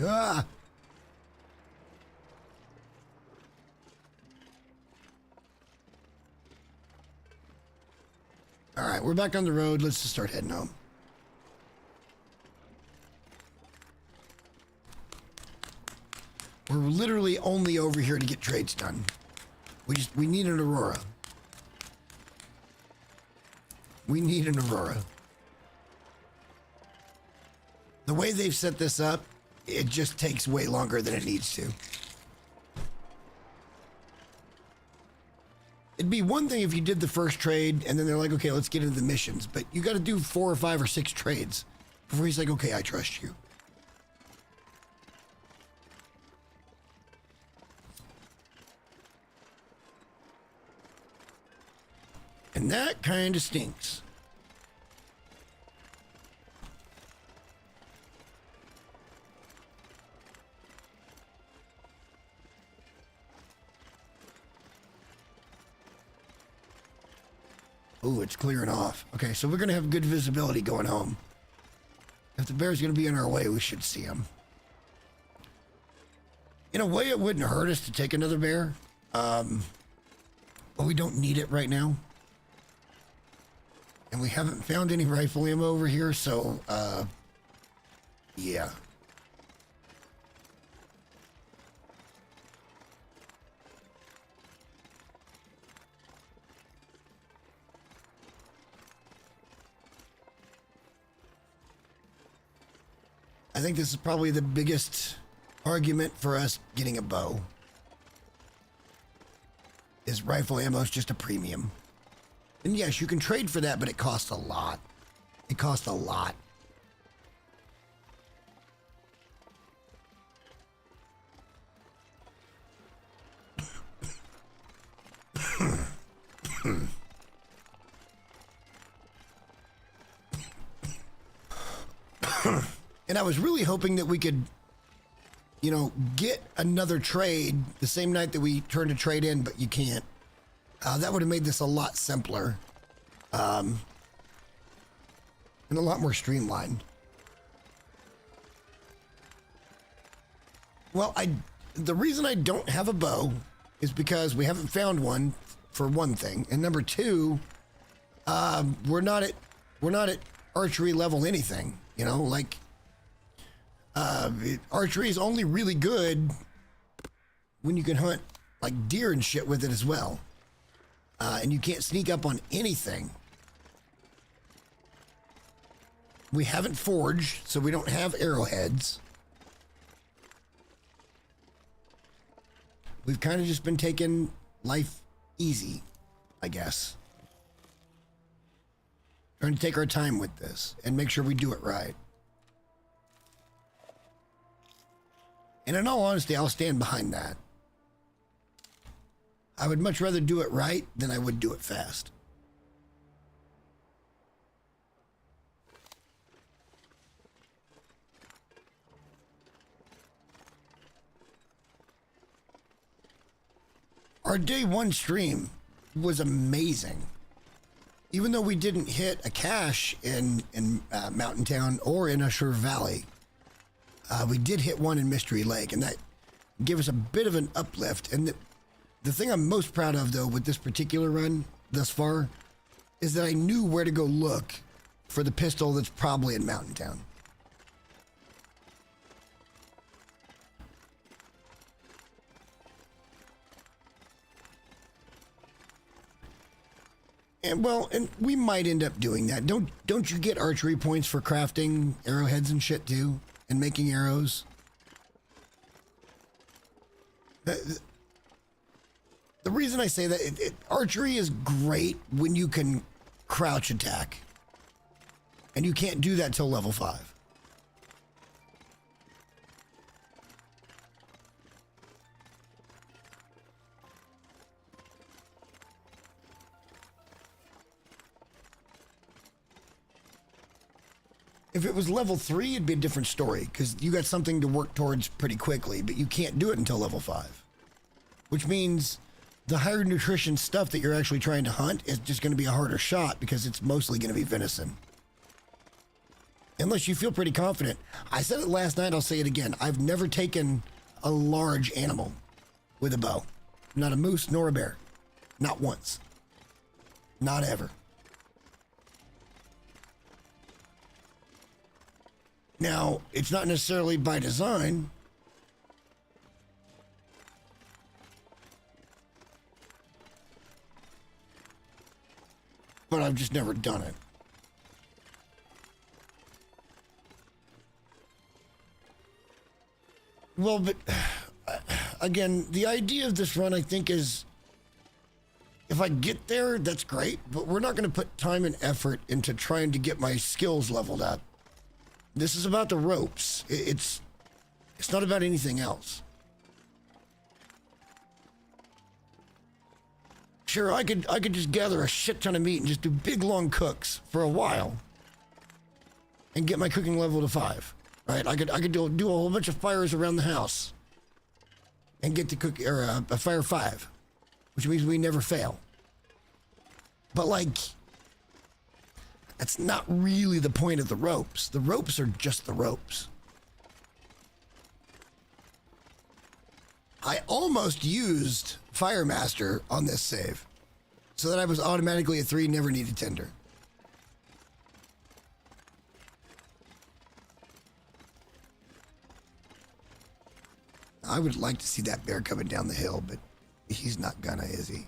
Ah! All right, we're back on the road. Let's just start heading home. We're literally only over here to get trades done. We need an Aurora. We need an Aurora. The way they've set this up, it just takes way longer than it needs to. It'd be one thing if you did the first trade and then they're like, okay, let's get into the missions. But you got to do 4 or 5 or 6 trades before he's like, okay, I trust you. And that kind of stinks. Oh, it's clearing off. Okay, so we're going to have good visibility going home. If the bear's going to be in our way, we should see him. In a way, it wouldn't hurt us to take another bear. But we don't need it right now. And we haven't found any rifle ammo over here, so, yeah. I think this is probably the biggest argument for us getting a bow. Is rifle ammo is just a premium. And yes, you can trade for that, but it costs a lot. It costs a lot. And I was really hoping that we could, you know, get another trade the same night that we turned a trade in, but you can't. That would have made this a lot simpler. And a lot more streamlined. Well, the reason I don't have a bow is because we haven't found one, for one thing. And number two, we're not at archery level anything, you know, like, archery is only really good when you can hunt like deer and shit with it as well. And you can't sneak up on anything. We haven't forged, so we don't have arrowheads. We've kind of just been taking life easy, I guess. Trying to take our time with this and make sure we do it right. And in all honesty, I'll stand behind that. I would much rather do it right than I would do it fast. Our day one stream was amazing. Even though we didn't hit a cache in Mountain Town or in Usher Valley, we did hit one in Mystery Lake, and that gave us a bit of an uplift. And the thing I'm most proud of, though, with this particular run thus far is that I knew where to go look for the pistol that's probably in Mountain Town. And we might end up doing that. Don't you get archery points for crafting arrowheads and shit too, and making arrows? The reason I say that, archery is great when you can crouch attack, and you can't do that till level 5. If it was level 3, it'd be a different story, because you got something to work towards pretty quickly, but you can't do it until level 5. Which means the higher nutrition stuff that you're actually trying to hunt is just going to be a harder shot, because it's mostly going to be venison. Unless you feel pretty confident. I said it last night, I'll say it again. I've never taken a large animal with a bow. Not a moose nor a bear. Not once. Not ever. Now, it's not necessarily by design. But I've just never done it. Well, but again, the idea of this run, I think, is if I get there, that's great, but we're not going to put time and effort into trying to get my skills leveled up. This is about the ropes. It's not about anything else. Sure, I could just gather a shit ton of meat and just do big long cooks for a while and get my cooking level to 5. Right? I could do a whole bunch of fires around the house and get to cook a fire 5, which means we never fail. But like, that's not really the point of the ropes. The ropes are just the ropes. I almost used Firemaster on this save so that I was automatically at 3, never needed Tinder. I would like to see that bear coming down the hill, but he's not gonna, is he?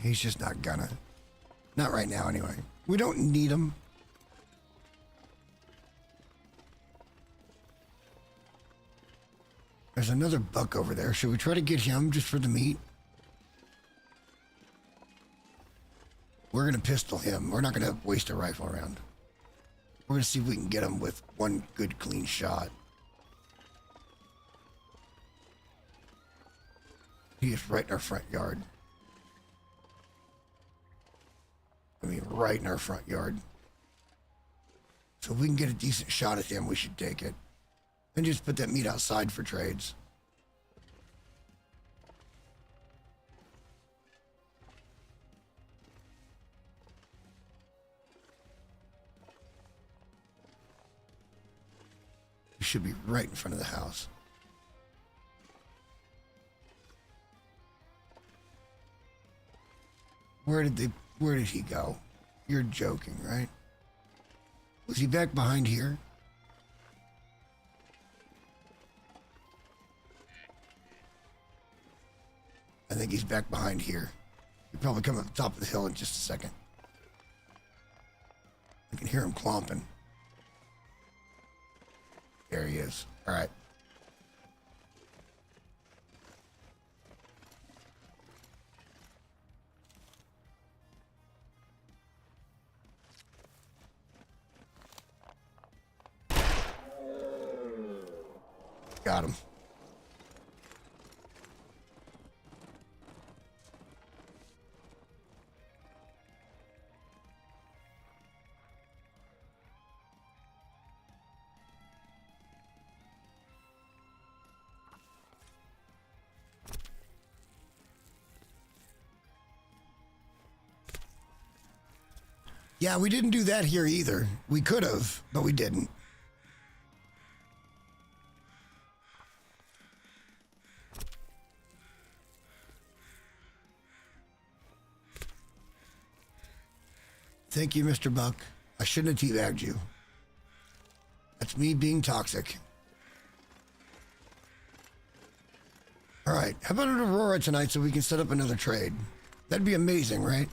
He's just not gonna. Not right now, anyway. We don't need him. There's another buck over there. Should we try to get him just for the meat? We're gonna pistol him. We're not gonna waste a rifle round. We're gonna see if we can get him with one good clean shot. He is right in our front yard. I mean, right in our front yard. So if we can get a decent shot at him, we should take it. And just put that meat outside for trades. We should be right in front of the house. Where did he go? You're joking, right? Was he back behind here? I think he's back behind here. He'll probably come up the top of the hill in just a second. I can hear him clomping. There he is. All right. Got him. Yeah, we didn't do that here either. We could have, but we didn't. Thank you, Mr. Buck. I shouldn't have teabagged you. That's me being toxic. All right, how about an Aurora tonight so we can set up another trade? That'd be amazing, right?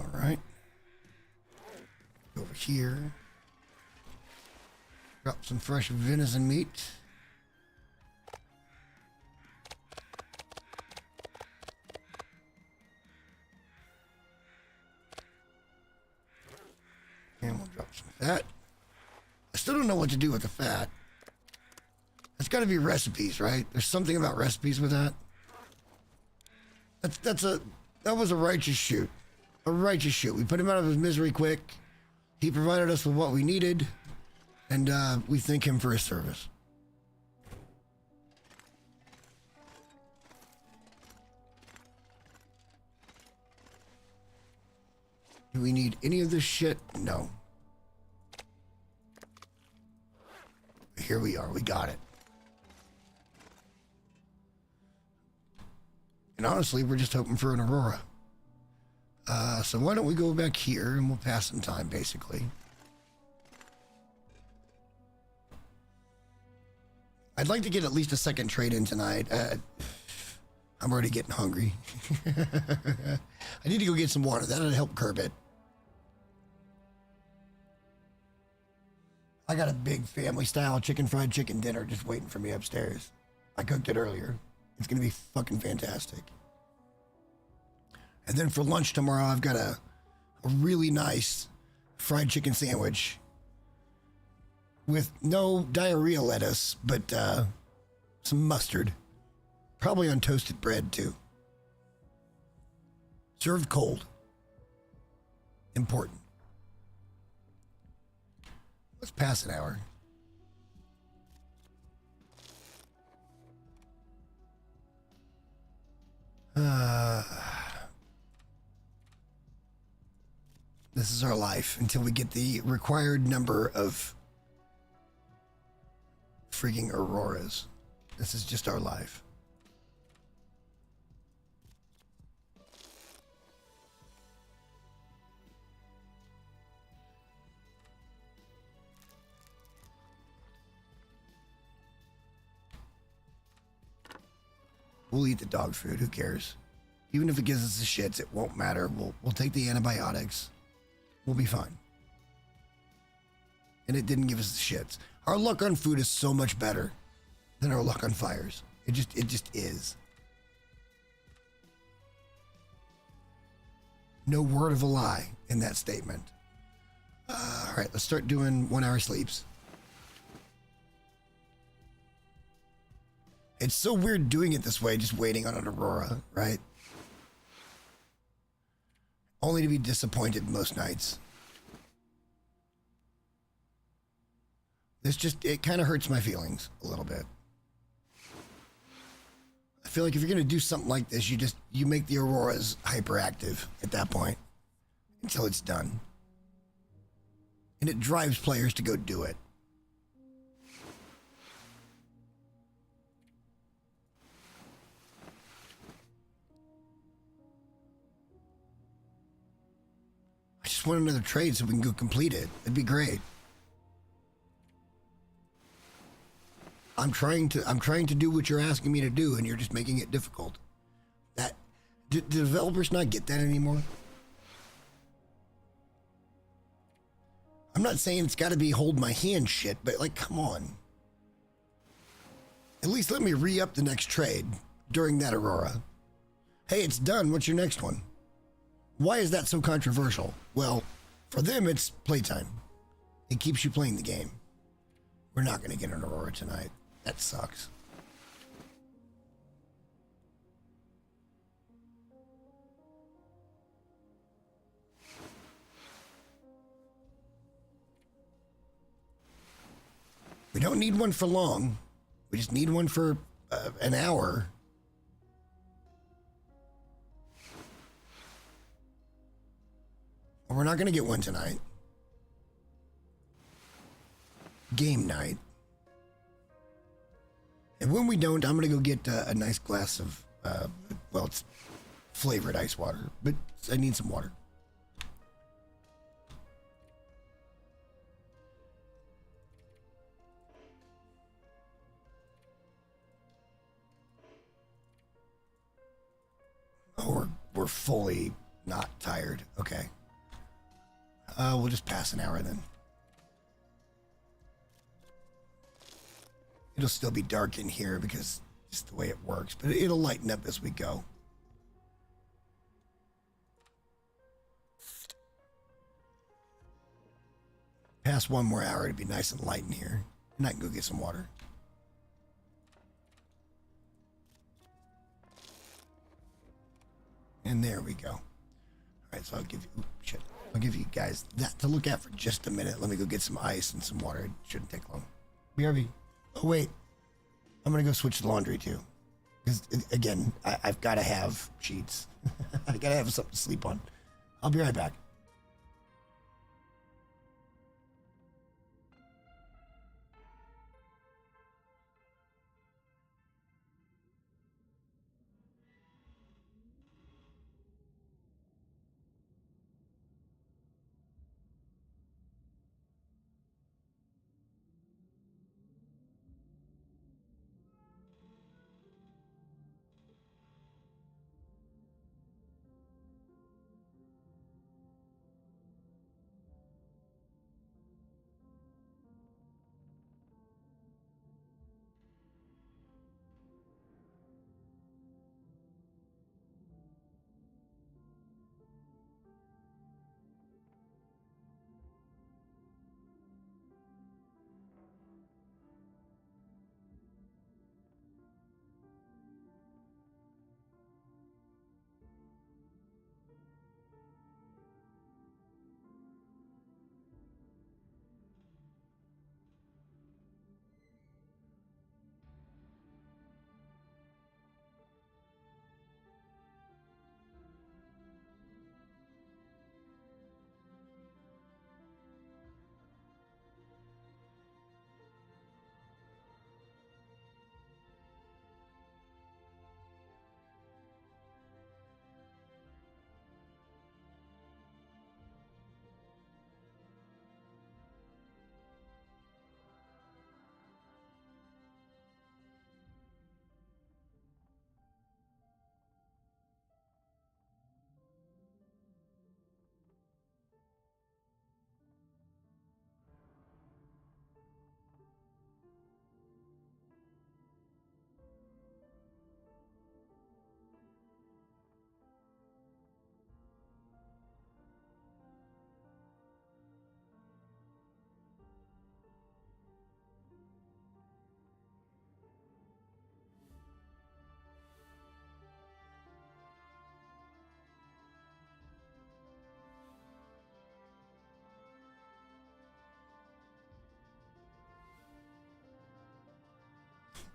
All right. Over here. Drop some fresh venison meat. And we'll drop some fat. I still don't know what to do with the fat. It's got to be recipes, right? There's something about recipes with that. That was a righteous shoot. A righteous shoot. We put him out of his misery quick. He provided us with what we needed. And we thank him for his service. Do we need any of this shit? No. Here we are. We got it. And honestly, we're just hoping for an Aurora. So why don't we go back here and we'll pass some time, basically. I'd like to get at least a second trade in tonight. I'm already getting hungry. I need to go get some water. That'll help curb it. I got a big family-style fried chicken dinner just waiting for me upstairs. I cooked it earlier. It's going to be fucking fantastic. And then for lunch tomorrow, I've got a really nice fried chicken sandwich with no diarrhea lettuce, but some mustard. Probably on toasted bread, too. Served cold. Important. Let's pass an hour. This is our life until we get the required number of freaking Auroras. This is just our life. We'll eat the dog food. Who cares? Even if it gives us the shits, it won't matter. We'll take the antibiotics. We'll be fine. And it didn't give us the shits. Our luck on food is so much better than our luck on fires. It just is. No word of a lie in that statement. All right, let's start doing 1 hour sleeps. It's so weird doing it this way, just waiting on an Aurora, right? Only to be disappointed most nights. It kind of hurts my feelings a little bit. I feel like if you're going to do something like this, you make the Auroras hyperactive at that point until it's done. And it drives players to go do it. I just want another trade so we can go complete it. It'd be great. I'm trying to do what you're asking me to do, and you're just making it difficult. Do developers not get that anymore? I'm not saying it's got to be hold my hand shit, but like, come on. At least let me re-up the next trade during that Aurora. Hey, it's done. What's your next one? Why is that so controversial? Well, for them, it's playtime. It keeps you playing the game. We're not going to get an Aurora tonight. That sucks. We don't need one for long. We just need one for an hour. We're not going to get one tonight. Game night. And when we don't, I'm going to go get a nice glass of, well, it's flavored ice water, but I need some water. Oh, we're fully not tired. Okay. We'll just pass an hour then. It'll still be dark in here because just the way it works, but it'll lighten up as we go. Past one more hour, it'd be nice and light in here. And I can go get some water. And there we go. All right, so I'll give you, I'll give you guys that to look at for just a minute. Let me go get some ice and some water. It shouldn't take long. BRB. Oh, wait. I'm going to go switch the laundry, too. Because, again, I've got to have sheets. I got to have something to sleep on. I'll be right back.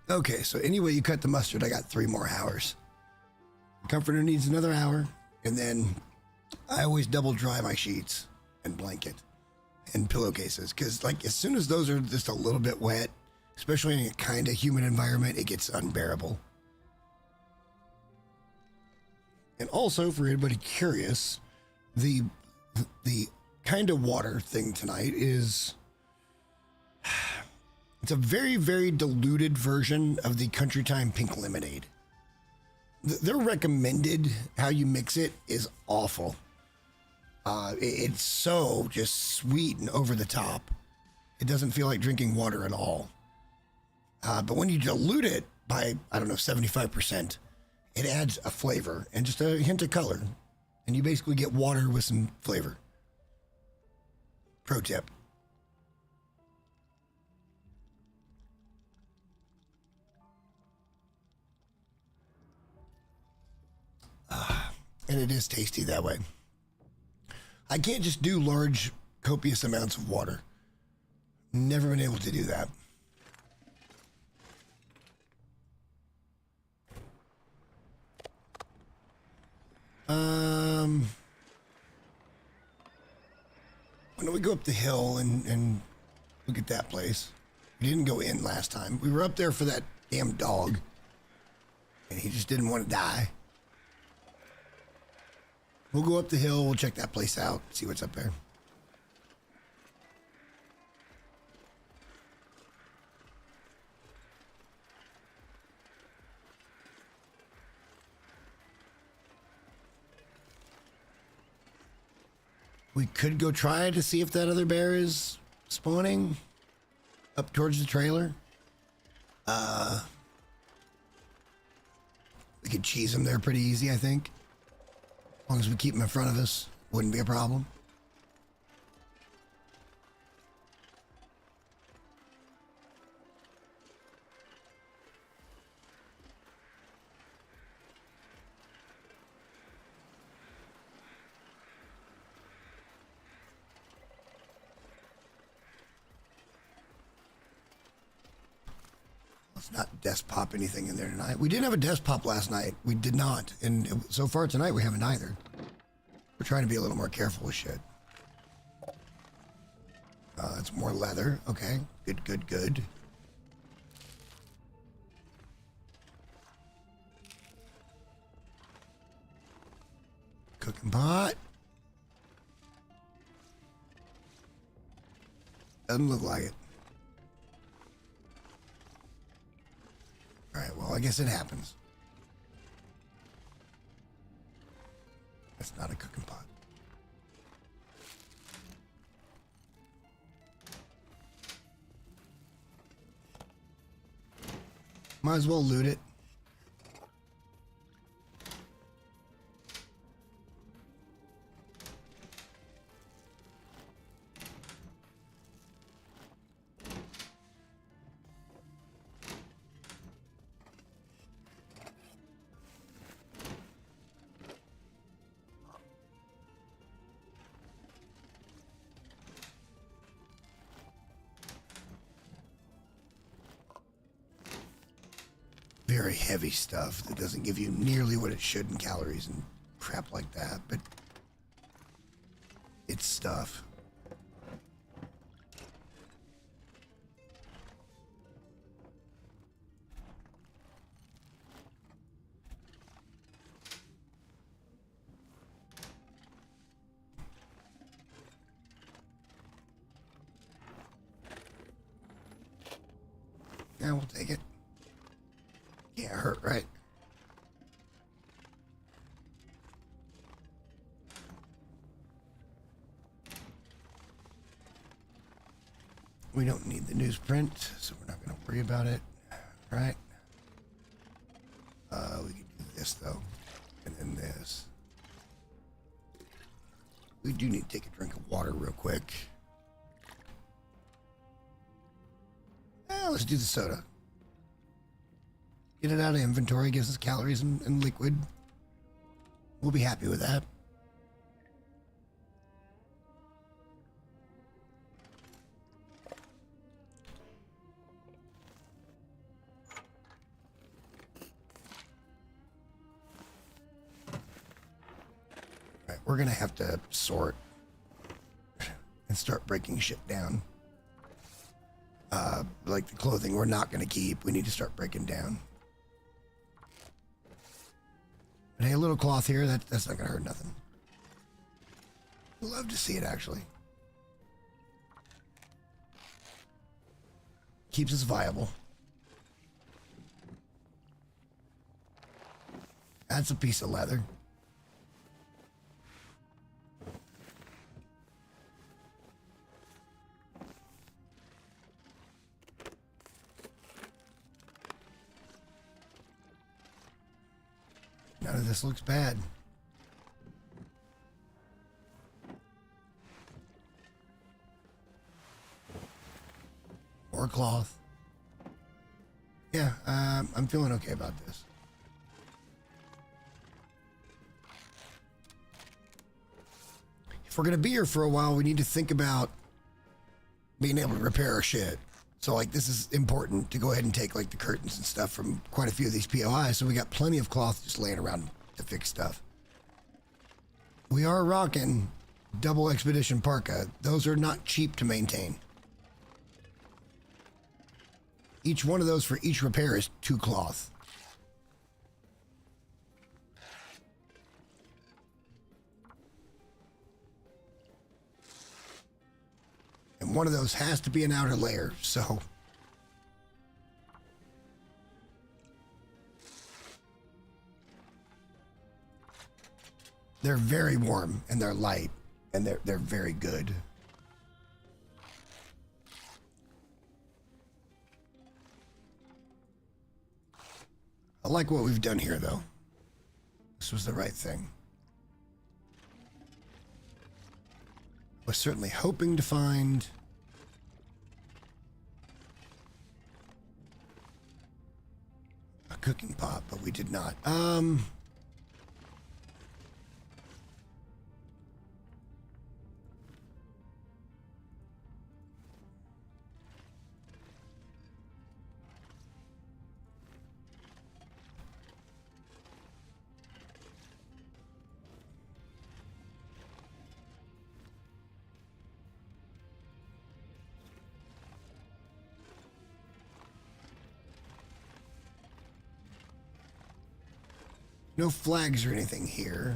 Okay, so anyway you cut the mustard, I got 3 more hours. The comforter needs another hour, and then I always double dry my sheets and blanket and pillowcases, because like as soon as those are just a little bit wet, especially in a kind of humid environment, it gets unbearable. And also, for anybody curious, the kind of water thing tonight is... It's a very, very diluted version of the Country Time Pink Lemonade. Their recommended how you mix it is awful. It's so just sweet and over the top. It doesn't feel like drinking water at all. But when you dilute it by, I don't know, 75%, it adds a flavor and just a hint of color. And you basically get water with some flavor. Pro tip. And it is tasty that way. I can't just do large, copious amounts of water. Never been able to do that. Why don't we go up the hill and look at that place? We didn't go in last time. We were up there for that damn dog. And he just didn't want to die. We'll go up the hill. We'll check that place out. See what's up there. We could go try to see if that other bear is spawning up towards the trailer. We could cheese him there pretty easy, I think. As long as we keep him in front of us, wouldn't be a problem. Let's not desk pop anything in there tonight. We didn't have a desk pop last night. We did not. And so far tonight, we haven't either. We're trying to be a little more careful with shit. That's more leather. Okay. Good, good, good. Cooking pot. Doesn't look like it. All right, well, I guess it happens. That's not a cooking pot. Might as well loot it. Very heavy stuff that doesn't give you nearly what it should in calories and crap like that, but it's stuff. Yeah, we'll take it. Can't hurt, right? We don't need the newsprint, so we're not going to worry about it, right? We can do this, though, and then this. We do need to take a drink of water real quick. Let's do the soda. Get it out of inventory, gives us calories and liquid. We'll be happy with that. All right, we're gonna have to sort and start breaking shit down. Like the clothing we're not gonna keep, we need to start breaking down. But hey, a little cloth here, that's not gonna hurt nothing. Love to see it, actually. Keeps us viable. That's a piece of leather. None of this looks bad. More cloth. Yeah, I'm feeling okay about this. If we're going to be here for a while, we need to think about being able to repair our shit. So, like, this is important to go ahead and take, like, the curtains and stuff from quite a few of these POIs. So we got plenty of cloth just laying around to fix stuff. we are rocking double expedition parka. Those are not cheap to maintain. Each one of those for each repair is 2 cloth. And one of those has to be an outer layer, so... They're very warm, and they're light, and they're very good. I like what we've done here, though. This was the right thing. Was certainly hoping to find a cooking pot, but we did not. No flags or anything here.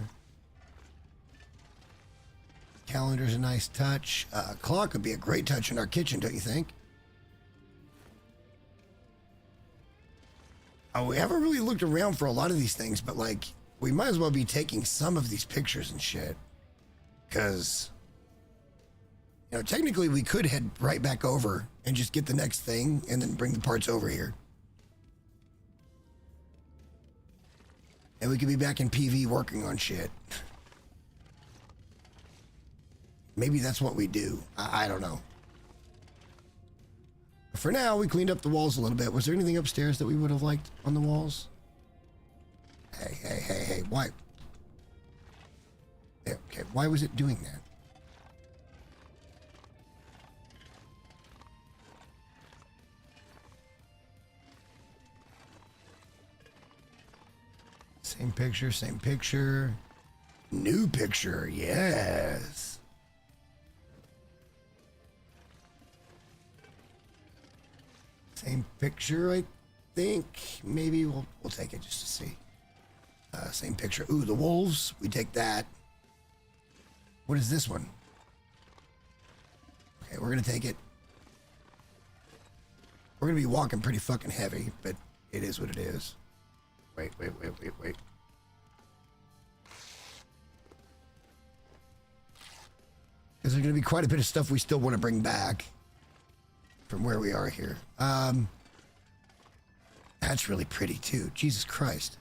Calendar's a nice touch. Clock would be a great touch in our kitchen, don't you think? We haven't really looked around for a lot of these things, but like, we might as well be taking some of these pictures and shit. Because, you know, technically we could head right back over and just get the next thing and then bring the parts over here. And we could be back in PV working on shit. Maybe that's what we do. I don't know. For now, we cleaned up the walls a little bit. Was there anything upstairs that we would have liked on the walls? Hey, why? There, okay, why was it doing that? Same picture, same picture. New picture, yes. Same picture, I think. Maybe we'll take it just to see. Same picture. Ooh, the wolves. We take that. What is this one? Okay, we're gonna take it. We're gonna be walking pretty fucking heavy, but it is what it is. Wait. Because there's going to be quite a bit of stuff we still want to bring back from where we are here. That's really pretty too. Jesus Christ.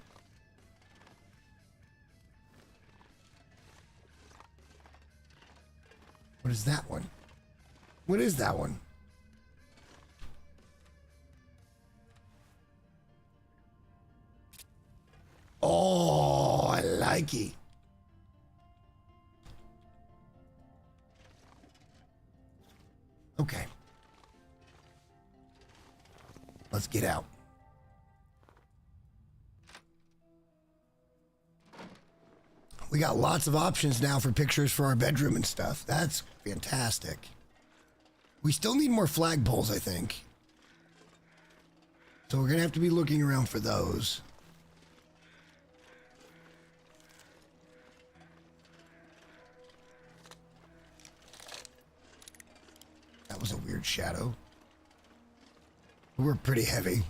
What is that one? What is that one? Oh, I like it. Okay. Let's get out. We got lots of options now for pictures for our bedroom and stuff. That's fantastic. We still need more flagpoles, I think. So we're going to have to be looking around for those. That was a weird shadow. We're pretty heavy.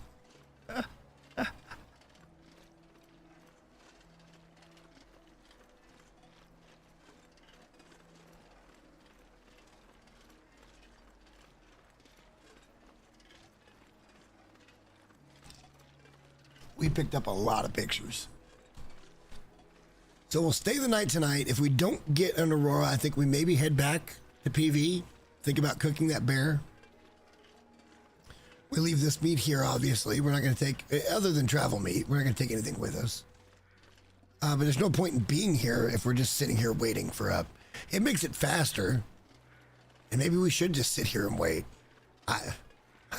We picked up a lot of pictures. So we'll stay the night tonight. If we don't get an Aurora, I think we maybe head back to PV. Think about cooking that bear. We leave this meat here, obviously. We're not going to take, other than travel meat, we're not going to take anything with us. But there's no point in being here if we're just sitting here waiting for up. It makes it faster. And maybe we should just sit here and wait. I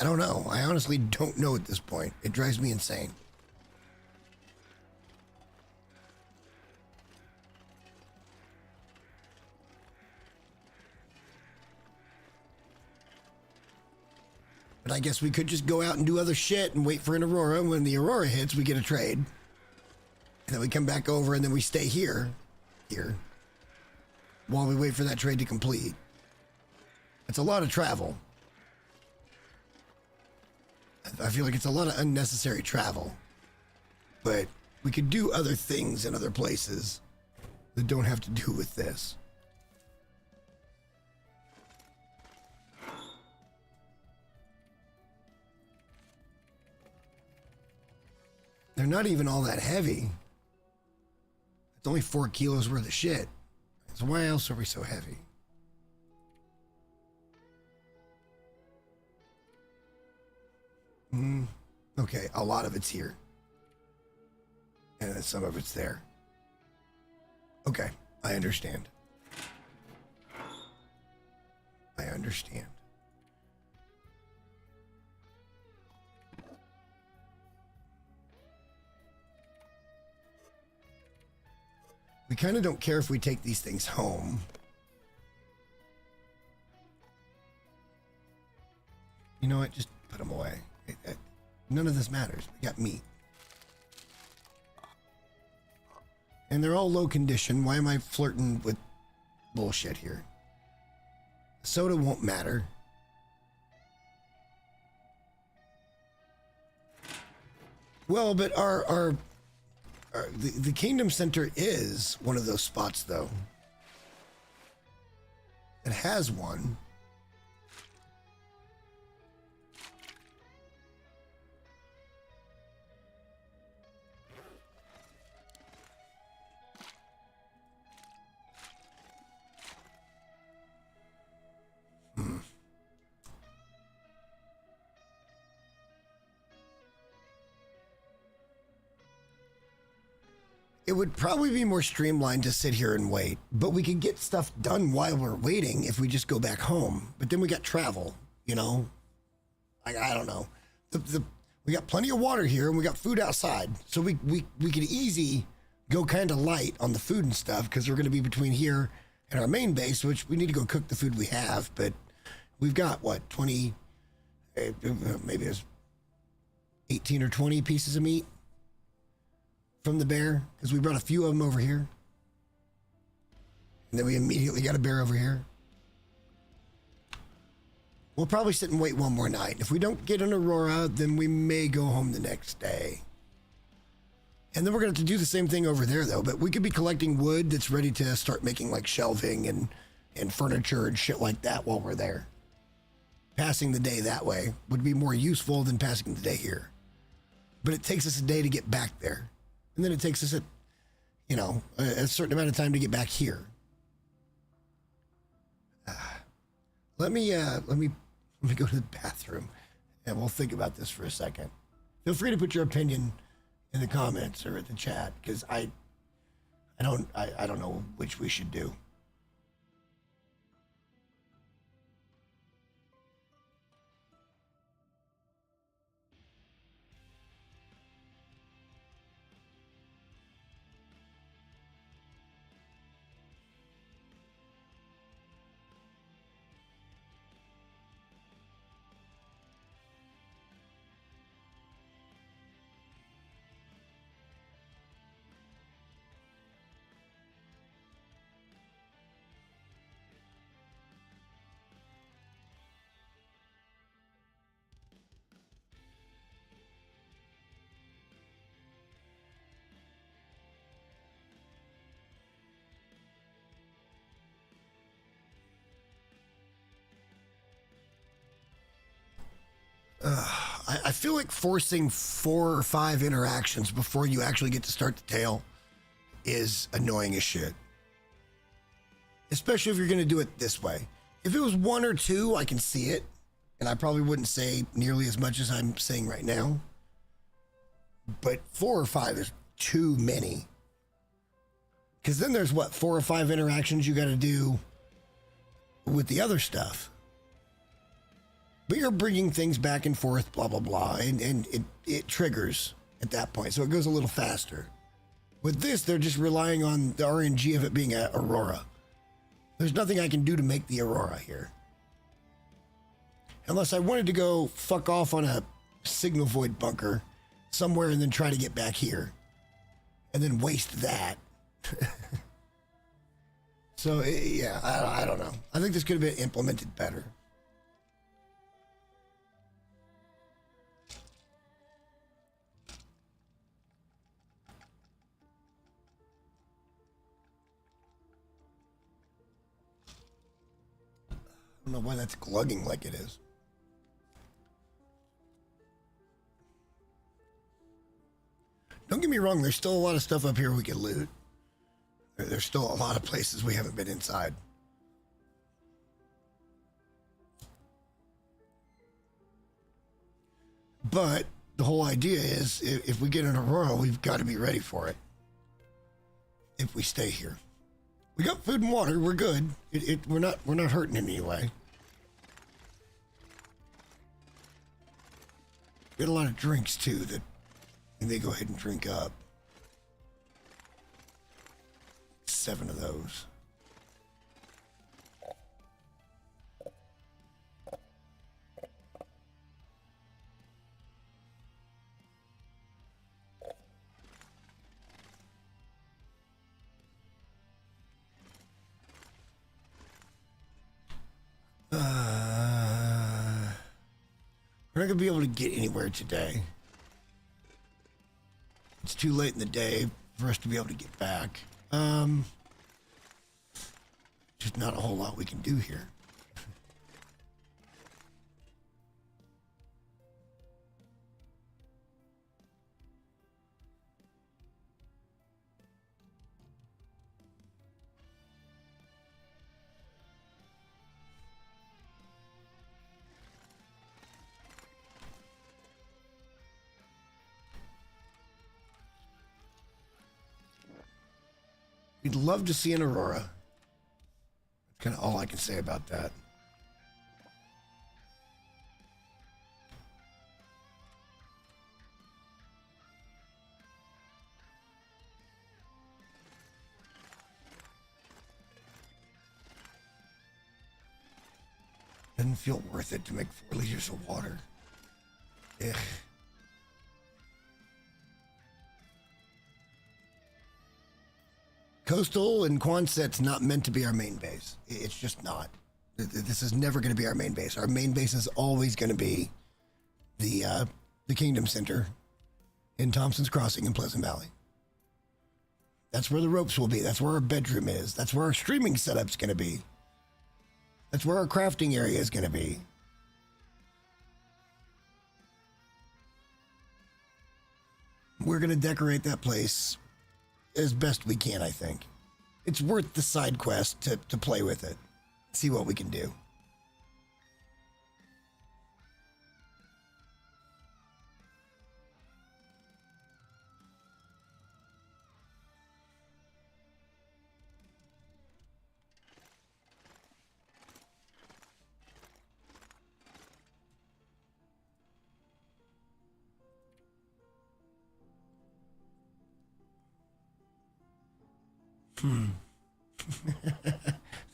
don't know. I honestly don't know at this point. It drives me insane. But I guess we could just go out and do other shit and wait for an Aurora. And when the Aurora hits, we get a trade. And then we come back over and then we stay here, while we wait for that trade to complete. It's a lot of travel. I feel like it's a lot of unnecessary travel. But we could do other things in other places that don't have to do with this. They're not even all that heavy. It's only 4 kilos worth of shit. So why else are we so heavy? Okay, a lot of it's here. And then some of it's there. Okay, I understand. I understand. We kind of don't care if we take these things home. You know what? Just put them away. None of this matters. We got meat. And they're all low condition. Why am I flirting with bullshit here? Soda won't matter. Well, but the Kingdom Center is one of those spots, though. It has one. It would probably be more streamlined to sit here and wait, but we could get stuff done while we're waiting if we just go back home. But then we got travel, you know? I don't know. We got plenty of water here and we got food outside. So we could easy go kind of light on the food and stuff because we're going to be between here and our main base, which we need to go cook the food we have. But we've got, what, 20, maybe there's 18 or 20 pieces of meat from the bear, because we brought a few of them over here. And then we immediately got a bear over here. We'll probably sit and wait one more night. If we don't get an Aurora, then we may go home the next day. And then we're going to have to do the same thing over there, though. But we could be collecting wood that's ready to start making, like, shelving and furniture and shit like that while we're there. Passing the day that way would be more useful than passing the day here. But it takes us a day to get back there. And then it takes us a certain amount of time to get back here. Let me go to the bathroom, and we'll think about this for a second. Feel free to put your opinion in the comments or at the chat, because I don't know which we should do. I feel like forcing 4 or 5 interactions before you actually get to start the tale is annoying as shit. Especially if you're going to do it this way. If it was 1 or 2, I can see it. And I probably wouldn't say nearly as much as I'm saying right now. But 4 or 5 is too many. Because then there's, 4 or 5 interactions you got to do with the other stuff. But you're bringing things back and forth, blah, blah, blah, and it triggers at that point, so it goes a little faster. With this, they're just relying on the RNG of it being an Aurora. There's nothing I can do to make the Aurora here. Unless I wanted to go fuck off on a signal void bunker somewhere and then try to get back here. And then waste that. So, yeah, I don't know. I think this could have been implemented better. I don't know why that's glugging like it is. Don't get me wrong, there's still a lot of stuff up here we could loot. There's still a lot of places we haven't been inside. But the whole idea is if we get an Aurora, we've got to be ready for it. If we stay here. We got food and water, we're good. We're not hurting in any way. We got a lot of drinks too that they go ahead and drink up. 7 of those. We're not going to be able to get anywhere today. It's too late in the day for us to be able to get back. Just not a whole lot we can do here. We'd love to see an Aurora. That's kind of all I can say about that. Doesn't feel worth it to make 4 liters of water. Ugh. Coastal and Quonset's not meant to be our main base. It's just not. This is never going to be our main base. Our main base is always going to be the Kingdom Center in Thompson's Crossing in Pleasant Valley. That's where the ropes will be. That's where our bedroom is. That's where our streaming setup's going to be. That's where our crafting area is going to be. We're going to decorate that place as best we can, I think. It's worth the side quest to play with it. See what we can do.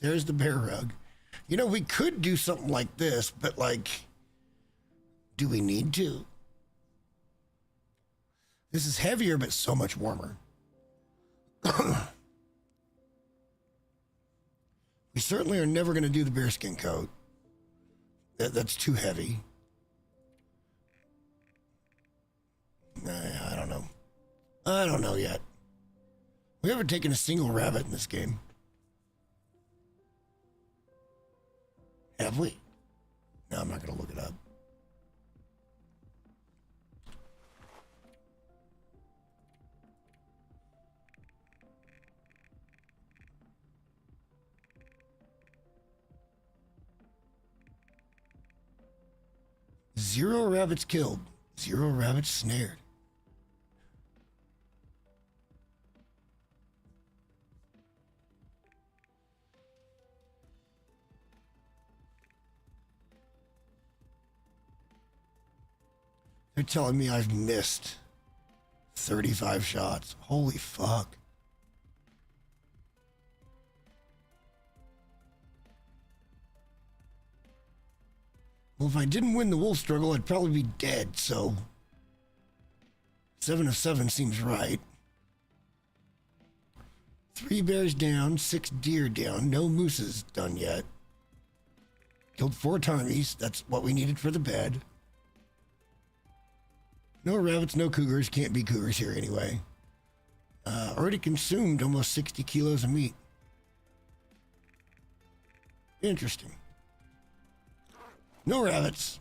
There's the bear rug. You know, we could do something like this, but like, do we need to? This is heavier, but so much warmer. We certainly are never going to do the bearskin coat. That's too heavy. I don't know. I don't know yet. We haven't taken a single rabbit in this game. Have we? No, I'm not going to look it up. Zero rabbits killed. 0 rabbits snared. They're telling me I've missed 35 shots. Holy fuck. Well, if I didn't win the wolf struggle, I'd probably be dead, so 7 of 7 seems right. 3 bears down, 6 deer down, no mooses done yet. Killed 4 ptarmies, that's what we needed for the bed. No rabbits, no cougars, can't be cougars here anyway. Already consumed almost 60 kilos of meat. Interesting. No rabbits.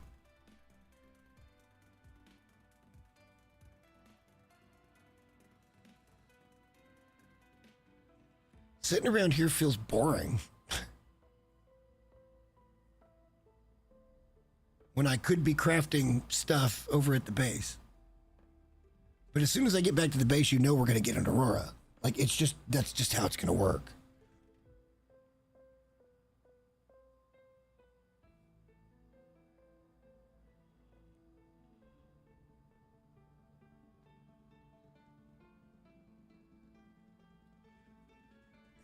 Sitting around here feels boring. When I could be crafting stuff over at the base. But as soon as I get back to the base, you know we're going to get an Aurora. Like, that's just how it's going to work.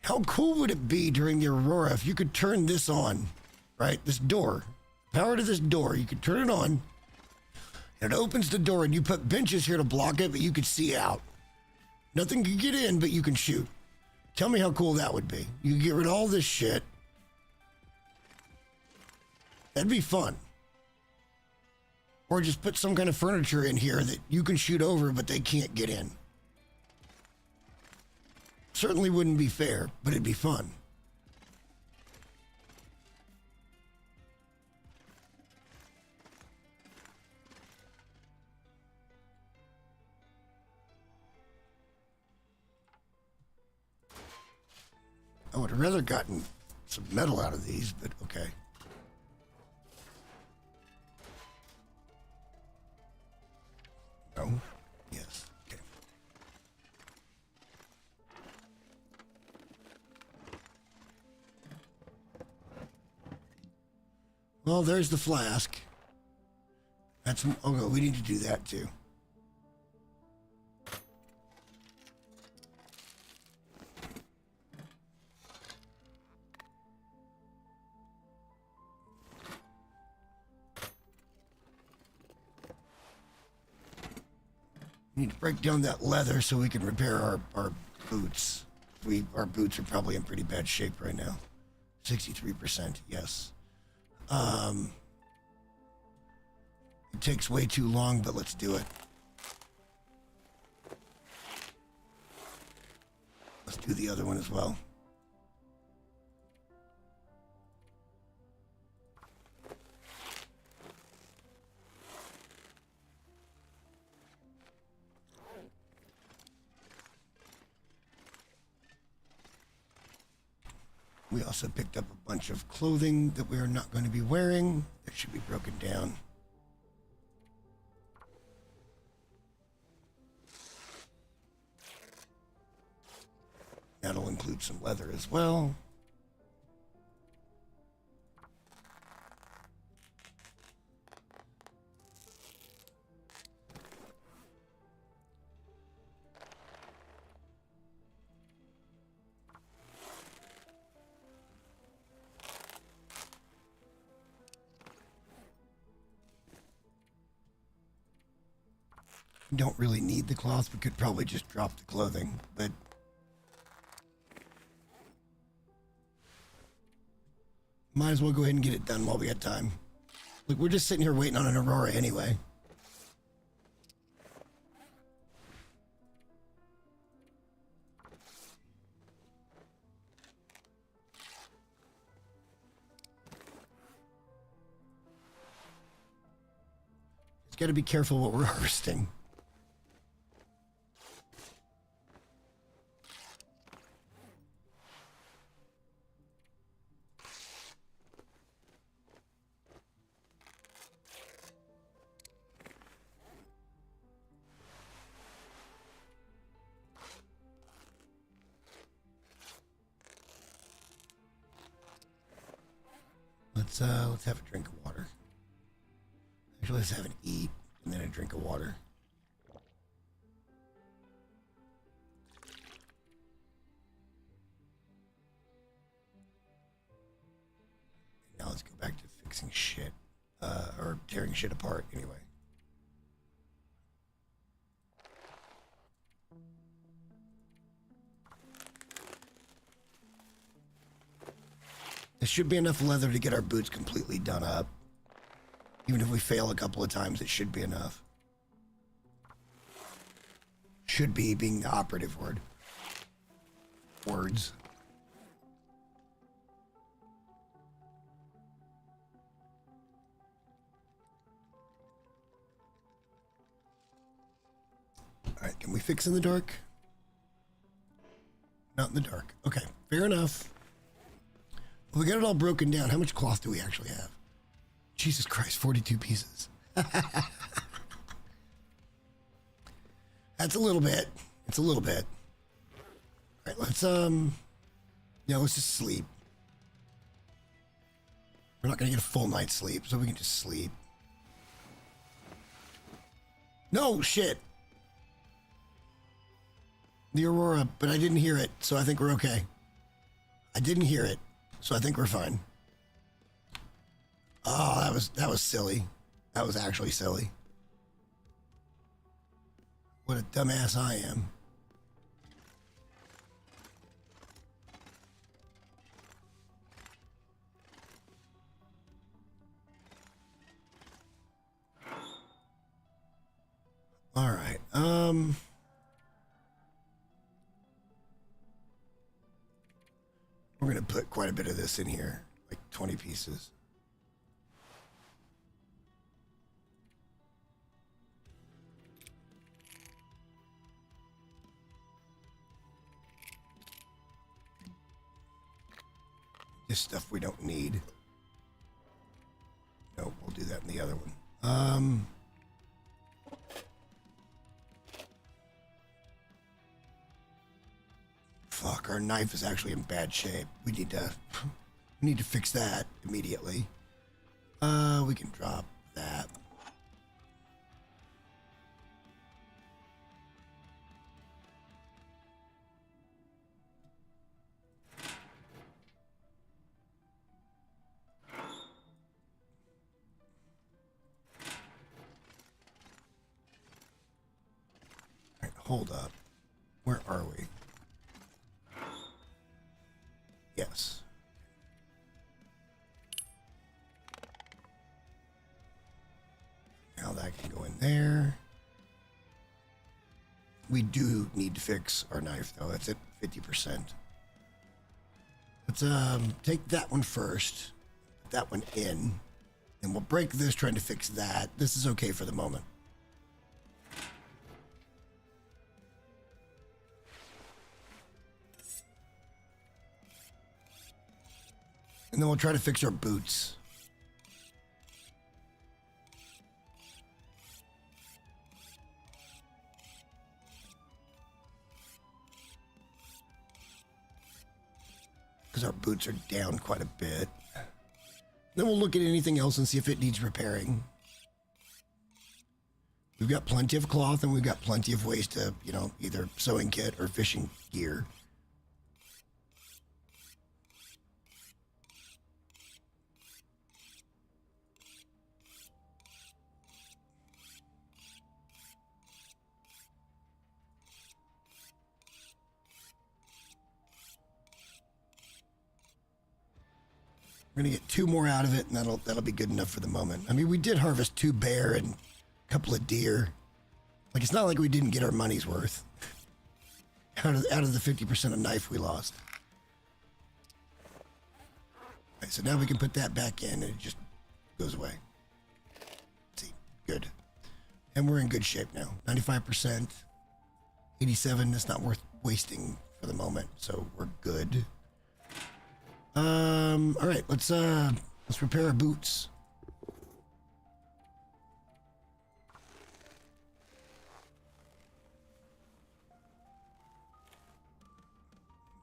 How cool would it be during the Aurora if you could turn this on, right? This door, power to this door, you could turn it on. It opens the door and you put benches here to block it, but you could see out. Nothing can get in, but you can shoot. Tell me how cool that would be. You could get rid of all this shit. That'd be fun. Or just put some kind of furniture in here that you can shoot over, but they can't get in. Certainly wouldn't be fair, but it'd be fun. I would have rather gotten some metal out of these, but okay. No? Yes. Okay. Well, there's the flask. That's... Oh, no, we need to do that, too. We need to break down that leather so we can repair our boots. Our boots are probably in pretty bad shape right now. 63%, yes. It takes way too long, but let's do it. Let's do the other one as well. We also picked up a bunch of clothing that we are not going to be wearing. That should be broken down. That'll include some leather as well. Don't really need the cloth. We could probably just drop the clothing, but might as well go ahead and get it done while we got time. Look, we're just sitting here waiting on an Aurora anyway. Just got to be careful what we're harvesting. Let's have a drink of water. Actually, let's have an eat and then a drink of water. Now let's go back to fixing shit. or tearing shit apart anyway. There should be enough leather to get our boots completely done up. Even if we fail a couple of times, it should be enough. Should be being the operative word. Words. Alright, can we fix in the dark? Not in the dark. Okay, fair enough. Well, we got it all broken down. How much cloth do we actually have? Jesus Christ, 42 pieces. That's a little bit. It's a little bit. All right, let's let's just sleep. We're not gonna get a full night's sleep, so we can just sleep. No, shit. The Aurora, but I didn't hear it, so I think we're okay. I didn't hear it, so I think we're fine. Oh, that was silly. That was actually silly. What a dumbass I am. All right. We're going to put quite a bit of this in here, like 20 pieces. This stuff we don't need. No, we'll do that in the other one. Fuck, our knife is actually in bad shape. We need to fix that immediately. We can drop that. All right, hold up. Where are we? Yes. Now that can go in there. We do need to fix our knife though. It's at 50%. Let's take that one first. Put that one in. And we'll break this trying to fix that. This is okay for the moment. And then we'll try to fix our boots. Because our boots are down quite a bit. Then we'll look at anything else and see if it needs repairing. We've got plenty of cloth and we've got plenty of ways to, either sewing kit or fishing gear. We're gonna get 2 more out of it, and that'll be good enough for the moment. I mean, we did harvest 2 bear and a couple of deer. Like, it's not like we didn't get our money's worth out of the 50% of knife we lost. All right, so now we can put that back in, and it just goes away. See, good, and we're in good shape now. 95%, 87. That's not worth wasting for the moment, so we're good. All right, let's repair our boots.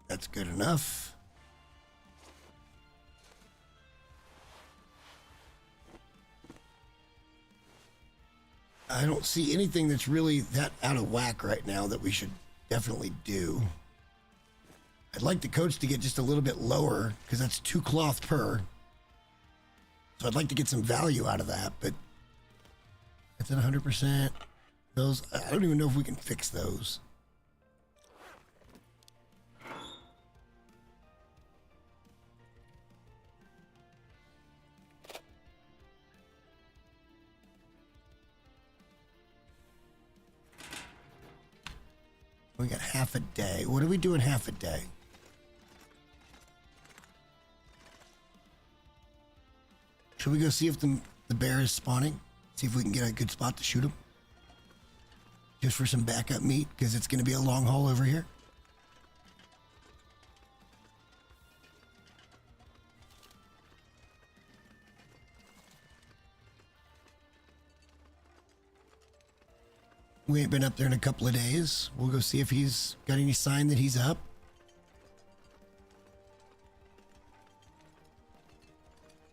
That's good enough. I don't see anything that's really that out of whack right now that we should definitely do. I'd like the coats to get just a little bit lower because that's 2 cloth per. So I'd like to get some value out of that, but it's at 100%. Those, I don't even know if we can fix those. We got half a day. What are we doing half a day? Should we go see if the bear is spawning? See if we can get a good spot to shoot him? Just for some backup meat, because it's going to be a long haul over here. We ain't been up there in a couple of days. We'll go see if he's got any sign that he's up.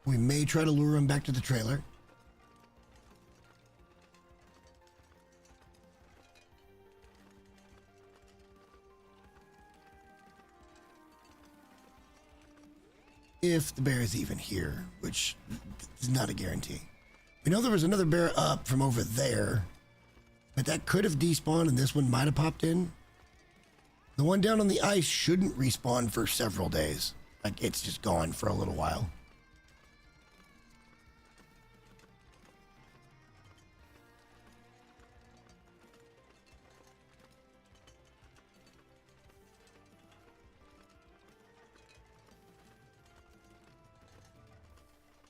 We may try to lure him back to the trailer. If the bear is even here, which is not a guarantee. We know there was another bear up from over there, but that could have despawned and this one might have popped in. The one down on the ice shouldn't respawn for several days. Like, it's just gone for a little while.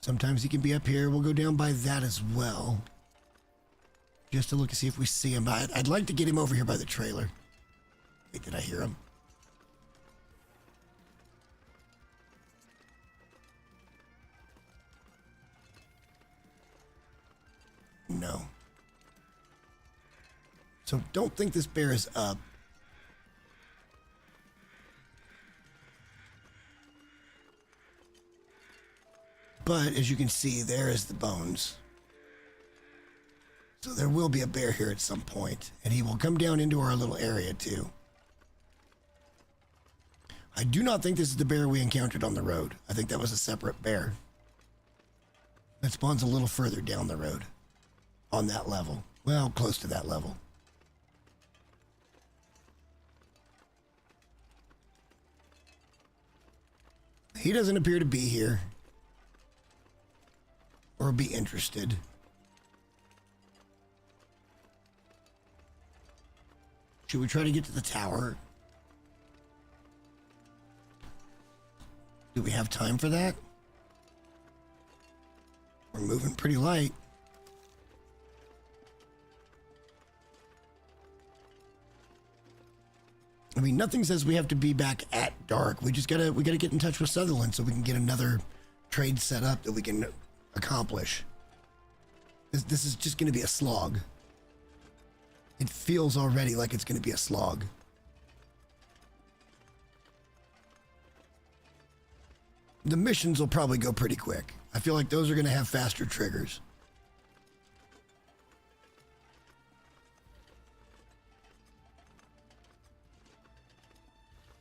Sometimes he can be up here. We'll go down by that as well. Just to look and see if we see him. I'd like to get him over here by the trailer. Wait, did I hear him? No. So don't think this bear is up. But as you can see, there is the bones. So there will be a bear here at some point, and he will come down into our little area too. I do not think this is the bear we encountered on the road. I think that was a separate bear. That spawns a little further down the road. On that level. Well, close to that level. He doesn't appear to be here. Or be interested. Should we try to get to the tower? Do we have time for that? We're moving pretty light. I mean, nothing says we have to be back at dark. We gotta get in touch with Sutherland so we can get another trade set up that we can accomplish. This is just going to be a slog. It feels already like it's going to be a slog. The missions will probably go pretty quick. I feel like those are going to have faster triggers.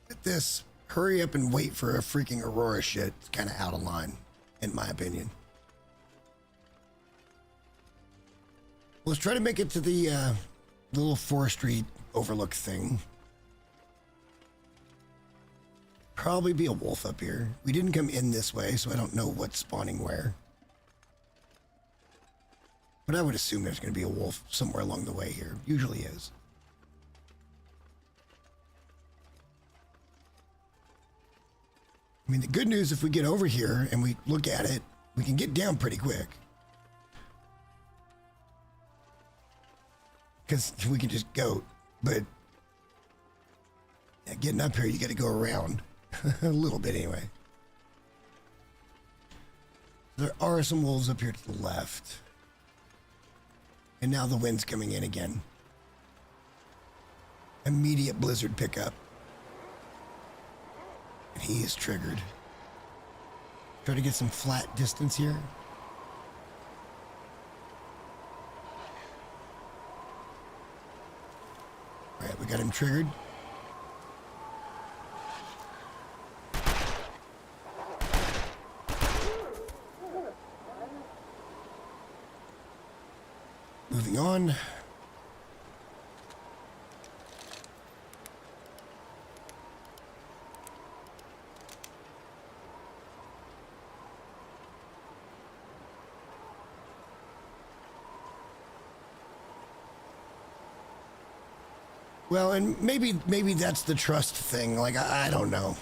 But this hurry up and wait for a freaking Aurora shit is kind of out of line, in my opinion. Let's try to make it to the little forestry overlook thing. Probably be a wolf up here. We didn't come in this way, so I don't know what's spawning where. But I would assume there's going to be a wolf somewhere along the way here. Usually is. I mean, the good news, if we get over here and we look at it, we can get down pretty quick. Because we can just go, but yeah, getting up here, you got to go around a little bit anyway. There are some wolves up here to the left. And now the wind's coming in again. Immediate blizzard pickup. And he is triggered. Try to get some flat distance here. All right, we got him triggered. Moving on. Well, and maybe that's the trust thing. Like, I don't know.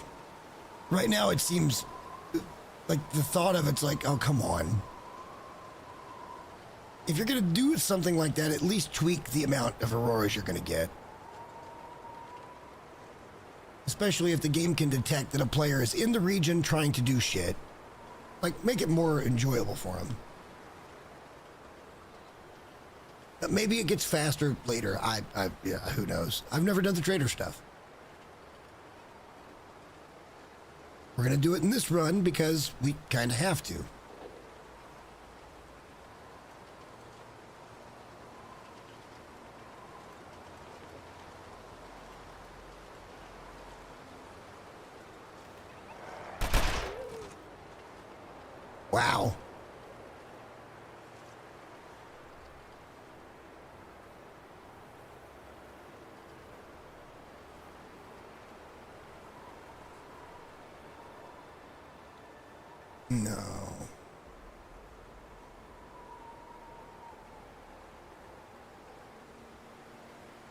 Right now, it seems like the thought of it's like, oh, come on. If you're going to do something like that, at least tweak the amount of auroras you're going to get. Especially if the game can detect that a player is in the region trying to do shit. Like, make it more enjoyable for them. Maybe it gets faster later. Yeah, who knows? I've never done the trader stuff. We're going to do it in this run because we kind of have to. Wow. No.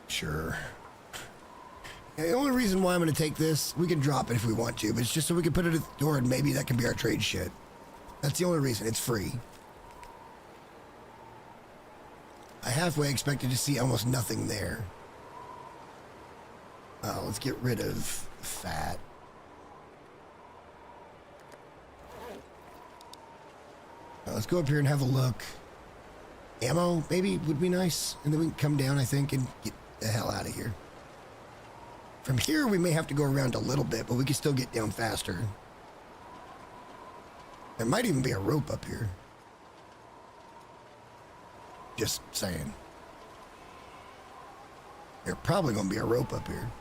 Sure. The only reason why I'm going to take this, we can drop it if we want to, but it's just so we can put it at the door and maybe that can be our trade shit. That's the only reason. It's free. I halfway expected to see almost nothing there. Let's get rid of fat. Let's go up here and have a look. Ammo, maybe, would be nice. And then we can come down, I think, and get the hell out of here. From here, we may have to go around a little bit, but we can still get down faster. There might even be a rope up here. Just saying. There's probably going to be a rope up here.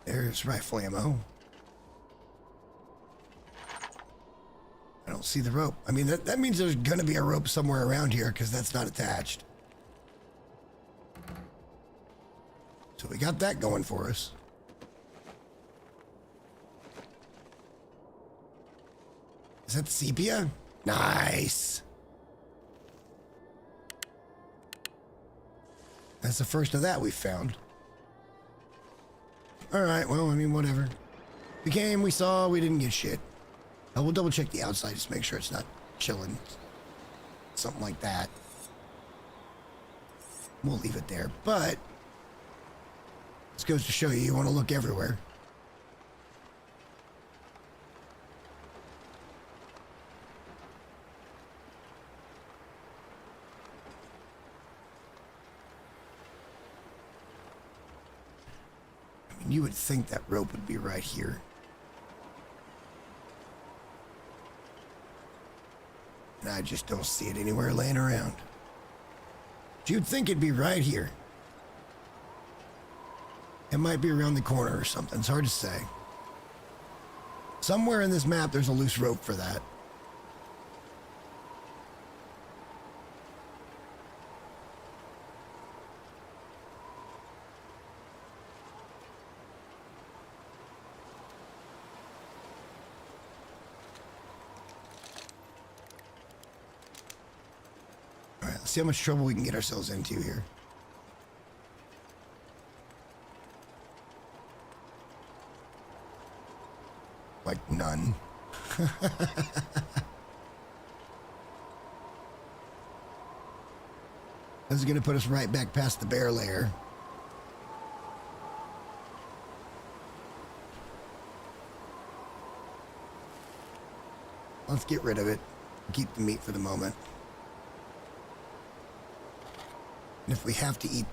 There's rifle ammo. I don't see the rope. I mean, that means there's gonna be a rope somewhere around here because that's not attached. So we got that going for us. Is that sepia? Nice. That's the first of that we found. All right, well, I mean, whatever. We came, we saw, we didn't get shit. We'll double check the outside just to make sure it's not chilling. Something like that. We'll leave it there, but this goes to show you, you want to look everywhere. You would think that rope would be right here. And I just don't see it anywhere laying around. But you'd think it'd be right here. It might be around the corner or something. It's hard to say. Somewhere in this map, there's a loose rope for that. See how much trouble we can get ourselves into here. Like none. This is going to put us right back past the bear lair. Let's get rid of it. Keep the meat for the moment. And if we have to eat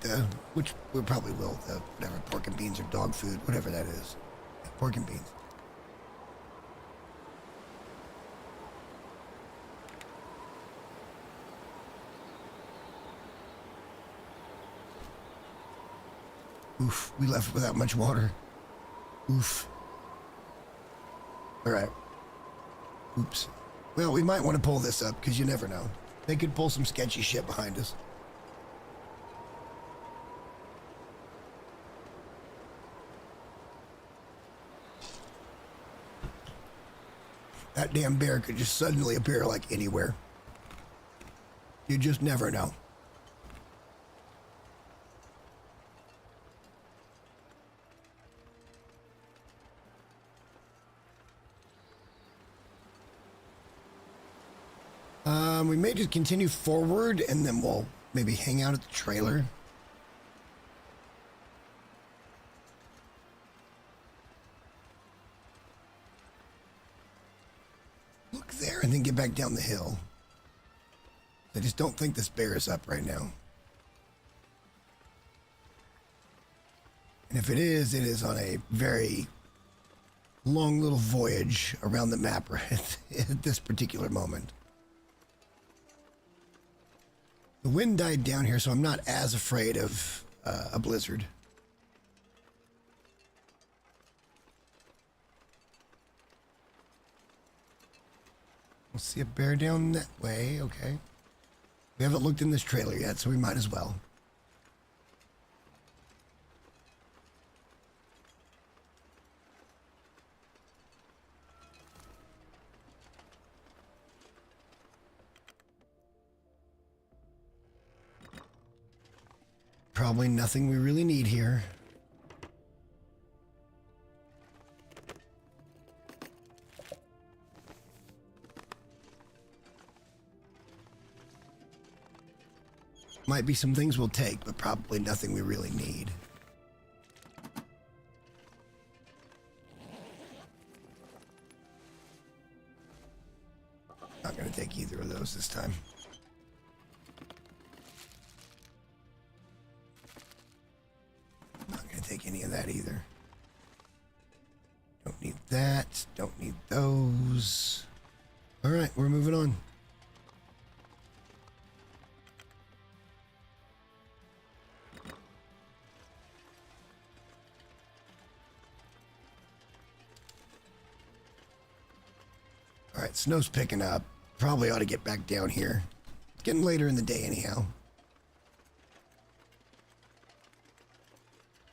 which we probably will, the whatever, pork and beans or dog food, whatever that is. Yeah, pork and beans. Oof, we left without much water. Oof. All right. Oops. Well, we might want to pull this up because you never know. They could pull some sketchy shit behind us. That damn bear could just suddenly appear like anywhere. You just never know. We may just continue forward and then we'll maybe hang out at the trailer. Look there and then get back down the hill. I just don't think this bear is up right now. And if it is on a very long little voyage around the map right at this particular moment. The wind died down here, so I'm not as afraid of a blizzard. We'll see a bear down that way, okay. We haven't looked in this trailer yet, so we might as well. Probably nothing we really need here. Might be some things we'll take, but probably nothing we really need. Not gonna take either of those this time. Take any of that either. Don't need that. Don't need those. All right, we're moving on. All right, snow's picking up. Probably ought to get back down here. It's getting later in the day anyhow.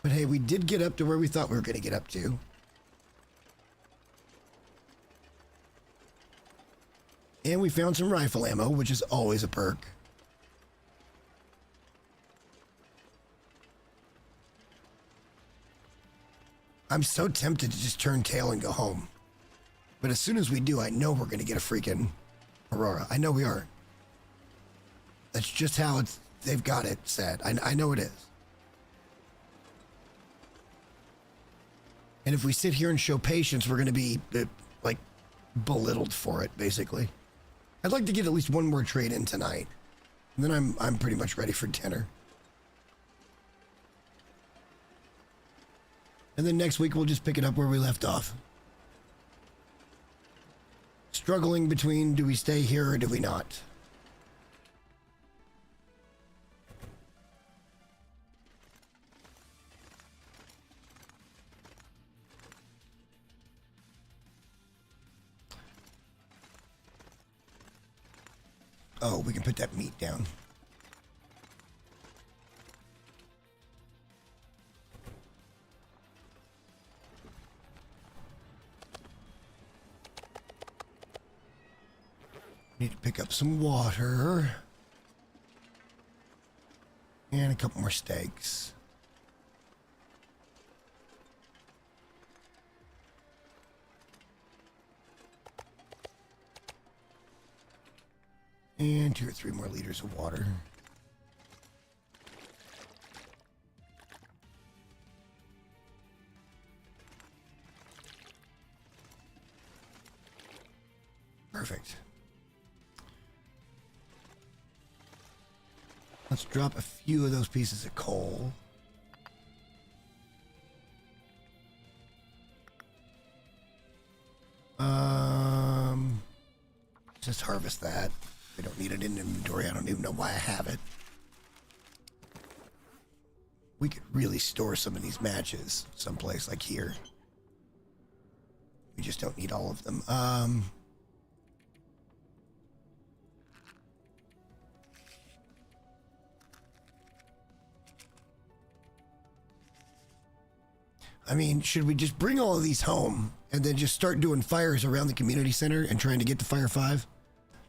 But hey, we did get up to where we thought we were going to get up to. And we found some rifle ammo, which is always a perk. I'm so tempted to just turn tail and go home. But as soon as we do, I know we're going to get a freaking Aurora. I know we are. That's just how they've got it set. I know it is. And if we sit here and show patience, we're going to be, like, belittled for it, basically. I'd like to get at least one more trade in tonight. And then I'm pretty much ready for dinner. And then next week, we'll just pick it up where we left off. Struggling between, do we stay here or do we not? Oh, we can put that meat down. Need to pick up some water. And a couple more steaks. And 2 or 3 more liters of water. Perfect. Let's drop a few of those pieces of coal. Just harvest that. We don't need it in inventory. I don't even know why I have it. We could really store some of these matches someplace like here. We just don't need all of them. I mean, should we just bring all of these home and then just start doing fires around the community center and trying to get to Fire 5?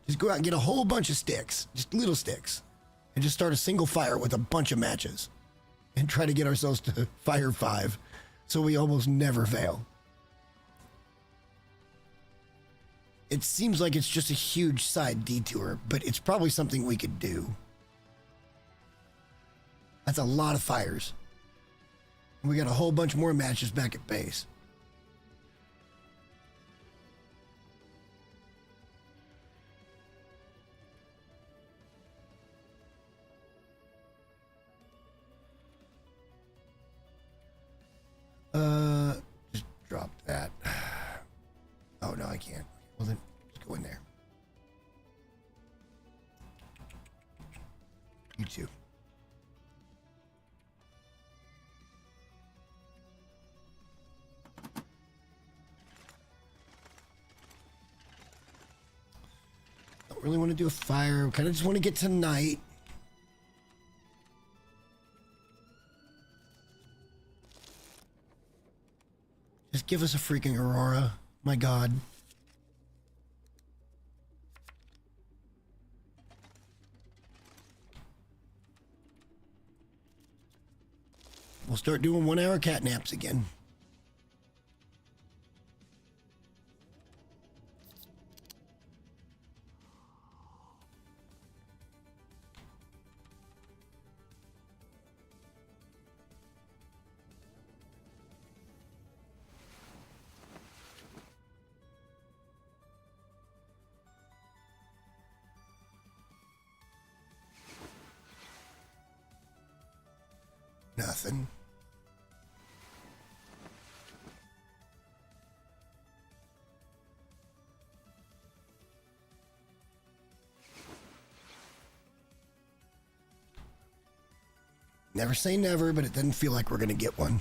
Just go out and get a whole bunch of sticks, just little sticks, and just start a single fire with a bunch of matches and try to get ourselves to Fire 5 so we almost never fail. It seems like it's just a huge side detour, but it's probably something we could do. That's a lot of fires. We got a whole bunch more matches back at base. Just drop that. Oh, no, I can't. Well, then, just go in there. You too. Don't really want to do a fire. Kind of just want to get to night. Just give us a freaking aurora. My God. We'll start doing 1 hour cat naps again. Nothing. Never say never, but it doesn't feel like we're going to get one.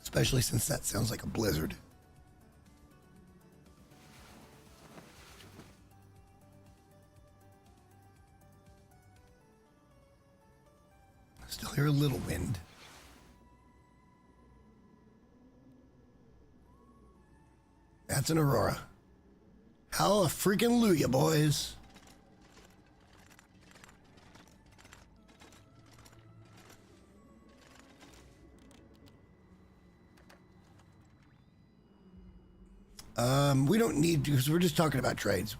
Especially since that sounds like a blizzard. Still hear a little wind. That's an aurora. Hallelujah, boys. We don't need to, because we're just talking about trades.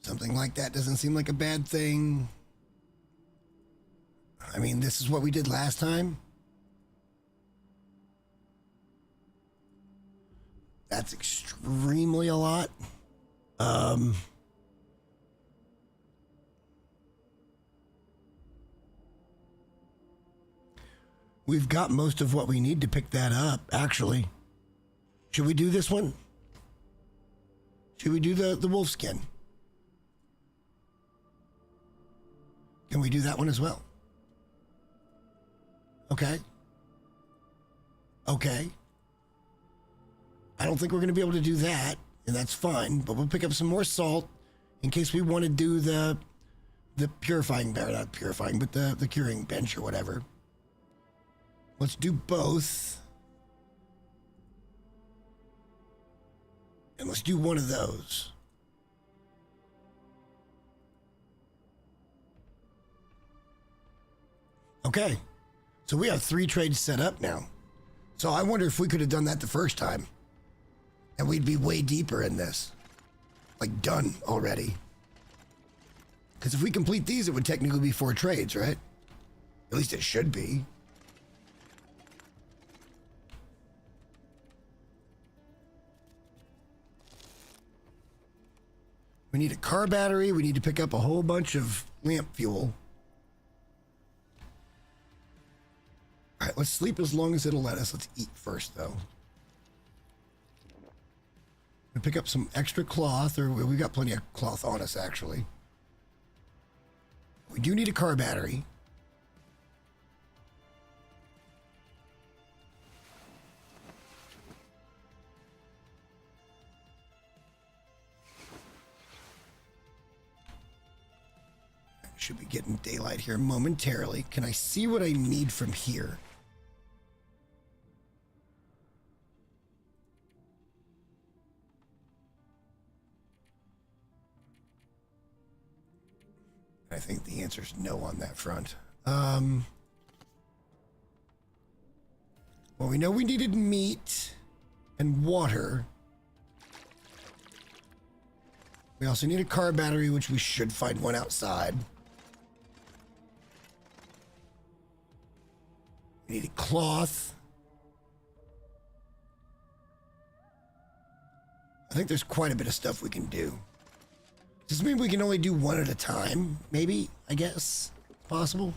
Something like that doesn't seem like a bad thing. I mean, this is what we did last time. That's extremely a lot. We've got most of what we need to pick that up, actually. Should we do this one? Should we do the wolf skin? Can we do that one as well? Okay. Okay. I don't think we're going to be able to do that, and that's fine, but we'll pick up some more salt in case we want to do the purifying, not purifying, but the curing bench or whatever. Let's do both. And let's do one of those. Okay. So we have 3 trades set up now. So I wonder if we could have done that the first time. And we'd be way deeper in this. Like done already. Because if we complete these, it would technically be 4 trades, right? At least it should be. We need a car battery. We need to pick up a whole bunch of lamp fuel. All right, let's sleep as long as it'll let us. Let's eat first, though. We pick up some extra cloth, or we got plenty of cloth on us, actually. We do need a car battery. Should be getting daylight here momentarily. Can I see what I need from here? I think the answer is no on that front. Well, we know we needed meat and water. We also need a car battery, which we should find one outside. We need a cloth. I think there's quite a bit of stuff we can do. Does this mean we can only do one at a time? Maybe, I guess. Possible.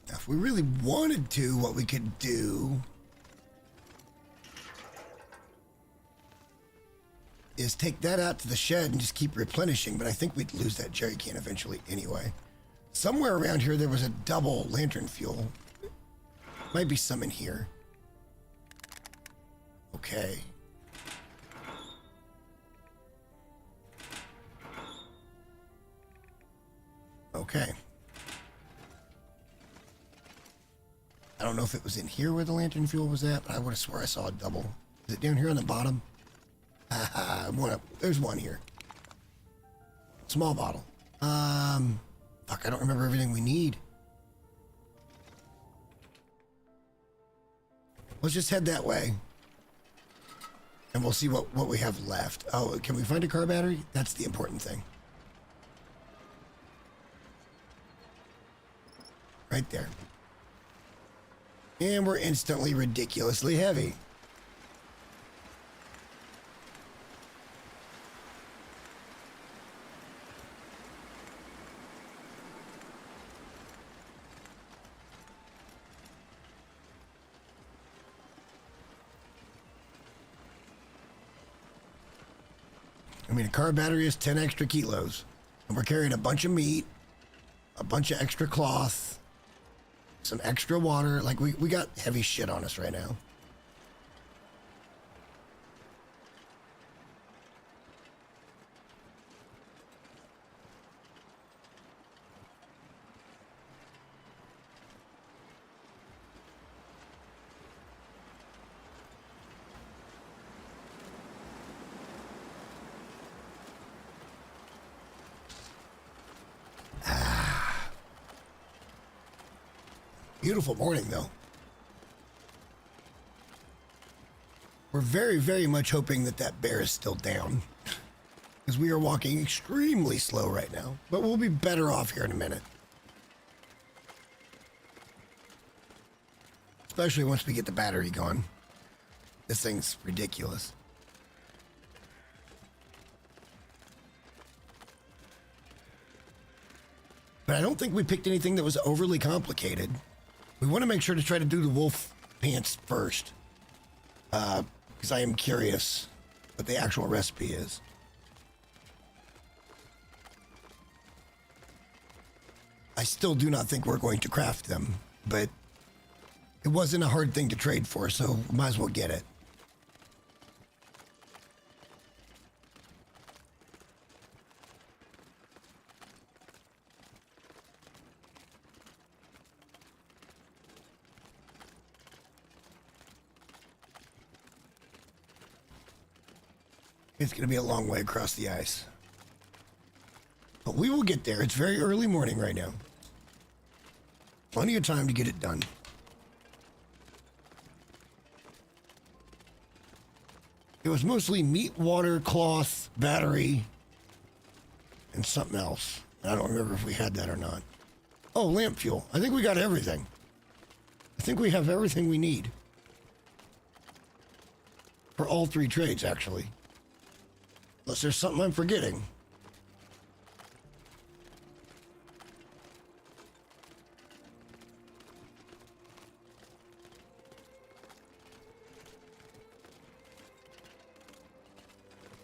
Now, if we really wanted to, what we could do is take that out to the shed and just keep replenishing, but I think we'd lose that jerry can eventually anyway. Somewhere around here there was a double lantern fuel. Might be some in here. Okay. Okay. I don't know if it was in here where the lantern fuel was at, but I would have swore I saw a double. Is it down here on the bottom? There's one here. Small bottle. Fuck, I don't remember everything we need. Let's just head that way. And we'll see what we have left. Oh, can we find a car battery? That's the important thing. Right there. And we're instantly ridiculously heavy. I mean, a car battery is 10 extra kilos. And we're carrying a bunch of meat, a bunch of extra cloth, some extra water. Like, we got heavy shit on us right now. Beautiful morning, though. We're very, very much hoping that that bear is still down, because we are walking extremely slow right now, but we'll be better off here in a minute. Especially once we get the battery gone. This thing's ridiculous. But I don't think we picked anything that was overly complicated. We want to make sure to try to do the wolf pants first. Because I am curious what the actual recipe is. I still do not think we're going to craft them, but it wasn't a hard thing to trade for, so might as well get it. It's going to be a long way across the ice. But we will get there. It's very early morning right now. Plenty of time to get it done. It was mostly meat, water, cloth, battery, and something else. I don't remember if we had that or not. Oh, lamp fuel. I think we got everything. I think we have everything we need. For all 3 trades, actually. Unless there's something I'm forgetting.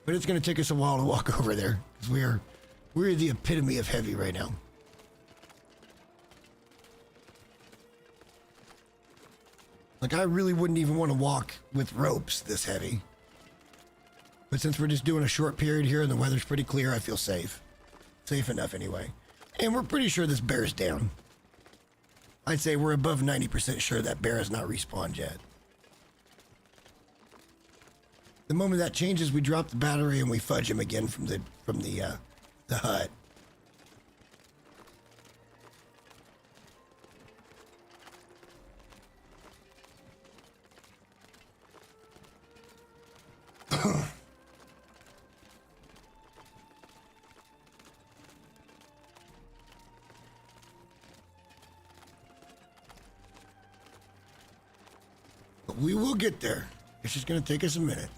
But it's going to take us a while to walk over there, because we're the epitome of heavy right now. Like, I really wouldn't even want to walk with ropes this heavy. But since we're just doing a short period here and the weather's pretty clear, I feel safe. Safe enough anyway. And we're pretty sure this bear's down. I'd say we're above 90% sure that bear has not respawned yet. The moment that changes, we drop the battery and we fudge him again from the hut. But we will get there. It's just going to take us a minute.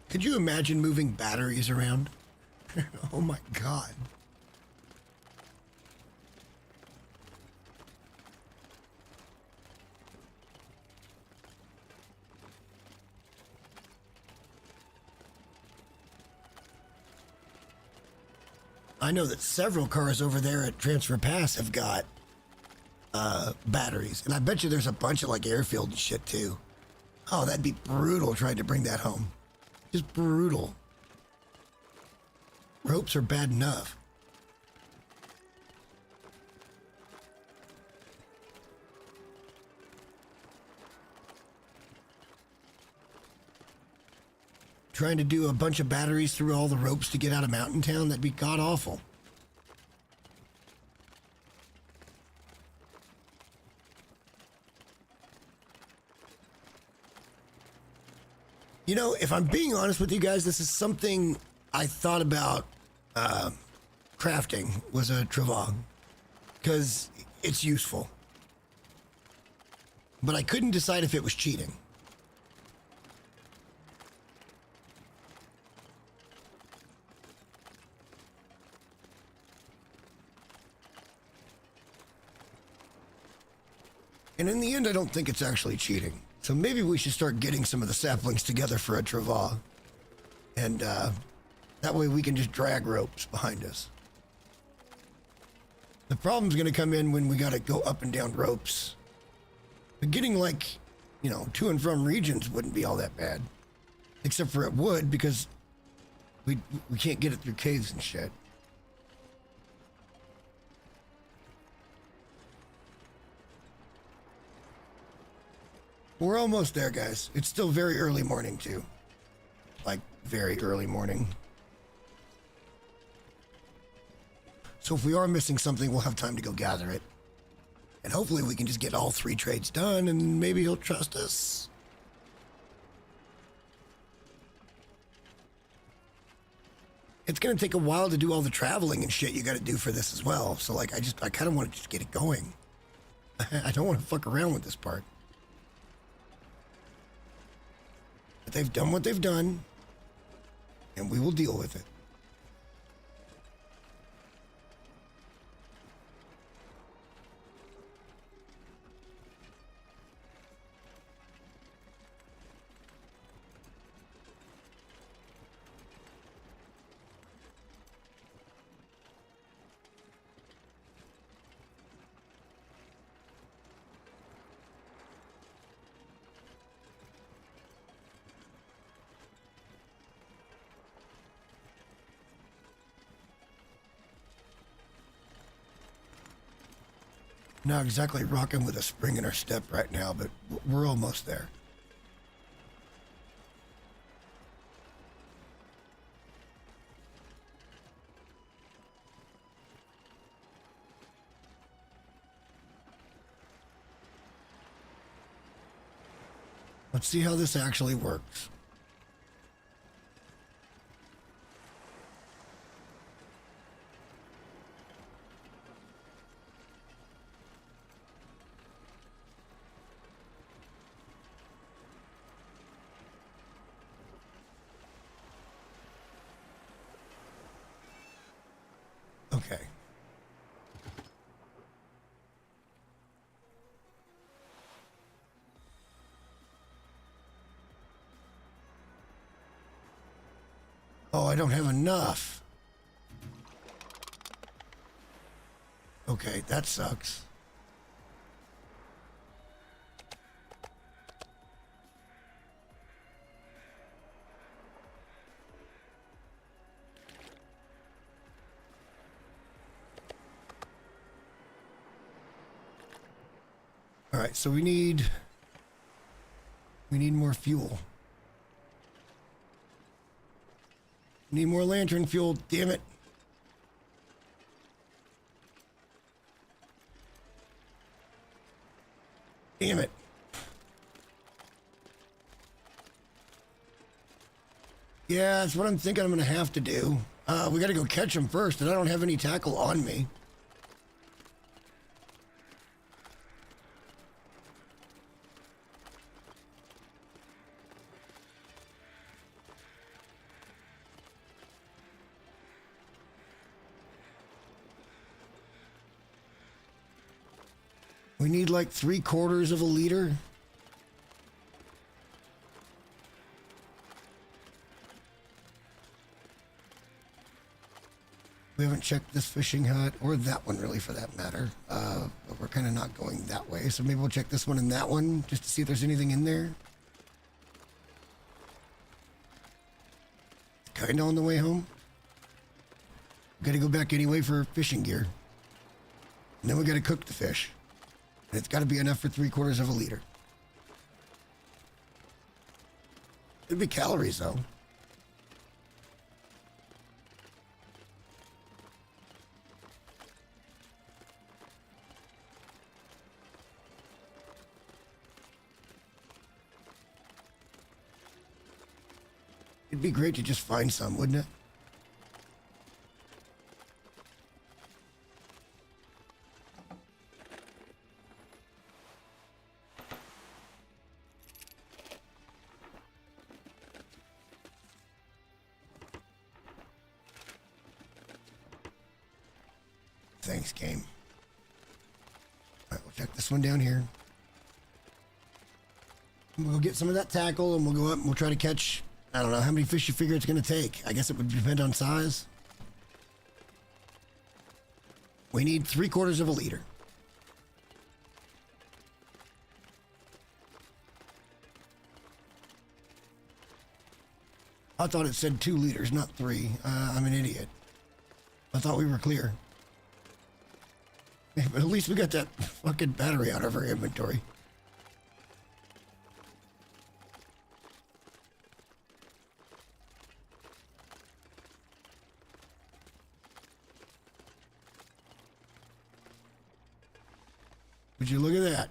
Could you imagine moving batteries around? Oh my God. I know that several cars over there at Transfer Pass have got batteries. And I bet you there's a bunch of like airfield and shit too. Oh, that'd be brutal trying to bring that home. Just brutal. Ropes are bad enough. Trying to do a bunch of batteries through all the ropes to get out of Mountain Town, that'd be god awful. You know, if I'm being honest with you guys, this is something I thought about crafting, was a travail, because it's useful. But I couldn't decide if it was cheating. And in the end, I don't think it's actually cheating. So maybe we should start getting some of the saplings together for a travail. And that way we can just drag ropes behind us. The problem's going to come in when we got to go up and down ropes. But getting like, you know, to and from regions wouldn't be all that bad. Except for it would, because we can't get it through caves and shit. We're almost there, guys. It's still very early morning, too. Like, very early morning. So if we are missing something, we'll have time to go gather it. And hopefully we can just get all 3 trades done, and maybe he'll trust us. It's going to take a while to do all the traveling and shit you got to do for this as well. So, like, I kind of want to just get it going. I don't want to fuck around with this part. But they've done what they've done, and we will deal with it. Not exactly rocking with a spring in our step right now, but we're almost there. Let's see how this actually works. Okay. Oh, I don't have enough. Okay, that sucks. All right, so we need more fuel. Need more lantern fuel, damn it. Damn it. Yeah, that's what I'm thinking I'm gonna have to do. We gotta go catch them first, and I don't have any tackle on me. We need like 3/4 of a liter. We haven't checked this fishing hut, or that one really for that matter. But we're kind of not going that way, so maybe we'll check this one and that one just to see if there's anything in there. Kind of on the way home. Got to go back anyway for fishing gear. And then we got to cook the fish. And it's got to be enough for 3/4 of a liter. It'd be calories though. It'd be great to just find some, wouldn't it? Thanks, game. All right, we'll check this one down here. We'll get some of that tackle and we'll go up and we'll try to catch, I don't know, how many fish you figure it's going to take. I guess it would depend on size. We need 3/4 of a liter. I thought it said 2 liters, not 3. I'm an idiot. I thought we were clear. But at least we got that fucking battery out of our inventory. Would you look at that?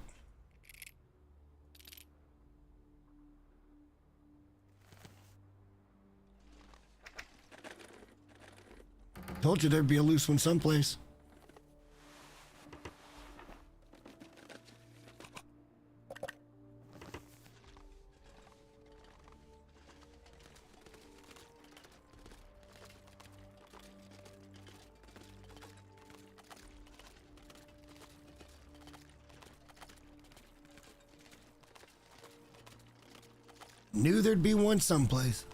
Told you there'd be a loose one someplace. Knew there'd be one someplace.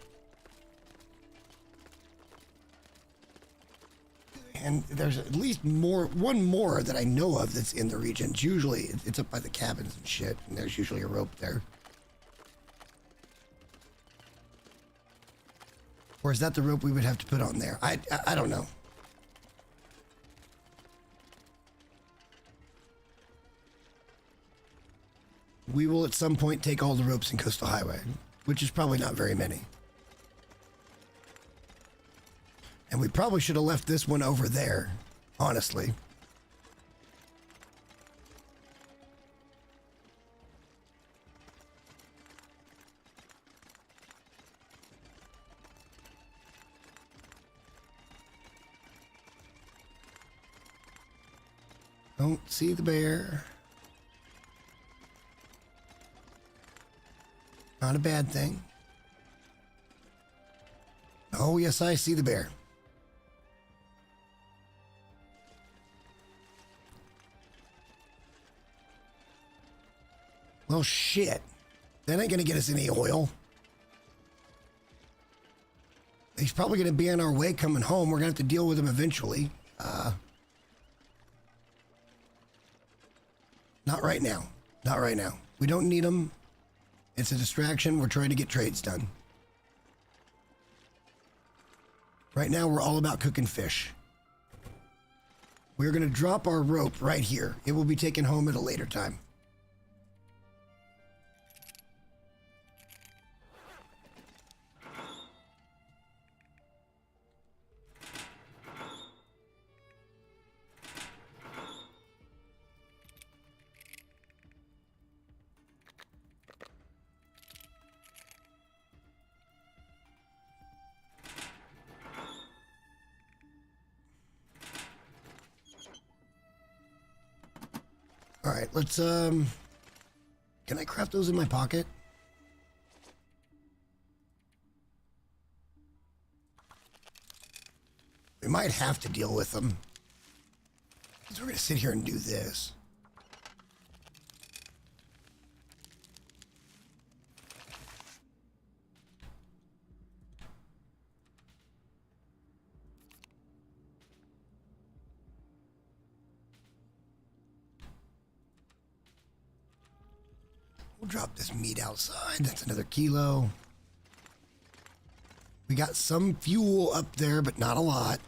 And there's at least one more that I know of that's in the region. It's usually, it's up by the cabins and shit, and there's usually a rope there. Or is that the rope we would have to put on there? I don't know. we will at some point take all the ropes in Coastal Highway, which is probably not very many. And we probably should have left this one over there, honestly. Don't see the bear. Not a bad thing. Oh, yes, I see the bear. Well, shit. That ain't gonna get us any oil. He's probably gonna be on our way coming home. We're gonna have to deal with him eventually. Not right now. Not right now. We don't need him. It's a distraction. We're trying to get trades done. Right now, we're all about cooking fish. We're going to drop our rope right here. It will be taken home at a later time. All right, let's, can I craft those in my pocket? We might have to deal with them. Because we're going to sit here and do this. We'll drop this meat outside. That's another kilo. We got some fuel up there, but not a lot.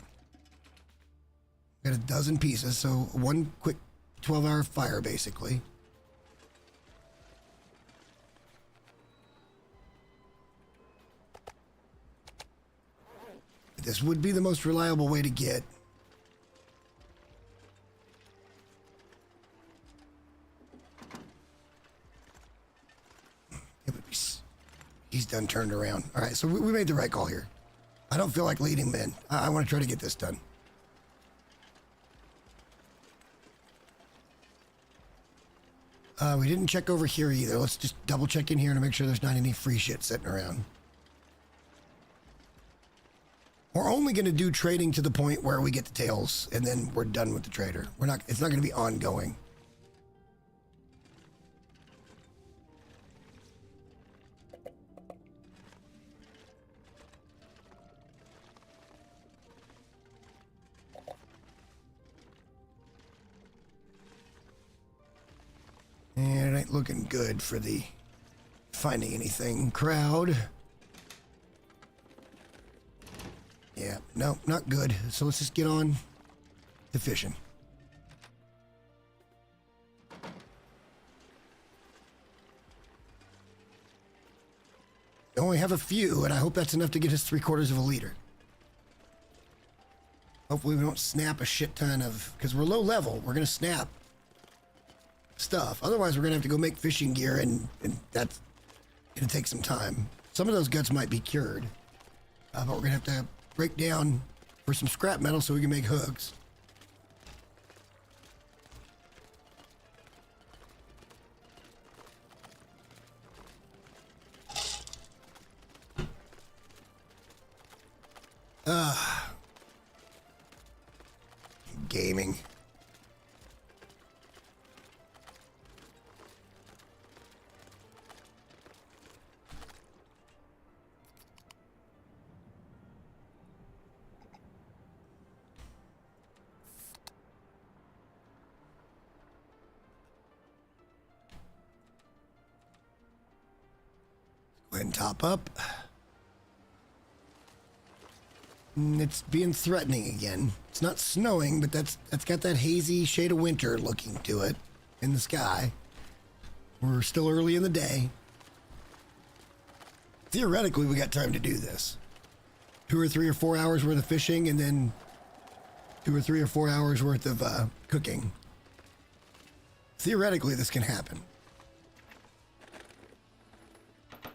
Got a dozen pieces, so one quick 12-hour fire, basically. This would be the most reliable way to get. He's done turned around. All right, so we made the right call here. I don't feel like leading men. I want to try to get this done. We didn't check over here either. Let's just double check in here to make sure there's not any free shit sitting around. We're only going to do trading to the point where we get the tails, and then we're done with the trader. It's not going to be ongoing. And it ain't looking good for the finding anything crowd. Yeah, no, not good. So let's just get on to fishing. We only have a few, and I hope that's enough to get us 3/4 of a liter. Hopefully we don't snap a shit ton of, because we're low level, we're going to snap stuff. Otherwise, we're going to have to go make fishing gear, and that's going to take some time. Some of those guts might be cured, but we're going to have to break down for some scrap metal so we can make hooks. Gaming. Go ahead and top up. It's being threatening again. It's not snowing, but that's got that hazy shade of winter looking to it in the sky. We're still early in the day. Theoretically, we got time to do this. 2 or 3 or 4 hours worth of fishing, and then 2 or 3 or 4 hours worth of cooking. Theoretically, this can happen. I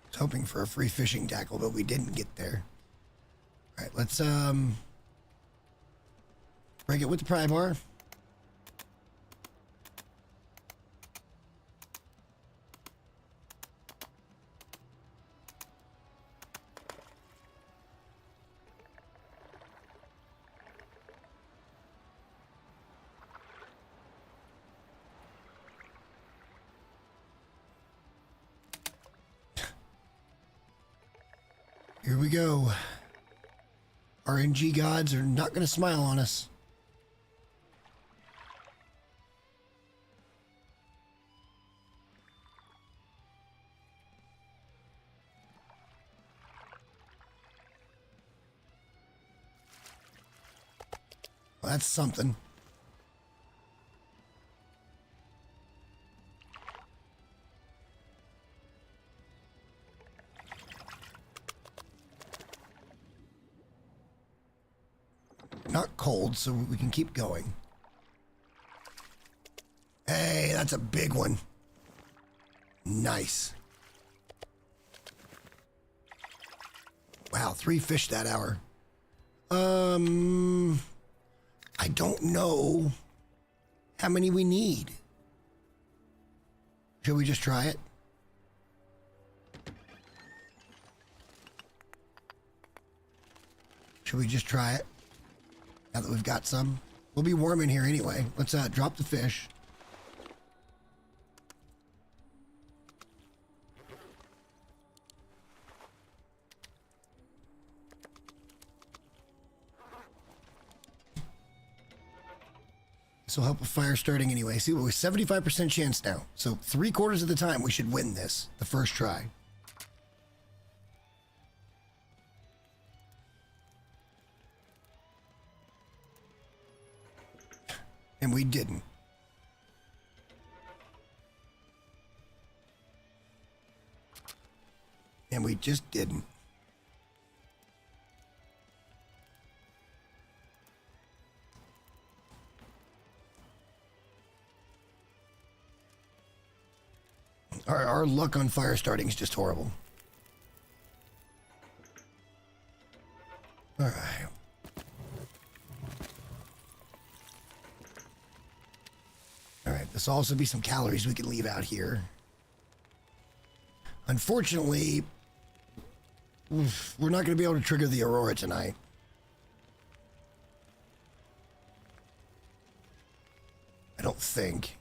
was hoping for a free fishing tackle, but we didn't get there. All right, let's break it with the pry bar. Here we go. RNG gods are not going to smile on us. Well, that's something. Not cold, so we can keep going. Hey, that's a big one. Nice. Wow, 3 fish that hour. I don't know how many we need. Should we just try it? Should we just try it? Now that we've got some. We'll be warm in here anyway. Let's drop the fish. This will help with fire starting anyway. See, we're 75% chance now. So 3/4 of the time we should win this the first try. And we didn't. And we just didn't. Our luck on fire starting is just horrible. All right. All right, this will also be some calories we can leave out here. Unfortunately, we're not going to be able to trigger the Aurora tonight. I don't think.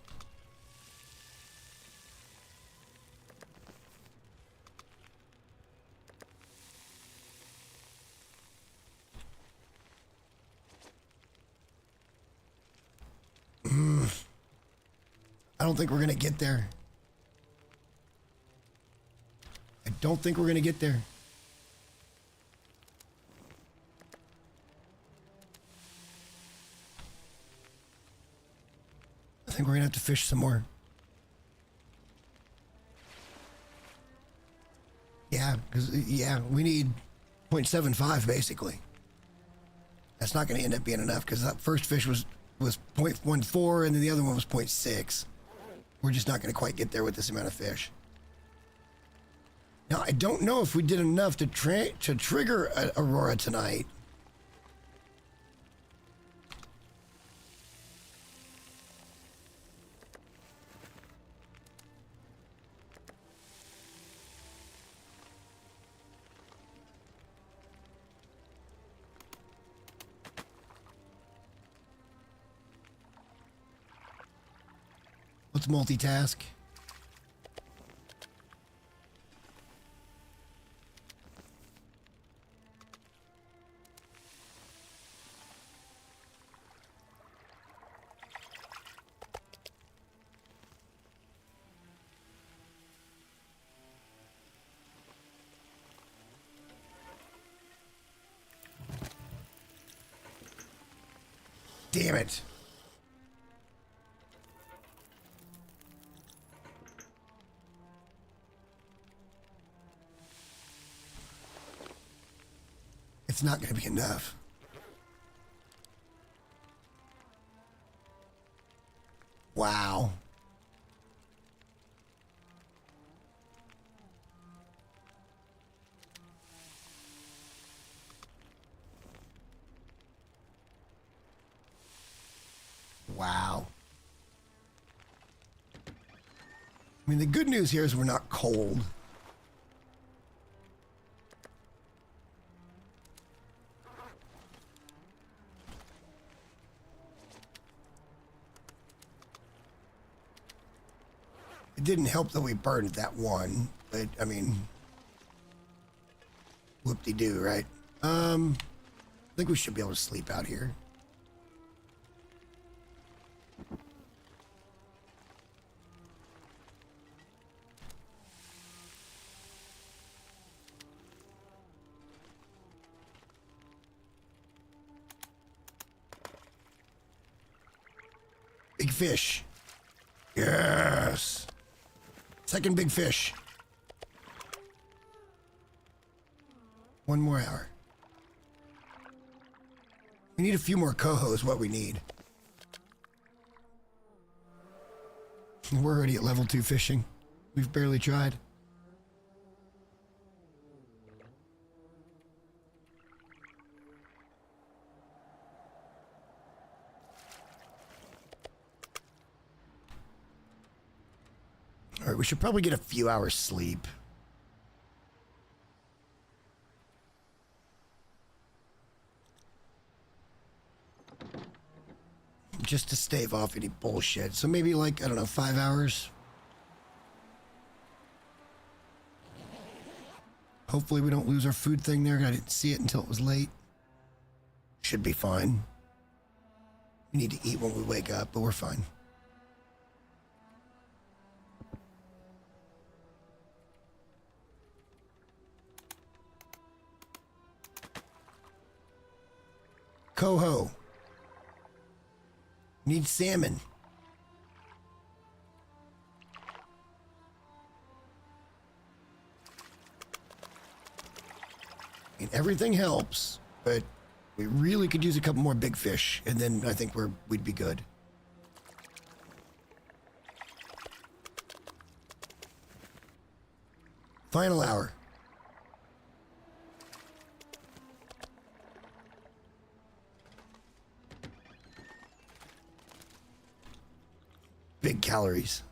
I don't think we're going to get there. I don't think we're going to get there. I think we're going to have to fish some more. Yeah, because, we need 0.75 basically. That's not going to end up being enough because that first fish was 0.14 and then the other one was 0.6. We're just not going to quite get there with this amount of fish. Now, I don't know if we did enough to trigger Aurora tonight. Let's multitask. Damn it. It's not going to be enough. Wow. Wow. I mean, the good news here is we're not cold. It didn't help that we burned that one, but I mean, whoop-de-doo, right? I think we should be able to sleep out here. Big fish. Yes. Second big fish. One more hour. We need a few more coho is what we need. We're already at level 2 fishing. We've barely tried. All right, we should probably get a few hours sleep. Just to stave off any bullshit. So maybe like, I don't know, 5 hours. Hopefully we don't lose our food thing there. I didn't see it until it was late. Should be fine. We need to eat when we wake up, but we're fine. Coho. Need salmon. I mean, everything helps, but we really could use a couple more big fish, and then I think we'd be good. Final hour. Big calories.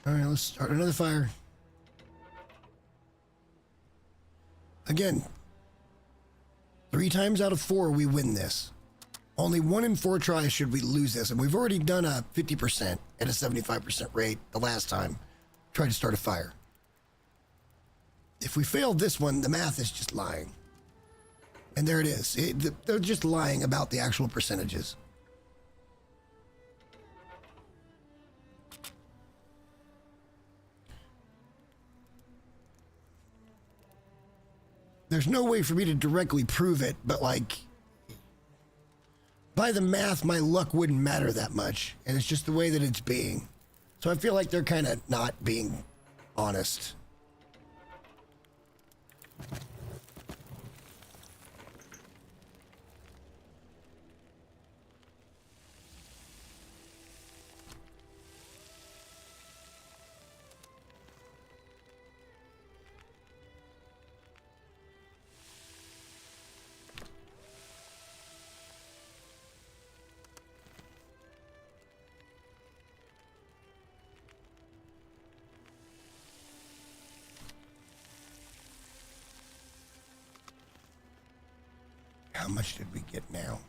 All right, let's start another fire. Again, 3 times out of 4 we win this. Only 1 in 4 tries should we lose this, and we've already done a 50% at a 75% rate the last time. Tried to start a fire. If we failed this one, the math is just lying. And there it is. They're just lying about the actual percentages. There's no way for me to directly prove it, but like, by the math, my luck wouldn't matter that much. And it's just the way that it's being. So I feel like they're kind of not being honest. How much did we get now?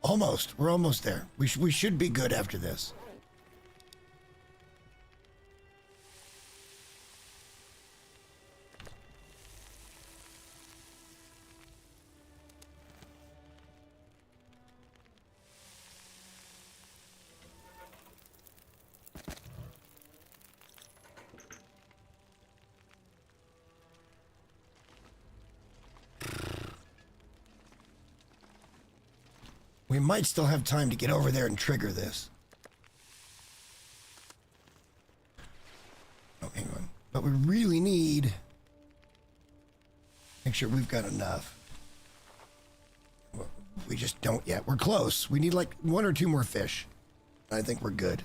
Almost. We're almost there. We should be good after this. We might still have time to get over there and trigger this. Oh, hang on. But we really need... Make sure we've got enough. Well, we just don't yet. We're close. We need like 1 or 2 more fish. I think we're good.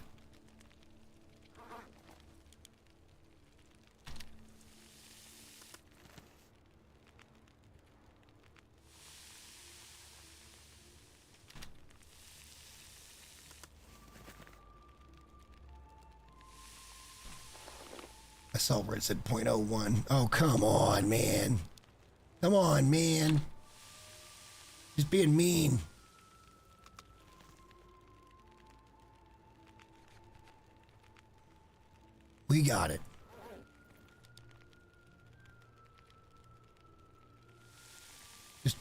I saw where it said .01. Oh, come on, man. Come on, man. Just being mean. We got it. Just...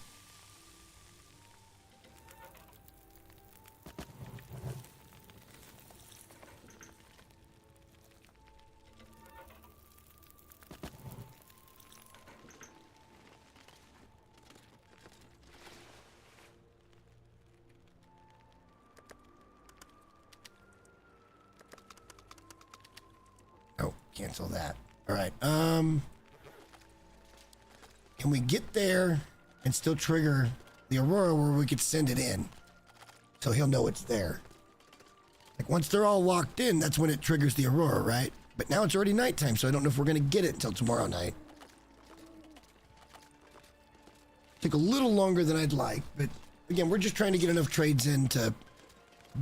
Cancel that. All right. Can we get there and still trigger the Aurora where we could send it in so he'll know it's there? Like once they're all locked in, that's when it triggers the Aurora, right? But now it's already nighttime, so I don't know if we're going to get it until tomorrow night. Took a little longer than I'd like, but again, we're just trying to get enough trades in to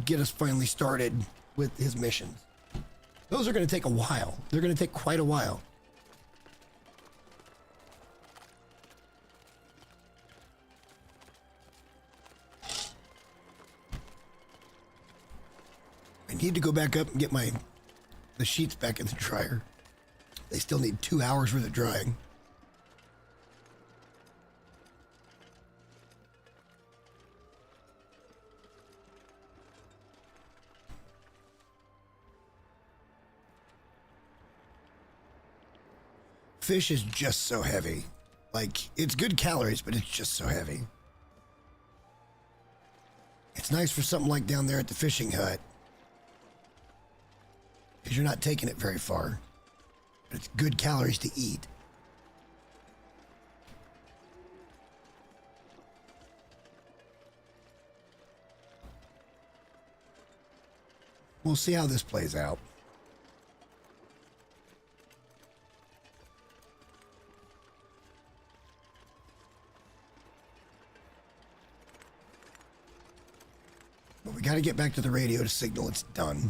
get us finally started with his missions. Those are going to take a while. They're going to take quite a while. I need to go back up and get the sheets back in the dryer. They still need 2 hours for the drying. Fish is just so heavy. Like, it's good calories, but it's just so heavy. It's nice for something like down there at the fishing hut, because you're not taking it very far. But it's good calories to eat. We'll see how this plays out. But we got to get back to the radio to signal it's done.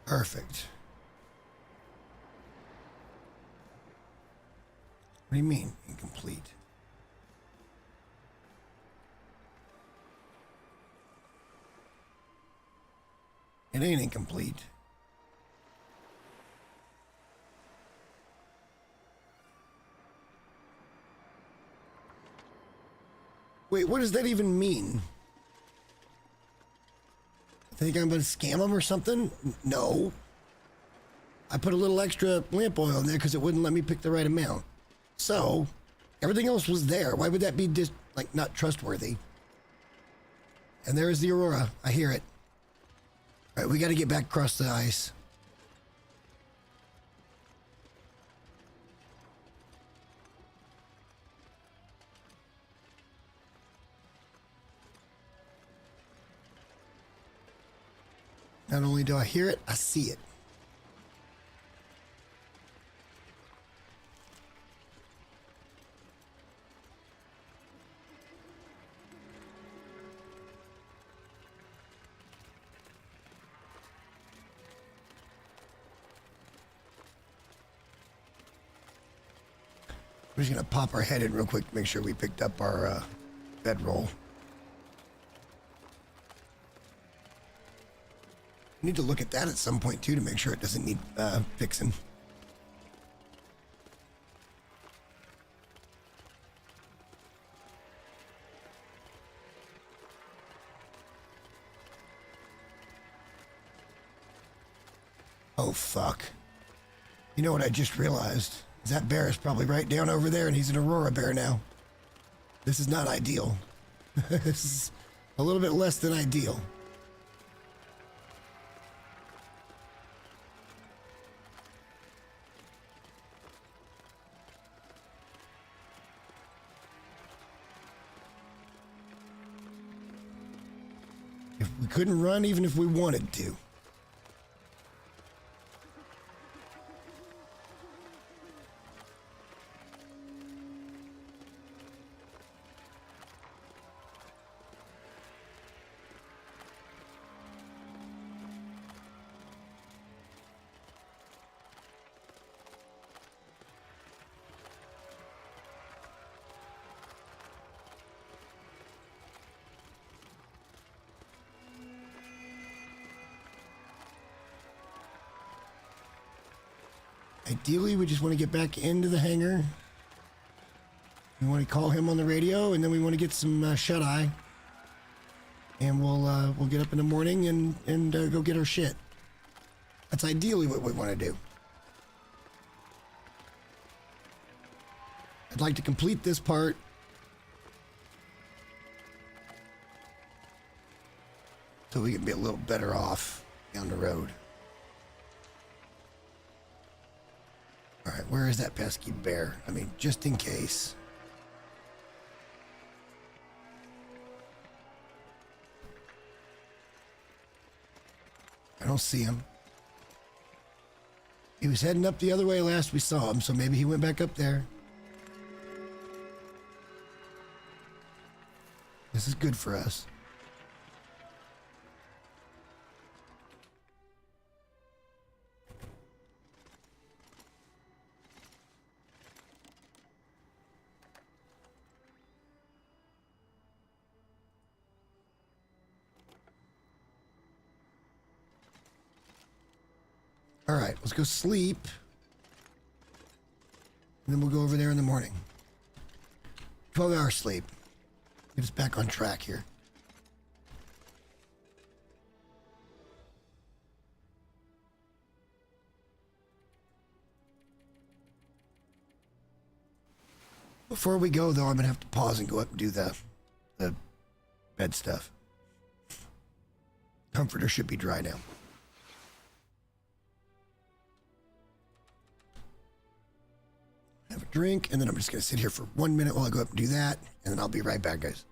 Perfect. What do you mean, incomplete? It ain't incomplete. Wait, what does that even mean? Think I'm gonna scam them or something? No. I put a little extra lamp oil in there because it wouldn't let me pick the right amount. So, everything else was there. Why would that be just, like, not trustworthy? And there is the Aurora. I hear it. All right, we got to get back across the ice. Not only do I hear it, I see it. We're just going to pop our head in real quick to make sure we picked up our bedroll. Need to look at that at some point too to make sure it doesn't need fixing. Oh, fuck. You know what I just realized? Is that bear is probably right down over there, and he's an Aurora bear now. This is not ideal. This is a little bit less than ideal. If we couldn't run, even if we wanted to. Ideally, we just want to get back into the hangar. We want to call him on the radio, and then we want to get some shut-eye. And we'll get up in the morning and go get our shit. That's ideally what we want to do. I'd like to complete this part. So we can be a little better off down the road. All right, where is that pesky bear? I mean, just in case. I don't see him. He was heading up the other way last we saw him, so maybe he went back up there. This is good for us. All right, let's go sleep. And then we'll go over there in the morning. 12-hour sleep. Get us back on track here. Before we go, though, I'm going to have to pause and go up and do the bed stuff. Comforter should be dry now. Have a drink, and then I'm just going to sit here for 1 minute while I go up and do that, and then I'll be right back, guys.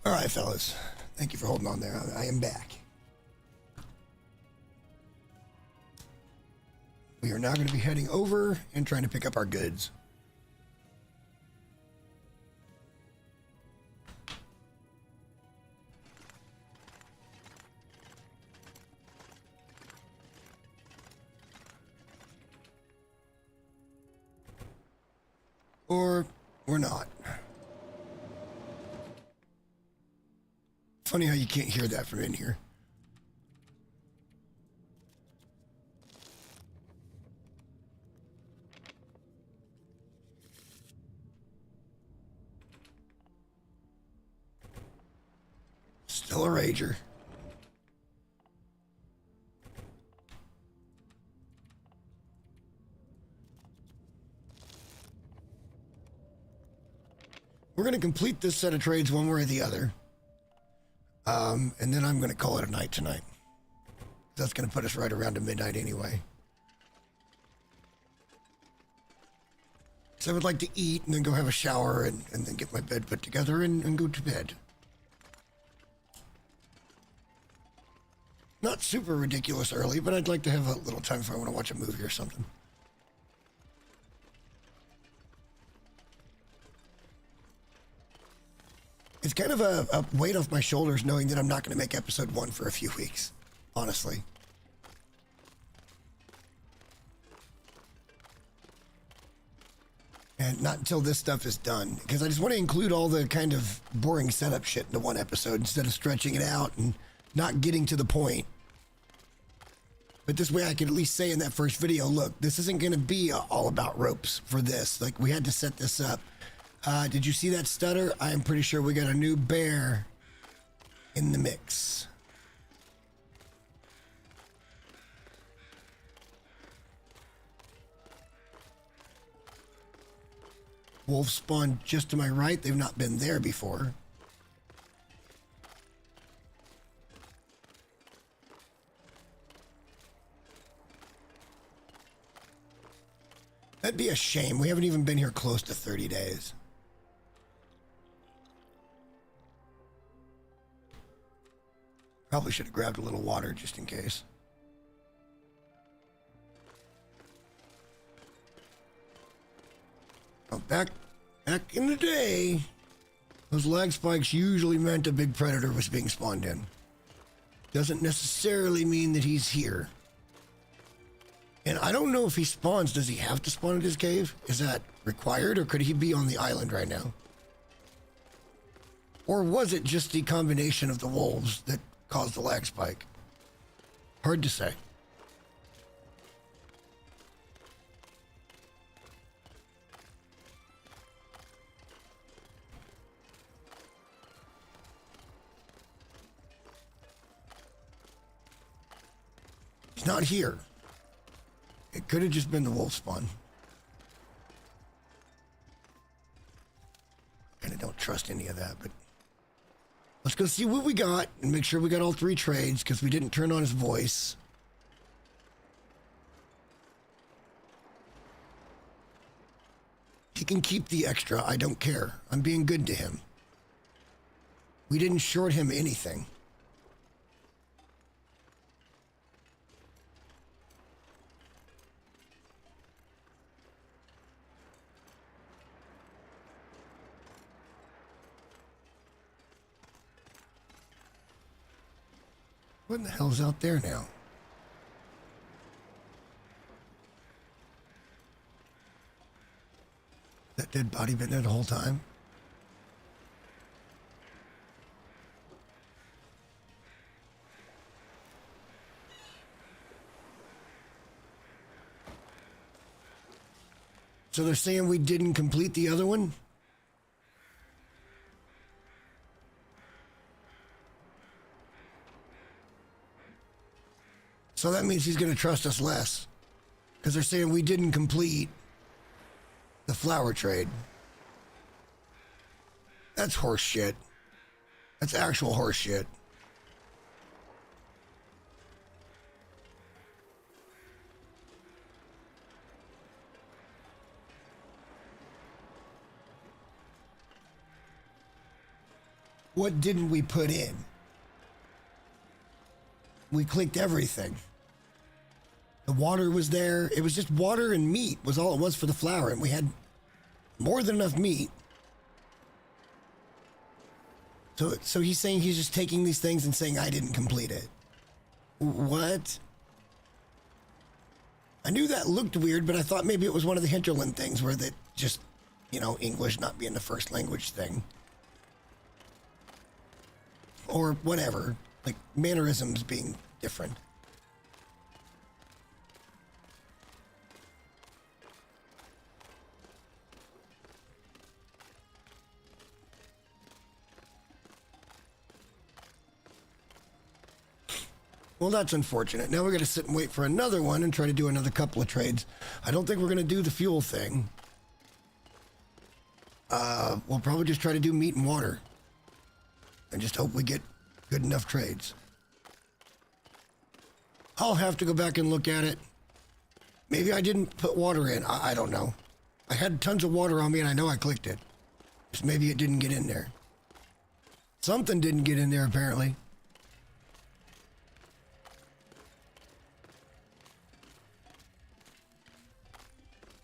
All right, fellas. Thank you for holding on there. I am back. We are now going to be heading over and trying to pick up our goods. Or we're not. Funny how you can't hear that from in here. Still a rager. We're going to complete this set of trades one way or the other. And then I'm going to call it a night tonight. That's going to put us right around to midnight anyway. So I would like to eat and then go have a shower and then get my bed put together and go to bed. Not super ridiculous early, but I'd like to have a little time if I want to watch a movie or something. It's kind of a weight off my shoulders knowing that I'm not going to make episode 1 for a few weeks, honestly. And not until this stuff is done, because I just want to include all the kind of boring setup shit into one episode instead of stretching it out and not getting to the point. But this way I can at least say in that first video, look, this isn't going to be all about ropes for this. Like, we had to set this up. Did you see that stutter? I am pretty sure we got a new bear in the mix. Wolves spawned just to my right. They've not been there before. That'd be a shame. We haven't even been here close to 30 days. Probably should have grabbed a little water just in case. Well, back in the day, those lag spikes usually meant a big predator was being spawned in. Doesn't necessarily mean that he's here. And I don't know if he spawns. Does he have to spawn in his cave? Is that required, or could he be on the island right now? Or was it just the combination of the wolves that caused the lag spike? Hard to say. He's not here. It could have just been the wolf spawn. Kind of don't trust any of that, but let's go see what we got and make sure we got all 3 trades because we didn't turn on his voice. He can keep the extra. I don't care. I'm being good to him. We didn't short him anything. What in the hell's out there now? That dead body been there the whole time? So they're saying we didn't complete the other one? So that means he's going to trust us less. Because they're saying we didn't complete the flower trade. That's horse shit. That's actual horse shit. What didn't we put in? We clicked everything. The water was there. It was just water and meat was all it was for the flour, and we had more than enough meat. So he's saying he's just taking these things and saying I didn't complete it. What? I knew that looked weird, but I thought maybe it was one of the hinterland things where that just, you know, English not being the first language thing. Or whatever, like mannerisms being different. Well, that's unfortunate. Now we're going to sit and wait for another one and try to do another couple of trades. I don't think we're going to do the fuel thing. We'll probably just try to do meat and water. And just hope we get good enough trades. I'll have to go back and look at it. Maybe I didn't put water in. I don't know. I had tons of water on me and I know I clicked it. Just maybe it didn't get in there. Something didn't get in there apparently.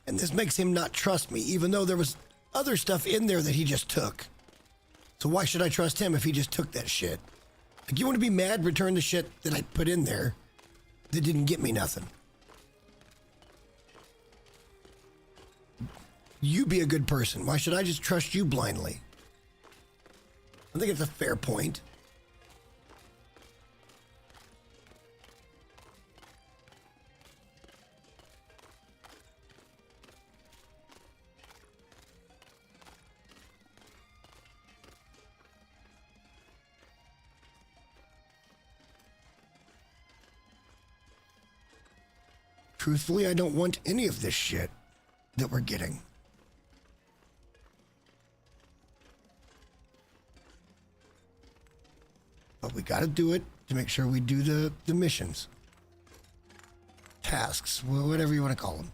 And this makes him not trust me, even though there was other stuff in there that he just took. So why should I trust him if he just took that shit? Like, you want to be mad, return the shit that I put in there that didn't get me nothing. You be a good person. Why should I just trust you blindly? I think it's a fair point. Truthfully, I don't want any of this shit that we're getting. But we got to do it to make sure we do the missions. Tasks, whatever you want to call them.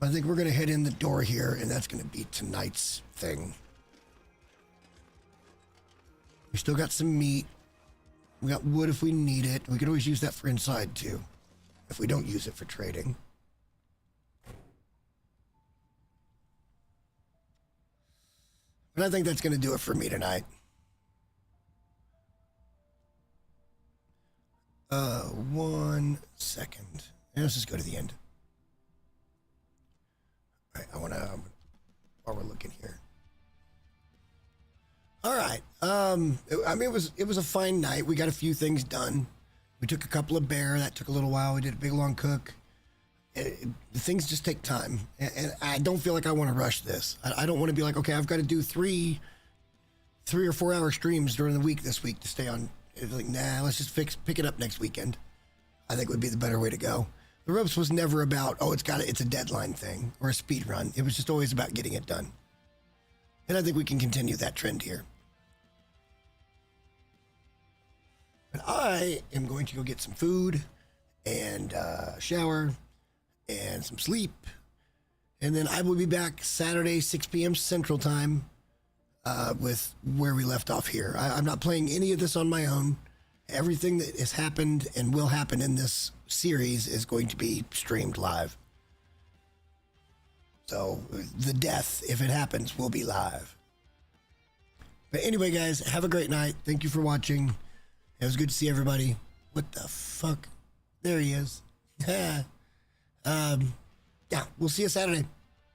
I think we're going to head in the door here, and that's going to be tonight's thing. We still got some meat. We got wood if we need it. We could always use that for inside, too, if we don't use it for trading. But I think that's going to do it for me tonight. One second. And let's just go to the end. All right, I want to, while we're looking here. All right. I mean, it was a fine night. We got a few things done. We took a couple of bear. That took a little while. We did a big long cook. Things just take time, and I don't feel like I want to rush this. I don't want to be like, okay, I've got to do three or 4 hour streams during the week this week to stay on. It's like, nah, let's just pick it up next weekend. I think would be the better way to go. The ropes was never about, oh, it's a deadline thing or a speed run. It was just always about getting it done. And I think we can continue that trend here. But I am going to go get some food and shower and some sleep. And then I will be back Saturday, 6 p.m. Central Time with where we left off here. I'm not playing any of this on my own. Everything that has happened and will happen in this series is going to be streamed live. So the death, if it happens, will be live. But anyway, guys, have a great night. Thank you for watching. It was good to see everybody. What the fuck? There he is. Yeah, we'll see you Saturday.